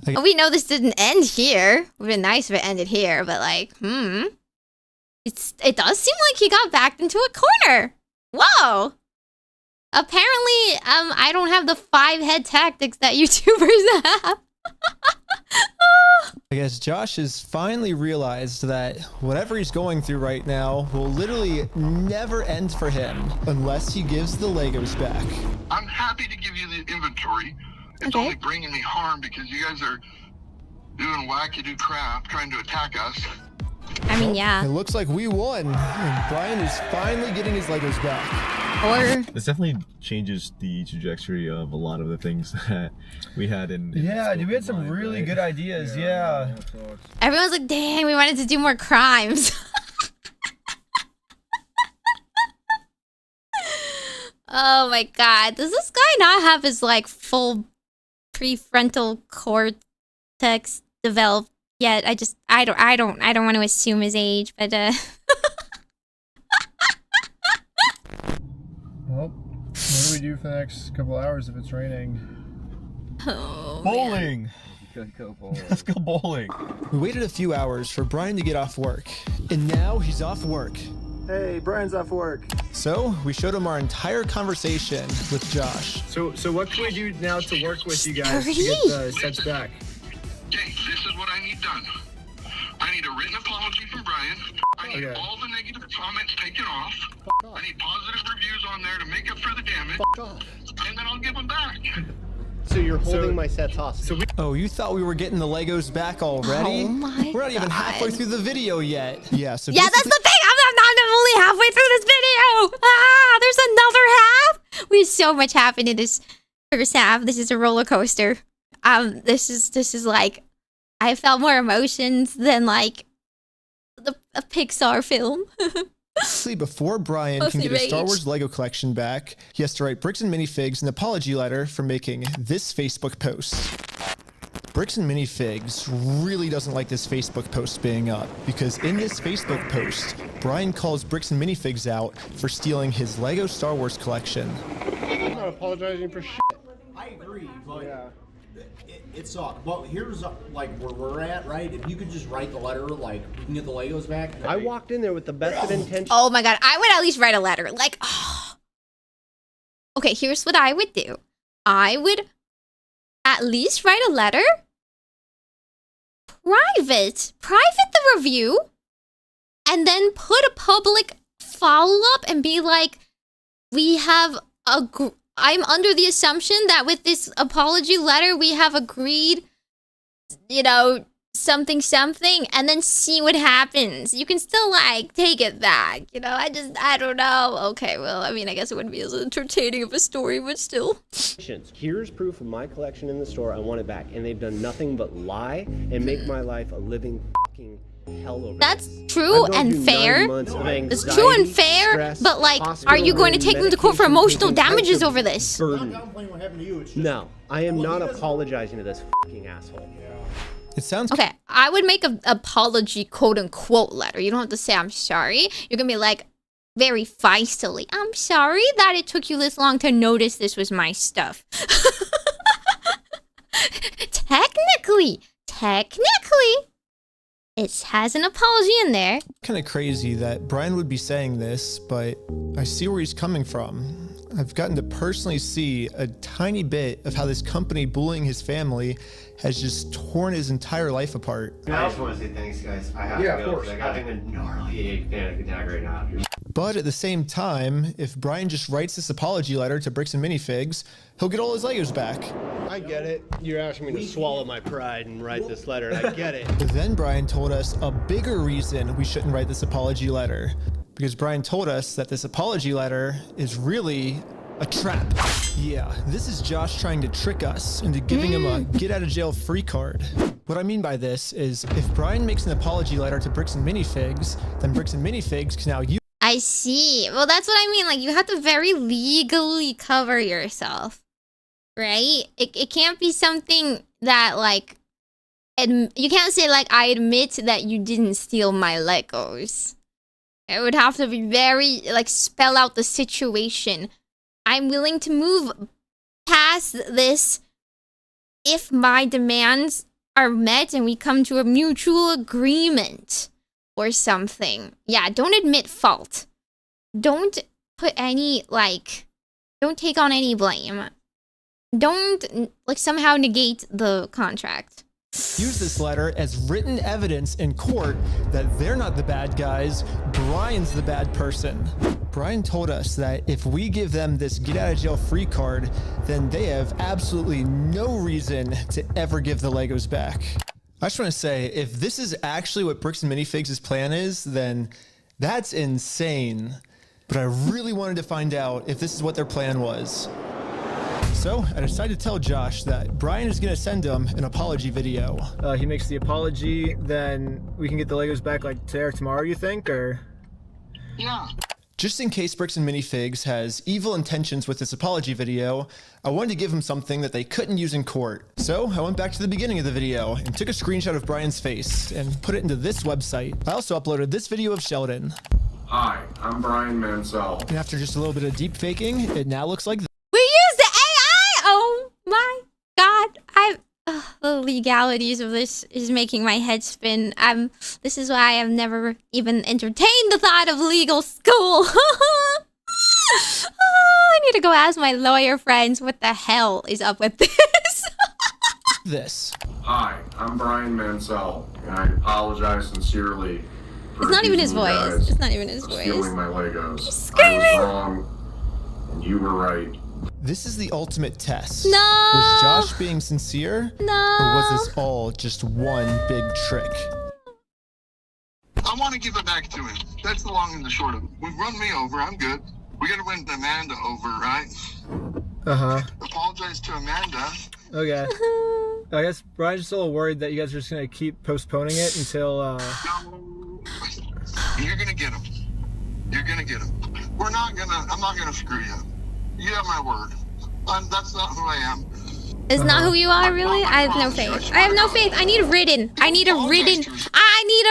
S1: We know this didn't end here. Would have been nice if it ended here, but like, It does seem like he got backed into a corner. Whoa. Apparently, I don't have the 5-head tactics that YouTubers have.
S7: I guess Josh has finally realized that whatever he's going through right now will literally never end for him unless he gives the Legos back.
S18: I'm happy to give you the inventory. It's only bringing me harm because you guys are doing wackadoo crap trying to attack us.
S1: I mean, yeah.
S7: It looks like we won. And Brian is finally getting his Legos back.
S5: This definitely changes the trajectory of a lot of the things that we had in
S4: Yeah, dude, we had some really good ideas. Yeah.
S1: Everyone's like, dang, we wanted to do more crimes. Oh my god. Does this guy not have his like full prefrontal cortex developed yet? I don't want to assume his age, but
S4: Well, what do we do for the next couple hours if it's raining?
S1: Oh,
S5: bowling. Let's go bowling.
S7: We waited a few hours for Brian to get off work, and now he's off work.
S4: Hey, Brian's off work.
S7: So we showed him our entire conversation with Josh.
S4: So what can we do now to work with you guys to get the sets back?
S18: Okay, this is what I need done. I need a written apology from Brian. I need all the negative comments taken off. I need positive reviews on there to make up for the damage. And then I'll give them back.
S6: So you're holding my sets hostage.
S7: Oh, you thought we were getting the Legos back already?
S1: Oh my
S7: We're not even halfway through the video yet. Yeah, so
S1: yeah, that's the thing. I'm only halfway through this video. There's another half. We have so much happened in this first half. This is a roller coaster. This is like, I felt more emotions than like a Pixar film.
S7: Actually, before Brian
S1: Mostly
S7: can get his Star
S1: rage.
S7: Wars Lego collection back, he has to write Bricks and Minifigs an apology letter for making this Facebook post. Bricks and Minifigs really doesn't like this Facebook post being up, because in this Facebook post, Brian calls Bricks and Minifigs out for stealing his Lego Star Wars collection.
S6: I'm not apologizing for shit.
S13: I agree, but it's but here's like where we're at, right? If you could just write the letter, like we can get the Legos back.
S6: I walked in there with the best of intentions.
S1: Oh my god, I would at least write a letter. Like, okay, here's what I would do. I would at least write a letter. Private the review, and then put a public follow-up and be like, I'm under the assumption that with this apology letter, we have agreed, something something and then see what happens. You can still like take it back, you know. I don't know. Okay, well, I mean, I guess it wouldn't be as entertaining of a story, but still.
S6: Here's proof of my collection in the store. I want it back, and they've done nothing but lie and make my life a living fucking hell over.
S1: That's true and fair. It's true and fair,
S6: stress,
S1: but like, are you going to take them to court for emotional damages over this?
S6: No, I am not apologizing to this fucking asshole.
S7: It sounds
S1: okay. I would make an apology quote unquote letter. You don't have to say I'm sorry. You're gonna be like very feistily, I'm sorry that it took you this long to notice this was my stuff. Technically, it has an apology in there.
S7: kind of crazy that Brian would be saying this, but I see where he's coming from. I've gotten to personally see a tiny bit of how this company bullying his family has just torn his entire life apart.
S9: I just want to say thanks, guys. I have to go because I'm having a gnarly panic attack right now.
S7: But at the same time, if Brian just writes this apology letter to Bricks and Minifigs, he'll get all his Legos back.
S6: I get it. You're asking me to swallow my pride and write this letter, and I get it.
S7: But then Brian told us a bigger reason we shouldn't write this apology letter. Because Brian told us that this apology letter is really a trap. Yeah, this is Josh trying to trick us into giving him a get-out-of-jail-free card. What I mean by this is, if Brian makes an apology letter to Bricks and Minifigs, then Bricks and Minifigs can now use.
S1: I see. Well, that's what I mean. Like, you have to very legally cover yourself, right? It can't be something that, like, you can't say, like, I admit that you didn't steal my Legos. It would have to be very, like, spell out the situation. I'm willing to move past this if my demands are met and we come to a mutual agreement or something. Yeah, don't admit fault. Don't put any, like, don't take on any blame. Don't, like, somehow negate the contract.
S7: Use this letter as written evidence in court that they're not the bad guys, Brian's the bad person. Brian told us that if we give them this get-out-of-jail-free card, then they have absolutely no reason to ever give the Legos back. I just want to say, if this is actually what Bricks and Minifigs' plan is, then that's insane. But I really wanted to find out if this is what their plan was. So I decided to tell Josh that Brian is going to send him an apology video.
S4: He makes the apology, then we can get the Legos back like today or tomorrow, you think, or?
S18: Yeah.
S7: Just in case Bricks and Minifigs has evil intentions with this apology video, I wanted to give him something that they couldn't use in court. So I went back to the beginning of the video and took a screenshot of Brian's face and put it into this website. I also uploaded this video of Sheldon.
S2: Hi, I'm Brian Mansell.
S7: And after just a little bit of deep faking, it now looks like this.
S1: We used the AI! Oh my god. The legalities of this is making my head spin. This is why I've never even entertained the thought of legal school. I need to go ask my lawyer friends what the hell is up with this.
S2: Hi, I'm Brian Mansell, and I apologize sincerely for
S1: It's not even his
S2: accusing you
S1: voice.
S2: guys
S1: It's not even his
S2: of
S1: voice.
S2: stealing my Legos.
S1: He's screaming.
S2: I was wrong, and you were right.
S7: This is the ultimate test.
S1: No!
S7: Was Josh being sincere?
S1: No!
S7: Or was this all just one big trick?
S18: I want to give it back to him. That's the long and the short of it. We've run me over. I'm good. We got to win Amanda over, right?
S4: Uh-huh.
S18: Apologize to Amanda.
S4: Okay. I guess Brian's just a little worried that you guys are just going to keep postponing it until,
S18: You're going to get him. You're going to get him. I'm not going to screw you. You have my word. That's not who I am.
S1: It's not who you are, really? I have no faith. I have no faith. I need written. I need a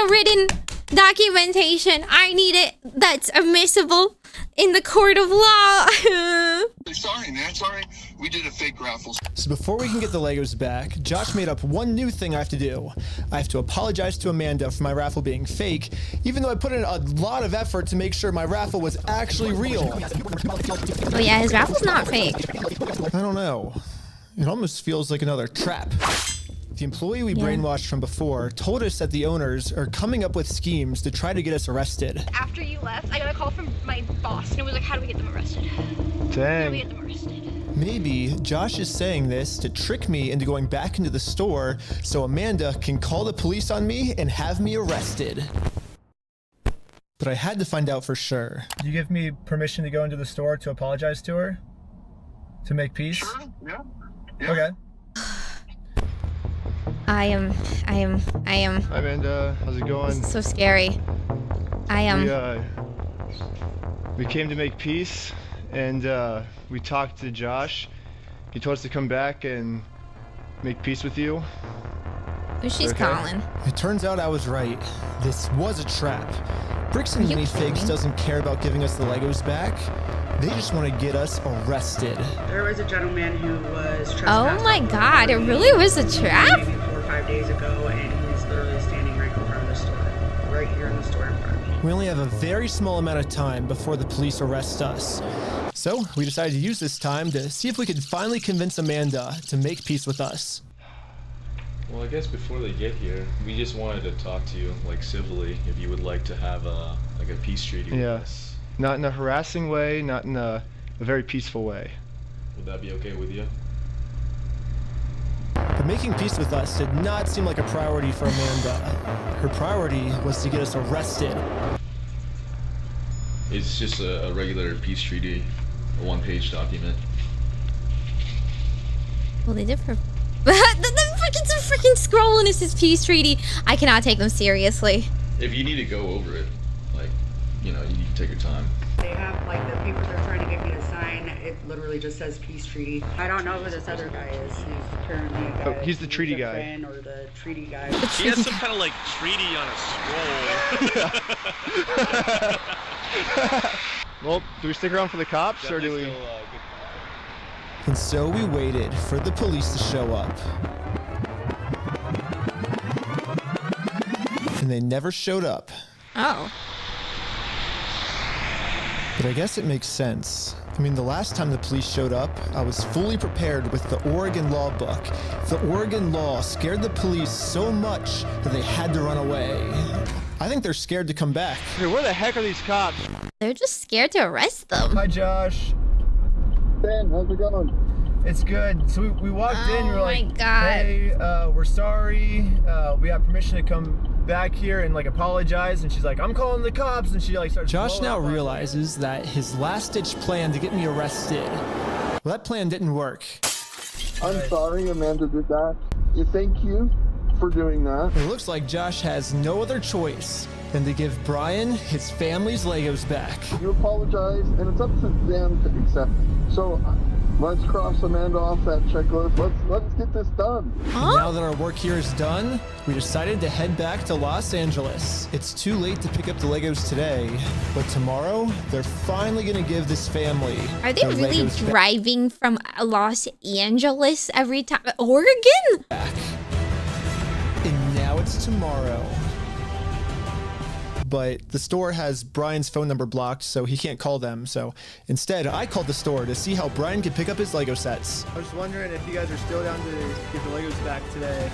S1: written documentation. I need it that's admissible in the court of law.
S18: Sorry, man. Sorry. We did a fake raffle.
S7: So before we can get the Legos back, Josh made up one new thing I have to do. I have to apologize to Amanda for my raffle being fake, even though I put in a lot of effort to make sure my raffle was actually real.
S1: Oh yeah, his raffle's not fake.
S7: I don't know. It almost feels like another trap. The employee we brainwashed from before told us that the owners are coming up with schemes to try to get us arrested.
S22: After you left, I got a call from my boss, and it was like, how do we get them arrested?
S7: Dang.
S22: How do we get them arrested?
S7: Maybe Josh is saying this to trick me into going back into the store so Amanda can call the police on me and have me arrested. But I had to find out for sure.
S4: Do you give me permission to go into the store to apologize to her? To make peace?
S18: Sure, yeah.
S4: Okay.
S1: I am.
S20: Hi, Amanda. How's it going?
S1: So scary.
S20: We came to make peace, and we talked to Josh. He told us to come back and make peace with you.
S1: She's
S20: Okay.
S1: calling.
S7: It turns out I was right. This was a trap. Bricks and Minifigs doesn't care about giving us the Legos back. They just want to get us arrested.
S12: There was a gentleman who was trespassed.
S1: Oh my god, it really was a trap?
S12: Maybe 4 or 5 days ago, and he's literally standing right in front of the store. Right here in the store in front of me.
S7: We only have a very small amount of time before the police arrest us. So we decided to use this time to see if we could finally convince Amanda to make peace with us.
S5: Well, I guess before they get here, we just wanted to talk to you, like, civilly, if you would like to have a peace treaty with us.
S20: Not in a harassing way, not in a very peaceful way.
S5: Would that be okay with you?
S7: But making peace with us did not seem like a priority for Amanda. Her priority was to get us arrested.
S5: It's just a regular peace treaty, a one-page document.
S1: Well, they did for... the freaking scroll and it's his peace treaty. I cannot take them seriously.
S5: If you need to go over it, like, you know, you can take your time.
S12: They have, like, the papers they're trying to get me to sign, it literally just says peace treaty. I don't know who this other guy is. He's apparently a guy.
S20: Oh, he's the treaty
S12: a
S20: guy.
S12: friend or the treaty guy.
S14: He has some kind of, like, treaty on a scroll.
S20: Well, do we stick around for the cops, or do we...
S7: And so we waited for the police to show up. And they never showed up.
S1: Oh.
S7: But I guess it makes sense. I mean, the last time the police showed up, I was fully prepared with the Oregon law book. The Oregon law scared the police so much that they had to run away. I think they're scared to come back.
S20: Hey, where the heck are these cops?
S1: They're just scared to arrest them.
S4: Hi, Josh.
S18: Ben, how's it going?
S4: It's good. So we walked in, we were like,
S1: God.
S4: hey, we're sorry. We have permission to come back here and, like, apologize. And she's like, I'm calling the cops. And she, like, starts
S7: Josh
S4: blowing
S7: now
S4: up.
S7: realizes that his last-ditch plan to get me arrested, well, that plan didn't work.
S18: I'm sorry Amanda did that. Thank you for doing that.
S7: It looks like Josh has no other choice than to give Brian his family's Legos back.
S18: You apologize, and it's up to them to accept it. So let's cross Amanda off that checklist. Let's get this done.
S7: Now that our work here is done, we decided to head back to Los Angeles. It's too late to pick up the Legos today, but tomorrow they're finally gonna give this family
S1: Are they
S7: their
S1: really
S7: Legos back.
S1: driving from Los Angeles every time? Oregon?
S7: And now it's tomorrow. But the store has Brian's phone number blocked, so he can't call them. So instead, I called the store to see how Brian could pick up his Lego sets.
S4: I was just wondering if you guys are still down to get the Legos back today.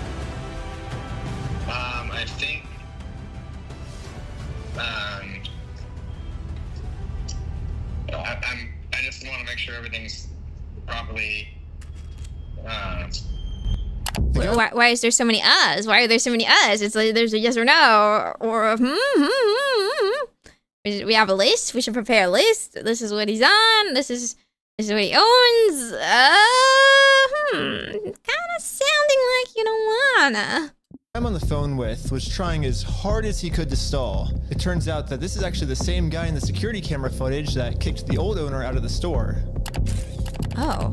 S15: I think, I just want to make sure everything's properly,
S1: Why is there so many us? Why are there so many us? It's like there's a yes or no or a We have a list. We should prepare a list. This is what he's on. This is what he owns. Kind of sounding like you don't wanna.
S7: I'm on the phone with was trying as hard as he could to stall. It turns out that this is actually the same guy in the security camera footage that kicked the old owner out of the store.
S1: Oh.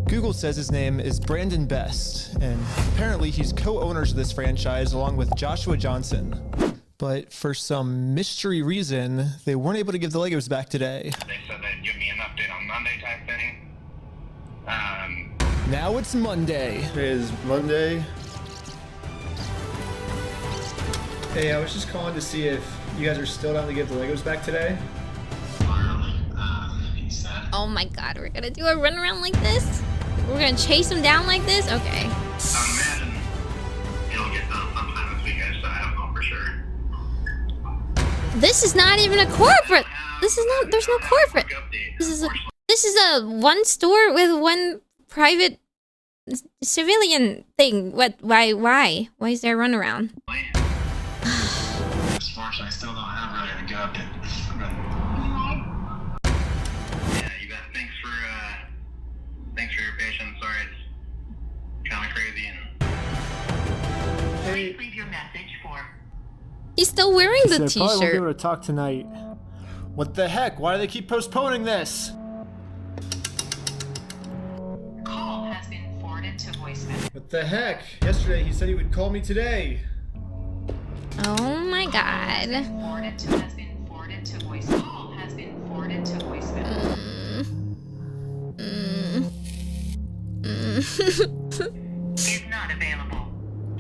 S7: Google says his name is Brandon Best, and apparently he's co-owners of this franchise along with Joshua Johnson. But for some mystery reason, they weren't able to give the Legos back today.
S15: they said they'd give me an update on Monday type thing.
S7: Now it's Monday.
S4: It is Monday. Hey, I was just calling to see if you guys are still down to give the Legos back today.
S1: Oh my god, we're gonna do a run around like this? We're gonna chase him down like this? Okay.
S15: You'll get those sometime this weekend, so I don't know for sure.
S1: This is not even a corporate. This is not. There's no corporate. This this is a one store with one private civilian thing. What? Why? Why is there a runaround?
S15: Unfortunately, I still don't have really a go update. Yeah, you bet. Thanks for your patience. Sorry, it's kind of crazy.
S4: Hey.
S15: Leave your message for.
S1: He's still wearing the
S4: Probably won't be
S1: t-shirt.
S4: able to talk tonight. What the heck? Why do they keep postponing this?
S15: Call has been forwarded to voicemail.
S4: What the heck? Yesterday he said he would call me today.
S1: Oh my god.
S15: Has been forwarded to voicemail. Call has been forwarded to voicemail. Is not available.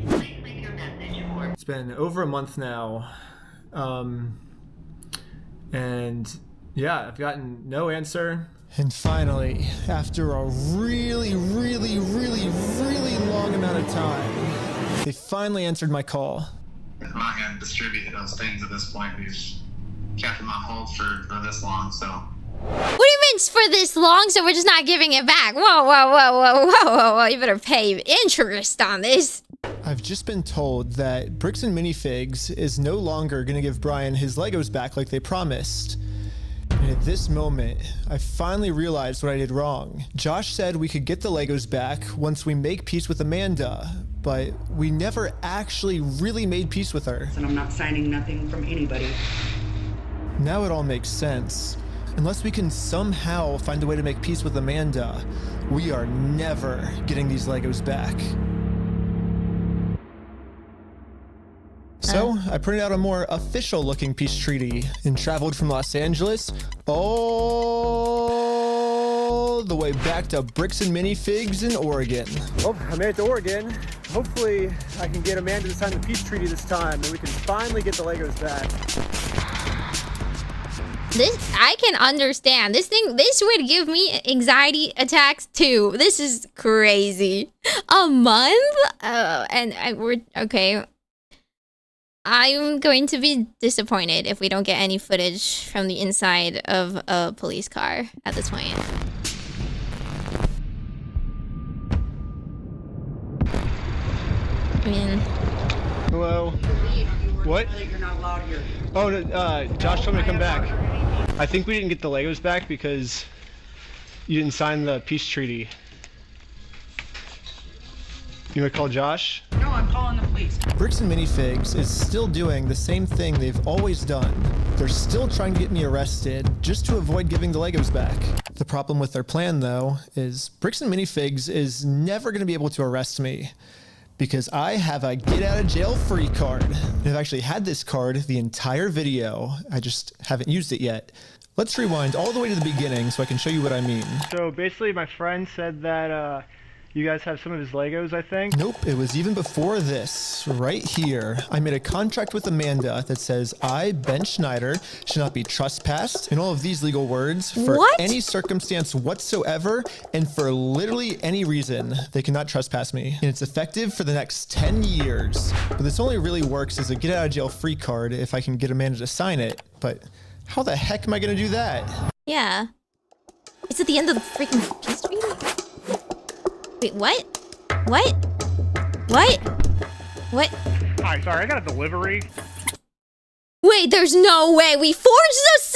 S15: Please leave your message for.
S4: It's been over a month now. And yeah, I've gotten no answer.
S7: And finally, after a really long amount of time, they finally answered my call.
S15: I'm not going to distribute those things at this point. We've kept them on hold for this long, so.
S1: What do you mean for this long? So we're just not giving it back? Whoa! You better pay interest on this.
S7: I've just been told that Bricks and Minifigs is no longer going to give Brian his Legos back like they promised. And at this moment, I finally realized what I did wrong. Josh said we could get the Legos back once we make peace with Amanda, but we never actually really made peace with her.
S12: And I'm not signing nothing from anybody.
S7: Now it all makes sense. Unless we can somehow find a way to make peace with Amanda, we are never getting these Legos back. So, I printed out a more official-looking peace treaty and traveled from Los Angeles all the way back to Bricks and Minifigs in Oregon.
S4: Well, I made it to Oregon. Hopefully, I can get Amanda to sign the peace treaty this time, and we can finally get the Legos back.
S1: This, I can understand. This would give me anxiety attacks too. This is crazy. A month? We're okay. I'm going to be disappointed if we don't get any footage from the inside of a police car at this point. I mean...
S4: Hello? What?
S12: You're not allowed here.
S4: Oh, no, Josh told me to come back. I think we didn't get the Legos back because you didn't sign the peace treaty. You want to call Josh?
S12: No, I'm calling the police.
S7: Bricks and Minifigs is still doing the same thing they've always done. They're still trying to get me arrested just to avoid giving the Legos back. The problem with their plan, though, is Bricks and Minifigs is never going to be able to arrest me because I have a get-out-of-jail-free card. And I've actually had this card the entire video. I just haven't used it yet. Let's rewind all the way to the beginning so I can show you what I mean.
S4: So basically, my friend said that you guys have some of his Legos, I think?
S7: Nope, it was even before this, right here. I made a contract with Amanda that says I, Ben Schneider, should not be trespassed, and all of these legal words, for any circumstance whatsoever, and for literally any reason, they cannot trespass me. And it's effective for the next 10 years. But this only really works as a get-out-of-jail-free card if I can get Amanda to sign it, but how the heck am I gonna do that?
S1: Yeah. It's at the end of the freaking peace treaty? Wait, what? What? What? What?
S19: Hi, sorry, I got a delivery.
S1: Wait, there's no way we forged those.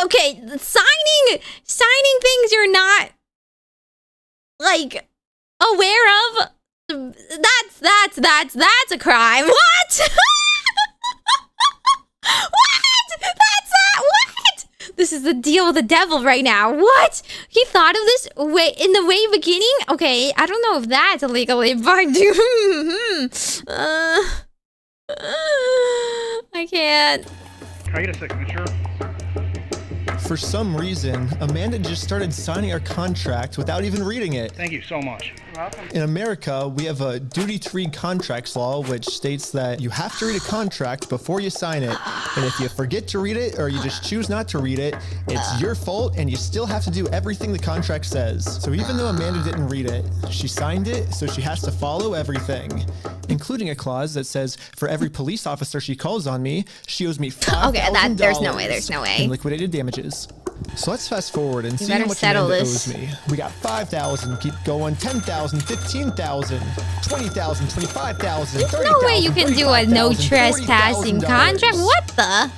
S1: Okay, signing things you're not like aware of. That's a crime. What? What? That's not what? This is the deal with the devil right now. What? He thought of this way in the way beginning? Okay, I don't know if that's illegally binding. I can't.
S19: Can I get a signature?
S7: For some reason, Amanda just started signing our contract without even reading it.
S19: Thank you so much. You're welcome.
S7: In America, we have a duty to read contracts law, which states that you have to read a contract before you sign it. And if you forget to read it or you just choose not to read it, it's your fault and you still have to do everything the contract says. So even though Amanda didn't read it, she signed it, so she has to follow everything, including a clause that says for every police officer she calls on me, she owes me $5,000
S1: Okay, there's no way.
S7: in liquidated damages. So let's fast forward and
S1: You
S7: see how
S1: better
S7: much
S1: settle
S7: Amanda
S1: this.
S7: owes me. We got 5,000, keep going, 10,000, 15,000, 20,000, 25,000,
S1: There's no way you can do a no trespassing contract. What the?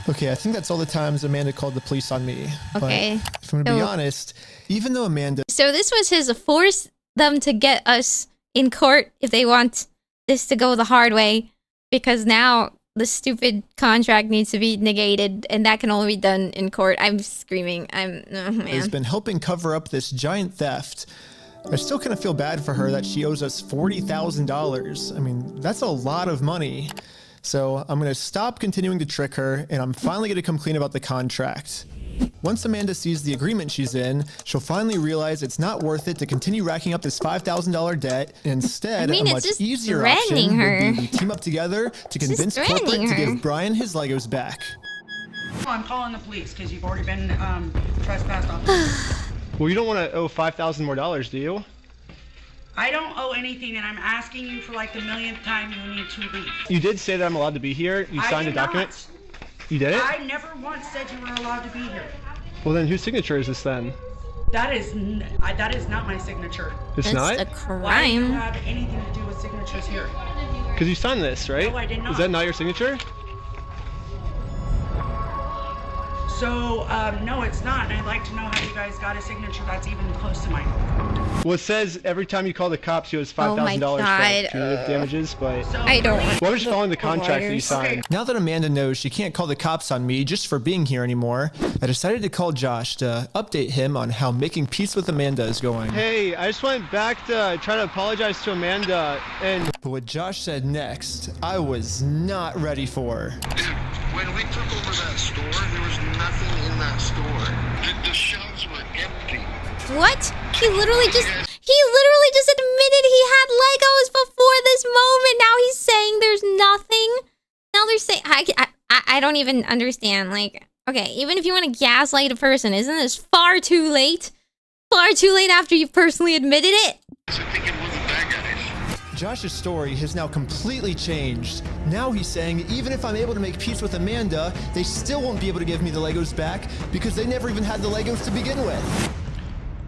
S7: Okay, I think that's all the times Amanda called the police on me.
S1: Okay.
S7: But if I'm gonna be honest, even though Amanda...
S1: So this was his force them to get us in court if they want this to go the hard way, because now the stupid contract needs to be negated, and that can only be done in court. I'm screaming. Oh, man.
S7: has been helping cover up this giant theft. I still kind of feel bad for her that she owes us $40,000. I mean, that's a lot of money. So I'm going to stop continuing to trick her, and I'm finally going to come clean about the contract. Once Amanda sees the agreement she's in, she'll finally realize it's not worth it to continue racking up this $5,000 debt. Instead, a much easier option would be we team up together to convince corporate to give Brian his Legos back.
S12: I'm calling the police because you've already been trespassed on.
S4: Well, you don't want to owe $5,000 more, do you?
S12: I don't owe anything, and I'm asking you for like the millionth time you need to leave.
S4: You did say that I'm allowed to be here. You signed a document. You did it?
S12: I never once said you were allowed to be here.
S4: Well, then whose signature is this then?
S12: That is not my signature.
S4: It's not?
S1: That's a crime.
S12: Why do you have anything to do with signatures here?
S4: Because you signed this, right?
S12: No, I did not.
S4: Is that not your signature?
S12: So, no, it's not, and I'd like to know how you guys got a signature that's even close to mine.
S4: Well, it says every time you call the cops, you owe $5,000 for punitive damages, but
S1: I don't.
S4: Well, I'm just following the contract that you signed.
S7: Now that Amanda knows she can't call the cops on me just for being here anymore, I decided to call Josh to update him on how making peace with Amanda is going.
S4: Hey, I just went back to try to apologize to Amanda, and...
S7: But what Josh said next, I was not ready for.
S18: When we took over that store, there was nothing in that store. The shelves were empty.
S1: What? He literally just admitted he had Legos before this moment. Now he's saying there's nothing. Now they're saying I don't even understand. Like, okay, even if you want to gaslight a person, isn't this far too late? Far too late after you've personally admitted it.
S7: Josh's story has now completely changed. Now he's saying even if I'm able to make peace with Amanda, they still won't be able to give me the Legos back because they never even had the Legos to begin with.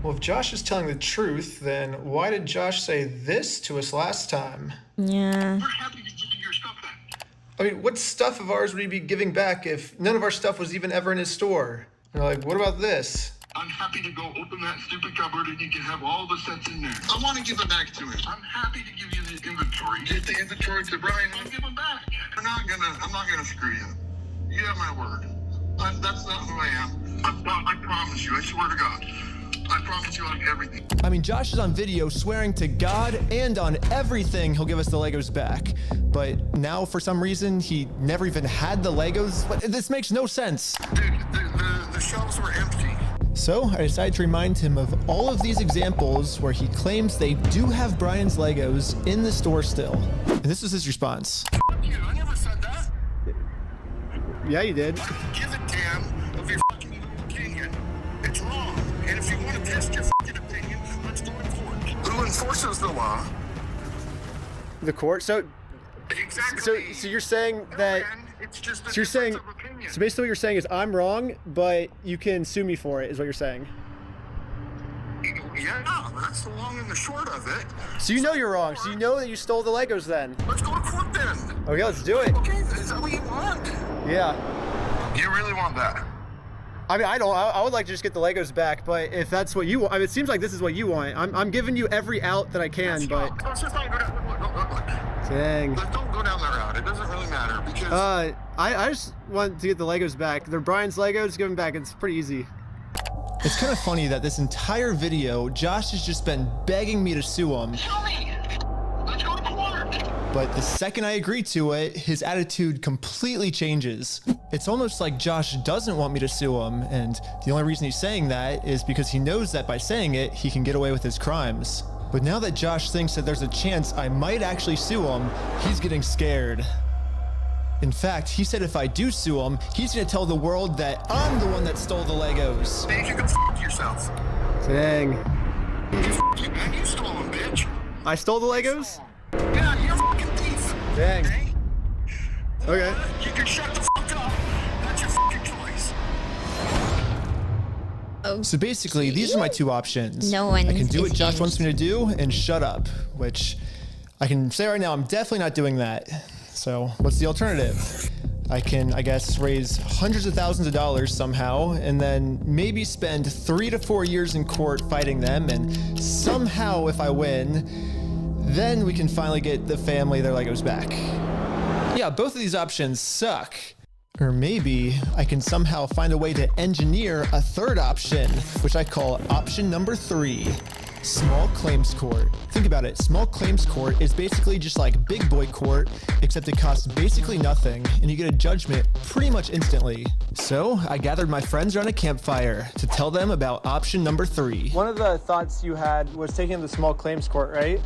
S7: Well, if Josh is telling the truth, then why did Josh say this to us last time?
S1: Yeah.
S7: I mean, what stuff of ours would he be giving back if none of our stuff was even ever in his store? You're like, what about this?
S18: I'm happy to go open that stupid cupboard and you can have all the sets in there. I want to give it back to him. I'm happy to give you the inventory. Get the inventory to Brian and I'll give him back. I'm not gonna screw you. You have my word. That's not who I am. I promise you. I swear to God. I promise you on everything.
S7: I mean, Josh is on video swearing to God and on everything he'll give us the Legos back. But now, for some reason, he never even had the Legos. But this makes no sense.
S18: Dude, the shelves were empty.
S7: So I decided to remind him of all of these examples where he claims they do have Brian's Legos in the store still. And this was his response.
S18: Fuck you, I never said that.
S4: Yeah, you did.
S18: Give a damn of your fucking opinion. It's wrong. And if you want to test your fucking opinion, let's go to court. Who enforces the law?
S4: The court? So...
S18: Exactly.
S4: So you're saying that...
S18: It's just a
S4: So you're saying...
S18: difference of opinion.
S4: So basically what you're saying is I'm wrong, but you can sue me for it, is what you're saying.
S18: Yeah, that's the long and the short of it.
S4: So you know you're wrong. So you know that you stole the Legos then.
S18: Let's go to court then.
S4: Okay, let's do it.
S18: Okay, is that what you want?
S4: Yeah.
S18: You really want that?
S4: I mean, I would like to just get the Legos back, but if that's what you want, I mean, it seems like this is what you want. I'm giving you every out that I can, but...
S18: Let's just not go down. Look.
S4: Dang.
S18: Don't go down that route. It doesn't really matter because...
S4: I just want to get the Legos back. They're Brian's Legos, give them back. It's pretty easy.
S7: It's kind of funny that this entire video, Josh has just been begging me to sue him.
S18: Show me. Let's go to court.
S7: But the second I agree to it, his attitude completely changes. It's almost like Josh doesn't want me to sue him, and the only reason he's saying that is because he knows that by saying it, he can get away with his crimes. But now that Josh thinks that there's a chance I might actually sue him, he's getting scared. In fact, he said if I do sue him, he's gonna tell the world that I'm the one that stole the Legos.
S18: Think you can f*** yourself.
S4: Dang.
S18: Man, you stole them, bitch.
S4: I stole the Legos?
S18: Yeah, you're a fucking thief.
S4: Dang. Okay.
S18: You can shut the fuck up. That's your fucking choice.
S7: So basically, these are my two options.
S1: No one
S7: I can do
S1: is
S7: what Josh
S1: hinged.
S7: wants me to do and shut up, which I can say right now, I'm definitely not doing that. So what's the alternative? I can, I guess, raise hundreds of thousands of dollars somehow, and then maybe spend 3 to 4 years in court fighting them, and somehow if I win, then we can finally get the family their Legos back. Yeah, both of these options suck. Or maybe I can somehow find a way to engineer a third option, which I call option number 3. Small claims court. Think about it. Small claims court is basically just like big boy court, except it costs basically nothing, and you get a judgment pretty much instantly. So I gathered my friends around a campfire to tell them about option number 3.
S4: One of the thoughts you had was taking the small claims court, right?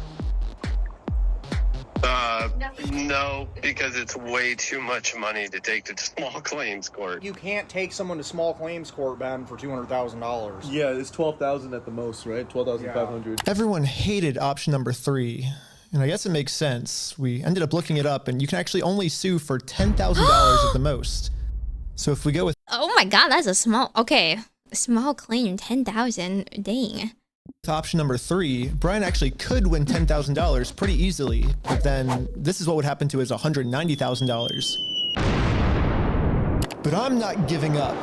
S9: No, because it's way too much money to take to small claims court.
S13: You can't take someone to small claims court, Ben, for $200,000.
S5: Yeah, it's 12,000 at the most, right? 12,500.
S7: Everyone hated option number 3. And I guess it makes sense. We ended up looking it up, and you can actually only sue for $10,000 at the most. So if we go with
S1: Oh my god, that's a small... Okay. Small claim, 10,000. Dang.
S7: option number 3, Brian actually could win $10,000 pretty easily, but then this is what would happen to his $190,000. But I'm not giving up.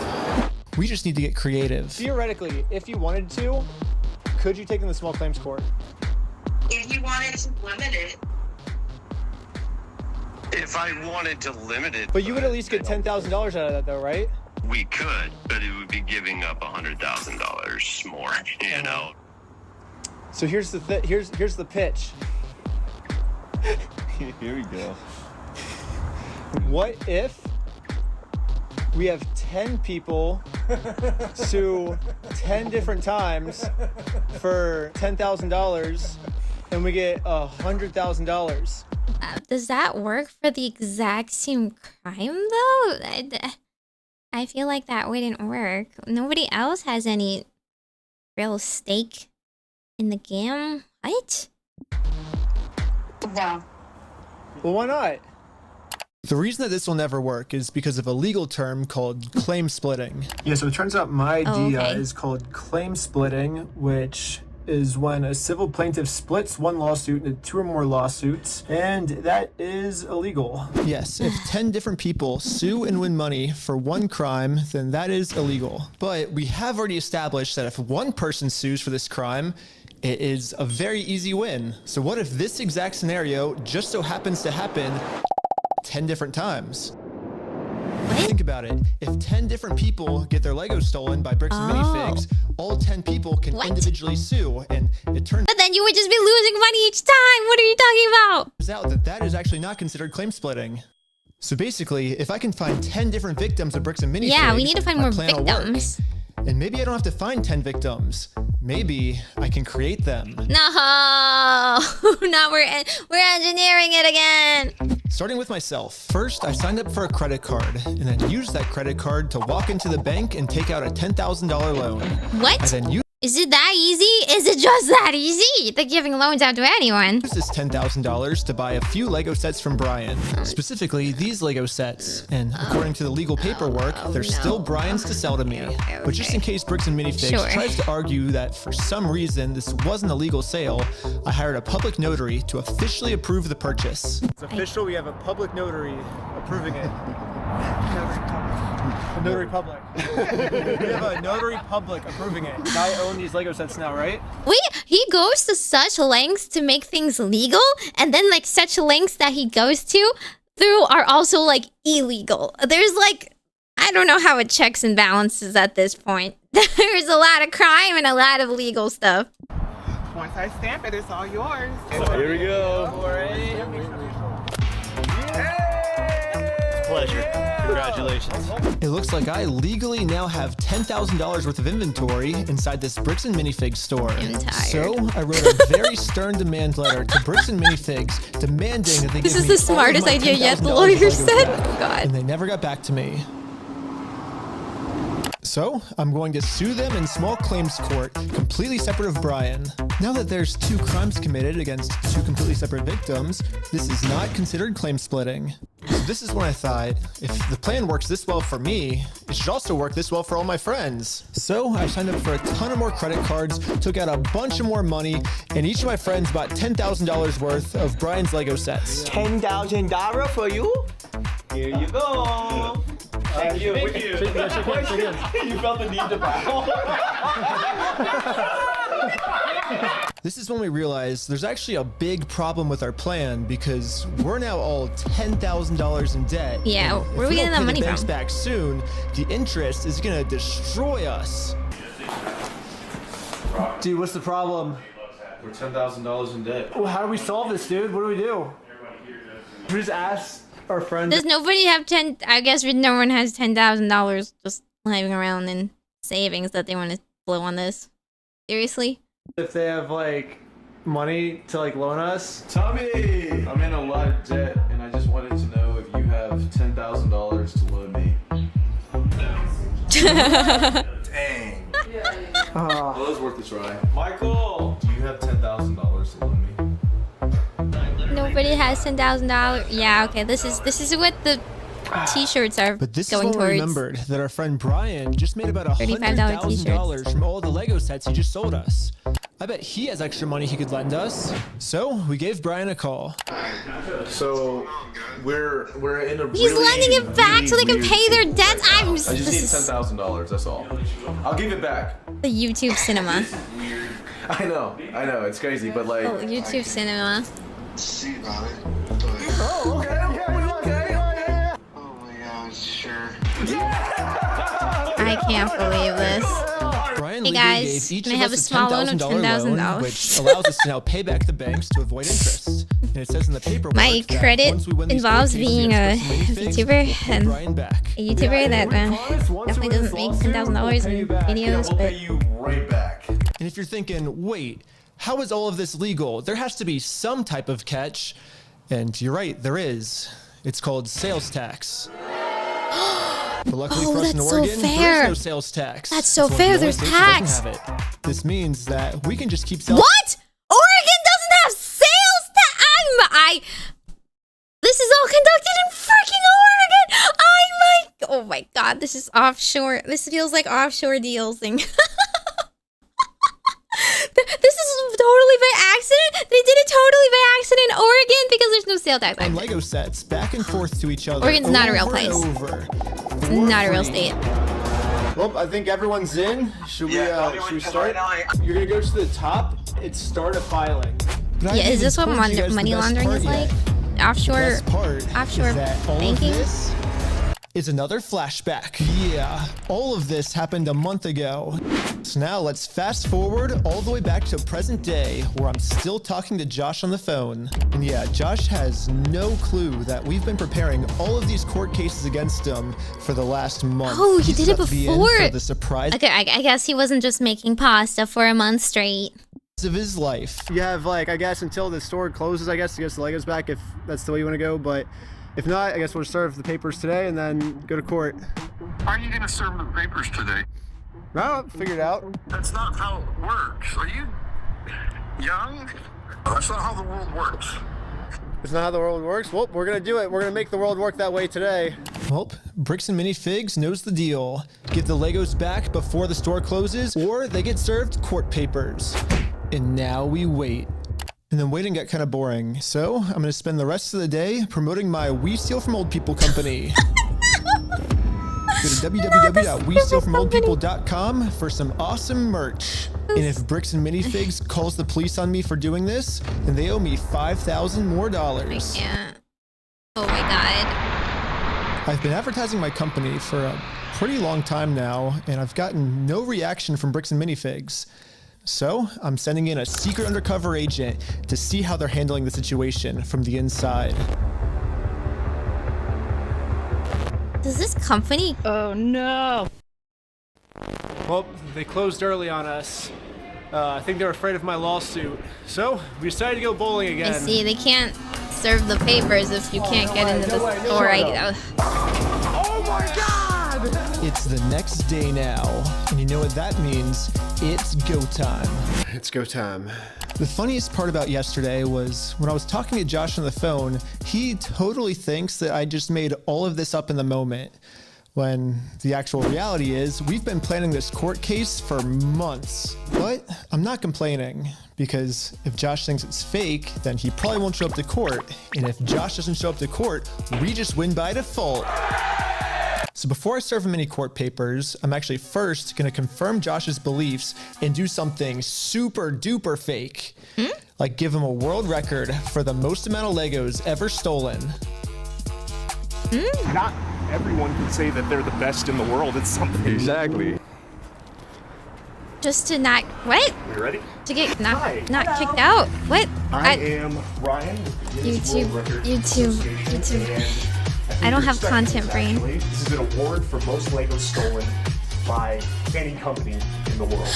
S7: We just need to get creative.
S4: Theoretically, if you wanted to, could you take them to small claims court?
S15: If you wanted to limit it.
S9: If I wanted to limit it,
S4: But you would at least get $10,000 out of that, though, right?
S9: we could, but it would be giving up $100,000 more, you know?
S4: So here's the here's the pitch.
S5: Here we go.
S4: What if we have 10 people sue 10 different times for $10,000 and we get $100,000?
S1: Does that work for the exact same crime, though? I feel like that wouldn't work. Nobody else has any real stake in the game. What?
S15: No.
S4: Well, why not?
S7: The reason that this will never work is because of a legal term called claim splitting.
S4: Yeah, so it turns out my idea
S1: okay.
S4: is called claim splitting, which is when a civil plaintiff splits one lawsuit into 2 or more lawsuits, and that is illegal.
S7: Yes, if 10 different people sue and win money for one crime, then that is illegal. But we have already established that if one person sues for this crime, it is a very easy win. So what if this exact scenario just so happens to happen 10 different times? Think about it. If 10 different people get their Legos stolen by Bricks and Minifigs, all 10 people can individually sue, and it turns
S1: But then you would just be losing money each time. What are you talking about?
S7: out that that is actually not considered claim splitting. So basically, if I can find 10 different victims of Bricks and Minifigs,
S1: Yeah, we need to find
S7: my
S1: more
S7: plan will work.
S1: victims.
S7: And maybe I don't have to find 10 victims. Maybe I can create them.
S1: No, now we're engineering it again.
S7: Starting with myself. First, I signed up for a credit card and then used that credit card to walk into the bank and take out a $10,000 loan.
S1: What?
S7: I then used
S1: Is it that easy? Is it just that easy? They're giving loans out to anyone.
S7: this $10,000 to buy a few Lego sets from Brian. Specifically, these Lego sets. And according to the legal paperwork, they're still Brian's to sell to me. But just in case Bricks and Minifigs tries to argue that for some reason this wasn't a legal sale, I hired a public notary to officially approve the purchase.
S4: It's official. We have a public notary approving it. A notary public. We have a notary public approving it. I own these Lego sets now, right?
S1: Wait, he goes to such lengths to make things legal, and then like such lengths that he goes to through are also like illegal. There's like, I don't know how it checks and balances at this point. There's a lot of crime and a lot of legal stuff.
S3: Once I stamp it, it's all yours.
S5: Here we go.
S20: Pleasure. Congratulations.
S7: It looks like I legally now have $10,000 worth of inventory inside this Bricks and Minifigs store. So I wrote a very stern demand letter to Bricks and Minifigs demanding that they
S1: This
S7: give
S1: is
S7: me
S1: the smartest
S7: all of my
S1: idea yet, the
S7: $10,000
S1: lawyer
S7: Legos
S1: said.
S7: back.
S1: Oh, God.
S7: And they never got back to me. So I'm going to sue them in small claims court, completely separate of Brian. Now that there's 2 crimes committed against 2 completely separate victims, this is not considered claim splitting. So this is when I thought, if the plan works this well for me, it should also work this well for all my friends. So I signed up for a ton of more credit cards, took out a bunch of more money, and each of my friends bought $10,000 worth of Brian's Lego sets.
S20: $10,000 for you? Here you go. Thank you.
S4: Thank you.
S20: You felt the need to bow.
S7: This is when we realized there's actually a big problem with our plan because we're now all $10,000 in debt.
S1: Yeah,
S7: and
S1: where are we getting that money from?
S7: Back soon, the interest is gonna destroy us.
S4: Dude, what's the problem?
S5: We're $10,000 in debt.
S4: Well, how do we solve this, dude? What do we do? We just ask our friends.
S1: Does nobody have 10? I guess no one has $10,000 just lying around in savings that they want to blow on this. Seriously?
S4: If they have like money to like loan us.
S5: Tommy! I'm in a lot of debt and I just wanted to know if you have $10,000 to loan me. Dang. Well, it was worth a try. Michael! Do you have $10,000 to loan me?
S1: Nobody has $10,000. Yeah, okay. This is what the t-shirts are
S7: But this
S1: going
S7: is when we
S1: towards.
S7: remembered that our friend Brian just made about
S1: $35
S7: $100,000 from all the Lego sets he just sold us. I bet he has extra money he could lend us. So we gave Brian a call.
S5: So we're in a
S1: He's lending it back so they can pay their debts.
S5: I just need $10,000. That's all. I'll give it back.
S1: The YouTube cinema.
S5: I know. It's crazy, but like.
S1: Oh, YouTube cinema.
S18: See about it.
S20: Oh, okay.
S18: Oh my god, sure.
S1: I can't believe this.
S7: Brian
S1: Hey
S7: legally
S1: guys,
S7: gave each
S1: can I
S7: of
S1: have
S7: us
S1: a small loan of
S7: $10,000 loan, which allows us to now pay back the banks to avoid interest. And it says in the paperwork
S1: My
S7: that
S1: credit
S7: once we win these
S1: involves
S7: court cases
S1: being a
S7: against Minifigs,
S1: VTuber
S7: we'll pay
S1: and
S7: Brian back.
S1: a YouTuber that definitely doesn't make $10,000 in videos,
S5: We'll
S1: but
S5: pay you right back.
S7: And if you're thinking, wait, how is all of this legal? There has to be some type of catch. And you're right, there is. It's called sales tax. But luckily for us in
S1: that's so
S7: Oregon,
S1: fair.
S7: there is no sales tax.
S1: That's so
S7: It's one of
S1: fair,
S7: the only
S1: there's
S7: states that
S1: tax.
S7: doesn't have it. This means that we can just keep selling.
S1: What? Oregon doesn't have sales tax. This is all conducted in freaking Oregon. Oh my god, this is offshore. This feels like offshore deals thing. This is totally by accident. They did it totally by accident in Oregon because there's no sales tax.
S7: And Lego sets back and forth to each other.
S1: Oregon's not a real
S7: over and
S1: place.
S7: over.
S1: It's not a real state.
S4: Well, I think everyone's in. Should we start? You're gonna go to the top. It's start a filing.
S7: But I
S1: Yeah,
S7: haven't
S1: is this
S7: even
S1: what
S7: told you guys the
S1: money
S7: best
S1: laundering
S7: part
S1: is like?
S7: yet.
S1: Offshore,
S7: The best part
S1: offshore
S7: is that all
S1: banking?
S7: of this is another flashback. Yeah, all of this happened a month ago. So now let's fast forward all the way back to present day where I'm still talking to Josh on the phone. And yeah, Josh has no clue that we've been preparing all of these court cases against him for the last month.
S1: Oh, he
S7: He's
S1: did it
S7: about to be in
S1: before.
S7: for the surprise
S1: Okay, I guess he wasn't just making pasta for a month straight.
S7: of his life.
S4: You have like, I guess until the store closes, I guess, to get the Legos back if that's the way you want to go. But if not, I guess we'll serve the papers today and then go to court.
S18: How are you going to serve the papers today?
S4: Well, figure it out.
S18: That's not how it works. Are you young? That's not how the world works.
S4: It's not how the world works. Well, we're gonna do it. We're gonna make the world work that way today.
S7: Well, Bricks and Minifigs knows the deal. Get the Legos back before the store closes, or they get served court papers. And now we wait. And then waiting got kind of boring, so I'm gonna spend the rest of the day promoting my We Steal From Old People company. Go to www.westealfromoldpeople.com for some awesome merch. And if Bricks and Minifigs calls the police on me for doing this, then they owe me $5,000 more.
S1: Yeah. Oh my god.
S7: I've been advertising my company for a pretty long time now, and I've gotten no reaction from Bricks and Minifigs. So I'm sending in a secret undercover agent to see how they're handling the situation from the inside.
S1: Does this company?
S16: Oh no.
S4: Well, they closed early on us. I think they're afraid of my lawsuit. So we decided to go bowling again.
S1: I see. They can't serve the papers if you can't get into the store.
S4: Oh my god!
S7: It's the next day now, and you know what that means. it's go time.
S6: It's go time.
S7: The funniest part about yesterday was when I was talking to Josh on the phone, he totally thinks that I just made all of this up in the moment. When the actual reality is, we've been planning this court case for months. But I'm not complaining, because if Josh thinks it's fake, then he probably won't show up to court. And if Josh doesn't show up to court, we just win by default. So before I serve him any court papers, I'm actually first gonna confirm Josh's beliefs and do something super duper fake. Like give him a world record for the most amount of Legos ever stolen.
S16: Not everyone can say that they're the best in the world at something.
S20: Exactly.
S1: Just to not what?
S16: You ready?
S1: To get not kicked out. What?
S16: I am Ryan with the Guinness World Records Association, and
S1: I don't have
S16: your
S1: content
S16: second,
S1: brain.
S16: actually. This is an award for most Legos stolen by any company in the world.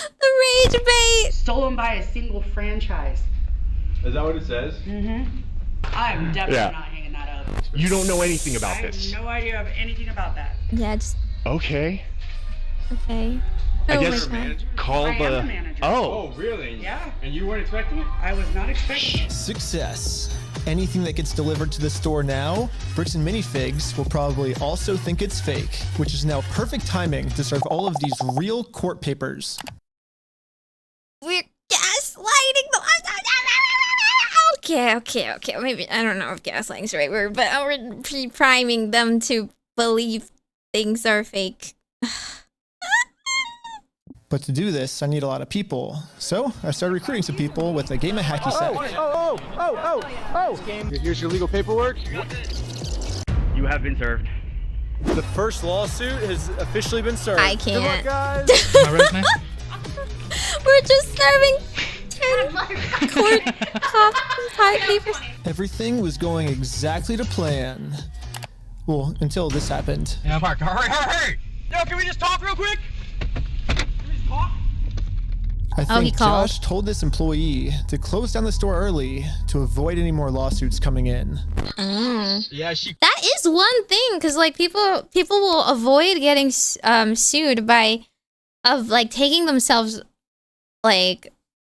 S1: The rage bait.
S12: Stolen by a single franchise.
S5: Is that what it says?
S12: I'm definitely
S16: Yeah.
S12: not hanging that up.
S16: You don't know anything about
S12: I
S16: this.
S12: have no idea of anything about that.
S1: Yeah, just
S16: Okay.
S1: okay.
S16: I
S1: Oh
S16: guess
S1: my God.
S16: call
S12: I am
S16: the.
S12: the manager.
S16: Oh.
S5: Really?
S12: Yeah.
S5: And you weren't expecting it?
S12: I was not expecting it.
S7: Success. Anything that gets delivered to the store now, Bricks and Minifigs will probably also think it's fake, which is now perfect timing to serve all of these real court papers.
S1: We're gaslighting them. Okay. Maybe I don't know if gaslighting's the right word, but we're pre-priming them to believe things are fake.
S7: But to do this, I need a lot of people. So I started recruiting some people with a game of hacky sack.
S10: Here's your legal paperwork.
S8: You have been served.
S10: The first lawsuit has officially been served.
S1: I
S10: Good luck,
S1: can't.
S10: guys.
S20: My resume?
S1: We're just serving 10 court papers.
S7: Everything was going exactly to plan. Well, until this happened.
S20: Yeah, Park. Hurry! Yo, can we just talk real quick?
S7: I
S1: Oh, he
S7: think
S1: called.
S7: Josh told this employee to close down the store early to avoid any more lawsuits coming in.
S20: Yeah, she.
S1: That is one thing, because like people will avoid getting sued by taking themselves like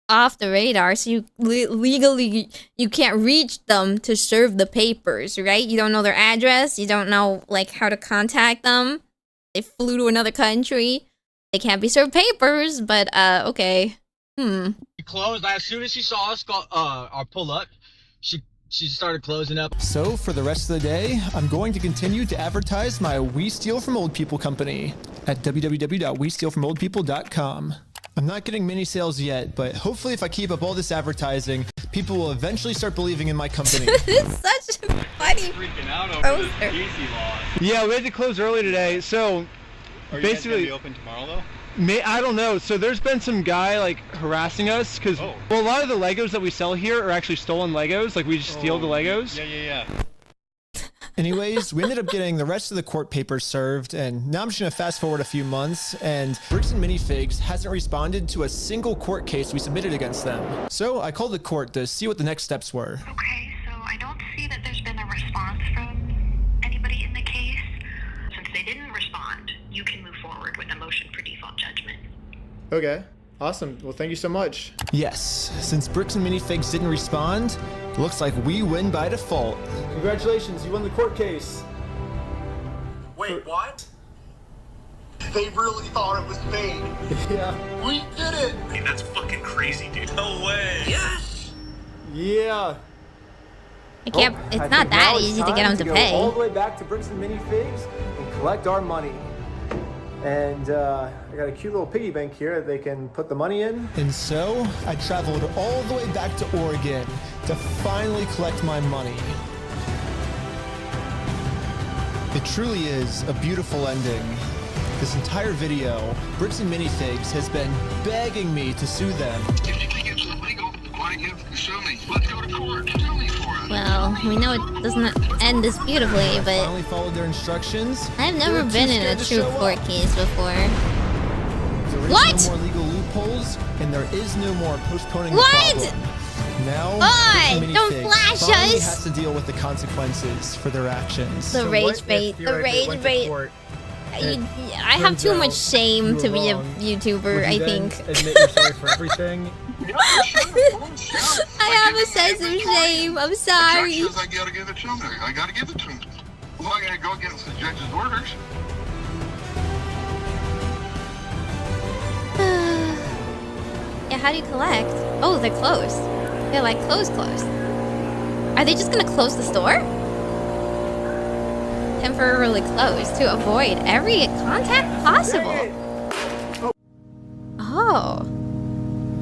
S1: off the radar, so you legally you can't reach them to serve the papers, right? You don't know their address, you don't know like how to contact them. They flew to another country. They can't be served papers, but okay.
S20: She closed. As soon as she saw us pull up, she started closing up.
S7: So for the rest of the day, I'm going to continue to advertise my We Steal From Old People company at www.westealfromoldpeople.com. I'm not getting many sales yet, but hopefully if I keep up all this advertising, people will eventually start believing in my company.
S1: It's such a funny
S5: Freaking out over this
S1: poster.
S5: Casey law.
S20: Yeah, we had to close early today, so
S14: Are you guys
S20: basically.
S14: gonna be open tomorrow though?
S20: I don't know. So there's been some guy like harassing us because well, a lot of the Legos that we sell here are actually stolen Legos. Like we just steal the Legos.
S14: Yeah.
S7: Anyways, we ended up getting the rest of the court papers served, and now I'm just gonna fast forward a few months, and Bricks and Minifigs hasn't responded to a single court case we submitted against them. So I called the court to see what the next steps were.
S17: Okay, so I don't see that there's been a response from anybody in the case. Since they didn't respond, you can move forward with a motion for default judgment.
S4: Okay, awesome. Well, thank you so much.
S7: Yes, since Bricks and Minifigs didn't respond, looks like we win by default.
S10: Congratulations, you won the court case.
S18: Wait, what? They really thought it was fake.
S10: Yeah.
S18: We did it!
S14: Hey, that's fucking crazy, dude. No way.
S18: Yes!
S10: Yeah.
S1: I can't.
S10: I
S1: It's
S10: think
S1: not that
S10: now it's
S1: easy to
S10: time
S1: get them to
S10: go
S1: pay.
S10: all the way back to Bricks and Minifigs and collect our money. And I got a cute little piggy bank here that they can put the money in.
S7: And so I traveled all the way back to Oregon to finally collect my money. It truly is a beautiful ending. This entire video, Bricks and Minifigs has been begging me to sue them.
S18: If you think it's illegal, why don't you sue me? Let's go to court. Sue me for it.
S1: Well, we know it doesn't end this beautifully,
S7: I
S1: but
S7: finally followed their instructions.
S1: I've
S7: They
S1: never
S7: were too
S1: been in a
S7: scared to
S1: true
S7: show
S1: court
S7: up.
S1: case before.
S7: There is
S1: What?
S7: no more legal loopholes, and there is no more postponing
S1: What?
S7: the problem. Now,
S1: Oi,
S7: Bricks and
S1: don't
S7: Minifigs
S1: flash
S7: finally
S1: us.
S7: has to deal with the consequences for their actions.
S1: The
S4: So
S1: rage
S4: what if
S1: bait, the
S4: theoretically it
S1: rage
S4: went to
S1: bait.
S4: court
S1: I have too much shame to be a YouTuber, I think.
S4: Admit you're sorry for everything.
S1: I have a sense of shame. I'm sorry.
S18: I gotta give it to him. I gotta give it to him. Well, I gotta go against the judge's orders.
S1: Yeah, how do you collect? Oh, they're closed. They're like closed. Are they just gonna close the store? Temporarily closed to avoid every contact possible. Oh.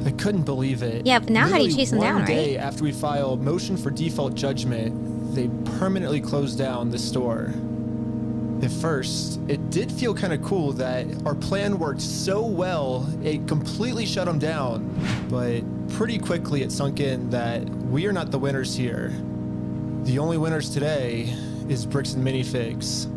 S7: I couldn't believe it.
S1: Yeah, but now how do you chase them down,
S7: One
S1: right?
S7: day after we file motion for default judgment, they permanently closed down the store. At first, it did feel kind of cool that our plan worked so well, it completely shut them down. But pretty quickly it sunk in that we are not the winners here. The only winners today is Bricks and Minifigs.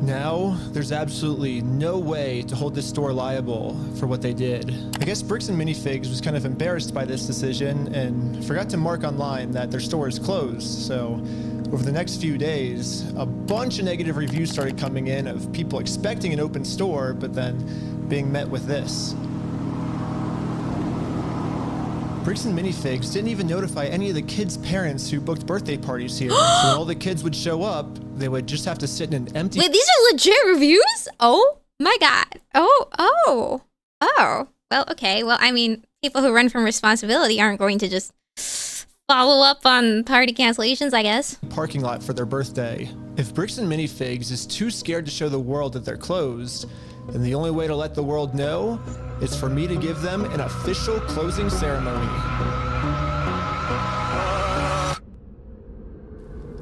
S7: Now, there's absolutely no way to hold this store liable for what they did. I guess Bricks and Minifigs was kind of embarrassed by this decision and forgot to mark online that their store is closed, so over the next few days, a bunch of negative reviews started coming in of people expecting an open store, but then being met with this. Bricks and Minifigs didn't even notify any of the kids' parents who booked birthday parties here. So when all the kids would show up, they would just have to sit in an empty—
S1: Wait, these are legit reviews? Oh my god. Oh. Well, okay. Well, I mean, people who run from responsibility aren't going to just follow up on party cancellations, I guess.
S7: Parking lot for their birthday. If Bricks and Minifigs is too scared to show the world that they're closed, then the only way to let the world know is for me to give them an official closing ceremony.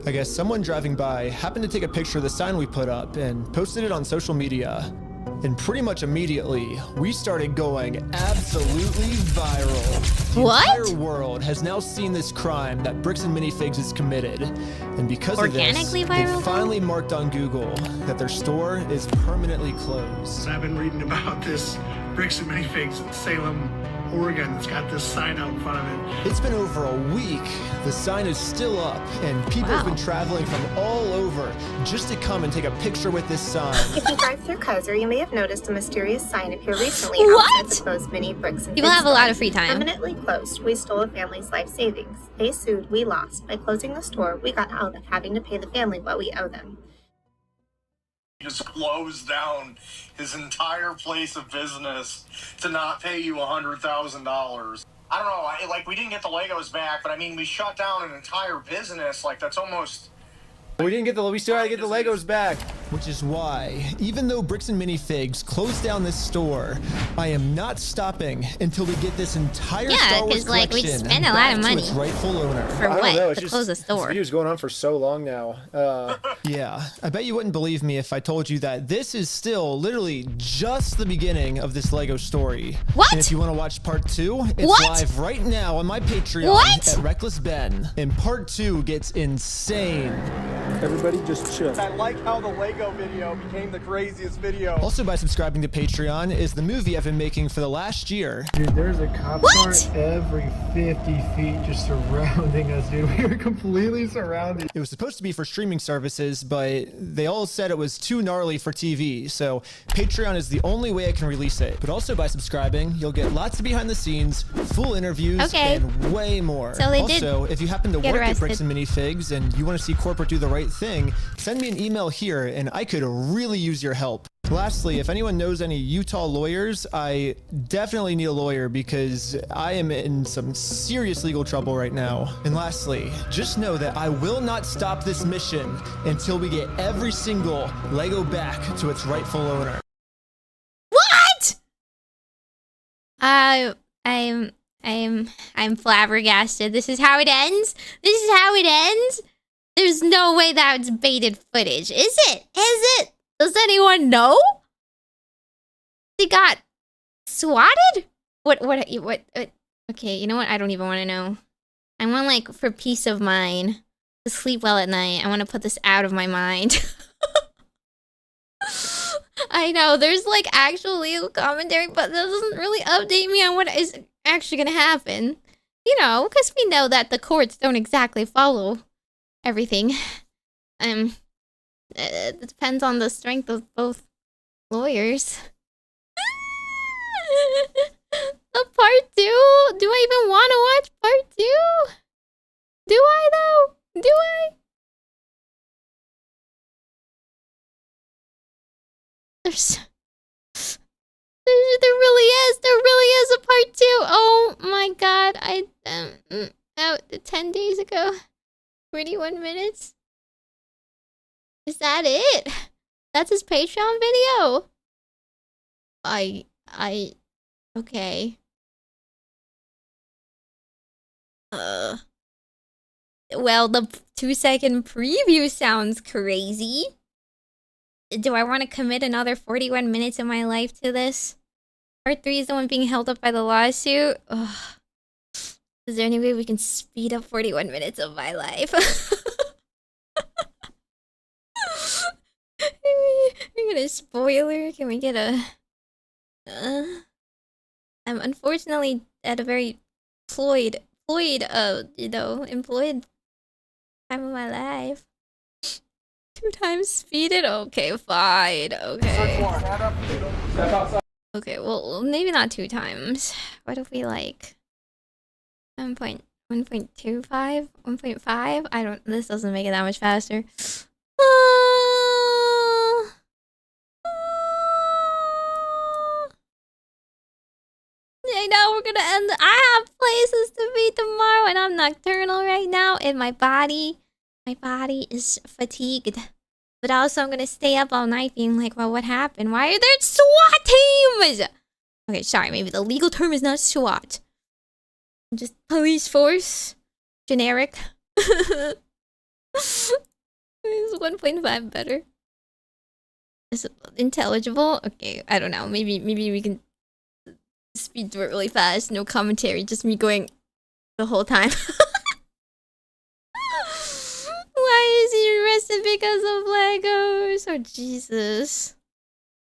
S7: I guess someone driving by happened to take a picture of the sign we put up and posted it on social media. And pretty much immediately, we started going absolutely viral. The entire world has now seen this crime that Bricks and Minifigs has committed. And because of this, they finally marked on Google that their store is permanently closed.
S11: I've been reading about this Bricks and Minifigs in Salem, Oregon that's got this sign out in front of it.
S7: It's been over a week. The sign is still up, and people have been traveling from all over just to come and take a picture with this sign.
S21: If you drive through Kaiser, you may have noticed a mysterious sign appear recently outside the closed mini Bricks and
S1: People
S21: Figs
S1: have a lot
S21: store.
S1: of free time.
S21: Permanently closed, we stole a family's life savings. They sued, we lost. By closing the store, we got out of having to pay the family what we owe them.
S14: Just closed down his entire place of business to not pay you $100,000. I don't know, like we didn't get the Legos back, but I mean we shut down an entire business. Like that's almost.
S7: We still gotta get the Legos back. Which is why, even though Bricks and Minifigs closed down this store, I am not stopping until we get this entire Star Wars
S1: like we
S7: collection
S1: spend a lot
S7: back
S1: of
S7: to
S1: money
S7: its rightful owner.
S1: for
S4: I don't
S1: what?
S4: know, it's
S1: To
S4: just,
S1: close the
S4: this
S1: store.
S4: video's going on for so long now.
S7: Yeah, I bet you wouldn't believe me if I told you that this is still literally just the beginning of this Lego story.
S1: What?
S7: And if you want to watch part 2, it's
S1: What?
S7: live right now on my Patreon
S1: What?
S7: at Reckless Ben. And part 2 gets insane.
S10: Everybody just chill. I like how the Lego video became the craziest video.
S7: Also, by subscribing to Patreon is the movie I've been making for the last year.
S4: Dude, there's a cop car every 50 feet just surrounding us, dude. We were completely surrounded.
S7: It was supposed to be for streaming services, but they all said it was too gnarly for TV, so Patreon is the only way I can release it. But also by subscribing, you'll get lots of behind the scenes, full interviews, and way more.
S1: So they
S7: also, if you happen to
S1: get
S7: work at
S1: arrested.
S7: Bricks and Minifigs and you want to see corporate do the right thing, send me an email here and I could really use your help. Lastly, if anyone knows any Utah lawyers, I definitely need a lawyer because I am in some serious legal trouble right now. And lastly, just know that I will not stop this mission until we get every single Lego back to its rightful owner.
S1: What? I'm flabbergasted. This is how it ends? This is how it ends? There's no way that's baited footage. Is it? Is it? Does anyone know? They got swatted? What, okay, you know what? I don't even want to know. I want, like, for peace of mind, to sleep well at night, I want to put this out of my mind. I know, there's, like, actual legal commentary, but that doesn't really update me on what is actually gonna happen. You know, because we know that the courts don't exactly follow everything. It depends on the strength of both lawyers. The part 2? Do I even want to watch part 2? Do I though? Do I? There really is a part 2. Oh my god, out 10 days ago. 41 minutes. Is that it? That's his Patreon video? Okay. Well, the 2-second preview sounds crazy. Do I want to commit another 41 minutes of my life to this? Part 3 is the one being held up by the lawsuit. Ugh. Is there any way we can speed up 41 minutes of my life? Can we get a spoiler? Can we get a... I'm unfortunately at a very employed time of my life. 2 times speeded? Okay, fine. Okay. Okay, well, maybe not 2 times. What if we like 1.25? 1.5? I don't... This doesn't make it that much faster. I know we're gonna end. I have places to be tomorrow, and I'm nocturnal right now, and my body is fatigued. But also, I'm gonna stay up all night being like, well, what happened? Why are there SWAT teams? Okay, sorry, maybe the legal term is not SWAT. Just police force. Generic. Is 1.5 better? Is it intelligible? Okay, I don't know. Maybe we can speed through it really fast. No commentary, just me going the whole time. Why is he arrested because of Legos? Oh, Jesus.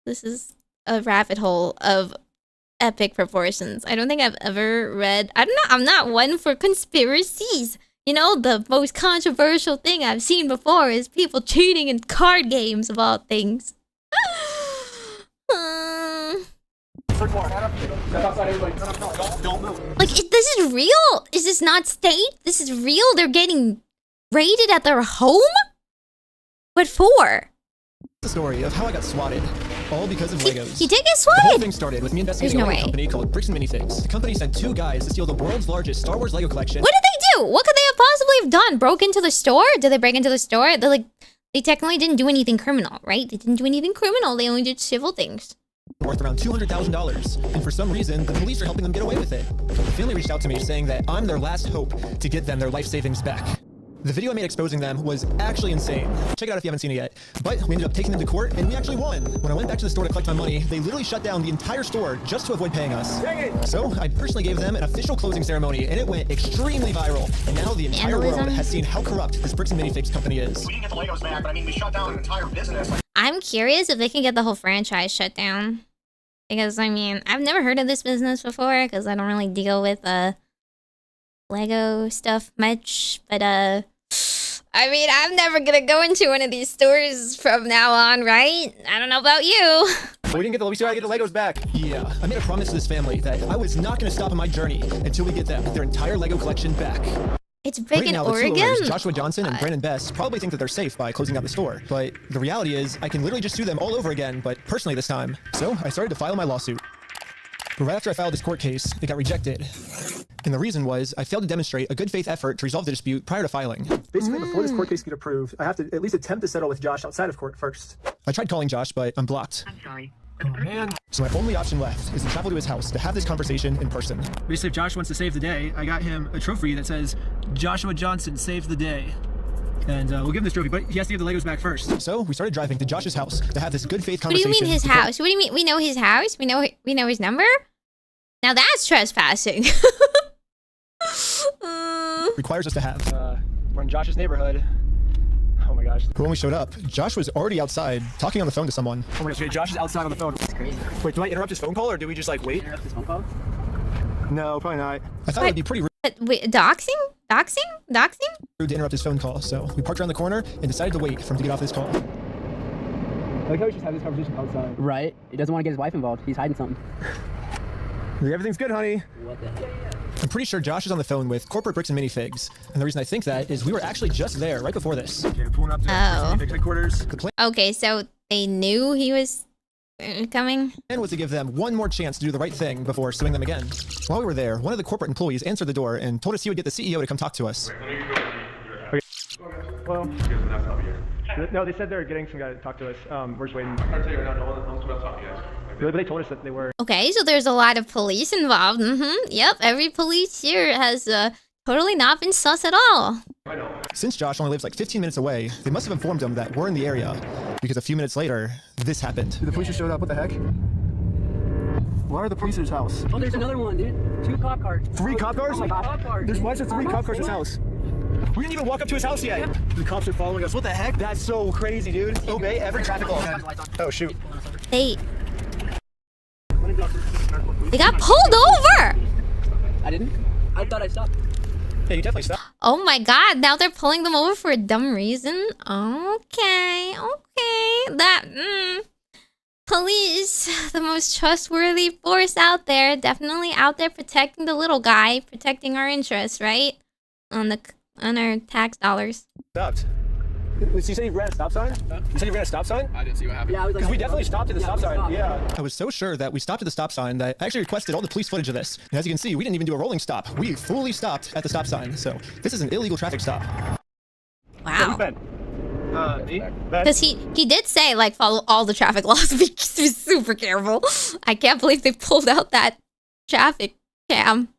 S1: This is a rabbit hole of epic proportions. I don't think I've ever read... I'm not one for conspiracies. You know, the most controversial thing I've seen before is people cheating in card games of all things. Like, this is real? Is this not state? This is real? They're getting raided at their home? What for?
S7: The story of how I got swatted, all because of Legos.
S1: You did get swatted?
S7: The whole thing started with me investigating
S1: There's no
S7: a
S1: way.
S7: company called Bricks and Minifigs. The company sent 2 guys to steal the world's largest Star Wars Lego collection.
S1: What did they do? What could they have possibly have done? Broke into the store? Did they break into the store? They technically didn't do anything criminal, right? They didn't do anything criminal. They only did civil things.
S7: Worth around $200,000, and for some reason, the police are helping them get away with it. The family reached out to me saying that I'm their last hope to get them their life savings back. The video I made exposing them was actually insane. Check it out if you haven't seen it yet. But we ended up taking them to court, and we actually won. When I went back to the store to collect my money, they literally shut down the entire store just to avoid paying us. So I personally gave them an official closing ceremony, and it went extremely viral. And now the entire world has seen how corrupt this Bricks and Minifigs company is.
S14: We didn't get the Legos back, but I mean, we shut down an entire business.
S1: I'm curious if they can get the whole franchise shut down. Because, I mean, I've never heard of this business before, because I don't really deal with Lego stuff much. But, I mean, I'm never gonna go into one of these stores from now on, right? I don't know about you.
S7: We still gotta get the Legos back. Yeah, I made a promise to this family that I was not gonna stop on my journey until we get them their entire Lego collection back.
S1: It's big in
S7: now,
S1: Oregon?
S7: The two owners, Joshua Johnson and Brandon Best, probably think that they're safe by closing down the store. But the reality is, I can literally just sue them all over again, but personally this time. So I started to file my lawsuit. But right after I filed this court case, it got rejected. And the reason was, I failed to demonstrate a good faith effort to resolve the dispute prior to filing.
S4: Basically, before this court case get approved, I have to at least attempt to settle with Josh outside of court first.
S7: I tried calling Josh, but I'm blocked.
S17: I'm sorry.
S4: Oh, man.
S7: So my only option left is to travel to his house to have this conversation in person.
S4: Basically, if Josh wants to save the day, I got him a trophy that says, Joshua Johnson saved the day. And we'll give him this trophy, but he has to give the Legos back first.
S7: So we started driving to Josh's house to have this good faith
S1: What do
S7: conversation.
S1: you mean his house? What do you mean? We know his house? We know his number? Now that's trespassing.
S7: Requires us to have.
S4: We're in Josh's neighborhood. Oh my gosh.
S7: But when we showed up, Josh was already outside talking on the phone to someone.
S4: Oh my gosh, Josh is outside on the phone. That's crazy. Wait, do I interrupt his phone call or do we just like wait? Interrupt his phone call? No, probably not.
S7: I thought it'd be pretty rude
S1: Wait, doxing?
S7: to interrupt his phone call, so we parked around the corner and decided to wait for him to get off this call.
S4: like how we just have this conversation outside.
S2: Right. He doesn't want to get his wife involved. He's hiding something.
S4: Everything's good, honey.
S2: What the heck?
S7: I'm pretty sure Josh is on the phone with Corporate Bricks and Minifigs, and the reason I think that is we were actually just there right before this.
S4: Okay, pulling up to Minifigs headquarters.
S1: Okay, so they knew he was coming?
S7: The plan was to give them one more chance to do the right thing before suing them again. While we were there, one of the corporate employees answered the door and told us he would get the CEO to come talk to us.
S4: Okay. Well, no, they said they're getting some guy to talk to us. We're just waiting. I tell you right now, no one's about to talk to you guys. But they told us that they were.
S1: Okay, so there's a lot of police involved. Yep, every police here has totally not been sus at all.
S7: Since Josh only lives like 15 minutes away, they must have informed him that we're in the area, because a few minutes later, this happened.
S4: The police just showed up. What the heck? Why are the police at his house?
S2: Oh, there's another one, dude. 2 cop cars.
S4: 3 cop cars?
S2: Oh my God. Cop cars.
S4: Why is there 3 cop cars at his house? We didn't even walk up to his house yet. The cops are following us. What the heck? That's so crazy, dude. Obey every traffic law. Oh, shoot.
S1: They got pulled over!
S2: I didn't? I thought I stopped.
S4: Yeah, you definitely stopped.
S1: Oh my god, now they're pulling them over for a dumb reason? Okay. Police, the most trustworthy force out there, definitely out there protecting the little guy, protecting our interests, right? On our tax dollars.
S4: Stopped. Did you say you ran a stop sign? Huh? You said you ran a stop sign?
S20: I didn't see what happened.
S2: Yeah,
S4: because we definitely stopped at the stop sign. Yeah.
S7: I was so sure that we stopped at the stop sign that I actually requested all the police footage of this. And as you can see, we didn't even do a rolling stop. We fully stopped at the stop sign. So this is an illegal traffic stop.
S1: Wow.
S4: Me?
S1: Because he did say, like, follow all the traffic laws. Be super careful. I can't believe they pulled out that traffic cam.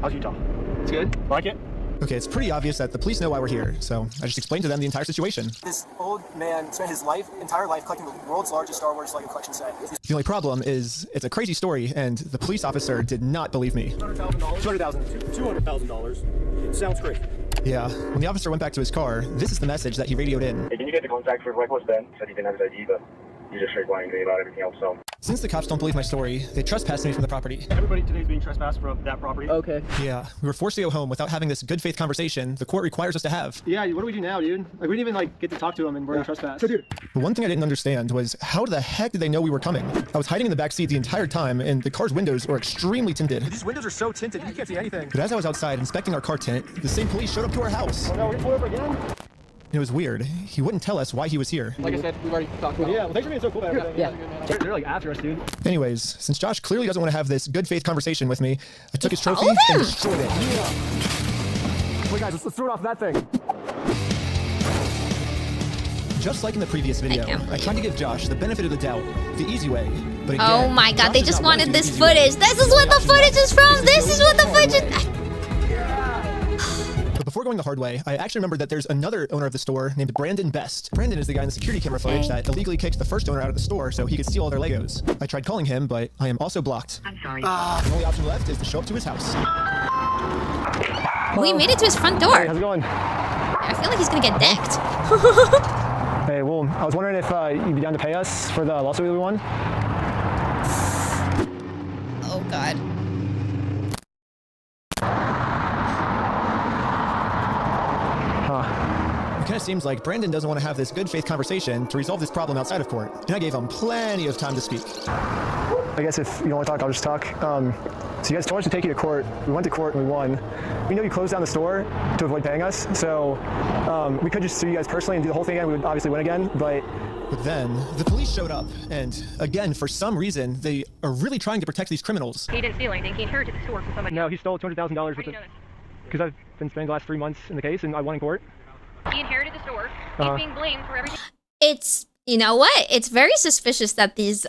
S4: How's Utah? It's good. Like it?
S7: Okay, it's pretty obvious that the police know why we're here, so I just explained to them the entire situation.
S10: This old man spent his entire life collecting the world's largest Star Wars LEGO collection set.
S7: The only problem is it's a crazy story, and the police officer did not believe me.
S10: $200,000. It sounds crazy.
S7: Yeah, when the officer went back to his car, this is the message that he radioed in.
S22: Hey, can you get the contact for Reckless Ben? Said he didn't have his ID, but he just straight lying to me about everything else, so.
S7: Since the cops don't believe my story, they trespassed me from the property.
S4: Everybody today's being trespassed from that property.
S2: Okay.
S7: Yeah, we were forced to go home without having this good faith conversation the court requires us to have.
S4: Yeah, what do we do now, dude? Like, we didn't even get to talk to him and we're in trespass. So, dude.
S7: The one thing I didn't understand was how the heck did they know we were coming? I was hiding in the back seat the entire time, and the car's windows were extremely tinted.
S4: These windows are so tinted, you can't see anything.
S7: But as I was outside inspecting our car tint, the same police showed up to our house.
S4: Oh no, we're gonna pull over again?
S7: It was weird. He wouldn't tell us why he was here.
S2: Like I said, we've already talked about it.
S4: Yeah, well, thanks for being so cool about everything.
S2: Yeah.
S4: They're like after us, dude.
S7: Anyways, since Josh clearly doesn't want to have this good faith conversation with me, I took his trophy and destroyed it.
S4: Yeah. Wait, guys, let's throw it off that thing.
S7: Just like in the previous video, I tried to give Josh the benefit of the doubt, the easy way. But again,
S1: Oh my god,
S7: Josh
S1: they
S7: does
S1: just
S7: not want to
S1: wanted
S7: do
S1: this
S7: the easy way.
S1: footage. This is what the footage is from. This is what the footage is.
S7: But before going the hard way, I actually remembered that there's another owner of the store named Brandon Best. Brandon is the guy in the security camera footage that illegally kicked the first owner out of the store so he could steal all their Legos. I tried calling him, but I am also blocked.
S17: I'm sorry.
S7: The only option left is to show up to his house.
S1: We made it to his front door.
S4: Hey, how's it going?
S1: I feel like he's gonna get decked.
S4: Hey, well, I was wondering if you'd be down to pay us for the lawsuit we won.
S1: Oh god.
S7: It kind of seems like Brandon doesn't want to have this good faith conversation to resolve this problem outside of court, and I gave him plenty of time to speak.
S4: I guess if you don't want to talk, I'll just talk. So you guys told us to take you to court. We went to court and we won. We know you closed down the store to avoid paying us, so we could just sue you guys personally and do the whole thing again. We would obviously win again, but
S7: then the police showed up, and again, for some reason, they are really trying to protect these criminals.
S17: He didn't steal anything. He inherited the store from somebody.
S4: No, he stole $200,000 worth of. Because I've been spending the last 3 months in the case, and I won in court.
S17: He inherited the store. He's being blamed for everything.
S1: It's, you know what? It's very suspicious that these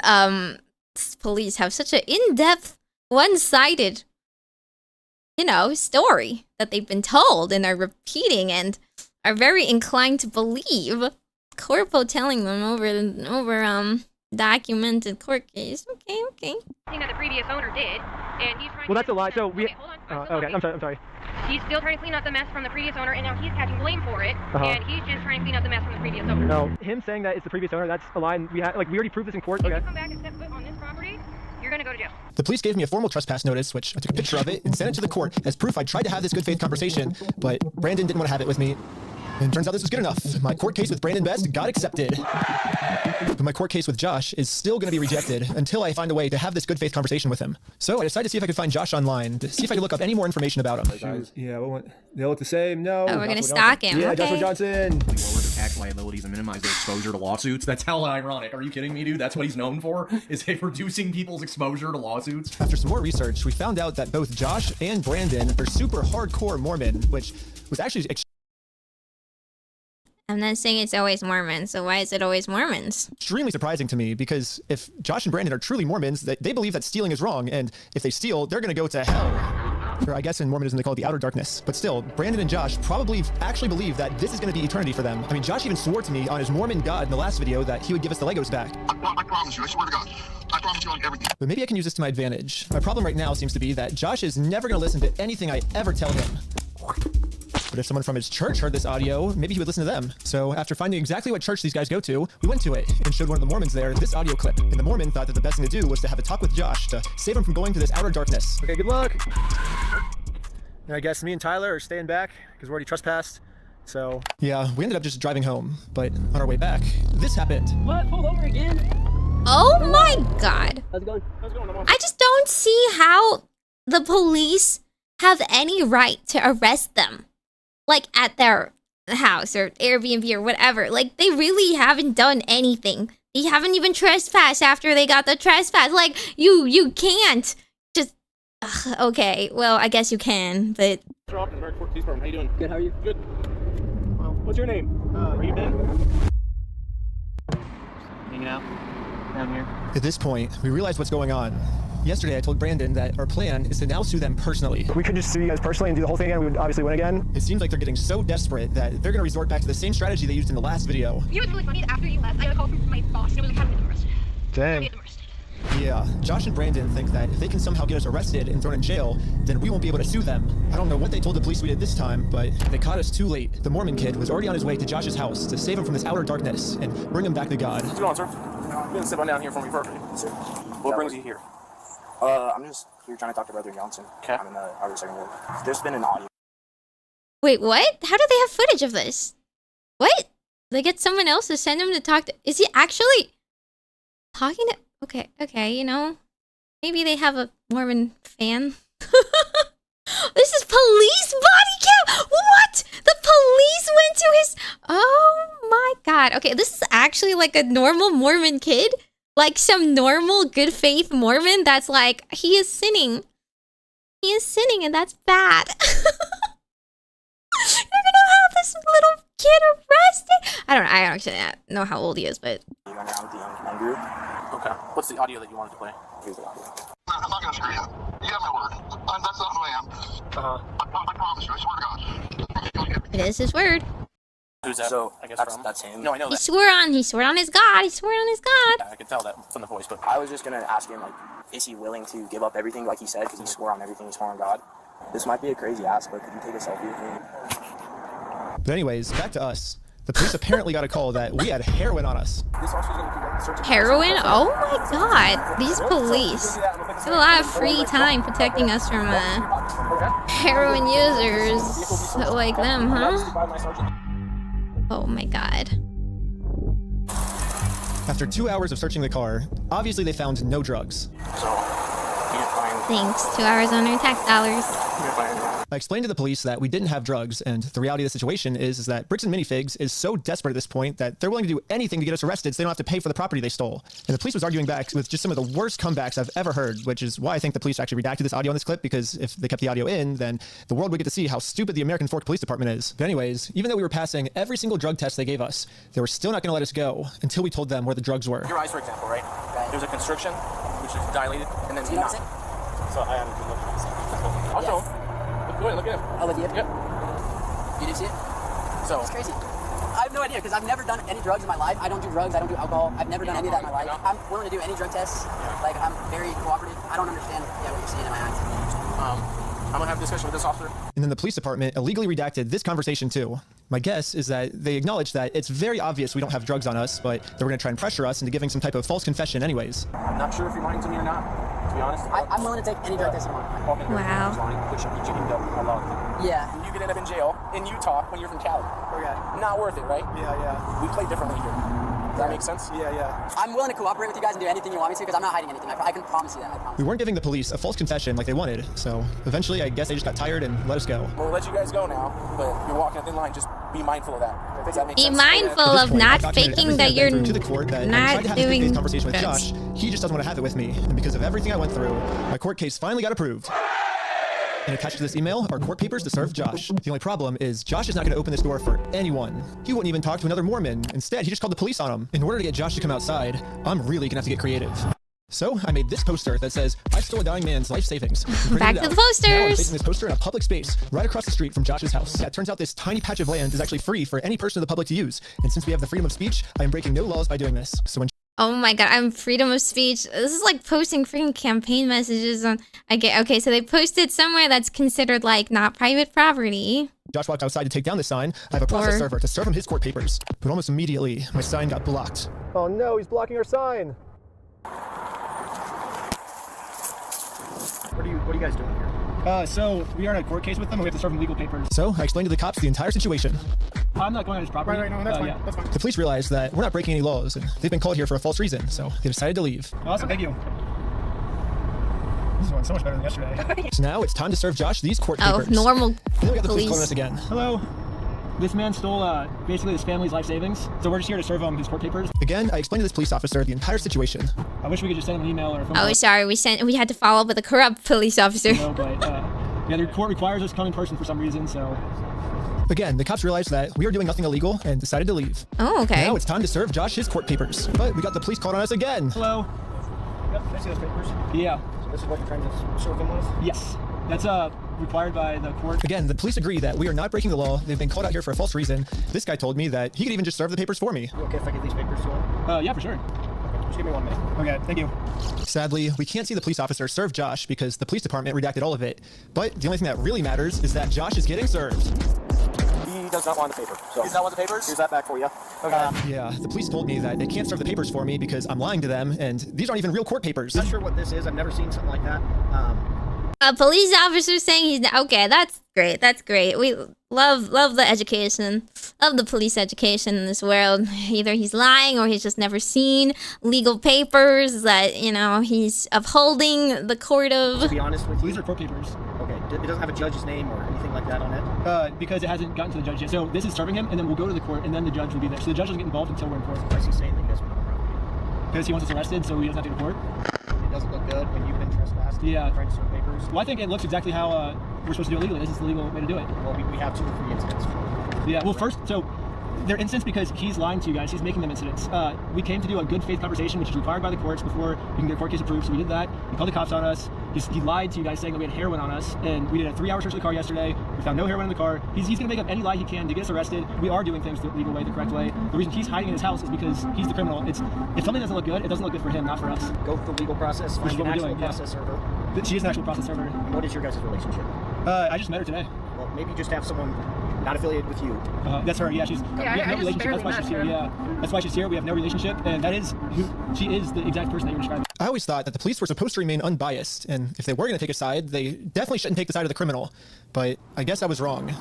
S1: police have such an in-depth, one-sided, you know, story that they've been told and are repeating and are very inclined to believe. Corpo telling them over documented court case. Okay.
S17: Thing that the previous owner did, and he's trying.
S4: Well, that's a lie. So we.
S17: Okay, hold on.
S4: Okay, I'm sorry.
S17: He's still trying to clean up the mess from the previous owner, and now he's catching blame for it. And he's just trying to clean up the mess from the previous owner.
S4: No, him saying that it's the previous owner, that's a lie. We already proved this in court.
S17: If you come back and step foot on this property, you're gonna go to jail.
S7: The police gave me a formal trespass notice, which I took a picture of it and sent it to the court as proof I tried to have this good faith conversation, but Brandon didn't want to have it with me. And turns out this was good enough. My court case with Brandon Best got accepted. But my court case with Josh is still going to be rejected until I find a way to have this good faith conversation with him. So I decided to see if I could find Josh online, to see if I could look up any more information about him.
S4: Yeah, they all look the same. No.
S1: Oh, we're going to stalk him.
S4: Yeah,
S1: okay.
S4: Joshua Johnson.
S13: Lower their tax liabilities and minimize their exposure to lawsuits. That's hella ironic. Are you kidding me, dude? That's what he's known for, is reducing people's exposure to lawsuits.
S7: After some more research, we found out that both Josh and Brandon are super hardcore Mormon, which was actually
S1: I'm not saying it's always Mormons, so why is it always Mormons?
S7: extremely surprising to me, because if Josh and Brandon are truly Mormons, they believe that stealing is wrong, and if they steal, they're going to go to hell. Or I guess in Mormonism they call it the outer darkness. But still, Brandon and Josh probably actually believe that this is going to be eternity for them. I mean, Josh even swore to me on his Mormon God in the last video that he would give us the Legos back.
S18: I promise you, I swear to God. I promise you on everything.
S7: But maybe I can use this to my advantage. My problem right now seems to be that Josh is never going to listen to anything I ever tell him. But if someone from his church heard this audio, maybe he would listen to them. So after finding exactly what church these guys go to, we went to it and showed one of the Mormons there this audio clip. And the Mormon thought that the best thing to do was to have a talk with Josh to save him from going to this outer darkness.
S4: Okay, good luck. And I guess me and Tyler are staying back because we're already trespassed. So
S7: yeah, we ended up just driving home. But on our way back, this happened.
S2: What? Pulled over again?
S1: Oh my god.
S2: How's it going? How's it going?
S1: I just don't see how the police have any right to arrest them. Like at their house or Airbnb or whatever. Like they really haven't done anything. They haven't even trespassed after they got the trespass. Like you can't just okay, well I guess you can, but
S13: How you doing?
S2: Good, how are you?
S13: Good. Well, what's your name? Where you been? Hanging out down here.
S7: At this point, we realized what's going on. Yesterday, I told Brandon that our plan is to now sue them personally.
S4: we could just sue you guys personally and do the whole thing again. We would obviously win again.
S7: It seems like they're getting so desperate that they're going to resort back to the same strategy they used in the last video.
S17: You know what's really funny? After you left, I got a call from my boss, and it was like, how to get them arrested.
S7: Dang. Yeah, Josh and Brandon think that if they can somehow get us arrested and thrown in jail, then we won't be able to sue them. I don't know what they told the police we did this time, but they caught us too late. The Mormon kid was already on his way to Josh's house to save him from this outer darkness and bring him back to God.
S13: What's going on, sir? You've been sitting down here for me perfectly.
S22: Sir.
S13: What brings you here?
S22: I'm just here trying to talk to Brother Johnson.
S13: Okay.
S22: I'm in the Harvard Second Ward. There's been an audio.
S1: wait, what? How do they have footage of this? What? They get someone else to send him to talk to... Is he actually talking to... Okay, you know. Maybe they have a Mormon fan. This is police body cam! What? The police went to his... Oh my god. Okay, this is actually like a normal Mormon kid? Like some normal good faith Mormon that's like, he is sinning. He is sinning and that's bad. You're gonna have this little kid arrested? I don't actually know how old he is, but...
S22: You went out with the young group.
S13: Okay. What's the audio that you wanted to play?
S22: Here's the audio.
S18: I'm not gonna screw you. You have my word. That's not who I am. I promise you, I swear to God.
S1: It is his word.
S13: Who's that?
S22: So,
S13: I guess
S22: that's him.
S13: No, I know
S1: He
S13: that.
S1: swore on his God. He swore on his God.
S13: Yeah, I can tell that from the voice, but
S22: I was just gonna ask him, like, is he willing to give up everything like he said? Because he swore on everything, he swore on God. This might be a crazy ask, but could you take a selfie with me?
S7: But anyways, back to us. The police apparently got a call that we had heroin on us.
S1: Heroin? Oh my god. These police have a lot of free time protecting us from heroin users like them, huh? Oh my god.
S7: After 2 hours of searching the car, obviously they found no drugs.
S1: Thanks. 2 hours on our tax dollars.
S7: I explained to the police that we didn't have drugs, and the reality of the situation is that Bricks and Minifigs is so desperate at this point that they're willing to do anything to get us arrested so they don't have to pay for the property they stole. And the police was arguing back with just some of the worst comebacks I've ever heard, which is why I think the police actually redacted this audio in this clip, because if they kept the audio in, then the world would get to see how stupid the American Fork Police Department is. But anyways, even though we were passing every single drug test they gave us, they were still not going to let us go until we told them where the drugs were.
S13: your eyes, for example, right? There's a constriction, which is dilated, and then
S22: You know what I'm
S13: not. So I am looking at this. I'll show him. Go ahead, look at him.
S2: I'll look at you.
S13: Yep.
S2: You didn't see it?
S13: So
S2: It's crazy. I have no idea, because I've never done any drugs in my life. I don't do drugs, I don't do alcohol. I've never done any of that in my life. I'm willing to do any drug tests. Like, I'm very cooperative. I don't understand what you're seeing in my eyes.
S13: I'm gonna have a discussion with this officer.
S7: And then the police department illegally redacted this conversation too. My guess is that they acknowledge that it's very obvious we don't have drugs on us, but they were going to try and pressure us into giving some type of false confession anyways.
S13: I'm not sure if you're lying to me or not.
S2: To be honest, I'm willing to take any drug test you want.
S1: Wow.
S2: Which you can do a lot of things. Yeah. You could end up in jail in Utah when you're from Cali. Okay. Not worth it, right? Yeah. We play differently here. Does that make sense? Yeah. I'm willing to cooperate with you guys and do anything you want me to because I'm not hiding anything. I can promise you that. I promise.
S7: We weren't giving the police a false confession like they wanted, so eventually I guess they just got tired and let us go.
S2: We'll let you guys go now, but you're walking a thin line. Just be mindful of that. Does that make
S1: Be
S2: sense?
S1: mindful of not faking that you're
S7: to the court that
S1: not
S7: I tried to have a
S1: doing
S7: face conversation with Josh. He just doesn't want to have it with me, and because of everything I went through, my court case finally got approved. And attached to this email are court papers to serve Josh. The only problem is Josh is not going to open this door for anyone. He wouldn't even talk to another Mormon. Instead, he just called the police on him. In order to get Josh to come outside, I'm really going to have to get creative. So I made this poster that says, I stole a dying man's life savings.
S1: Back to the
S7: Now I'm
S1: posters.
S7: placing this poster in a public space right across the street from Josh's house. Yeah, it turns out this tiny patch of land is actually free for any person in the public to use. And since we have the freedom of speech, I am breaking no laws by doing this. So when
S1: Oh my god, I'm freedom of speech. This is like posting freaking campaign messages on. Okay, so they posted somewhere that's considered like not private property.
S7: Josh walked outside to take down the sign, I have a process server to serve him his court papers. But almost immediately, my sign got blocked.
S10: Oh no, he's blocking our sign. What are you guys doing here?
S4: So we are in a court case with them and we have to serve them legal papers.
S7: So I explained to the cops the entire situation.
S4: I'm not going on his property.
S10: Right, no, that's fine.
S4: Yeah.
S10: That's fine.
S7: The police realized that we're not breaking any laws and they've been called here for a false reason, so they decided to leave.
S4: Awesome, thank you. This is going so much better than yesterday.
S7: So now it's time to serve Josh these court papers.
S1: Oh, normal
S7: And then we got the police
S1: police.
S7: calling us again.
S4: Hello. This man stole basically his family's life savings, so we're just here to serve him his court papers.
S7: Again, I explained to this police officer the entire situation.
S4: I wish we could just send him an email or a phone
S1: Oh,
S4: call.
S1: sorry, we had to follow up with a corrupt police officer.
S4: No, but yeah, the court requires us to come in person for some reason, so.
S7: Again, the cops realized that we were doing nothing illegal and decided to leave.
S1: Oh, okay.
S7: Now it's time to serve Josh his court papers. But we got the police called on us again.
S4: Hello.
S10: Yep, can I see those papers?
S4: Yeah.
S10: So this is what you're trying to serve them with?
S4: Yes. That's required by the court.
S7: Again, the police agree that we are not breaking the law. They've been called out here for a false reason. This guy told me that he could even just serve the papers for me.
S10: You okay if I get these papers to him?
S4: Yeah, for sure.
S10: Okay, just give me 1 minute.
S4: Okay, thank you.
S7: Sadly, we can't see the police officer serve Josh because the police department redacted all of it. But the only thing that really matters is that Josh is getting served.
S10: He does not want the paper. So
S2: Does that want the papers?
S10: here's that back for you.
S7: Yeah, the police told me that they can't serve the papers for me because I'm lying to them, and these aren't even real court papers.
S10: Not sure what this is. I've never seen something like that.
S1: A police officer saying he's not, okay. That's great. That's great. We love the education, love the police education in this world. Either he's lying or he's just never seen legal papers that he's upholding the court of.
S10: To be honest with you,
S4: These are court papers.
S10: okay, it doesn't have a judge's name or anything like that on it.
S4: Because it hasn't gotten to the judge yet. So this is serving him, and then we'll go to the court, and then the judge will be there. So the judge doesn't get involved until we're in court.
S10: Why is he saying that you guys went on the property?
S4: Because he wants us arrested, so he doesn't have to go to court.
S10: It doesn't look good when you've been trespassed.
S4: Yeah.
S10: Trying to serve papers.
S4: Well, I think it looks exactly how we're supposed to do it legally. This is the legal way to do it.
S10: Well, we have 2 or 3 incidents.
S4: Yeah, well, first, so they're incidents because he's lying to you guys. He's making them incidents. We came to do a good faith conversation, which is required by the courts before you can get a court case approved. So we did that. He called the cops on us. He lied to you guys saying that we had heroin on us. And we did a 3-hour search of the car yesterday. We found no heroin in the car. He's going to make up any lie he can to get us arrested. We are doing things the legal way, the correct way. The reason he's hiding in his house is because he's the criminal. If something doesn't look good, it doesn't look good for him, not for us.
S10: Go through the legal process,
S4: Which is
S10: find
S4: what
S10: an
S4: we're
S10: actual
S4: doing, yeah.
S10: process server.
S4: She is an actual process server.
S10: And what is your guys' relationship?
S4: I just met her today.
S10: Well, maybe just have someone not affiliated with you.
S4: That's her, yeah. We have no relationship. That's why she's here, yeah. That's why she's here. We have no relationship, and she is the exact person that you're describing.
S7: I always thought that the police were supposed to remain unbiased, and if they were going to take a side, they definitely shouldn't take the side of the criminal. But I guess I was wrong.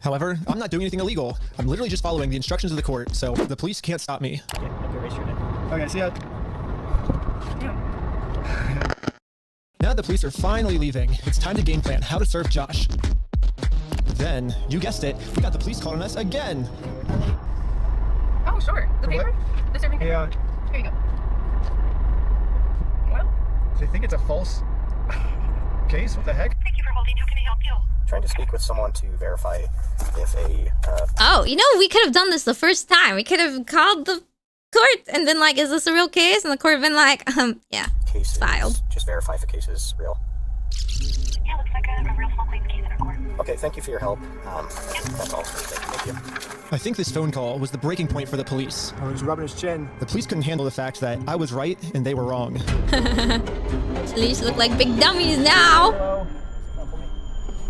S7: However, I'm not doing anything illegal. I'm literally just following the instructions of the court, so the police can't stop me.
S10: Okay, erase your name.
S4: Okay, see ya.
S7: Now the police are finally leaving. It's time to game plan how to serve Josh. Then, you guessed it, we got the police calling us again.
S9: Oh, sure. The paper? The serving paper?
S10: Yeah.
S9: Here you go. Well?
S10: They think it's a false case? What the heck?
S17: Thank you for holding. How can I help you?
S10: Trying to speak with someone to verify if a...
S1: Oh, we could have done this the first time. We could have called the court and been like, is this a real case? And the court have been like, yeah,
S10: case
S1: filed.
S10: Just verify if the case is real.
S17: Yeah, looks like a real small claim case in our court.
S10: Okay, thank you for your help. That's all. Thank you.
S7: I think this phone call was the breaking point for the police.
S10: Oh, he's rubbing his chin.
S7: The police couldn't handle the fact that I was right and they were wrong.
S1: Police look like big dummies now.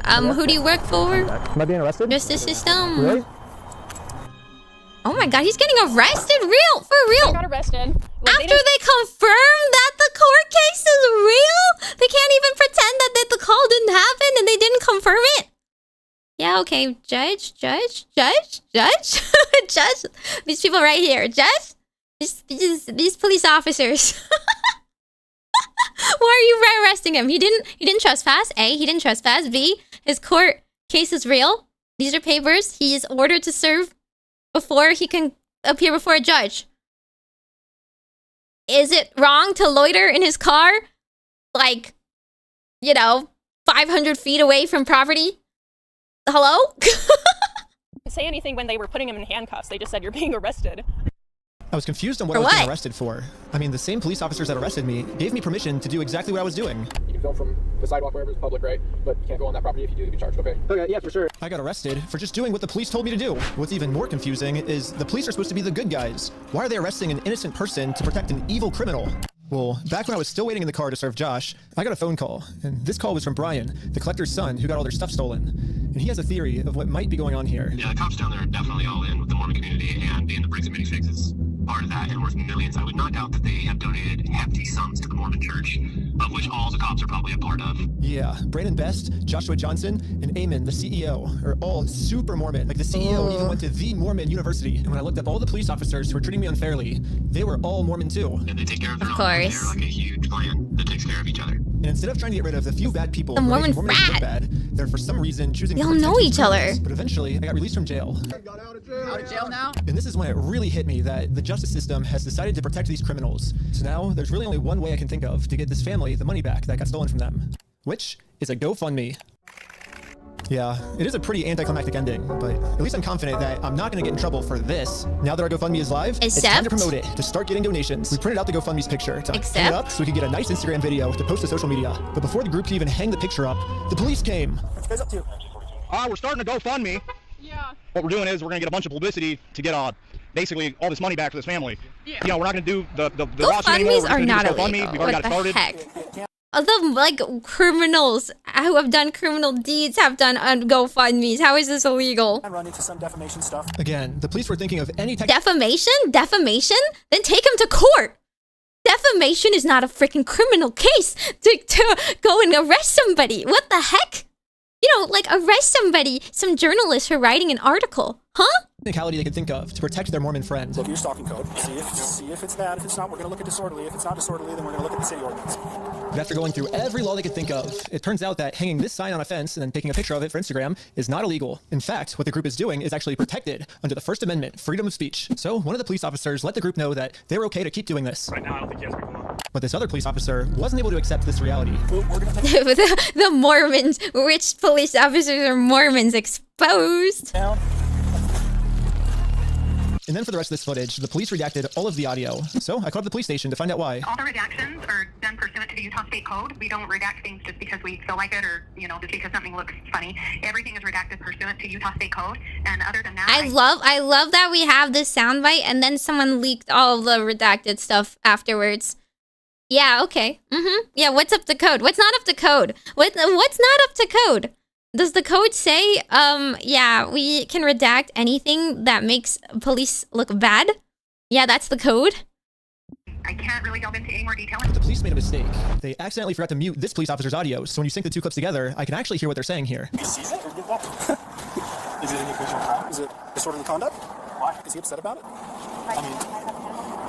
S1: Who do you work for?
S10: Am I being arrested?
S1: Justice system.
S10: Really?
S1: Oh my god, he's getting arrested? For real?
S9: I got arrested. Like,
S1: After they confirm that the court case is real? They can't even pretend that the call didn't happen and they didn't confirm it? Yeah, okay. Judge. Judge. These people right here. Judge? These police officers. Why are you arresting him? He didn't trespass. A, he didn't trespass. B, his court case is real. These are papers he is ordered to serve before he can appear before a judge. Is it wrong to loiter in his car? Like, 500 feet away from property? Hello?
S9: say anything when they were putting him in handcuffs. They just said, you're being arrested.
S7: I was confused on what I was being arrested for. I mean, the same police officers that arrested me gave me permission to do exactly what I was doing.
S2: You can film from the sidewalk wherever it's public, right? But you can't go on that property. If you do, you'll be charged, okay?
S7: Okay, yeah, for sure. I got arrested for just doing what the police told me to do. What's even more confusing is the police are supposed to be the good guys. Why are they arresting an innocent person to protect an evil criminal? Well, back when I was still waiting in the car to serve Josh, I got a phone call, and this call was from Brian, the collector's son who got all their stuff stolen. And he has a theory of what might be going on here.
S15: Yeah, the cops down there are definitely all in with the Mormon community, and being the Bricks and Minifigs is part of that and worth millions. I would not doubt that they have donated hefty sums to the Mormon church, of which all the cops are probably a part of.
S7: Yeah, Brandon Best, Joshua Johnson, and Eamon, the CEO, are all super Mormon. Like, the CEO even went to the Mormon University, and when I looked up all the police officers who were treating me unfairly, they were all Mormon too.
S15: And they take care of their
S1: own.
S15: They're like a huge clan that takes care of each other.
S7: And instead of trying to get rid of the few bad people
S1: the
S7: who
S1: Mormon
S7: make Mormonism look
S1: frat.
S7: bad, they're for some reason choosing
S1: they
S7: to
S1: don't know each other.
S7: But eventually, I got released from jail.
S2: Out of jail now?
S7: And this is when it really hit me that the justice system has decided to protect these criminals. So now, there's really only one way I can think of to get this family the money back that got stolen from them, which is a GoFundMe. Yeah, it is a pretty anticlimactic ending, but at least I'm confident that I'm not going to get in trouble for this. Now that our GoFundMe is live, it's time to promote it, to start getting donations. We printed out the GoFundMe's picture to hang it up so we could get a nice Instagram video to post to social media. But before the group could even hang the picture up, the police came.
S2: What you guys up to?
S19: We're starting a GoFundMe.
S9: Yeah.
S19: What we're doing is we're going to get a bunch of publicity to get basically all this money back for this family.
S9: Yeah.
S19: You know, we're not going to do the lawsuit anymore.
S1: GoFundMes are not illegal.
S19: We've already got it started.
S1: Heck? The criminals who have done criminal deeds have done GoFundMes. How is this illegal?
S2: I run into some defamation stuff.
S7: Again, the police were thinking of any
S1: defamation? Defamation? Then take him to court. Defamation is not a freaking criminal case to go and arrest somebody. What the heck? You know, like arrest somebody, some journalists for writing an article. Huh?
S7: Technicality they could think of to protect their Mormon friends.
S2: Look at your stalking code. See if it's bad. If it's not, we're going to look at disorderly. If it's not disorderly, then we're going to look at the city ordinance.
S7: But after going through every law they could think of, it turns out that hanging this sign on a fence and then taking a picture of it for Instagram is not illegal. In fact, what the group is doing is actually protected under the First Amendment, freedom of speech. So one of the police officers let the group know that they were okay to keep doing this.
S19: Right now, I don't think he has people on.
S7: But this other police officer wasn't able to accept this reality.
S1: The Mormons, which police officers are Mormons exposed.
S2: Down.
S7: And then for the rest of this footage, the police redacted all of the audio. So I called up the police station to find out why.
S17: All the redactions are done pursuant to the Utah State Code. We don't redact things just because we feel like it or, you know, just because something looks funny. Everything is redacted pursuant to Utah State Code. And other than that,
S1: I love that we have this soundbite and then someone leaked all of the redacted stuff afterwards. Yeah, okay. Yeah, what's up to code? What's not up to code? What's not up to code? Does the code say, yeah, we can redact anything that makes police look bad? Yeah, that's the code.
S17: I can't really delve into any more detail.
S7: But the police made a mistake. They accidentally forgot to mute this police officer's audio, so when you sync the two clips together, I can actually hear what they're saying here.
S2: Is it an occasional crime? Is it disorderly conduct? Why? Is he upset about it? I mean,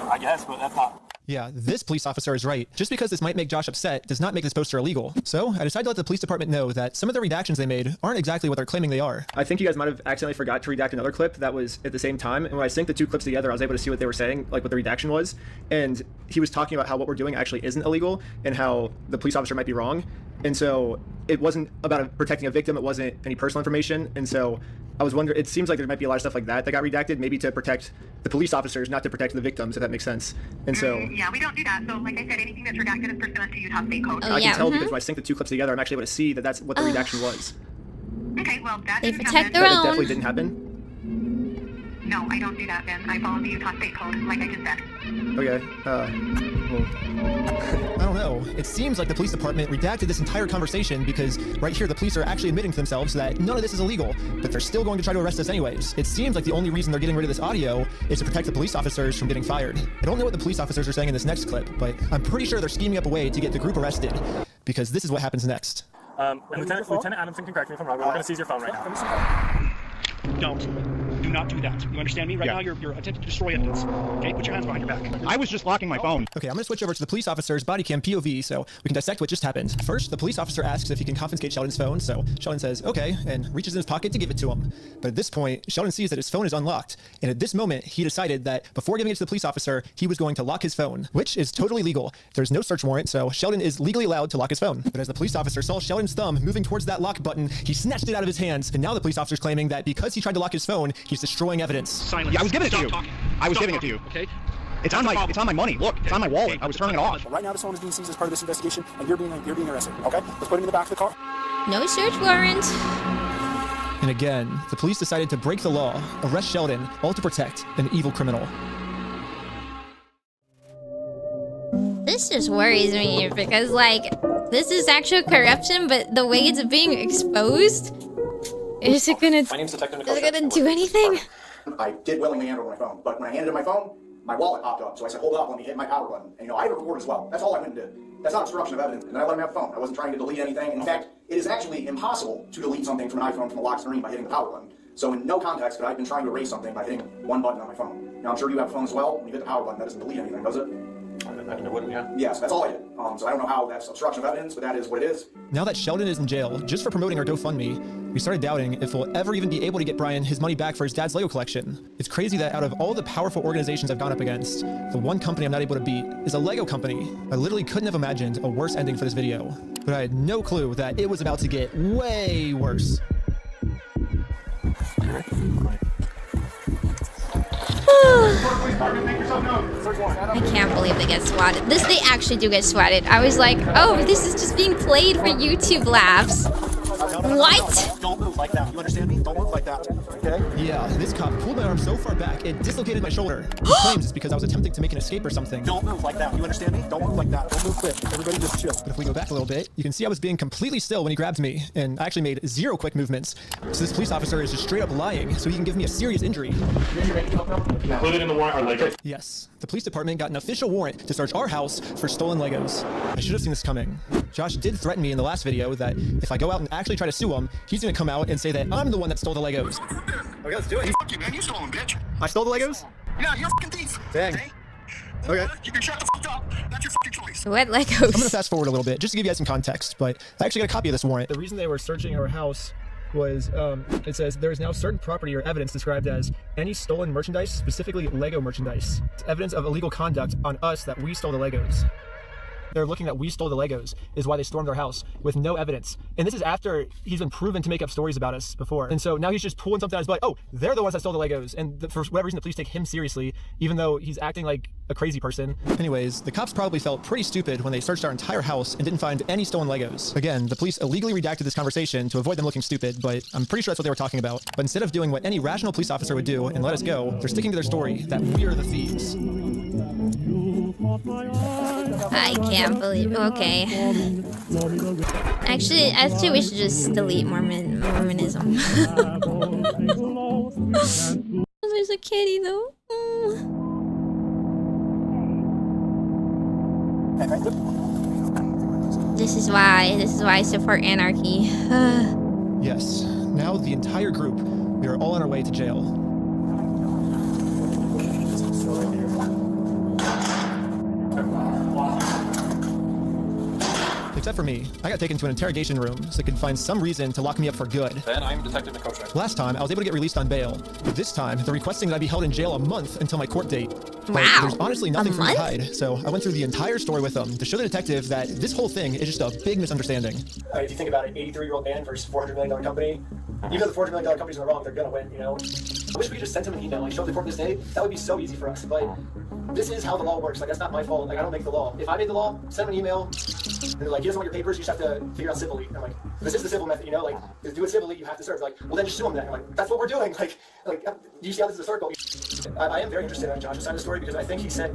S2: I guess, but that's not...
S7: Yeah, this police officer is right. Just because this might make Josh upset does not make this poster illegal. So I decided to let the police department know that some of the redactions they made aren't exactly what they're claiming they are. I think you guys might have accidentally forgot to redact another clip that was at the same time. And when I synced the two clips together, I was able to see what they were saying, like what the redaction was. And he was talking about how what we're doing actually isn't illegal and how the police officer might be wrong. And so it wasn't about protecting a victim. It wasn't any personal information. And so I was wondering, it seems like there might be a lot of stuff like that got redacted, maybe to protect the police officers, not to protect the victims, if that makes sense. And so...
S17: yeah, we don't do that. So like I said, anything that's redacted is pursuant to Utah State Code.
S1: Oh,
S7: I can tell because when I sync the two clips together, I'm actually able to see that that's what the redaction was.
S17: Okay, well, that
S1: They
S17: didn't
S1: protect
S17: happen.
S1: their
S7: But it
S1: own.
S7: definitely didn't happen.
S17: No, I don't do that, Ben. I follow the Utah State Code, like I just said.
S4: Okay,
S7: I don't know. It seems like the police department redacted this entire conversation because right here the police are actually admitting to themselves that none of this is illegal, but they're still going to try to arrest us anyways. It seems like the only reason they're getting rid of this audio is to protect the police officers from getting fired. I don't know what the police officers are saying in this next clip, but I'm pretty sure they're scheming up a way to get the group arrested, because this is what happens next.
S3: Lieutenant Adamson can correct me if I'm wrong, but we're going to seize your phone right now.
S19: Do not do that. You understand me? Right now you're attempting to destroy evidence. Okay, put your hands behind your back. I was just locking my phone.
S7: Okay, I'm gonna switch over to the police officer's body cam POV so we can dissect what just happened. First, the police officer asks if he can confiscate Sheldon's phone, so Sheldon says, okay, and reaches in his pocket to give it to him. But at this point, Sheldon sees that his phone is unlocked, and at this moment, he decided that before giving it to the police officer, he was going to lock his phone, which is totally legal. There's no search warrant, so Sheldon is legally allowed to lock his phone. But as the police officer saw Sheldon's thumb moving towards that lock button, he snatched it out of his hands, and now the police officer's claiming that because he tried to lock his phone, he's destroying evidence.
S19: Silence. Yeah, I was giving it to you. I was giving it to you. Okay. It's on my money. Look, it's on my wallet. I was turning it off.
S2: Right now, this phone is being seized as part of this investigation, and you're being arrested. Okay, let's put him in the back of the car.
S1: No search warrant.
S7: And again, the police decided to break the law, arrest Sheldon, all to protect an evil criminal.
S1: This just worries me because, like, this is actual corruption, but the way it's being exposed, is it gonna do anything?
S2: I did willingly hand over my phone, but when I handed him my phone, my wallet popped up. So I said, hold up, let me hit my power button. And I have a record as well. That's all I went and did. That's not obstruction of evidence. And I let him have a phone. I wasn't trying to delete anything. In fact, it is actually impossible to delete something from an iPhone from a lock screen by hitting the power button. So in no context could I have been trying to erase something by hitting one button on my phone. Now I'm sure you have a phone as well. When you hit the power button, that doesn't delete anything, does it? I mean, it wouldn't, yeah. Yes, that's all I did. So I don't know how that's obstruction of evidence, but that is what it is.
S7: Now that Sheldon is in jail, just for promoting our GoFundMe, we started doubting if we'll ever even be able to get Brian his money back for his dad's Lego collection. It's crazy that out of all the powerful organizations I've gone up against, the one company I'm not able to beat is a Lego company. I literally couldn't have imagined a worse ending for this video, but I had no clue that it was about to get way worse.
S1: I can't believe they get swatted. They actually do get swatted. I was like, oh, this is just being played for YouTube laughs. What?
S2: Don't move like that. You understand me? Don't move like that. Okay?
S7: Yeah, this cop pulled my arm so far back, it dislocated my shoulder. He claims it's because I was attempting to make an escape or something.
S2: Don't move like that. You understand me? Don't move like that. Don't move quick. Everybody just chill.
S7: But if we go back a little bit, you can see I was being completely still when he grabbed me, and I actually made 0 quick movements. So this police officer is just straight up lying, so he can give me a serious injury.
S3: Included in the warrant are Legos.
S7: Yes, the police department got an official warrant to search our house for stolen Legos. I should have seen this coming. Josh did threaten me in the last video that if I go out and actually try to sue him, he's gonna come out and say that I'm the one that stole the Legos.
S4: Okay, let's do it.
S14: Fuck you, man. You stole them, bitch.
S4: I stole the Legos?
S14: Yeah, you're a fucking thief.
S4: Dang. Okay.
S14: You can shut the fuck up. That's your fucking choice.
S1: What Legos?
S7: I'm gonna fast forward a little bit just to give you guys some context, but I actually got a copy of this warrant.
S4: The reason they were searching our house was, it says, there is now certain property or evidence described as any stolen merchandise, specifically Lego merchandise. It's evidence of illegal conduct on us that we stole the Legos. They're looking that we stole the Legos is why they stormed our house with no evidence. And this is after he's been proven to make up stories about us before. And so now he's just pulling something out of his butt. Oh, they're the ones that stole the Legos. And for whatever reason, the police take him seriously, even though he's acting like a crazy person.
S7: Anyways, the cops probably felt pretty stupid when they searched our entire house and didn't find any stolen Legos. Again, the police illegally redacted this conversation to avoid them looking stupid, but I'm pretty sure that's what they were talking about. But instead of doing what any rational police officer would do and let us go, they're sticking to their story that we're the thieves.
S1: I can't believe. Okay. Actually, we should just delete Mormonism. There's a kitty though. This is why I support anarchy.
S7: Yes. Now the entire group, we are all on our way to jail. Except for me. I got taken to an interrogation room so they could find some reason to lock me up for good.
S3: Ben, I'm Detective Majokko.
S7: Last time, I was able to get released on bail. But this time, they're requesting that I be held in jail a month until my court date.
S1: Wow.
S7: But there's honestly nothing for me to hide, so I went through the entire story with them to show the detective that this whole thing is just a big misunderstanding.
S2: If you think about it, 83-year-old man versus $400 million company, even though the $400 million companies are wrong, they're gonna win, you know? I wish we could just send him an email, like, show up the court this day. That would be so easy for us, but this is how the law works. Like, that's not my fault. Like, I don't make the law. If I made the law, send him an email, and they're like, he doesn't want your papers, you just have to figure out civilly. And I'm like, this is the civil method, you know? Like, to do it civilly, you have to serve. Like, well, then just sue him then. I'm like, that's what we're doing. Like, do you see how this is a circle?
S4: I am very interested on Josh's side of the story because I think he said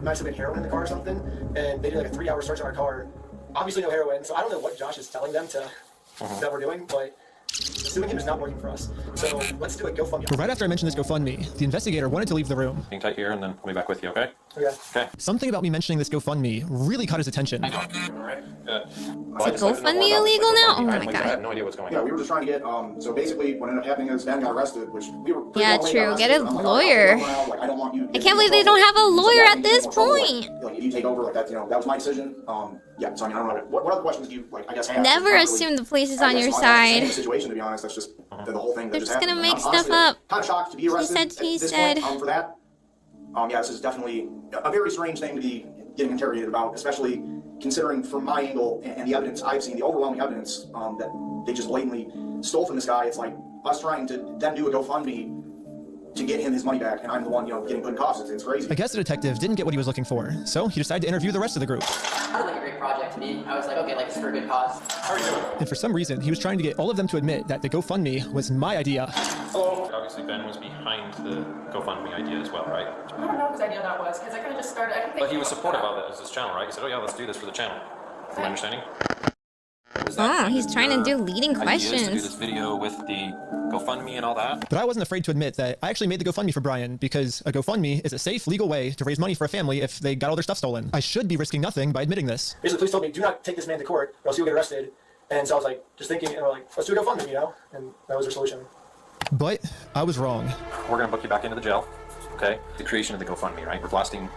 S4: might have been heroin in the car or something, and they did like a 3-hour search on our car. Obviously no heroin, so I don't know what Josh is telling them to that we're doing, but suing him is not working for us. So let's do a GoFundMe.
S7: But right after I mentioned this GoFundMe, the investigator wanted to leave the room.
S6: Hang tight here, and then I'll be back with you, okay?
S4: Okay.
S7: Something about me mentioning this GoFundMe really caught his attention.
S6: Is
S1: GoFundMe illegal now? Oh my god.
S6: I have no idea what's going on.
S2: Yeah, we were just trying to get, so basically what ended up happening is Ben got arrested, which we were...
S1: Yeah, true. Get a lawyer.
S2: I don't want you...
S1: I can't believe they don't have a lawyer at this point.
S2: Like, if you take over, like, that, you know, that was my decision. Yeah, so I mean, I don't know. What other questions do you, like, I guess, have?
S1: Never assume the police is on your side.
S2: Situation, to be honest, that's just the whole thing.
S1: They're just gonna make stuff up.
S2: Kind of shocked to be arrested.
S1: He said.
S2: For that. Yeah, this is definitely a very strange thing to be getting interrogated about, especially considering from my angle and the evidence I've seen, the overwhelming evidence that they just blatantly stole from this guy. It's like us trying to then do a GoFundMe to get him his money back, and I'm the one, you know, getting put in cuffs. It's crazy.
S7: I guess the detective didn't get what he was looking for, so he decided to interview the rest of the group.
S22: Sounded like a great project to me. I was like, okay, like it's for a good cause. How are you doing?
S7: And for some reason, he was trying to get all of them to admit that the GoFundMe was my idea.
S6: Hello. Obviously, Ben was behind the GoFundMe idea as well, right?
S9: I don't know whose idea that was, because I kind of just started.
S6: But he was supportive of it as his channel, right? He said, oh yeah, let's do this for the channel. From my understanding.
S1: Oh, he's trying to do leading
S6: Ideas to do
S1: questions.
S6: this video with the GoFundMe and all that.
S7: But I wasn't afraid to admit that I actually made the GoFundMe for Brian because a GoFundMe is a safe, legal way to raise money for a family if they got all their stuff stolen. I should be risking nothing by admitting this.
S4: Basically, the police told me, do not take this man to court or else you'll get arrested. And so I was like, just thinking, and we're like, let's do a GoFundMe, you know? And that was their solution.
S7: But I was wrong.
S6: We're going to book you back into the jail, okay? The creation of the GoFundMe, right? We're blasting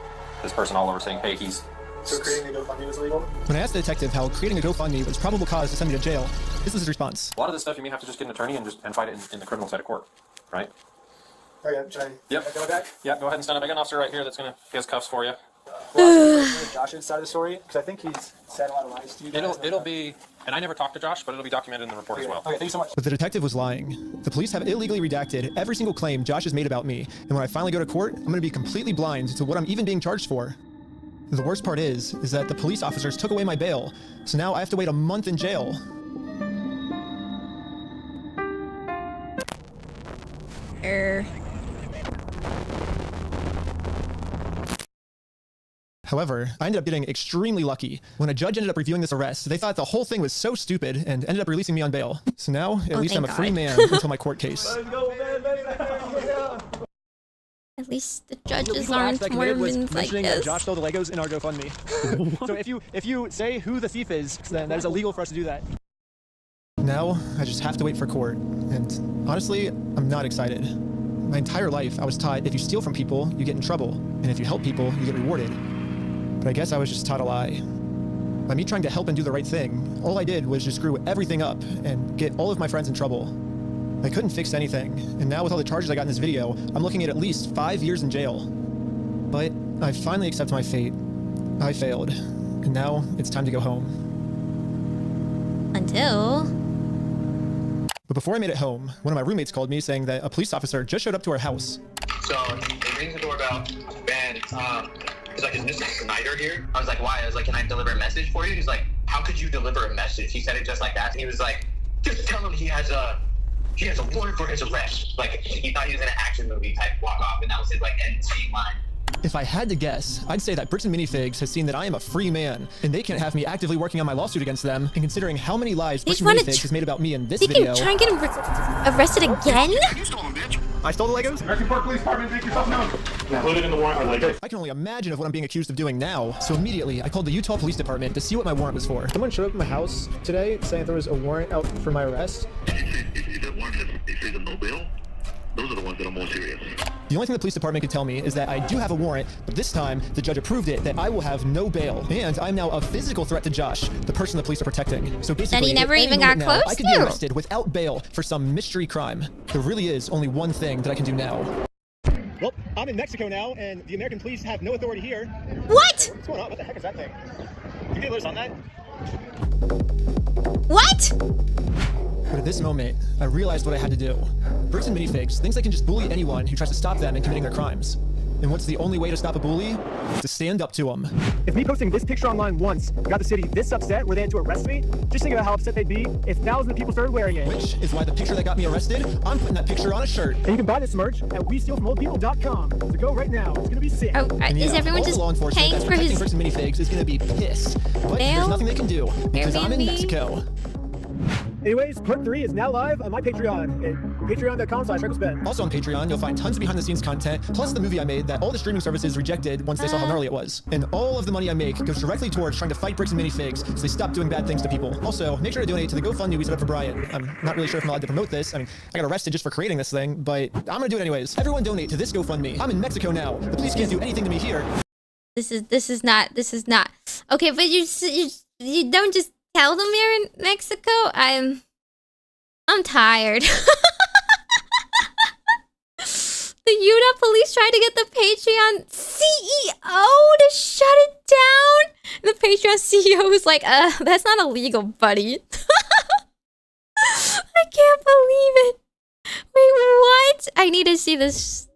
S6: this person all over saying, hey, he's...
S4: So creating a GoFundMe was illegal?
S7: When I asked the detective how creating a GoFundMe was probable cause to send me to jail, this was his response.
S6: A lot of this stuff you may have to just get an attorney and fight it in the criminal side of court, right?
S4: Okay, should I go back?
S6: Yeah, go ahead and stand up. I got an officer right here that's going to get his cuffs for you.
S4: Well, Josh's side of the story, because I think he's said a lot of lies to you guys.
S6: It'll be, and I never talked to Josh, but it'll be documented in the report as well.
S4: Okay, thank you so much.
S7: But the detective was lying. The police have illegally redacted every single claim Josh has made about me, and when I finally go to court, I'm going to be completely blind to what I'm even being charged for. The worst part is that the police officers took away my bail, so now I have to wait a month in jail. However, I ended up getting extremely lucky. When a judge ended up reviewing this arrest, they thought the whole thing was so stupid and ended up releasing me on bail. So now, at least I'm a free man until my court case.
S1: At least the judges aren't Mormons like
S4: that
S1: this.
S4: Josh stole the Legos in our GoFundMe. So if you say who the thief is, then that is illegal for us to do that.
S7: Now, I just have to wait for court. And honestly, I'm not excited. My entire life, I was taught if you steal from people, you get in trouble. And if you help people, you get rewarded. But I guess I was just taught a lie. By me trying to help and do the right thing, all I did was just screw everything up and get all of my friends in trouble. I couldn't fix anything, and now with all the charges I got in this video, I'm looking at least 5 years in jail. But I finally accept my fate. I failed, and now it's time to go home.
S1: Until...
S7: But before I made it home, one of my roommates called me saying that a police officer just showed up to our house.
S15: So he rings the doorbell, Ben, he's like, is Mr. Snyder here? I was like, why? I was like, can I deliver a message for you? He's like, how could you deliver a message? He said it just like that. And he was like, just tell him he has a warrant for his arrest. Like, he thought he was in an action movie type walk off, and that was his like end scene line.
S7: If I had to guess, I'd say that Bricks and Minifigs has seen that I am a free man, and they can't have me actively working on my lawsuit against them, and considering how many lies Bricks and Minifigs has made about me in this video...
S1: They can try and get him arrested again?
S4: I stole the Legos?
S3: American Park Police Department, make yourself known. Included in the warrant are Legos.
S7: I can only imagine of what I'm being accused of doing now, so immediately I called the Utah Police Department to see what my warrant was for.
S4: Someone showed up at my house today saying there was a warrant out for my arrest.
S18: If that warrant says a no bail, those are the ones that are more serious.
S7: The only thing the police department could tell me is that I do have a warrant, but this time the judge approved it that I will have no bail, and I'm now a physical threat to Josh, the person the police are protecting. So basically,
S1: that he never even got close
S7: I could be arrested without bail for some mystery crime. There really is only one thing that I can do now.
S4: Well, I'm in Mexico now, and the American police have no authority here.
S1: What?
S4: What's going on? What the heck is that thing? Can you get loose on that?
S1: What?
S7: But at this moment, I realized what I had to do. Bricks and Minifigs thinks they can just bully anyone who tries to stop them in committing their crimes. And what's the only way to stop a bully? To stand up to him.
S10: If me posting this picture online once got the city this upset where they had to arrest me, just think about how upset they'd be if thousands of people started wearing it.
S7: Which is why the picture that got me arrested, I'm putting that picture on a shirt.
S10: And you can buy this merch at WeStealFromOldPeople.com. So go right now. It's gonna be sick.
S1: Oh, is everyone just paying for his...
S7: Bricks and Minifigs is gonna be pissed. But there's nothing they can do because I'm in Mexico.
S10: Anyways, part 3 is now live on my Patreon at patreon.com/RecklessBen.
S7: Also on Patreon, you'll find tons of behind-the-scenes content, plus the movie I made that all the streaming services rejected once they saw how gnarly it was. And all of the money I make goes directly towards trying to fight Bricks and Minifigs so they stop doing bad things to people. Also, make sure to donate to the GoFundMe we set up for Brian. I'm not really sure if I'm allowed to promote this. I mean, I got arrested just for creating this thing, but I'm gonna do it anyways. Everyone donate to this GoFundMe. I'm in Mexico now. The police can't do anything to me here.
S1: This is not. Okay, but you don't just tell them you're in Mexico. I'm tired. The Utah police tried to get the Patreon CEO to shut it down. And the Patreon CEO was like, that's not illegal, buddy. I can't believe it. Wait, what? I need to see this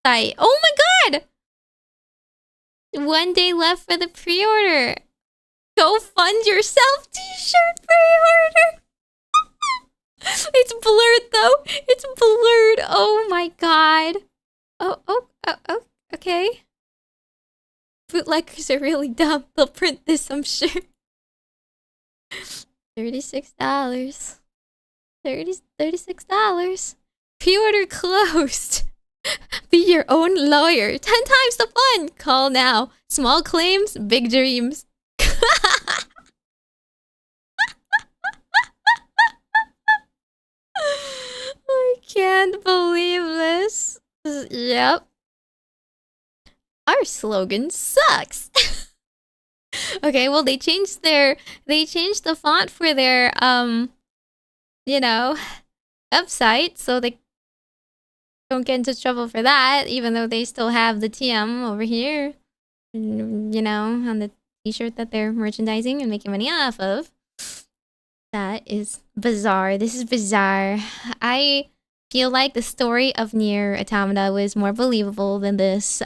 S1: site. Oh my god! 1 day left for the pre-order. Go fund yourself t-shirt pre-order. It's blurred though. It's blurred. Oh my god. Oh, okay. Bootleggers are really dumb. They'll print this, I'm sure. $36. $36. Pre-order closed. Be your own lawyer. 10 times the fun. Call now. Small claims, big dreams. I can't believe this. Yep. Our slogan sucks. Okay, well they changed the font for their website, so they don't get into trouble for that, even though they still have the TM over here, on the t-shirt that they're merchandising and making money off of. That is bizarre. This is bizarre. I feel like the story of Nier Automata was more believable than this.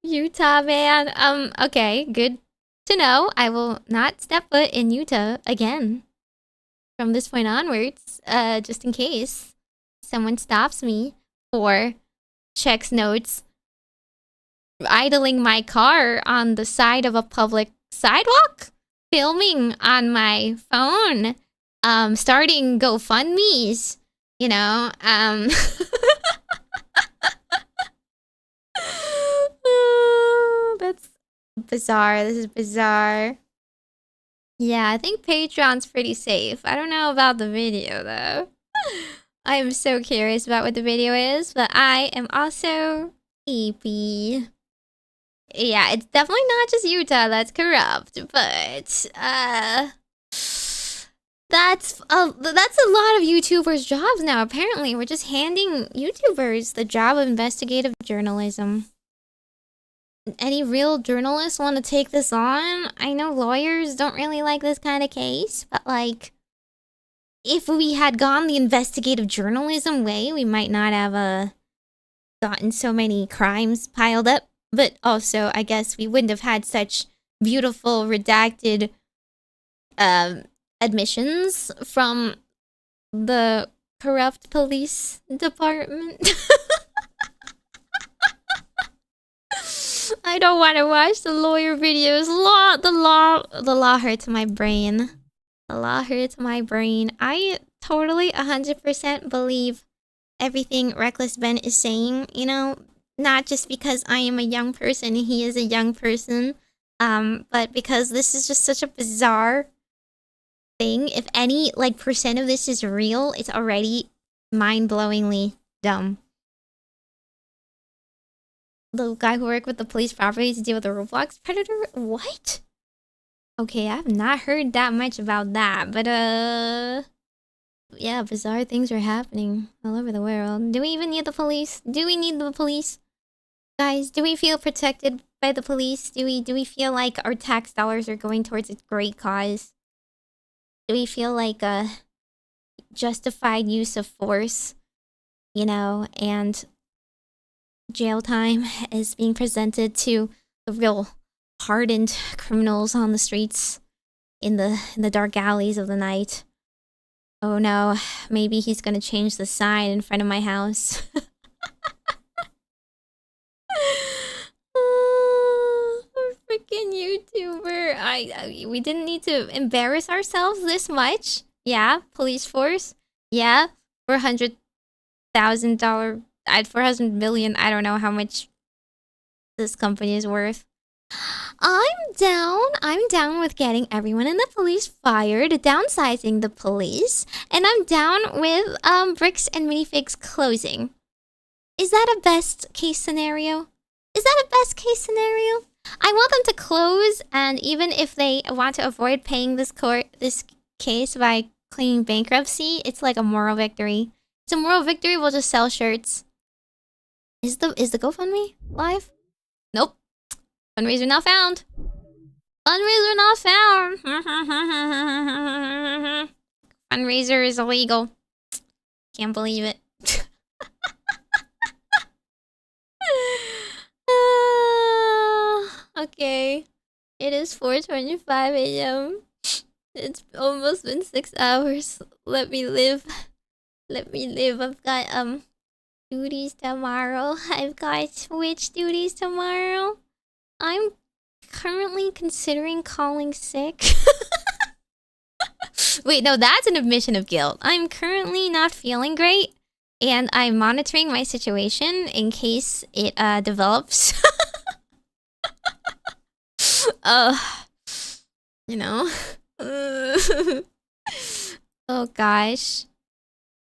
S1: Utah, man. Okay, good to know. I will not step foot in Utah again from this point onwards, just in case someone stops me or checks notes idling my car on the side of a public sidewalk, filming on my phone, starting GoFundMes, that's bizarre. This is bizarre. Yeah, I think Patreon's pretty safe. I don't know about the video though. I am so curious about what the video is, but I am also sleepy. Yeah, it's definitely not just Utah that's corrupt, but that's a lot of YouTubers' jobs now. Apparently, we're just handing YouTubers the job of investigative journalism. Any real journalists want to take this on? I know lawyers don't really like this kind of case, but like, if we had gone the investigative journalism way, we might not have gotten so many crimes piled up. But also, I guess we wouldn't have had such beautiful redacted admissions from the corrupt police department. I don't want to watch the lawyer videos. The law hurts my brain. The law hurts my brain. I totally 100% believe everything Reckless Ben is saying, not just because I am a young person and he is a young person, but because this is just such a bizarre thing. If any percent of this is real, it's already mind-blowingly dumb. The guy who worked with the police property to deal with the Roblox predator? What? Okay, I've not heard that much about that, but yeah, bizarre things are happening all over the world. Do we even need the police? Do we need the police? Guys, do we feel protected by the police? Do we feel like our tax dollars are going towards a great cause? Do we feel like a justified use of force you know, and jail time is being presented to the real hardened criminals on the streets in the dark alleys of the night. Oh no, maybe he's gonna change the sign in front of my house. Freaking YouTuber. We didn't need to embarrass ourselves this much. Yeah, police force. Yeah, $400,000, 400 million. I don't know how much this company is worth. I'm down with getting everyone in the police fired, downsizing the police, and I'm down with Bricks and Minifigs closing. Is that a best case scenario? Is that a best case scenario? I want them to close, and even if they want to avoid paying this case by claiming bankruptcy, it's like a moral victory. It's a moral victory. We'll just sell shirts. Is the GoFundMe live? Nope. Fundraiser not found. Fundraiser not found. Fundraiser is illegal. Can't believe it. Okay. It is 4:25 a.m. It's almost been 6 hours. Let me live. Let me live. I've got duties tomorrow. I've got Twitch duties tomorrow. I'm currently considering calling sick. Wait, no, that's an admission of guilt. I'm currently not feeling great, and I'm monitoring my situation in case it develops. You know. Oh gosh.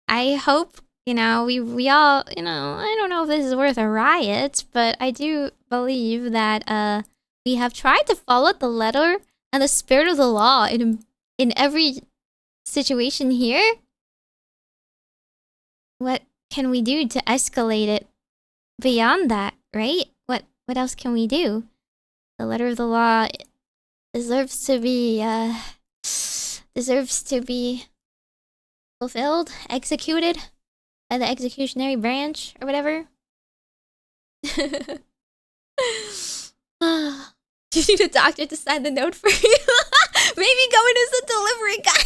S1: I hope, you know, we all, you know, I don't know if this is worth a riot, but I do believe that we have tried to follow the letter and the spirit of the law in every situation here. What can we do to escalate it beyond that, right? What else can we do? The letter of the law deserves to be fulfilled, executed by the executionary branch or whatever. Do you need a doctor to sign the note for you? Maybe go in as a delivery guy.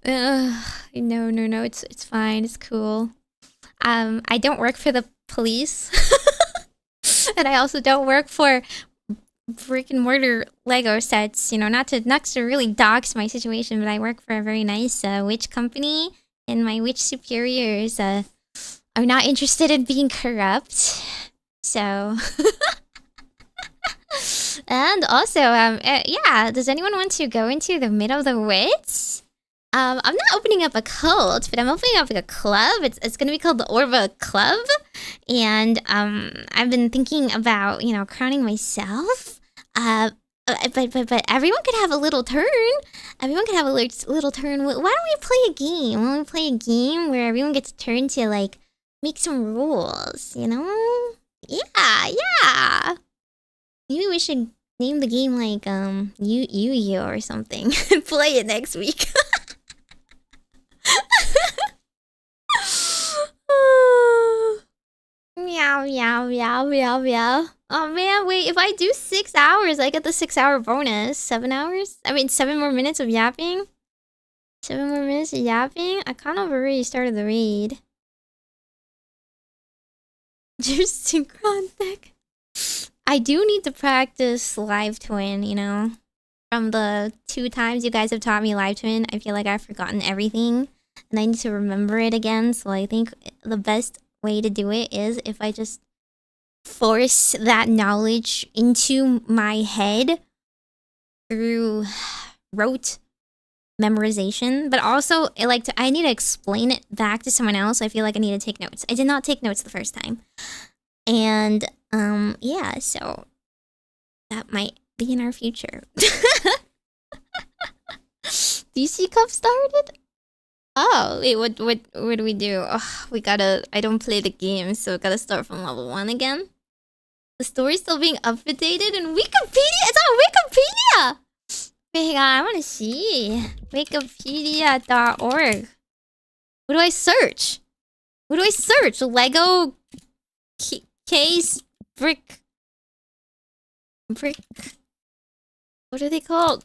S1: No, it's fine, it's cool. I don't work for the police. And I also don't work for brick and mortar Lego sets, you know, not to really dox my situation, but I work for a very nice witch company, and my witch superiors are not interested in being corrupt. So and also yeah, does anyone want to go into the middle of the woods? I'm not opening up a cult, but I'm opening up like a club. It's gonna be called the Orbacle Club, and I've been thinking about, you know, crowning myself. But everyone could have a little turn. Everyone could have a little turn. Why don't we play a game? Why don't we play a game where everyone gets a turn to like make some rules? You know? Yeah. Maybe we should name the game like Yu-Gi-Oh or something and play it next week. Meow. Oh man, wait, if I do 6 hours, I get the 6-hour bonus. 7 hours? I mean, 7 more minutes of yapping? 7 more minutes of yapping? I kind of already started the raid. Just synchron deck. I do need to practice live twin, you know? From the 2 times you guys have taught me live twin, I feel like I've forgotten everything. And I need to remember it again, so I think the best way to do it is if I just force that knowledge into my head through rote memorization, but also I need to explain it back to someone else. I feel like I need to take notes. I did not take notes the first time, and yeah, so that might be in our future. DC Cup started. Oh, wait, what do we do? Oh, I don't play the game, so we gotta start from level 1 again. The story's still being updated in Wikipedia? It's on Wikipedia! Wait, hang on, I wanna see. Wikipedia.org. What do I search? What do I search? Lego case brick. What are they called?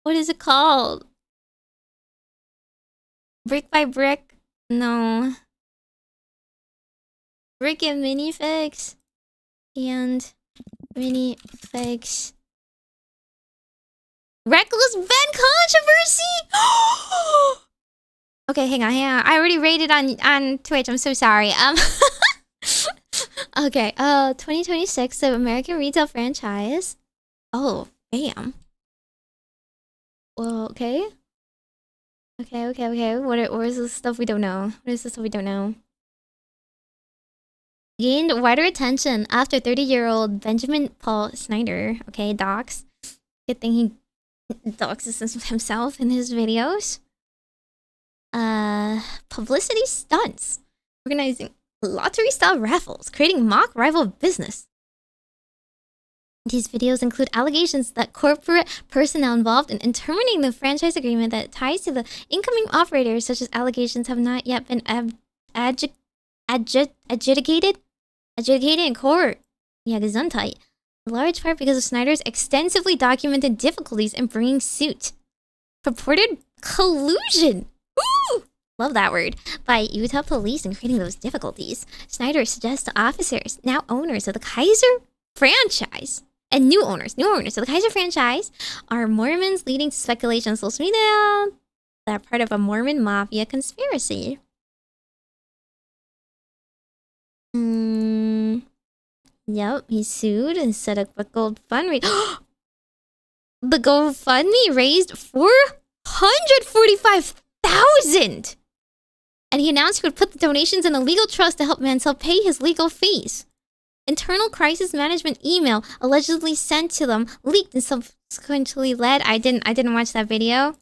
S1: What is it called? Brick by brick? No. Brick and minifigs. And minifigs. Reckless Ben Controversy! Okay, hang on. I already rated on Twitch. I'm so sorry. Okay, 2026, the American retail franchise. Oh, damn. Well, okay. Okay. What is the stuff we don't know? What is the stuff we don't know? Gained wider attention after 30-year-old Benjamin Paul Snyder, okay, docs. Good thing he doxes himself in his videos. Publicity stunts. Organizing lottery-style raffles, creating mock rival business. These videos include allegations that corporate personnel involved in terminating the franchise agreement that ties to the incoming operators, such as allegations have not yet been adjudicated in court. Yeah, gesundheit. In large part because of Snyder's extensively documented difficulties in bringing suit. Purported collusion. Woo! Love that word. By Utah police in creating those difficulties. Snyder suggests to officers, now owners of the Kaiser franchise, and new owners of the Kaiser franchise, are Mormons, leading to speculation on social media that are part of a Mormon mafia conspiracy. Yep, he sued and set up a GoFundMe. The GoFundMe raised $445,000! And he announced he would put the donations in a legal trust to help Mansell pay his legal fees. Internal crisis management email allegedly sent to them leaked and subsequently led. I didn't watch that video.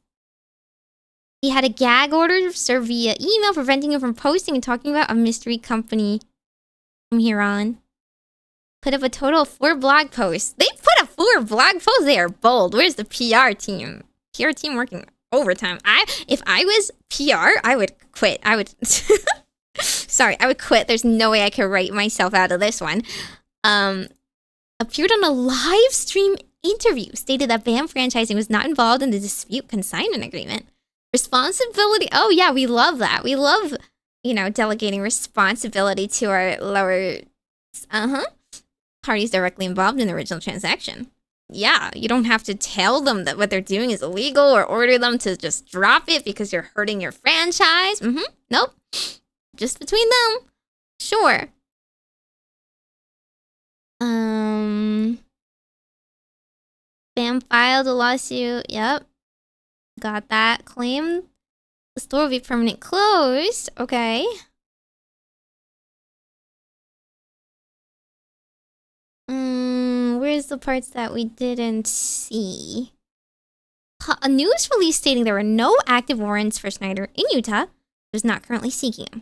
S1: He had a gag order served via email preventing him from posting and talking about a mystery company from here on. Put up a total of 4 blog posts. They put up 4 blog posts. They are bold. Where's the PR team? PR team working overtime. If I was PR, I would quit. I would quit. There's no way I could write myself out of this one. Appeared on a live stream interview, stated that BAM Franchising was not involved in the dispute consignment agreement. Responsibility. Oh yeah, we love that. We love, delegating responsibility to our lower parties directly involved in the original transaction. Yeah, you don't have to tell them that what they're doing is illegal or order them to just drop it because you're hurting your franchise. Nope. Just between them. Sure. BAM filed a lawsuit. Yep. Got that. Claimed the store will be permanently closed. Okay. Where's the parts that we didn't see? A news release stating there were no active warrants for Snyder in Utah. Is not currently seeking him.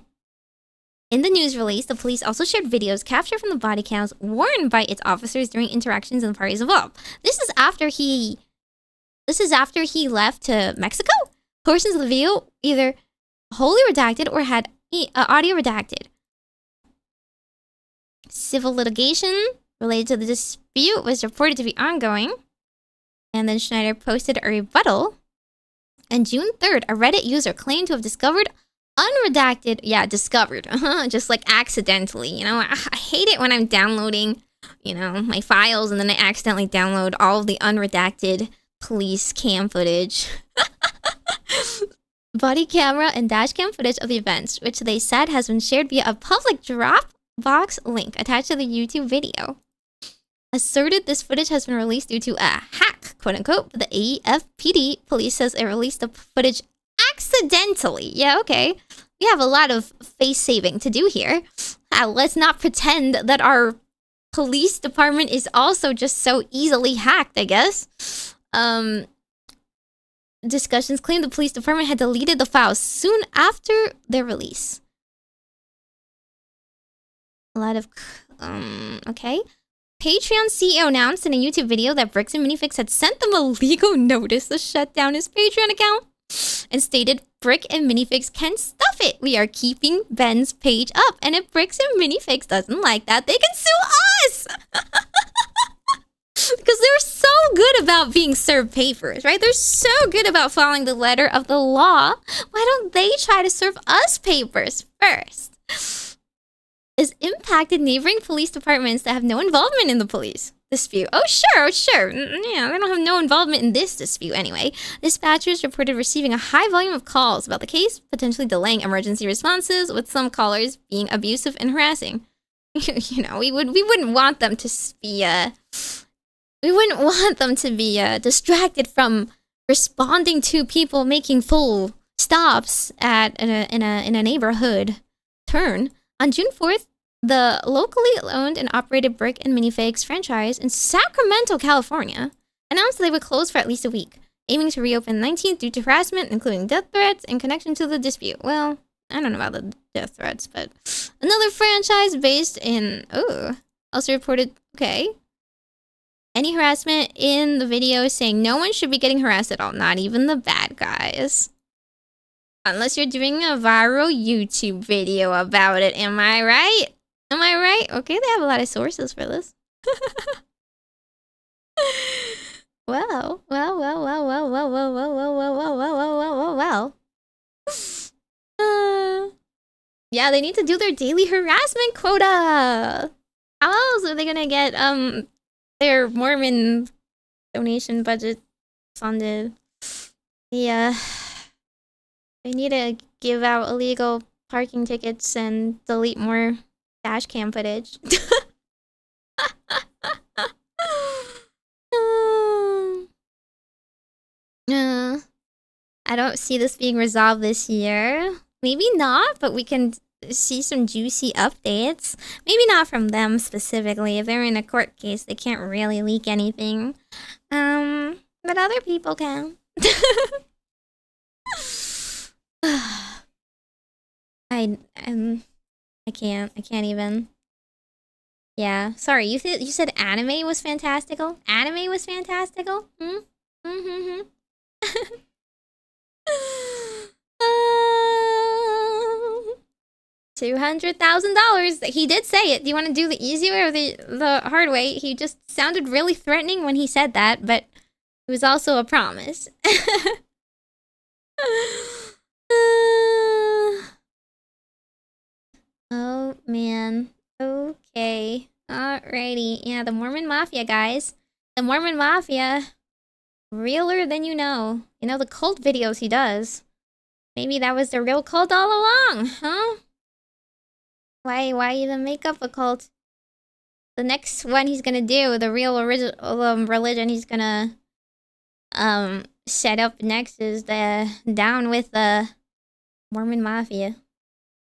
S1: In the news release, the police also shared videos captured from the body cams worn by its officers during interactions in the parties involved. This is after he left to Mexico. Portions of the video either wholly redacted or had audio redacted. Civil litigation related to the dispute was reported to be ongoing. And then Schneider posted a rebuttal. On June 3rd, a Reddit user claimed to have discovered unredacted, just like accidentally, I hate it when I'm downloading, my files and then I accidentally download all of the unredacted police cam footage. Body camera and dash cam footage of the events, which they said has been shared via a public Dropbox link attached to the YouTube video. Asserted this footage has been released due to a hack, quote unquote. The AFPD police says it released the footage accidentally. Yeah, okay. We have a lot of face saving to do here. Let's not pretend that our police department is also just so easily hacked, I guess. Discussions claim the police department had deleted the files soon after their release. A lot of... okay. Patreon CEO announced in a YouTube video that Bricks and Minifigs had sent them a legal notice to shut down his Patreon account. and stated Brick and Minifigs can stuff it. We are keeping Ben's page up, and if Bricks and Minifigs doesn't like that, they can sue us! Because they're so good about being served papers, right? They're so good about following the letter of the law. Why don't they try to serve us papers first? Is impacted neighboring police departments that have no involvement in the police dispute. Oh, sure. Yeah, they don't have no involvement in this dispute anyway. Dispatchers reported receiving a high volume of calls about the case, potentially delaying emergency responses, with some callers being abusive and harassing. You know, we wouldn't want them to be distracted from responding to people making full stops at in a neighborhood turn. On June 4th, the locally owned and operated Brick and Minifigs franchise in Sacramento, California, announced they would close for at least a week, aiming to reopen 19th due to harassment, including death threats in connection to the dispute. Well, I don't know about the death threats, but another franchise based in also reported any harassment in the video, saying no one should be getting harassed at all, not even the bad guys. Unless you're doing a viral YouTube video about it, am I right? Am I right? Okay, they have a lot of sources for this. Well. Yeah, they need to do their daily harassment quota. How else are they gonna get their Mormon donation budget funded? Yeah. They need to give out illegal parking tickets and delete more dash cam footage. I don't see this being resolved this year. Maybe not, but we can see some juicy updates. Maybe not from them specifically. If they're in a court case, they can't really leak anything. But other people can. I can't even. Yeah, sorry. You said anime was fantastical. Anime was fantastical. $200,000. He did say it. Do you want to do the easy way or the hard way? He just sounded really threatening when he said that, but it was also a promise. Oh man. Okay. Alrighty. Yeah, the Mormon Mafia, guys. The Mormon Mafia. Realer than you know. You know, the cult videos he does. Maybe that was the real cult all along, huh? Why even make up a cult? The next one he's gonna do, the real original religion he's gonna set up next is the Down with the Mormon Mafia.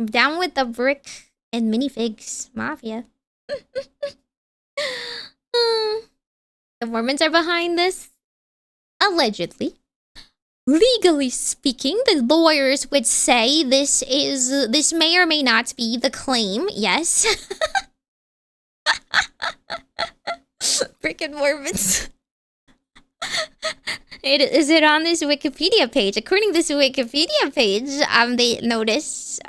S1: Down with the Brick and Minifigs Mafia. The Mormons are behind this. Allegedly. Legally speaking, the lawyers would say this may or may not be the claim. Yes. Brick and Mormons. Is it on this Wikipedia page? According to this Wikipedia page, they notice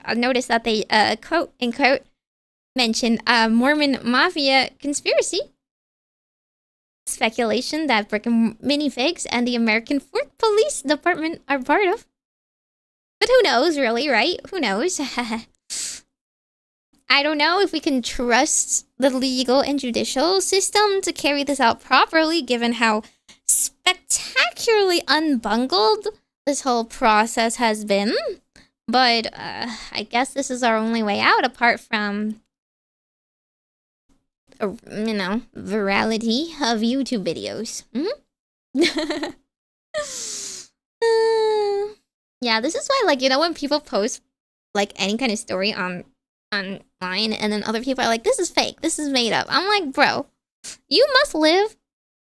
S1: that they quote unquote mention Mormon Mafia conspiracy. Speculation that Brick and Minifigs and the American Fork Police Department are part of. But who knows, really, right? Who knows? I don't know if we can trust the legal and judicial system to carry this out properly, given how spectacularly unbungled this whole process has been. But I guess this is our only way out, apart from, you know, virality of YouTube videos. Yeah, this is why, like, you know, when people post like any kind of story online, and then other people are like, this is fake, this is made up. I'm like, bro, you must live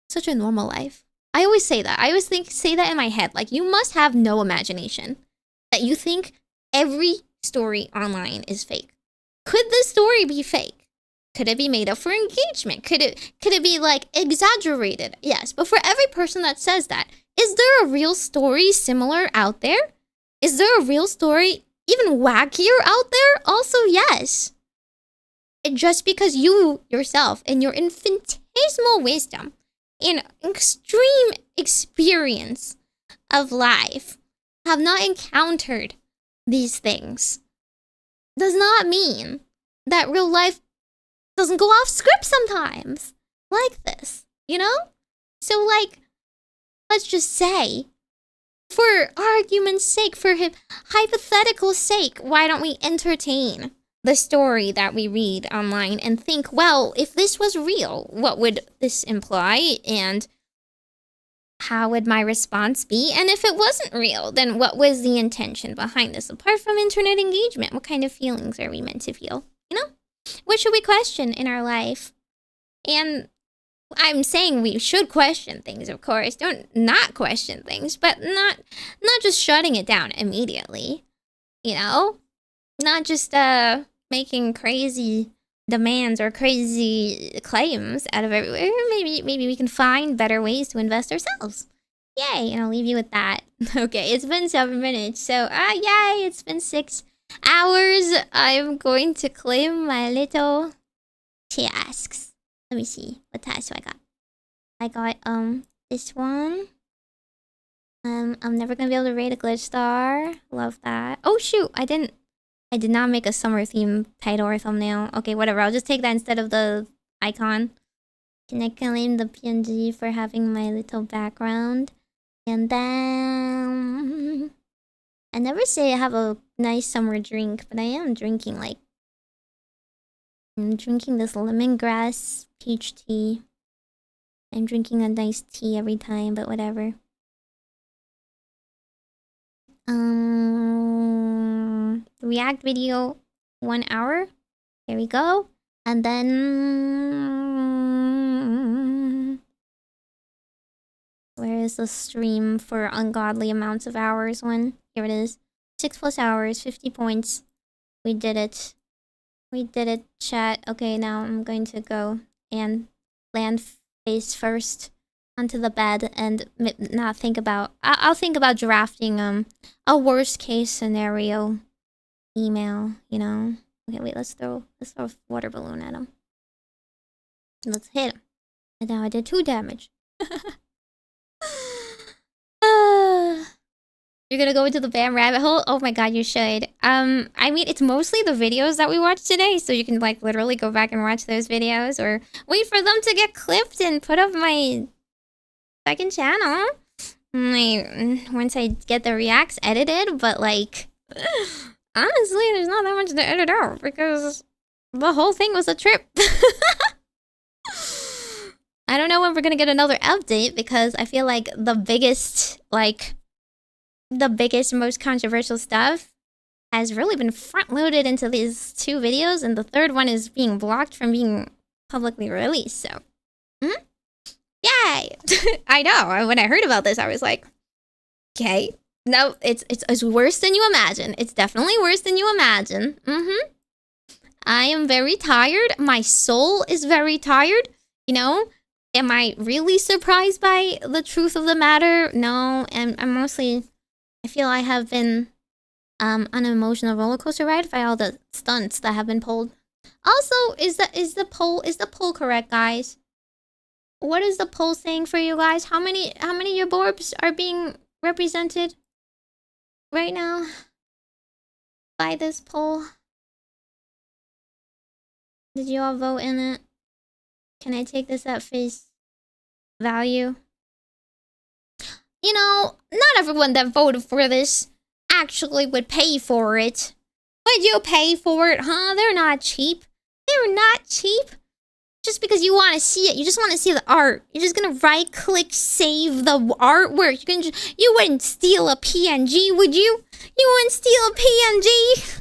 S1: such a normal life. I always say that. I always say that in my head. Like, you must have no imagination. That you think every story online is fake. Could this story be fake? Could it be made up for engagement? Could it be, like, exaggerated? Yes, but for every person that says that, is there a real story similar out there? Is there a real story even wackier out there? Also, yes. And just because you yourself and your infinitesimal wisdom and extreme experience of life have not encountered these things does not mean that real life doesn't go off script sometimes like this, you know? So like, let's just say, for argument's sake, for hypothetical sake, why don't we entertain the story that we read online and think, well, if this was real, what would this imply? And how would my response be? And if it wasn't real, then what was the intention behind this? Apart from internet engagement, what kind of feelings are we meant to feel? You know? What should we question in our life? And I'm saying we should question things, of course. Don't not question things, but not just shutting it down immediately. You know? Not just making crazy demands or crazy claims out of everywhere. Maybe we can find better ways to invest ourselves. Yay, and I'll leave you with that. Okay, it's been 7 minutes, so yay, it's been 6 hours. I'm going to claim my little tasks. Let me see what tasks do I got. I got this one. I'm never gonna be able to rate a glitch star. Love that. Oh shoot, I did not make a summer theme title or thumbnail. Okay, whatever. I'll just take that instead of the icon. Can I claim the PNG for having my little background? And then I never say I have a nice summer drink, but I am drinking like I'm drinking this lemongrass peach tea. I'm drinking a nice tea every time, but whatever. React video 1 hour. Here we go. And then where is the stream for ungodly amounts of hours one? Here it is. 6+ hours, 50 points. We did it. We did it, chat. Okay, now I'm going to go and land face first onto the bed and not think about... I'll think about drafting a worst case scenario email, you know? Okay, wait, let's throw a water balloon at him. Let's hit him. And now I did 2 damage. You're gonna go into the BAM rabbit hole? Oh my god, you should. I mean, it's mostly the videos that we watched today, so you can like literally go back and watch those videos or wait for them to get clipped and put up my second channel. Once I get the reacts edited, but like, honestly, there's not that much to edit out because the whole thing was a trip. I don't know when we're gonna get another update because I feel like the biggest, most controversial stuff has really been front-loaded into these 2 videos, and the third one is being blocked from being publicly released, so. Yay! I know, when I heard about this, I was like, okay, no, it's worse than you imagine. It's definitely worse than you imagine. I am very tired. My soul is very tired, you know? Am I really surprised by the truth of the matter? No, and I'm mostly... I feel I have been on an emotional roller coaster ride by all the stunts that have been pulled. Also, is the poll correct, guys? What is the poll saying for you guys? How many of your borbs are being represented right now by this poll? Did you all vote in it? Can I take this at face value? You know, not everyone that voted for this actually would pay for it. Would you pay for it, huh? They're not cheap. They're not cheap. Just because you want to see it. You just want to see the art. You're just gonna right-click save the artwork. You wouldn't steal a PNG, would you? You wouldn't steal a PNG?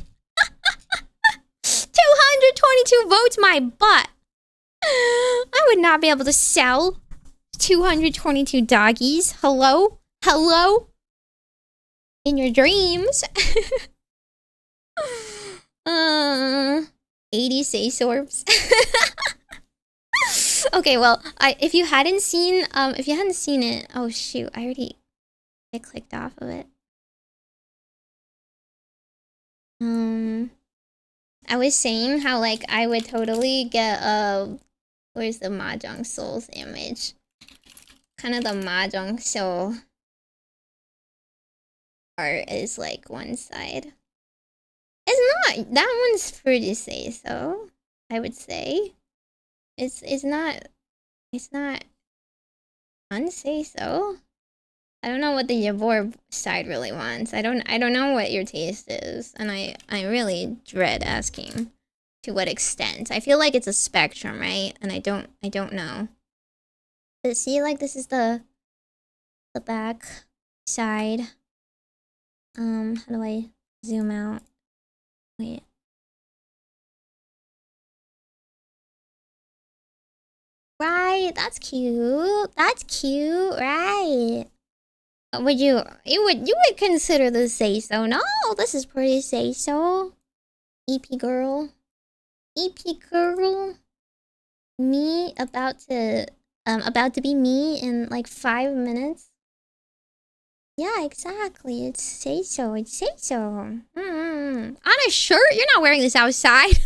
S1: 222 votes, my butt. I would not be able to sell 222 doggies. Hello? Hello? In your dreams. 80 Saysorbs. Okay, well, if you hadn't seen it, oh shoot, I clicked off of it. I was saying how like I would totally get where's the Mahjong Souls image? Kind of the Mahjong Soul art is like one side. It's not, that one's pretty say so, I would say. It's not unsay so. I don't know what the Yavor side really wants. I don't know what your taste is, and I really dread asking to what extent. I feel like it's a spectrum, right? And I don't know. But see, like this is the back side. How do I zoom out? Wait. Right, that's cute. That's cute, right? You would consider this say so? No, this is pretty say so. EP girl, me about to be me in like 5 minutes. Yeah, exactly. It's say so. It's say so. On a shirt? You're not wearing this outside.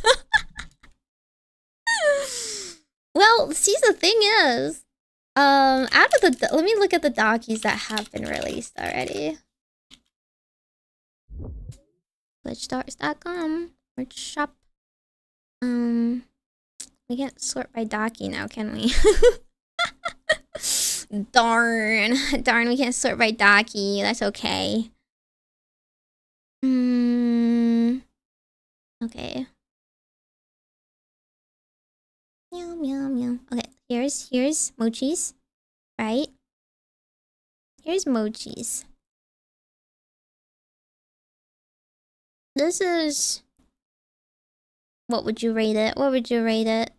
S1: Well, see, the thing is, out of the let me look at the dockies that have been released already. GlitchStars.com. Merch shop. We can't sort by docky now, can we? Darn, we can't sort by docky. That's okay. Okay. Meow meow meow. Okay, here's mochis, right? Here's mochis. This is, what would you rate it? What would you rate it?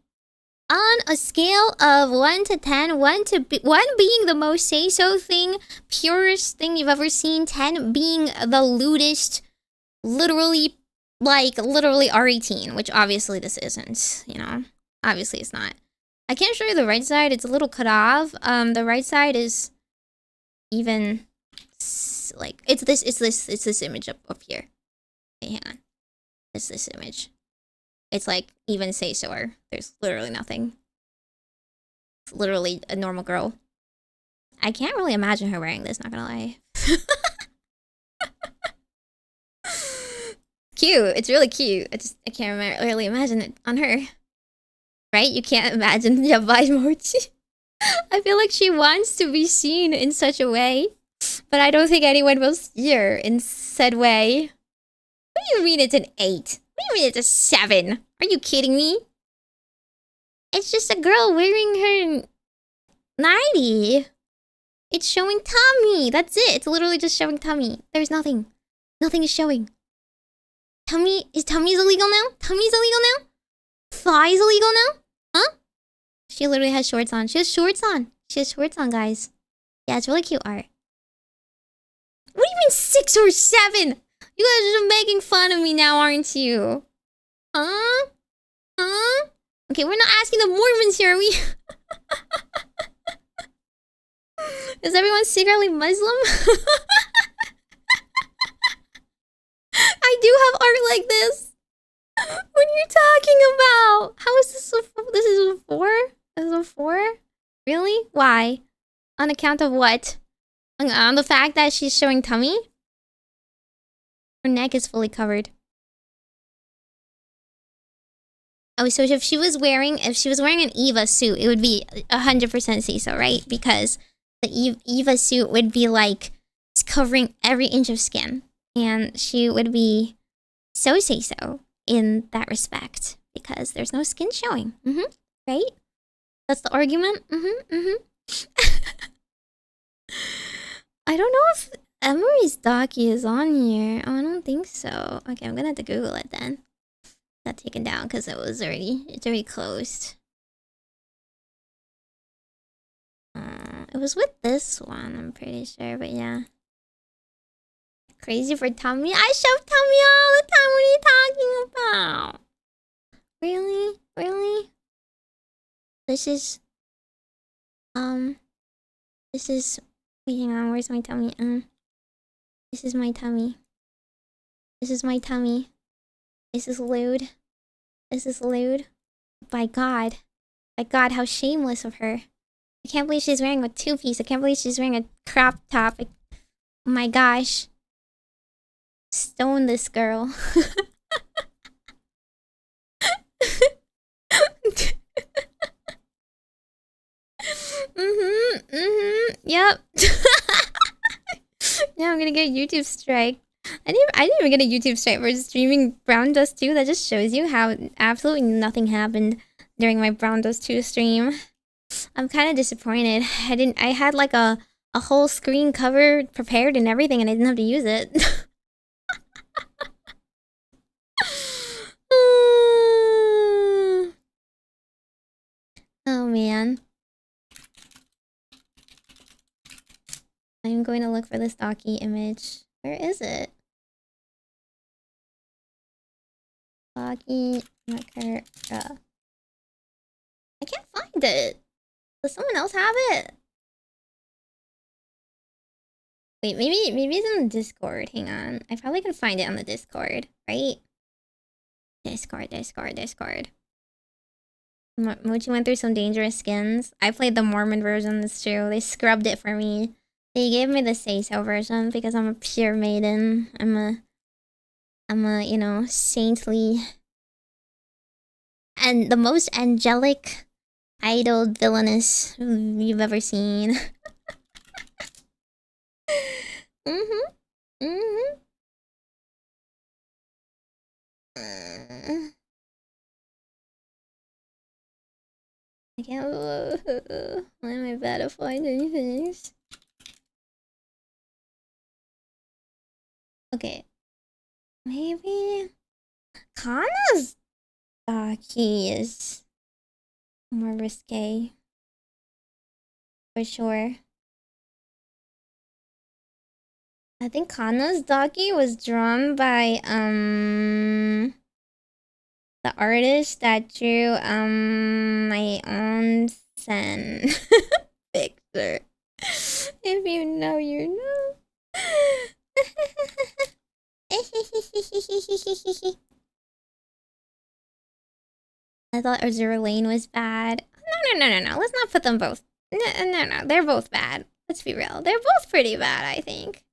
S1: On a scale of 1 to 10, 1 being the most say-so thing, purest thing you've ever seen, 10 being the lewdest, literally R18, which obviously this isn't, you know? Obviously it's not. I can't show you the right side, it's a little cut off. The right side is even, like, it's this image up here. Okay, hang on. It's this image. It's like even say so, or there's literally nothing. It's literally a normal girl. I can't really imagine her wearing this, not gonna lie. Cute, it's really cute. I can't really imagine it on her. Right? You can't imagine Yabai Mochi. I feel like she wants to be seen in such a way, but I don't think anyone will see her in said way. What do you mean it's an 8? What do you mean it's a 7? Are you kidding me? It's just a girl wearing her 90. It's showing tummy. That's it. It's literally just showing tummy. There's nothing. Nothing is showing. Tummy's illegal now? Tummy's illegal now? Thigh's illegal now? Huh? She literally has shorts on. She has shorts on. She has shorts on, guys. Yeah, it's really cute art. What do you mean 6 or 7? You guys are just making fun of me now, aren't you? Huh? Huh? Okay, we're not asking the Mormons here, are we? Is everyone secretly Muslim? I do have art like this. What are you talking about? How is this this is a 4? This is a 4? Really? Why? On account of what? On the fact that she's showing tummy? Her neck is fully covered. Oh, so if she was wearing an Eva suit, it would be 100% say so, right? Because the Eva suit would be like covering every inch of skin, and she would be so say so in that respect because there's no skin showing. Right? That's the argument. I don't know if Emery's docky is on here. Oh, I don't think so. Okay, I'm gonna have to Google it then. Got taken down because it's already closed. It was with this one, I'm pretty sure, but yeah. Crazy for tummy? I shove tummy all the time. What are you talking about? Really? Really? This is wait, hang on, where's my tummy? This is my tummy. This is my tummy. Is this lewd? Is this lewd? By God. By God, how shameless of her. I can't believe she's wearing a two-piece. I can't believe she's wearing a crop top. Oh my gosh. Stone this girl. Yep. Yeah, I'm gonna get a YouTube strike. I didn't even get a YouTube strike for streaming Brown Dust 2. That just shows you how absolutely nothing happened during my Brown Dust 2 stream. I'm kind of disappointed. I had like a whole screen cover prepared and everything, and I didn't have to use it. Oh man. I'm going to look for the stocky image. Where is it? Stocky marker. I can't find it. Does someone else have it? Wait, maybe it's in the Discord. Hang on. I probably can find it on the Discord, right? Discord. Mochi went through some dangerous skins. I played the Mormon version, that's true. They scrubbed it for me. They gave me the say-so version because I'm a pure maiden. I'm a, you know, saintly and the most angelic idol villainous you've ever seen. I can't. Why am I bad at finding things? Okay. Maybe Kana's Daki is more risque. For sure. I think Kana's Daki was drawn by the artist that drew my own sen picture. If you know, you know. I thought Azure Lane was bad. No. Let's not put them both. No. They're both bad. Let's be real. They're both pretty bad, I think.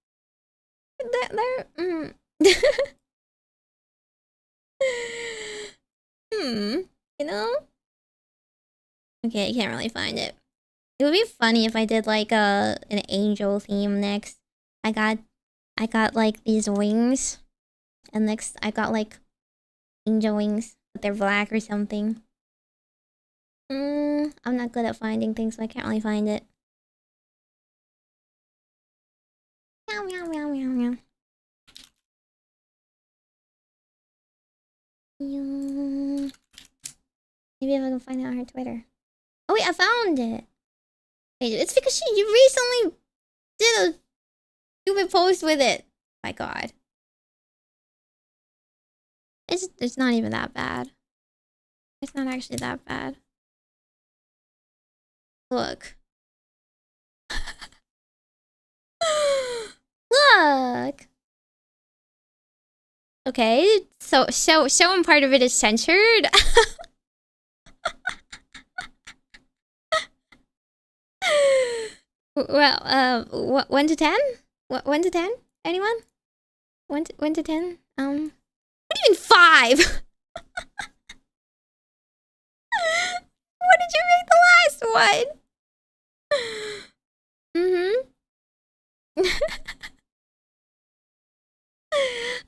S1: You know? Okay, I can't really find it. It would be funny if I did like an angel theme next. I got like these wings, and next I got like angel wings, but they're black or something. I'm not good at finding things, so I can't really find it. Meow. Maybe if I can find it on her Twitter. Oh wait, I found it. Wait, it's because you recently did a stupid post with it. My God. It's not even that bad. It's not actually that bad. Look. Look. Okay, so part of it is censored. Well, 1 to 10? 1 to 10? Anyone? 1 to 10? What do you mean 5? What did you make the last one?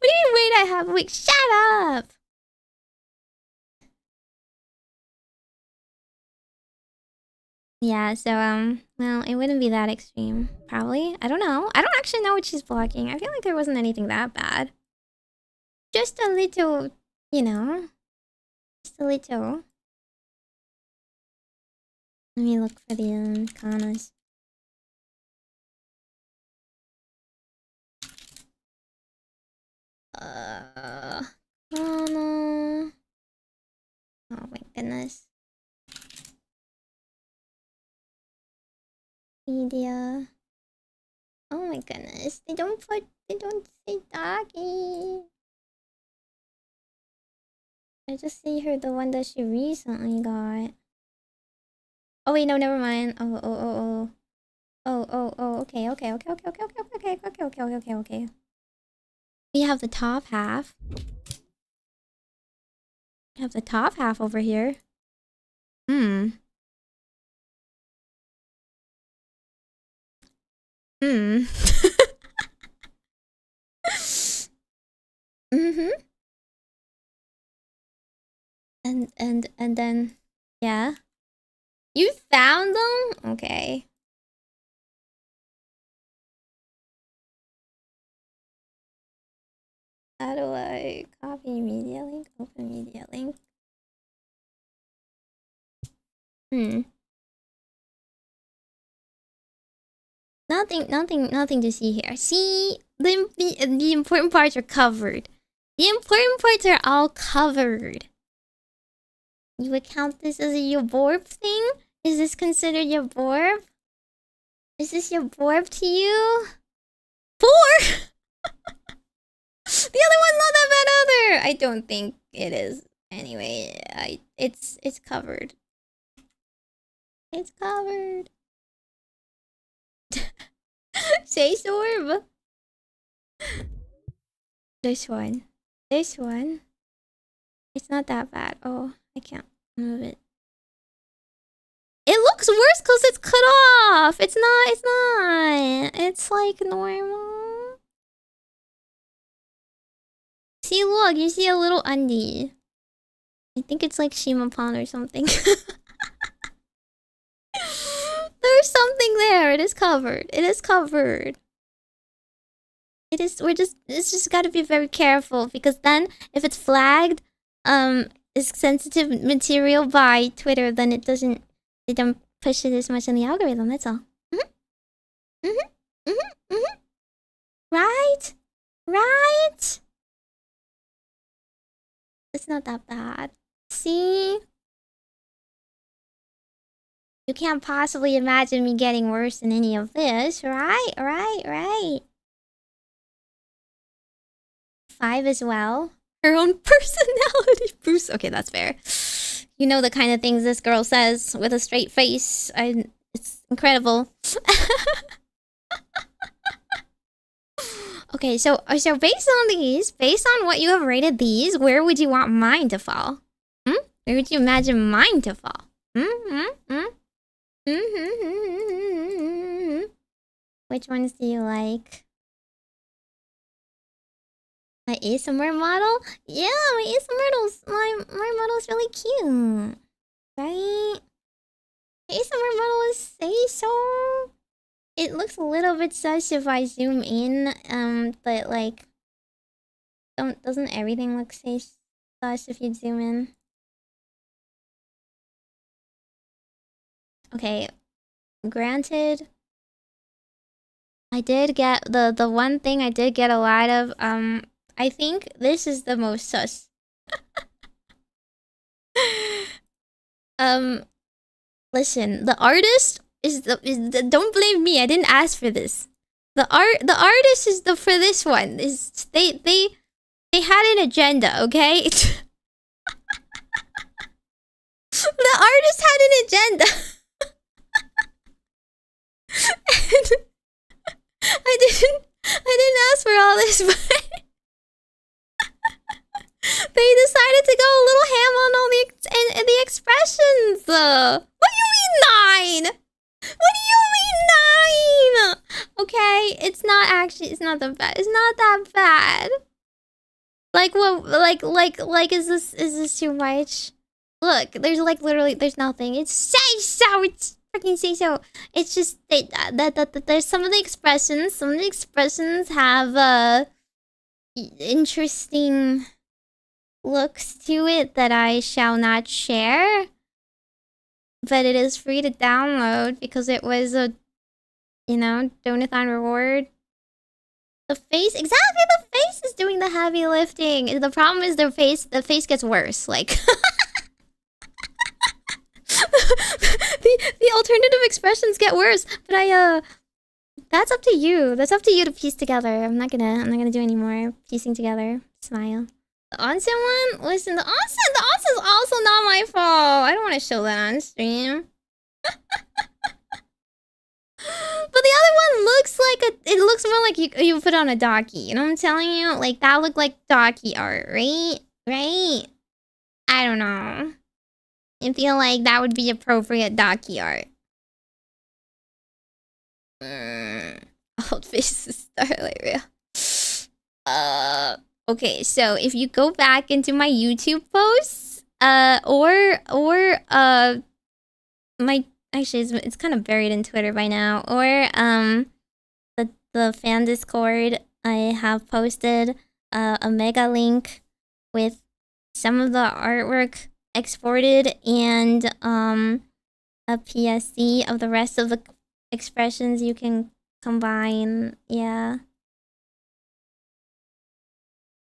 S1: What do you mean, wait, I have a week? Shut up! Yeah, so, well, it wouldn't be that extreme. Probably. I don't know. I don't actually know what she's blocking. I feel like there wasn't anything that bad. Just a little, you know. Just a little. Let me look for the Kanas. Kana. Oh my goodness. Media. Oh my goodness. They don't say doggy. I just see her the one that she recently got. Oh wait, no, never mind. Oh. Okay. We have the top half. We have the top half over here. And then, yeah. You found them? Okay. How do I copy media link? Open media link. Nothing to see here. See, the important parts are covered. The important parts are all covered. You would count this as a Yoborb thing? Is this considered Yoborb? Is this Yoborb to you? 4! The other one's not that bad either! I don't think it is. Anyway, it's covered. It's covered. Say Sorb. This one. This one. It's not that bad. Oh, I can't move it. It looks worse because it's cut off. It's not. It's like normal. See, look, you see a little undie. I think it's like Shimapon or something. There's something there. It is covered. It is covered. It's just gotta be very careful because then if it's flagged, is sensitive material by Twitter, then they don't push it as much in the algorithm, that's all. Right? Right? It's not that bad. See? You can't possibly imagine me getting worse than any of this, right? Right. 5 as well. Her own personality boost. Okay, that's fair. You know the kind of things this girl says with a straight face. It's incredible. Okay, so based on these, based on what you have rated these, where would you want mine to fall? Where would you imagine mine to fall? Which ones do you like? My ASMR model? Yeah, my model's really cute. Right? My ASMR model is Say So. It looks a little bit sus if I zoom in, but like doesn't everything look Say sus if you zoom in? Okay. Granted, I did get the one thing I did get a lot of, I think this is the most sus. Listen, the artist is the don't blame me, I didn't ask for this. The artist is for this one. They had an agenda, okay? The artist had an agenda. And I didn't ask for all this, but they decided to go a little ham on all the expressions. What do you mean 9? What do you mean 9? Okay, it's not that bad. It's not that bad. Like what? Like is this too much? Look, there's like literally there's nothing. It's Say So. It's freaking Say So. It's just that there's some of the expressions. Some of the expressions have interesting looks to it that I shall not share. But it is free to download because it was a, donathon reward. The face, exactly, the face is doing the heavy lifting. The problem is the face gets worse. Like the alternative expressions get worse. But that's up to you. That's up to you to piece together. I'm not gonna do any more piecing together. Smile. The onsen one? Listen, the onsen's also not my fault. I don't want to show that on stream. But the other one looks like it looks more like you put on a docky. You know what I'm telling you? Like, that looked like docky art, right? Right? I don't know. I feel like that would be appropriate docky art. Old faces Starlight Real. Okay, so if you go back into my YouTube posts, my actually it's kind of buried in Twitter by now, or the fan Discord, I have posted a mega link with some of the artwork exported and a PSD of the rest of the expressions you can combine. Yeah.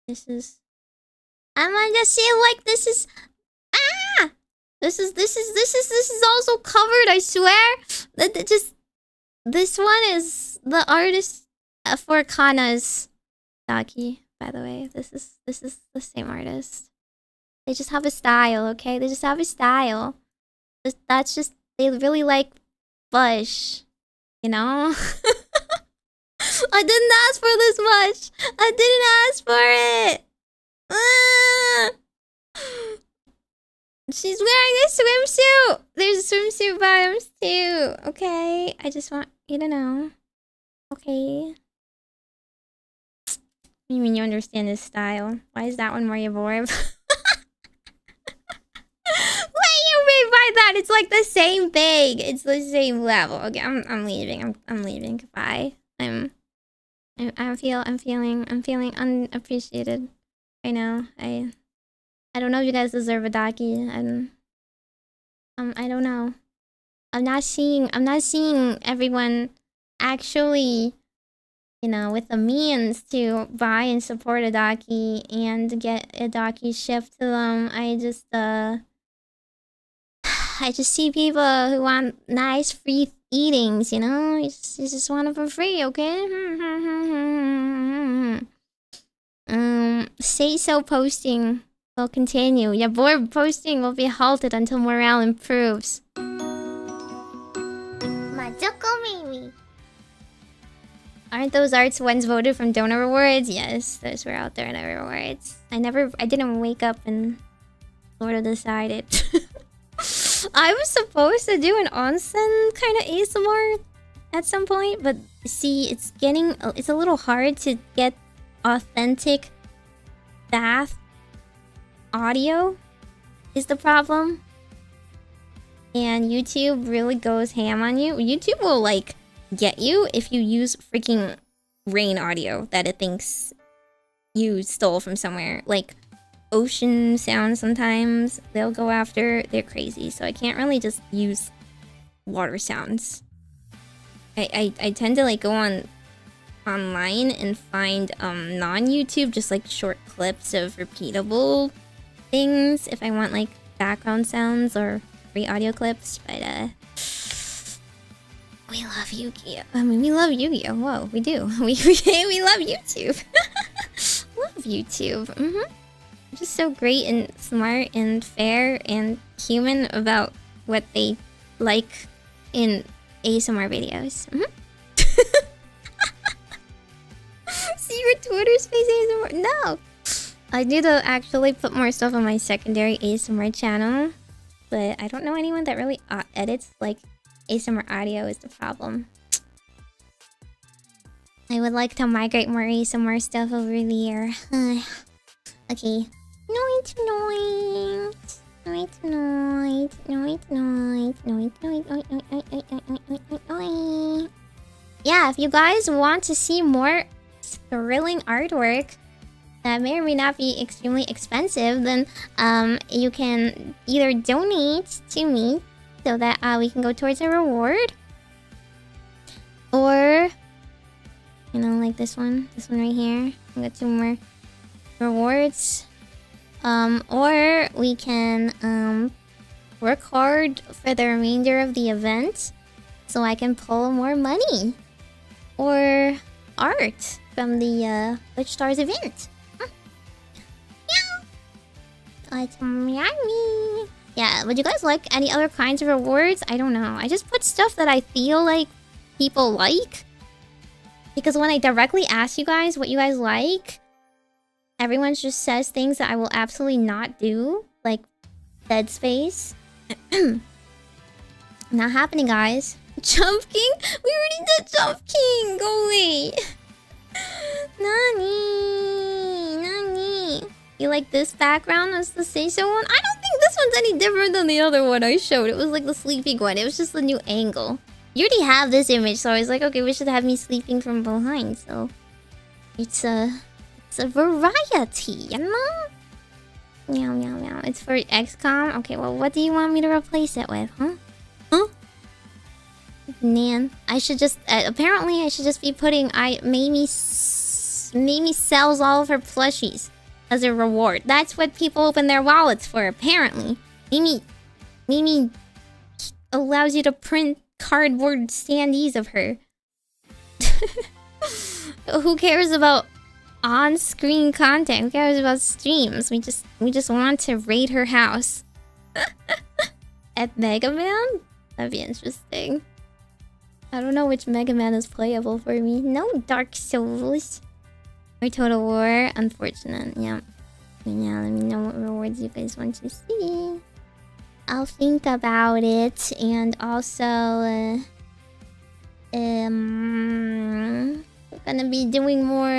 S1: This is I'm gonna just say like this is This is also covered, I swear. This one is the artist for Kana's Daki, by the way. This is the same artist. They just have a style, okay? They just have a style. That's just they really like Bush, you know? I didn't ask for this much. I didn't ask for it. She's wearing a swimsuit. There's swimsuit bottoms too. Okay, I just want you to know. Okay. You mean you understand his style? Why is that one more Yavorb? What do you mean by that? It's like the same thing. It's the same level. Okay, I'm leaving. I'm leaving. Goodbye. I'm feeling unappreciated right now. I don't know if you guys deserve a Daki. I don't know. I'm not seeing everyone actually, you know, with the means to buy and support a Daki and get a Daki shipped to them. I just see people who want nice free eatings, you know? You just want it for free, okay? Say so posting will continue. Your board posting will be halted until morale improves. Majokko Meimi. Aren't those arts ones voted from donor rewards? Yes, those were out there in the rewards. I didn't wake up and sort of decided. I was supposed to do an onsen kind of ASMR at some point, but see, it's a little hard to get authentic bath audio is the problem. And YouTube really goes ham on you. YouTube will like get you if you use freaking rain audio that it thinks you stole from somewhere. Like ocean sounds sometimes they'll go after. They're crazy. So I can't really just use water sounds. I tend to like go online and find non-YouTube just like short clips of repeatable things if I want like background sounds or free audio clips. But we love Yu-Gi-Oh! I mean, we love Yu-Gi-Oh! Whoa, we do. We love YouTube. Love YouTube. Just so great and smart and fair and human about what they like in ASMR videos. See your Twitter space ASMR? No! I need to actually put more stuff on my secondary ASMR channel, but I don't know anyone that really edits like ASMR audio is the problem. I would like to migrate more ASMR stuff over there. Okay. Yeah, if you guys want to see more thrilling artwork that may or may not be extremely expensive, then you can either donate to me so that we can go towards a reward, or you know, like this one right here. I got 2 more rewards. Or we can work hard for the remainder of the event so I can pull more money or art from the GlitchStars event. Yeah. It's yummy. Yeah, would you guys like any other kinds of rewards? I don't know. I just put stuff that I feel like people like. Because when I directly ask you guys what you guys like, everyone just says things that I will absolutely not do. Like Dead Space. Not happening, guys. Jump King? We already did Jump King! Go away! Nani? You like this background as the Seisho one? I don't think this one's any different than the other one I showed. It was like the sleeping one. It was just a new angle. You already have this image, so I was like, okay, we should have me sleeping from behind, so... It's a variety, you know? Meow, meow, meow. It's for XCOM? Okay, well, what do you want me to replace it with, huh? Huh? Man, I should just... apparently, I should just be putting... Meimi sells all of her plushies as a reward. That's what people open their wallets for, apparently. Meimi allows you to print cardboard standees of her. Who cares about on-screen content? Who cares about streams? We just want to raid her house. At Mega Man? That'd be interesting. I don't know which Mega Man is playable for me. No Dark Souls. Or Total War. Unfortunate, yeah. Yeah, let me know what rewards you guys want to see. I'll think about it. And also, we're gonna be doing more,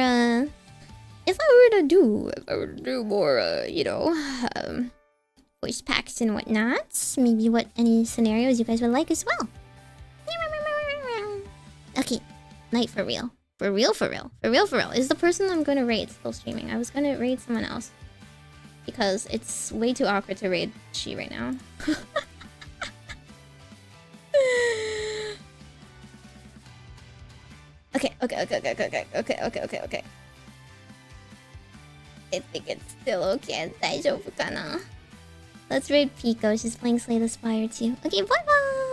S1: if I were to do more, you know, voice packs and whatnot. Maybe any scenarios you guys would like as well. Okay, night for real. For real. Is the person I'm gonna raid still streaming? I was gonna raid someone else. Because it's way too awkward to raid she right now. Okay. I think it's still okay. Daijoubu kana? Let's raid Pico. She's playing Slay the Spire too. Okay, bye bye!